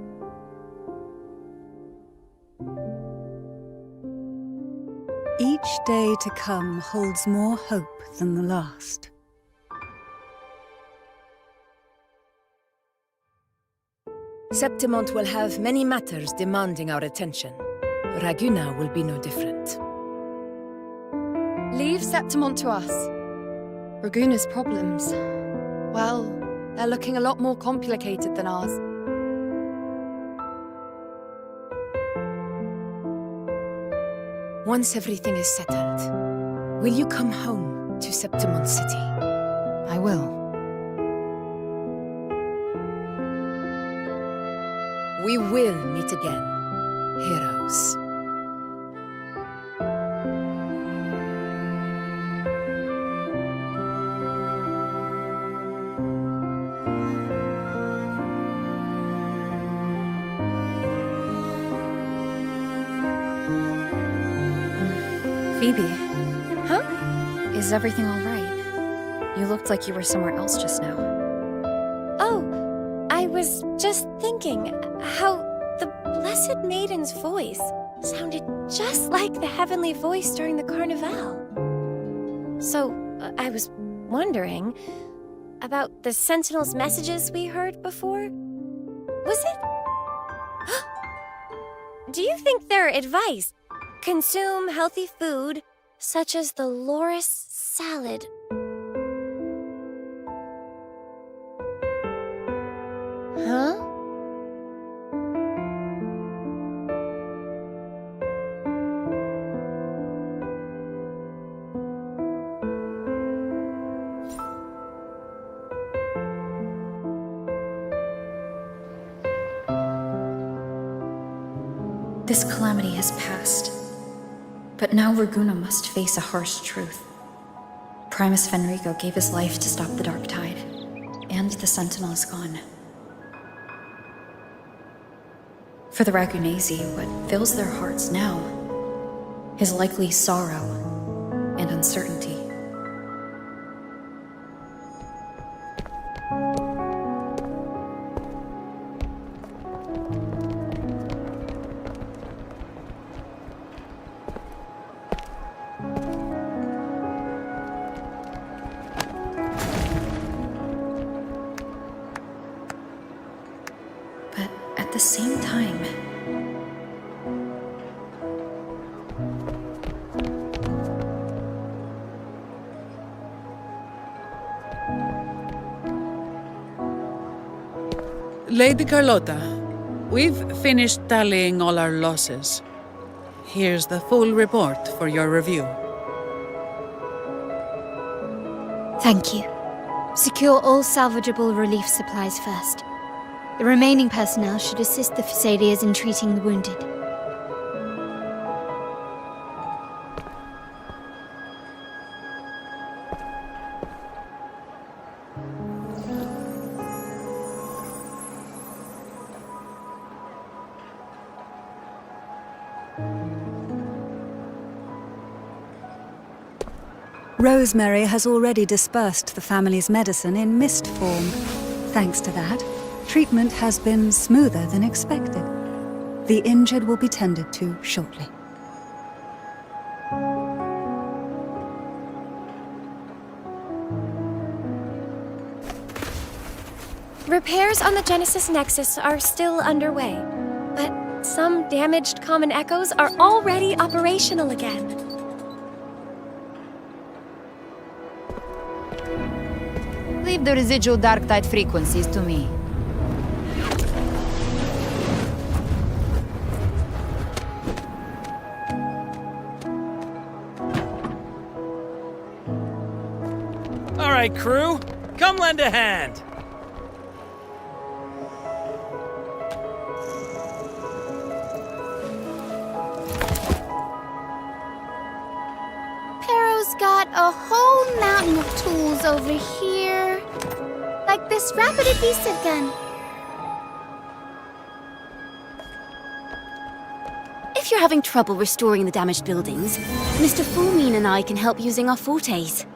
Each day to come holds more hope than the last. Septimont will have many matters demanding our attention. Raguna will be no different. Leave Septimont to us. Raguna's problems, well, they're looking a lot more complicated than ours. Once everything is settled, will you come home to Septimont City? I will. We will meet again, heroes. Phoebe. Huh? Is everything all right? You looked like you were somewhere else just now. Oh, I was just thinking how the Blessed Maiden's voice sounded just like the heavenly voice during the Carnival. So, I was wondering about the Sentinel's messages we heard before. Was it? Do you think their advice? Consume healthy food, such as the loris salad. Huh? This calamity has passed. But now Raguna must face a harsh truth. Primus Fenrico gave his life to stop the Dark Tide, and the Sentinel is gone. For the Ragunesi, what fills their hearts now is likely sorrow and uncertainty. At the same time, Lady Carlotta, we've finished tallying all our losses. Here's the full report for your review. Thank you. Secure all salvageable relief supplies first. The remaining personnel should assist the Phasaelians in treating the wounded. Rosemary has already dispersed the family's medicine in mist form. Thanks to that, treatment has been smoother than expected. The injured will be tended to shortly. Repairs on the Genesis Nexus are still underway, but some damaged common echoes are already operational again. Leave the residual dark tide frequencies to me. All right, crew, come lend a hand. Pero's got a whole mountain of tools over here. Like this rapid adhesive gun. If you're having trouble restoring the damaged buildings, Mr. Fulmine and I can help using our fortes.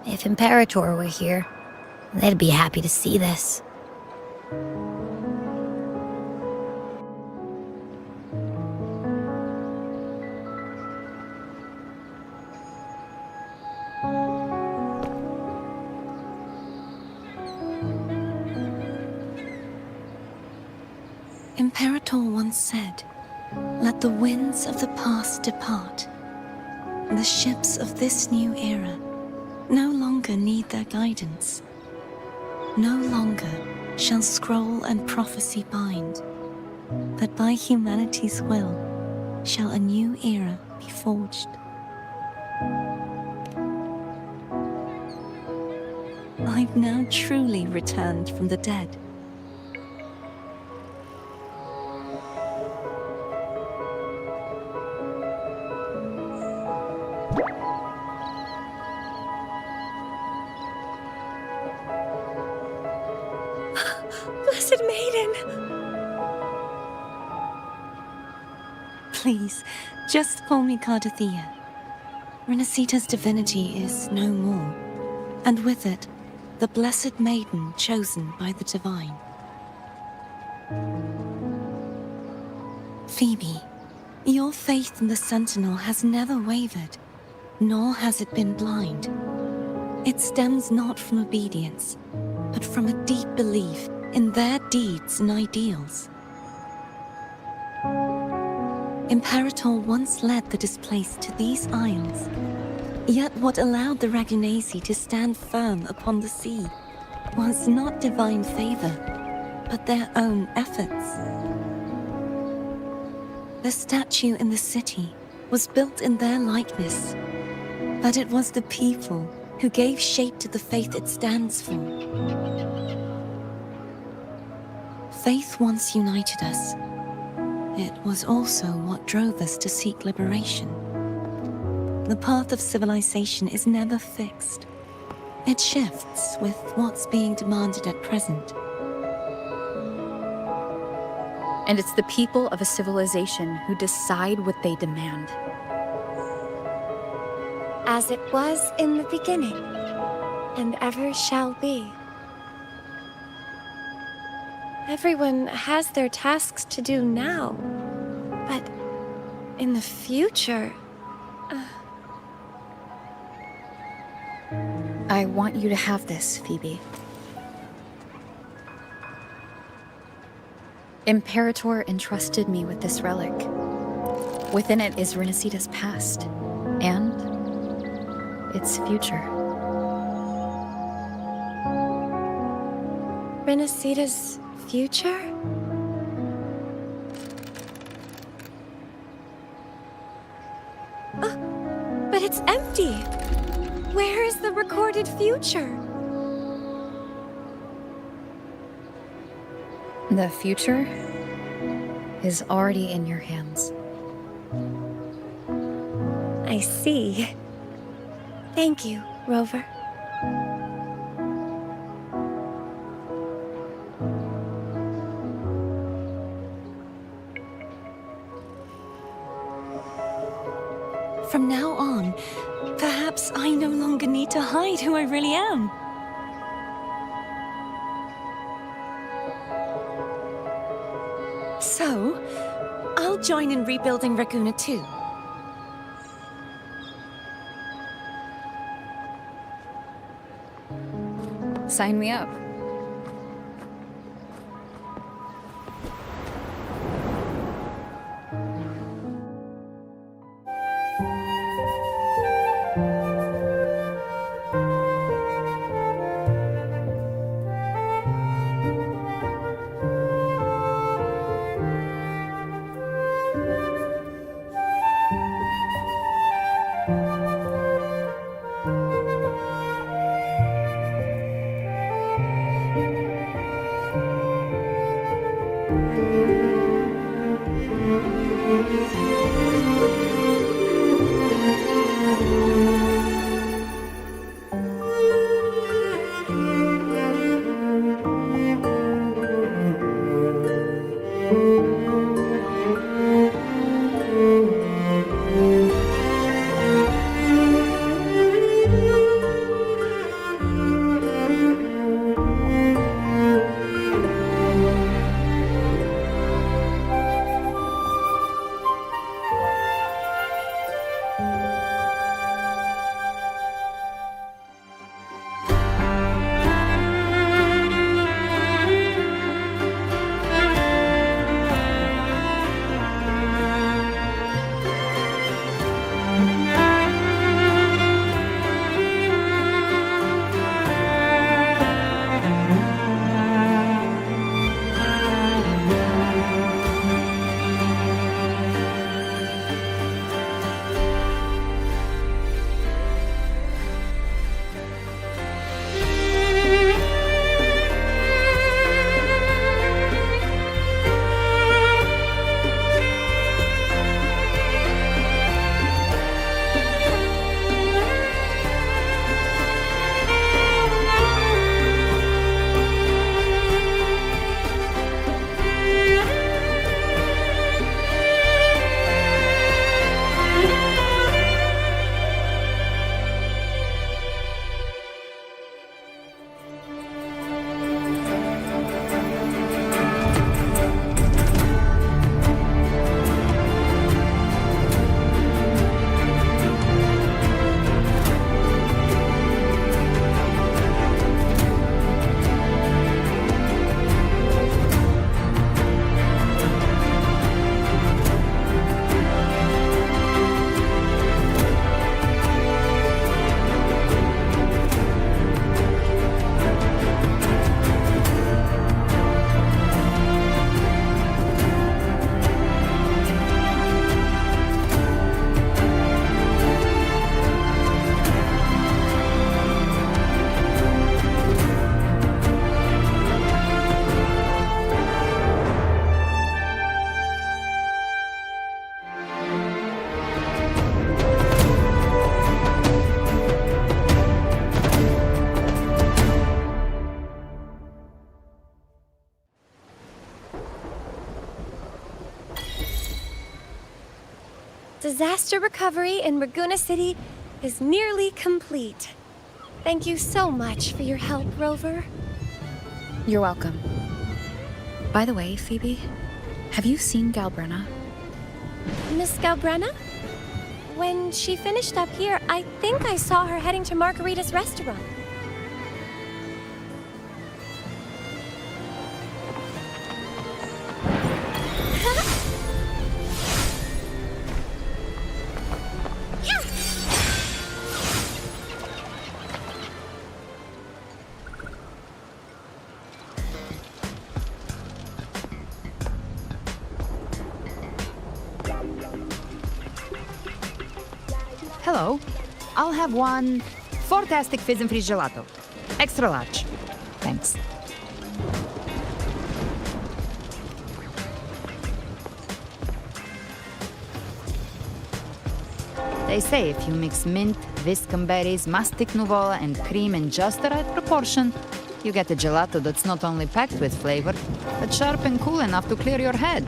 If Imperator were here, they'd be happy to see this. Imperator once said, "Let the winds of the past depart. The ships of this new era no longer need their guidance. No longer shall scroll and prophecy bind, but by humanity's will shall a new era be forged." I've now truly returned from the dead. Blessed Maiden! Please, just call me Cardothea. Rinascita's divinity is no more, and with it, the Blessed Maiden chosen by the Divine. Phoebe, your faith in the Sentinel has never wavered, nor has it been blind. It stems not from obedience, but from a deep belief in their deeds and ideals. Imperator once led the displaced to these isles, yet what allowed the Ragunasi to stand firm upon the sea was not divine favor, but their own efforts. The statue in the city was built in their likeness, but it was the people who gave shape to the faith it stands for. Faith once united us. It was also what drove us to seek liberation. The path of civilization is never fixed. It shifts with what's being demanded at present. And it's the people of a civilization who decide what they demand. As it was in the beginning, and ever shall be. Everyone has their tasks to do now, but in the future... I want you to have this, Phoebe. Imperator entrusted me with this relic. Within it is Rinascita's past and its future. Rinascita's future? But it's empty! Where is the recorded future? The future is already in your hands. I see. Thank you, Rover. From now on, perhaps I no longer need to hide who I really am. So, I'll join in rebuilding Raguna too. Sign me up. Disaster recovery in Raguna City is nearly complete. Thank you so much for your help, Rover. You're welcome. By the way, Phoebe, have you seen Galbrenna? Miss Galbrenna? When she finished up here, I think I saw her heading to Margarita's restaurant. Hello. I'll have one fantastic fizz and freeze gelato. Extra large. Thanks. They say if you mix mint, viscum berries, mastic nuvola, and cream in just the right proportion, you get a gelato that's not only packed with flavor, but sharp and cool enough to clear your head.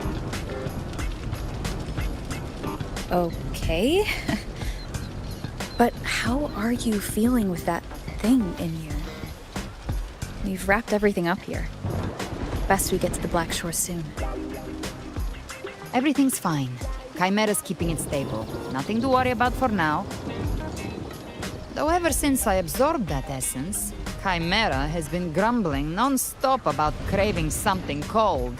Okay. But how are you feeling with that thing in you? We've wrapped everything up here. Best we get to the Black Shore soon. Everything's fine. Chimera's keeping it stable. Nothing to worry about for now. Though ever since I absorbed that essence, Chimera has been grumbling non-stop about craving something cold.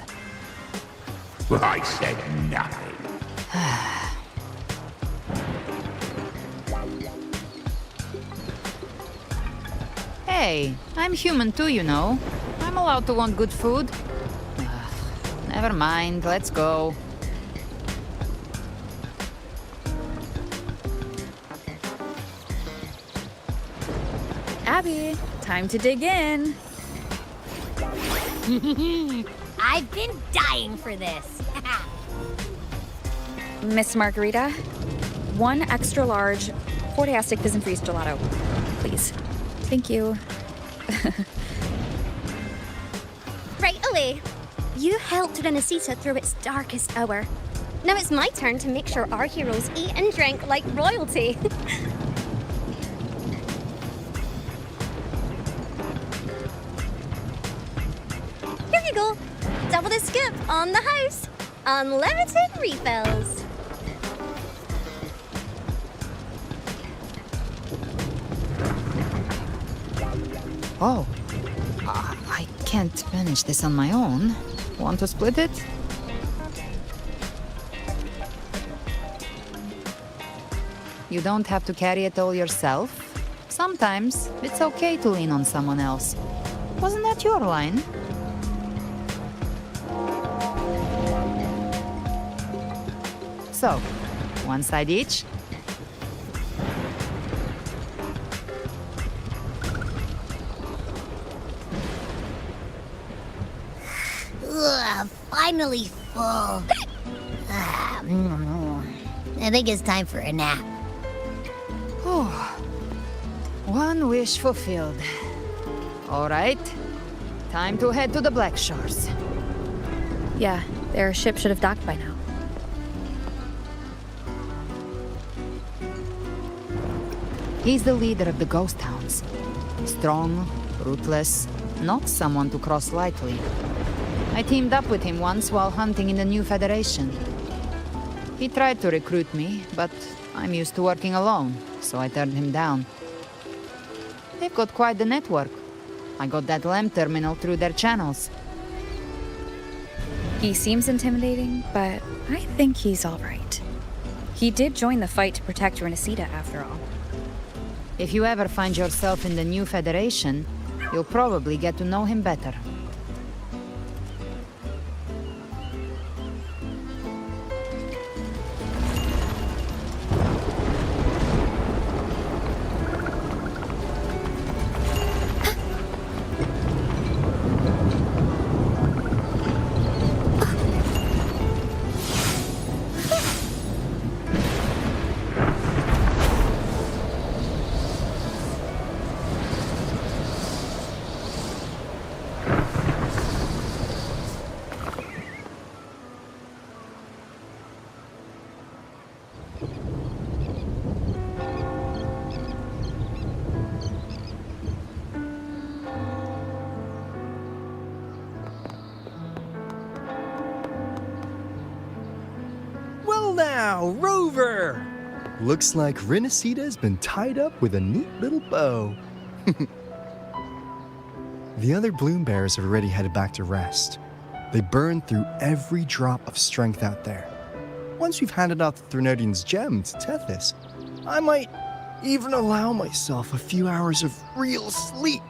I said nothing. Hey, I'm human too, you know. I'm allowed to want good food. Never mind, let's go. Abby, time to dig in. I've been dying for this. Miss Margarita, one extra large Fortiastic Fizz and Freeze gelato, please. Thank you. Right away. You helped Rinascita through its darkest hour. Now it's my turn to make sure our heroes eat and drink like royalty. Here you go. Double the scoop on the house. Unlimited refills. Oh, I can't manage this on my own. Want to split it? You don't have to carry it all yourself. Sometimes it's okay to lean on someone else. Wasn't that your line? So, one side each. Ugh, finally full. I think it's time for a nap. One wish fulfilled. All right, time to head to the Black Shores. Yeah, their ship should have docked by now. He's the leader of the Ghost Hounds. Strong, ruthless, not someone to cross lightly. I teamed up with him once while hunting in the New Federation. He tried to recruit me, but I'm used to working alone, so I turned him down. They've got quite the network. I got that LEM terminal through their channels. He seems intimidating, but I think he's all right. He did join the fight to protect Rinascita, after all. If you ever find yourself in the New Federation, you'll probably get to know him better. Now, Rover! Looks like Rinascita's been tied up with a neat little bow. The other bloom bearers have already headed back to rest. They burned through every drop of strength out there. Once we've handed out the Threnodian's gem to Tethys, I might even allow myself a few hours of real sleep.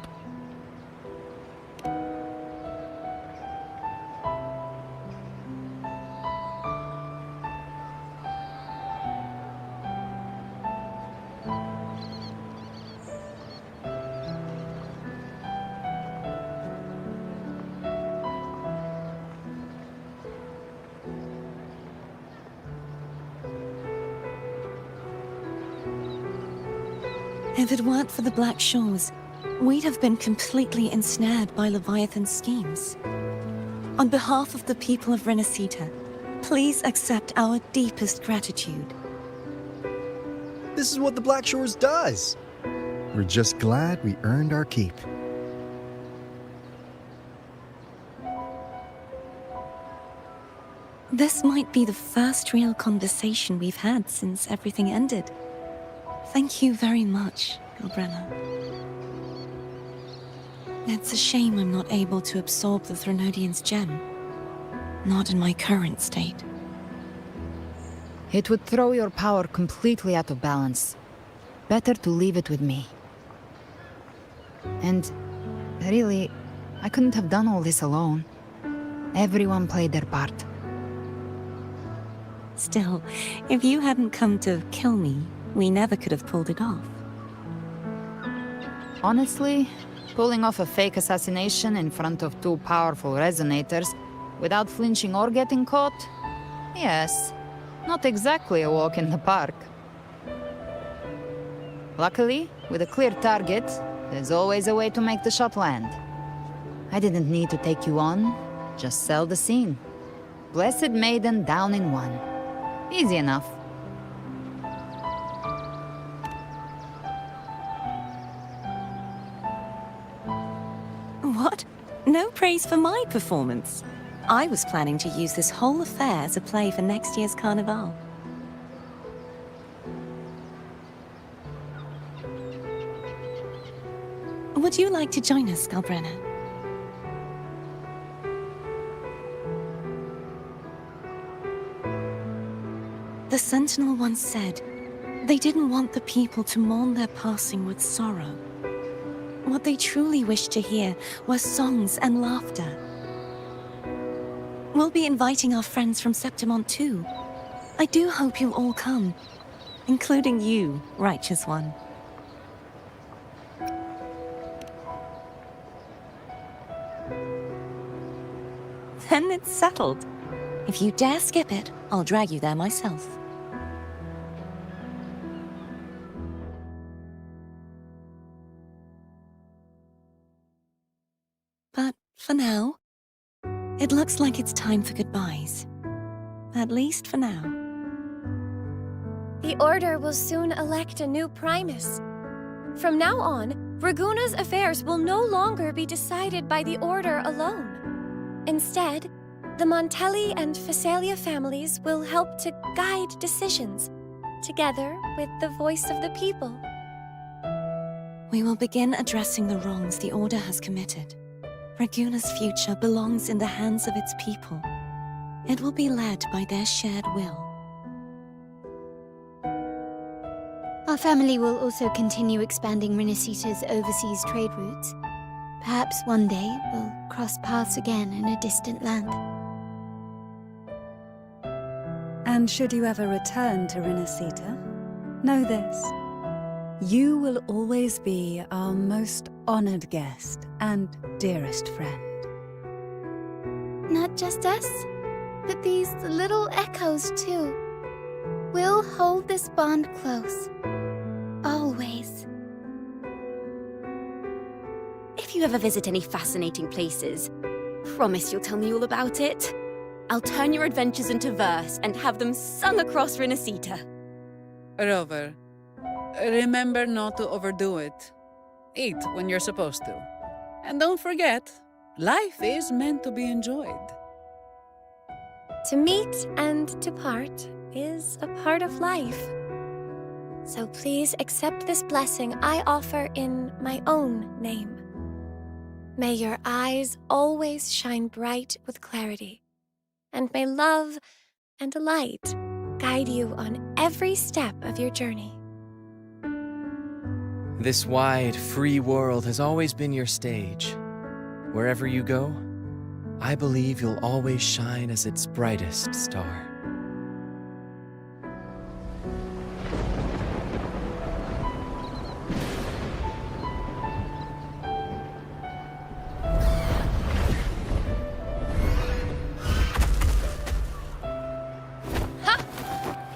If it weren't for the Black Shores, we'd have been completely ensnared by Leviathan's schemes. On behalf of the people of Rinascita, please accept our deepest gratitude. This is what the Black Shores does. We're just glad we earned our keep. This might be the first real conversation we've had since everything ended. Thank you very much, Galbrenna. It's a shame I'm not able to absorb the Threnodian's gem. Not in my current state. It would throw your power completely out of balance. Better to leave it with me. And really, I couldn't have done all this alone. Everyone played their part. Still, if you hadn't come to kill me, we never could have pulled it off. Honestly, pulling off a fake assassination in front of two powerful resonators without flinching or getting caught? Yes, not exactly a walk in the park. Luckily, with a clear target, there's always a way to make the shot land. I didn't need to take you on, just sell the scene. Blessed Maiden down in one. Easy enough. What? No praise for my performance. I was planning to use this whole affair as a play for next year's Carnival. Would you like to join us, Galbrenna? The Sentinel once said, they didn't want the people to mourn their passing with sorrow. What they truly wished to hear were songs and laughter. We'll be inviting our friends from Septimont too. I do hope you'll all come, including you, Righteous One. Then it's settled. If you dare skip it, I'll drag you there myself. But for now, it looks like it's time for goodbyes. At least for now. The Order will soon elect a new Primus. From now on, Raguna's affairs will no longer be decided by the Order alone. Instead, the Montelli and Phasalia families will help to guide decisions, together with the voice of the people. We will begin addressing the wrongs the Order has committed. Raguna's future belongs in the hands of its people. It will be led by their shared will. Our family will also continue expanding Rinascita's overseas trade routes. Perhaps one day we'll cross paths again in a distant land. And should you ever return to Rinascita, know this. You will always be our most honored guest and dearest friend. Not just us, but these little echoes too. We'll hold this bond close. Always. If you ever visit any fascinating places, promise you'll tell me all about it. I'll turn your adventures into verse and have them sung across Rinascita. Rover, remember not to overdo it. Eat when you're supposed to. And don't forget, life is meant to be enjoyed. To meet and to part is a part of life. So please accept this blessing I offer in my own name. May your eyes always shine bright with clarity, and may love and light guide you on every step of your journey. This wide, free world has always been your stage. Wherever you go, I believe you'll always shine as its brightest star.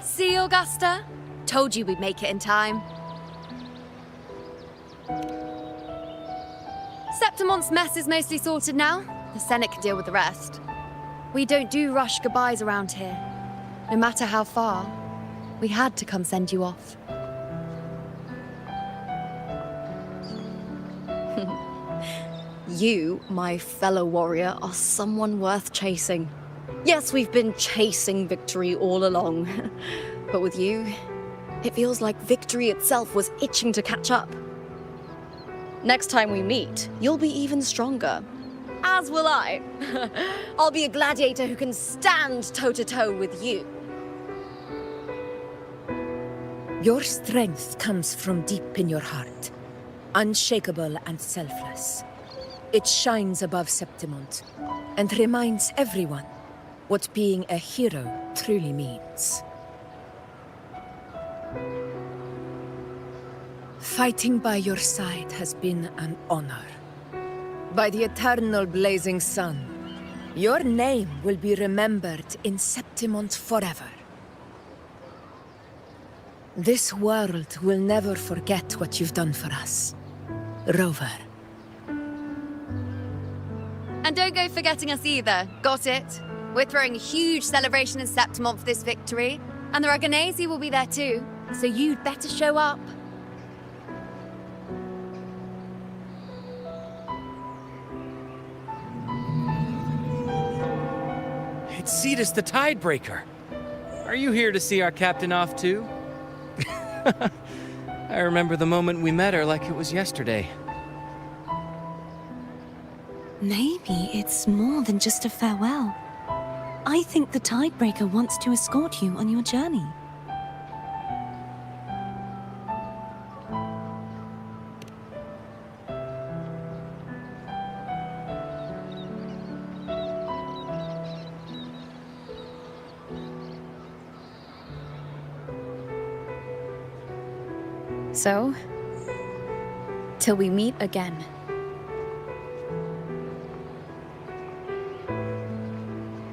See, Augusta? Told you we'd make it in time. Septimon's mess is mostly sorted now. The Senate can deal with the rest. We don't do rush goodbyes around here. No matter how far, we had to come send you off. You, my fellow warrior, are someone worth chasing. Yes, we've been chasing victory all along. But with you, it feels like victory itself was itching to catch up. Next time we meet, you'll be even stronger. As will I. I'll be a gladiator who can stand toe-to-toe with you. Your strength comes from deep in your heart, unshakable and selfless. It shines above Septimont and reminds everyone what being a hero truly means. Fighting by your side has been an honor. By the eternal blazing sun, your name will be remembered in Septimont forever. This world will never forget what you've done for us, Rover. And don't go forgetting us either, got it? We're throwing a huge celebration in Septimont for this victory, and the Raganesi will be there too, so you'd better show up. It's Cetus the Tidebreaker. Are you here to see our captain off too? I remember the moment we met her like it was yesterday. Maybe it's more than just a farewell. I think the Tidebreaker wants to escort you on your journey. So, till we meet again.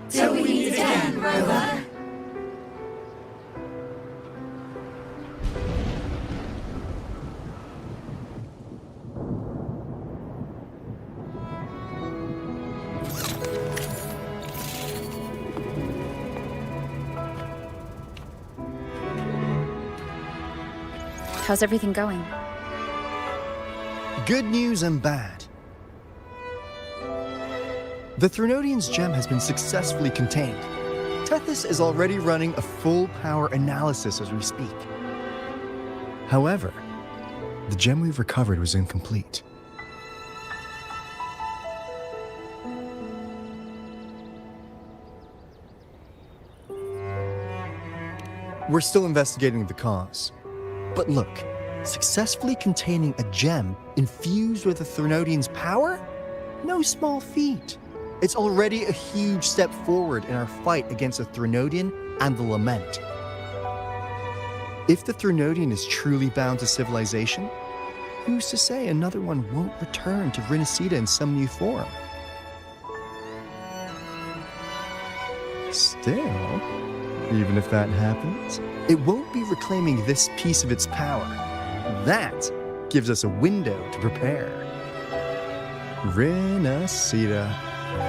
Till we meet again, Rover. How's everything going? Good news and bad. The Threnodian's gem has been successfully contained. Tethys is already running a full power analysis as we speak. However, the gem we've recovered was incomplete. We're still investigating the cause. But look, successfully containing a gem infused with the Threnodian's power? No small feat. It's already a huge step forward in our fight against the Threnodian and the Lament. If the Threnodian is truly bound to civilization, who's to say another one won't return to Rinascita in some new form? Still, even if that happens, it won't be reclaiming this piece of its power. That gives us a window to prepare. Rinascita,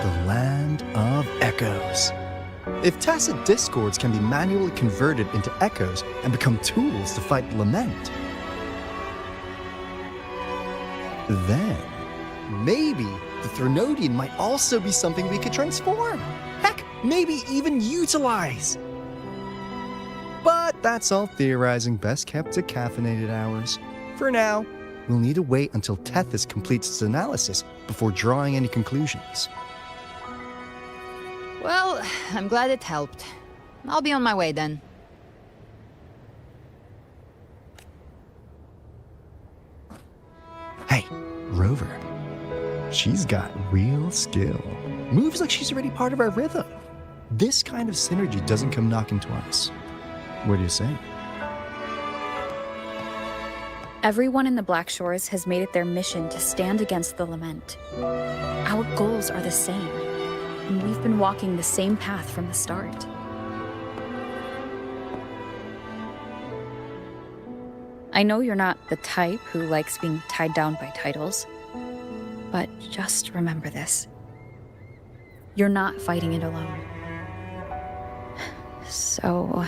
the land of echoes. If tacit discords can be manually converted into echoes and become tools to fight the Lament, then maybe the Threnodian might also be something we could transform. Heck, maybe even utilize. But that's all theorizing best kept to caffeinated hours. For now, we'll need to wait until Tethys completes its analysis before drawing any conclusions. Well, I'm glad it helped. I'll be on my way then. Hey, Rover. She's got real skill. Moves like she's already part of our rhythm. This kind of synergy doesn't come knocking twice. What do you say? Everyone in the Black Shores has made it their mission to stand against the Lament. Our goals are the same, and we've been walking the same path from the start. I know you're not the type who likes being tied down by titles, but just remember this. You're not fighting it alone. So...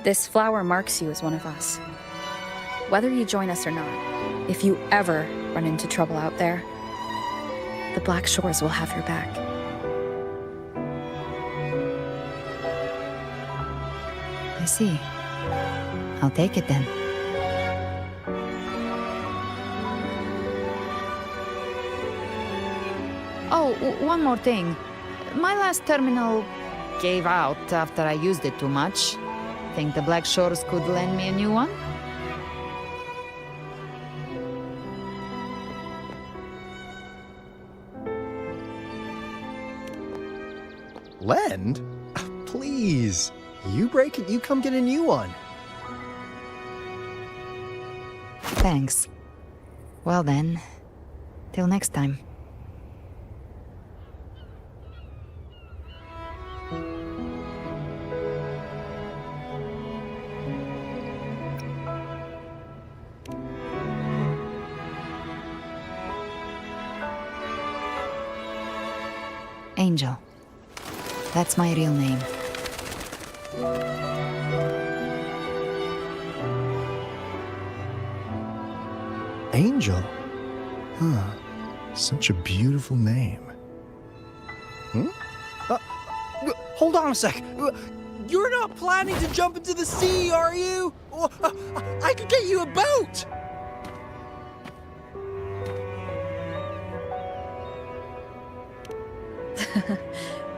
This flower marks you as one of us. Whether you join us or not, if you ever run into trouble out there, the Black Shores will have your back. I see. I'll take it then. Oh, one more thing. My last terminal gave out after I used it too much. Think the Black Shores could lend me a new one? Lend? Please. You break it, you come get a new one. Thanks. Well then, till next time. Angel. That's my real name. Angel? Huh. Such a beautiful name. Hold on a sec. You're not planning to jump into the sea, are you? I could get you a boat!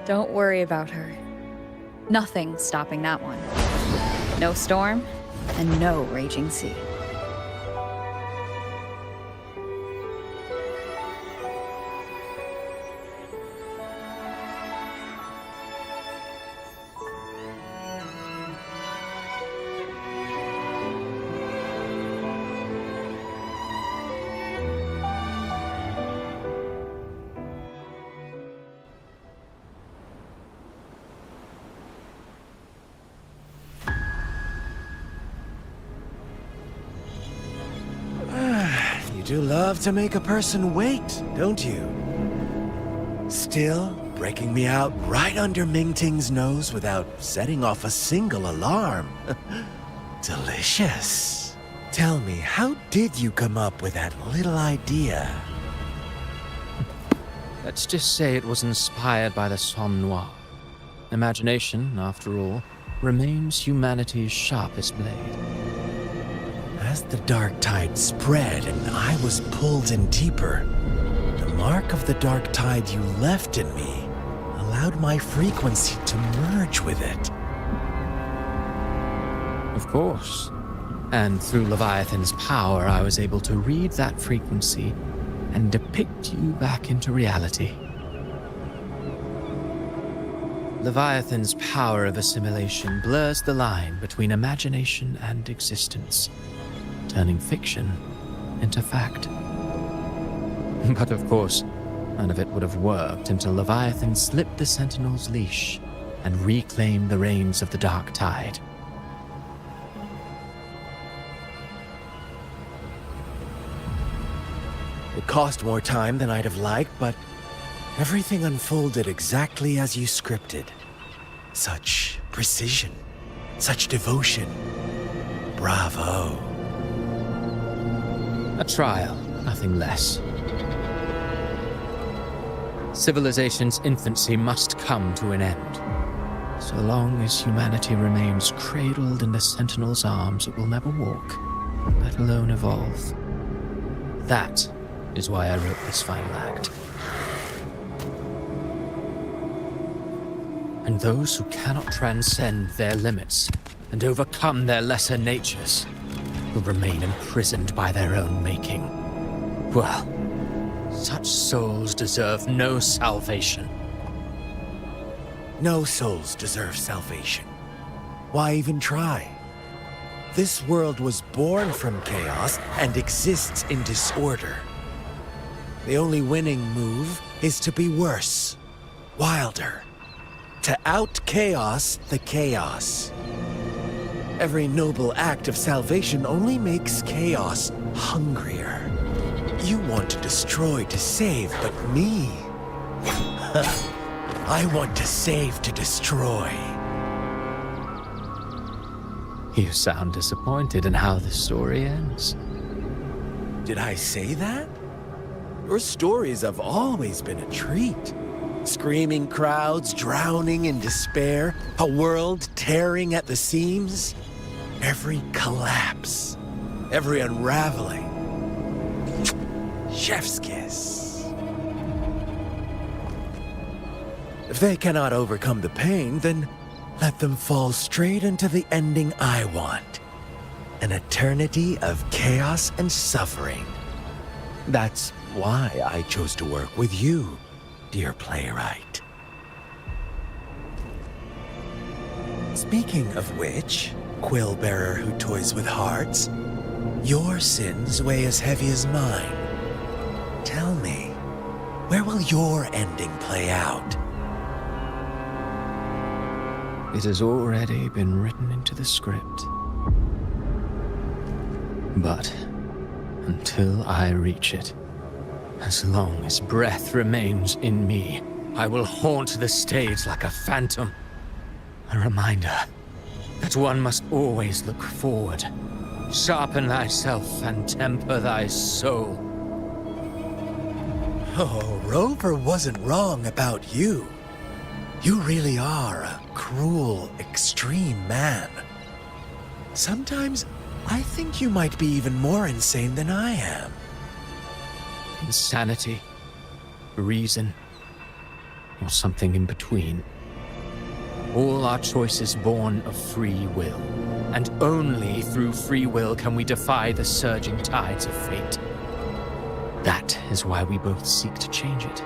Don't worry about her. Nothing's stopping that one. No storm, and no raging sea. You do love to make a person wait, don't you? Still, breaking me out right under Mingting's nose without setting off a single alarm. Delicious. Tell me, how did you come up with that little idea? Let's just say it was inspired by the Somme Noir. Imagination, after all, remains humanity's sharpest blade. As the dark tide spread and I was pulled in deeper, the mark of the dark tide you left in me allowed my frequency to merge with it. Of course. And through Leviathan's power, I was able to read that frequency and depict you back into reality. Leviathan's power of assimilation blurs the line between imagination and existence, turning fiction into fact. But of course, none of it would have worked until Leviathan slipped the Sentinel's leash and reclaimed the reins of the Dark Tide. It cost more time than I'd have liked, but everything unfolded exactly as you scripted. Such precision, such devotion. Bravo. A trial, nothing less. Civilization's infancy must come to an end. So long as humanity remains cradled in the Sentinel's arms, it will never walk, let alone evolve. That is why I wrote this final act. And those who cannot transcend their limits and overcome their lesser natures will remain imprisoned by their own making. Well, such souls deserve no salvation. No souls deserve salvation. Why even try? This world was born from chaos and exists in disorder. The only winning move is to be worse, wilder, to out-chaos the chaos. Every noble act of salvation only makes chaos hungrier. You want to destroy to save, but me? I want to save to destroy. You sound disappointed in how the story ends. Did I say that? Your stories have always been a treat. Screaming crowds drowning in despair, a world tearing at the seams. Every collapse, every unraveling. Chef's kiss. If they cannot overcome the pain, then let them fall straight into the ending I want. An eternity of chaos and suffering. That's why I chose to work with you, dear playwright. Speaking of which, quill bearer who toys with hearts, your sins weigh as heavy as mine. Tell me, where will your ending play out? It has already been written into the script. But until I reach it, as long as breath remains in me, I will haunt the stage like a phantom. A reminder that one must always look forward. Sharpen thyself and temper thy soul. Oh, Rover wasn't wrong about you. You really are a cruel, extreme man. Sometimes I think you might be even more insane than I am. Insanity, reason, or something in between. All our choices born of free will, and only through free will can we defy the surging tides of fate. That is why we both seek to change it.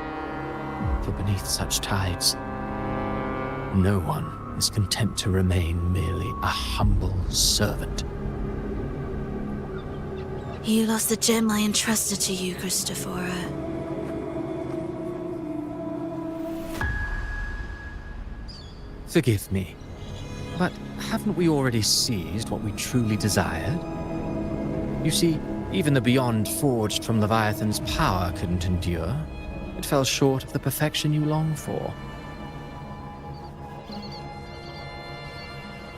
For beneath such tides, no one is content to remain merely a humble servant. You lost the gem I entrusted to you, Christophora. Forgive me, but haven't we already seized what we truly desired? You see, even the beyond forged from Leviathan's power couldn't endure. It fell short of the perfection you long for.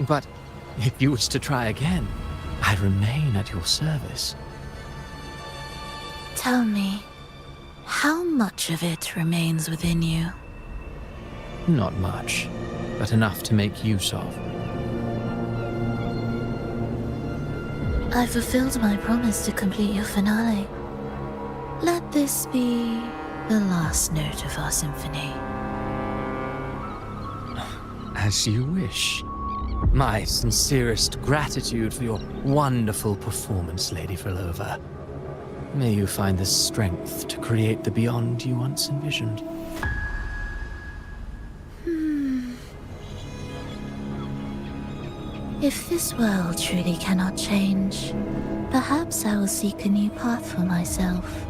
But if you wish to try again, I remain at your service. Tell me, how much of it remains within you? Not much, but enough to make use of. I fulfilled my promise to complete your finale. Let this be the last note of our symphony. As you wish. My sincerest gratitude for your wonderful performance, Lady Frolova. May you find the strength to create the beyond you once envisioned. If this world truly cannot change, perhaps I will seek a new path for myself.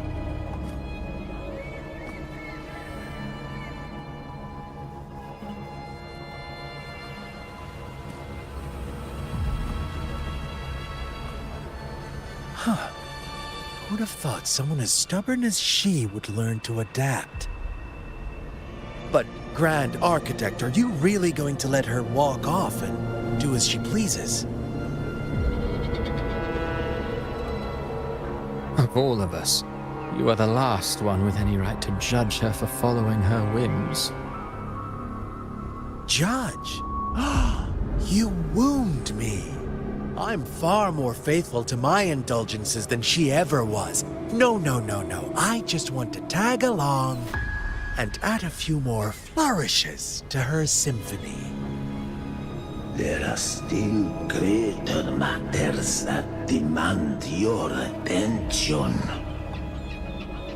Huh. Who'd have thought someone as stubborn as she would learn to adapt? But, Grand Architect, are you really going to let her walk off and do as she pleases? Of all of us, you are the last one with any right to judge her for following her whims. Judge? You wound me. I'm far more faithful to my indulgences than she ever was. No. I just want to tag along and add a few more flourishes to her symphony. There are still greater matters that demand your attention.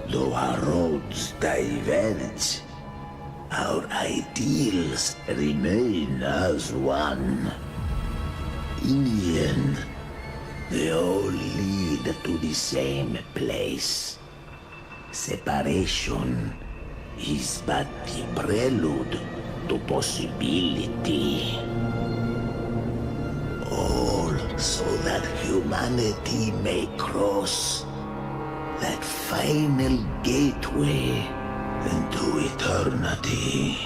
Though our roads diverge, Our ideals remain as one. In the end, they all lead to the same place. Separation is but the prelude to possibility. All so that humanity may cross that final gateway into eternity.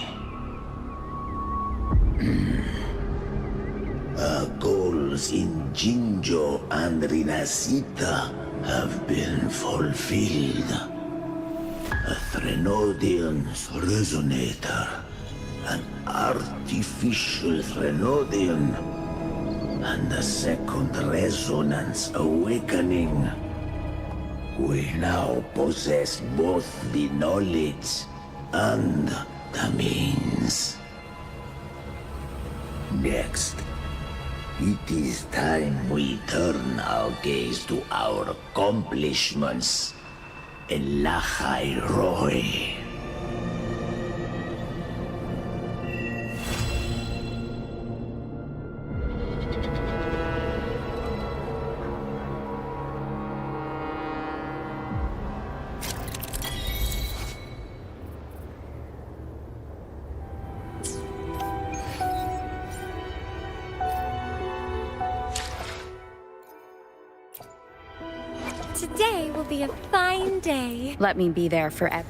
Our goals in Jinjo and Rinascita have been fulfilled. A Threnodian's resonator, an artificial Threnodian, and a second resonance awakening. We now possess both the knowledge and the means. Next, it is time we turn our gaze to our accomplishments in Lahai Roy. Today will be a fine day. Let me be there forever.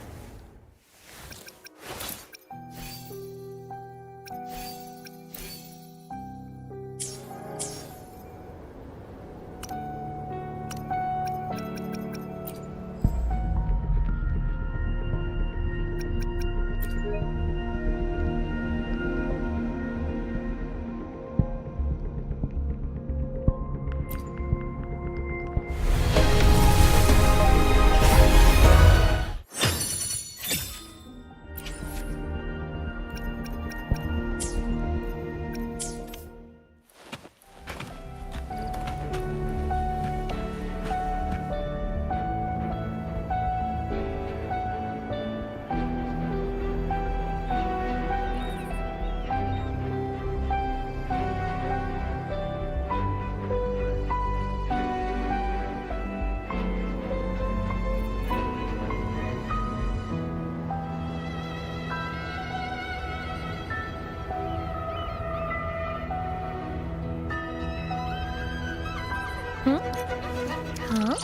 Huh?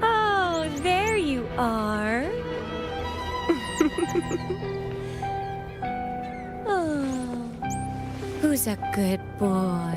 Oh, there you are. Oh, who's a good boy?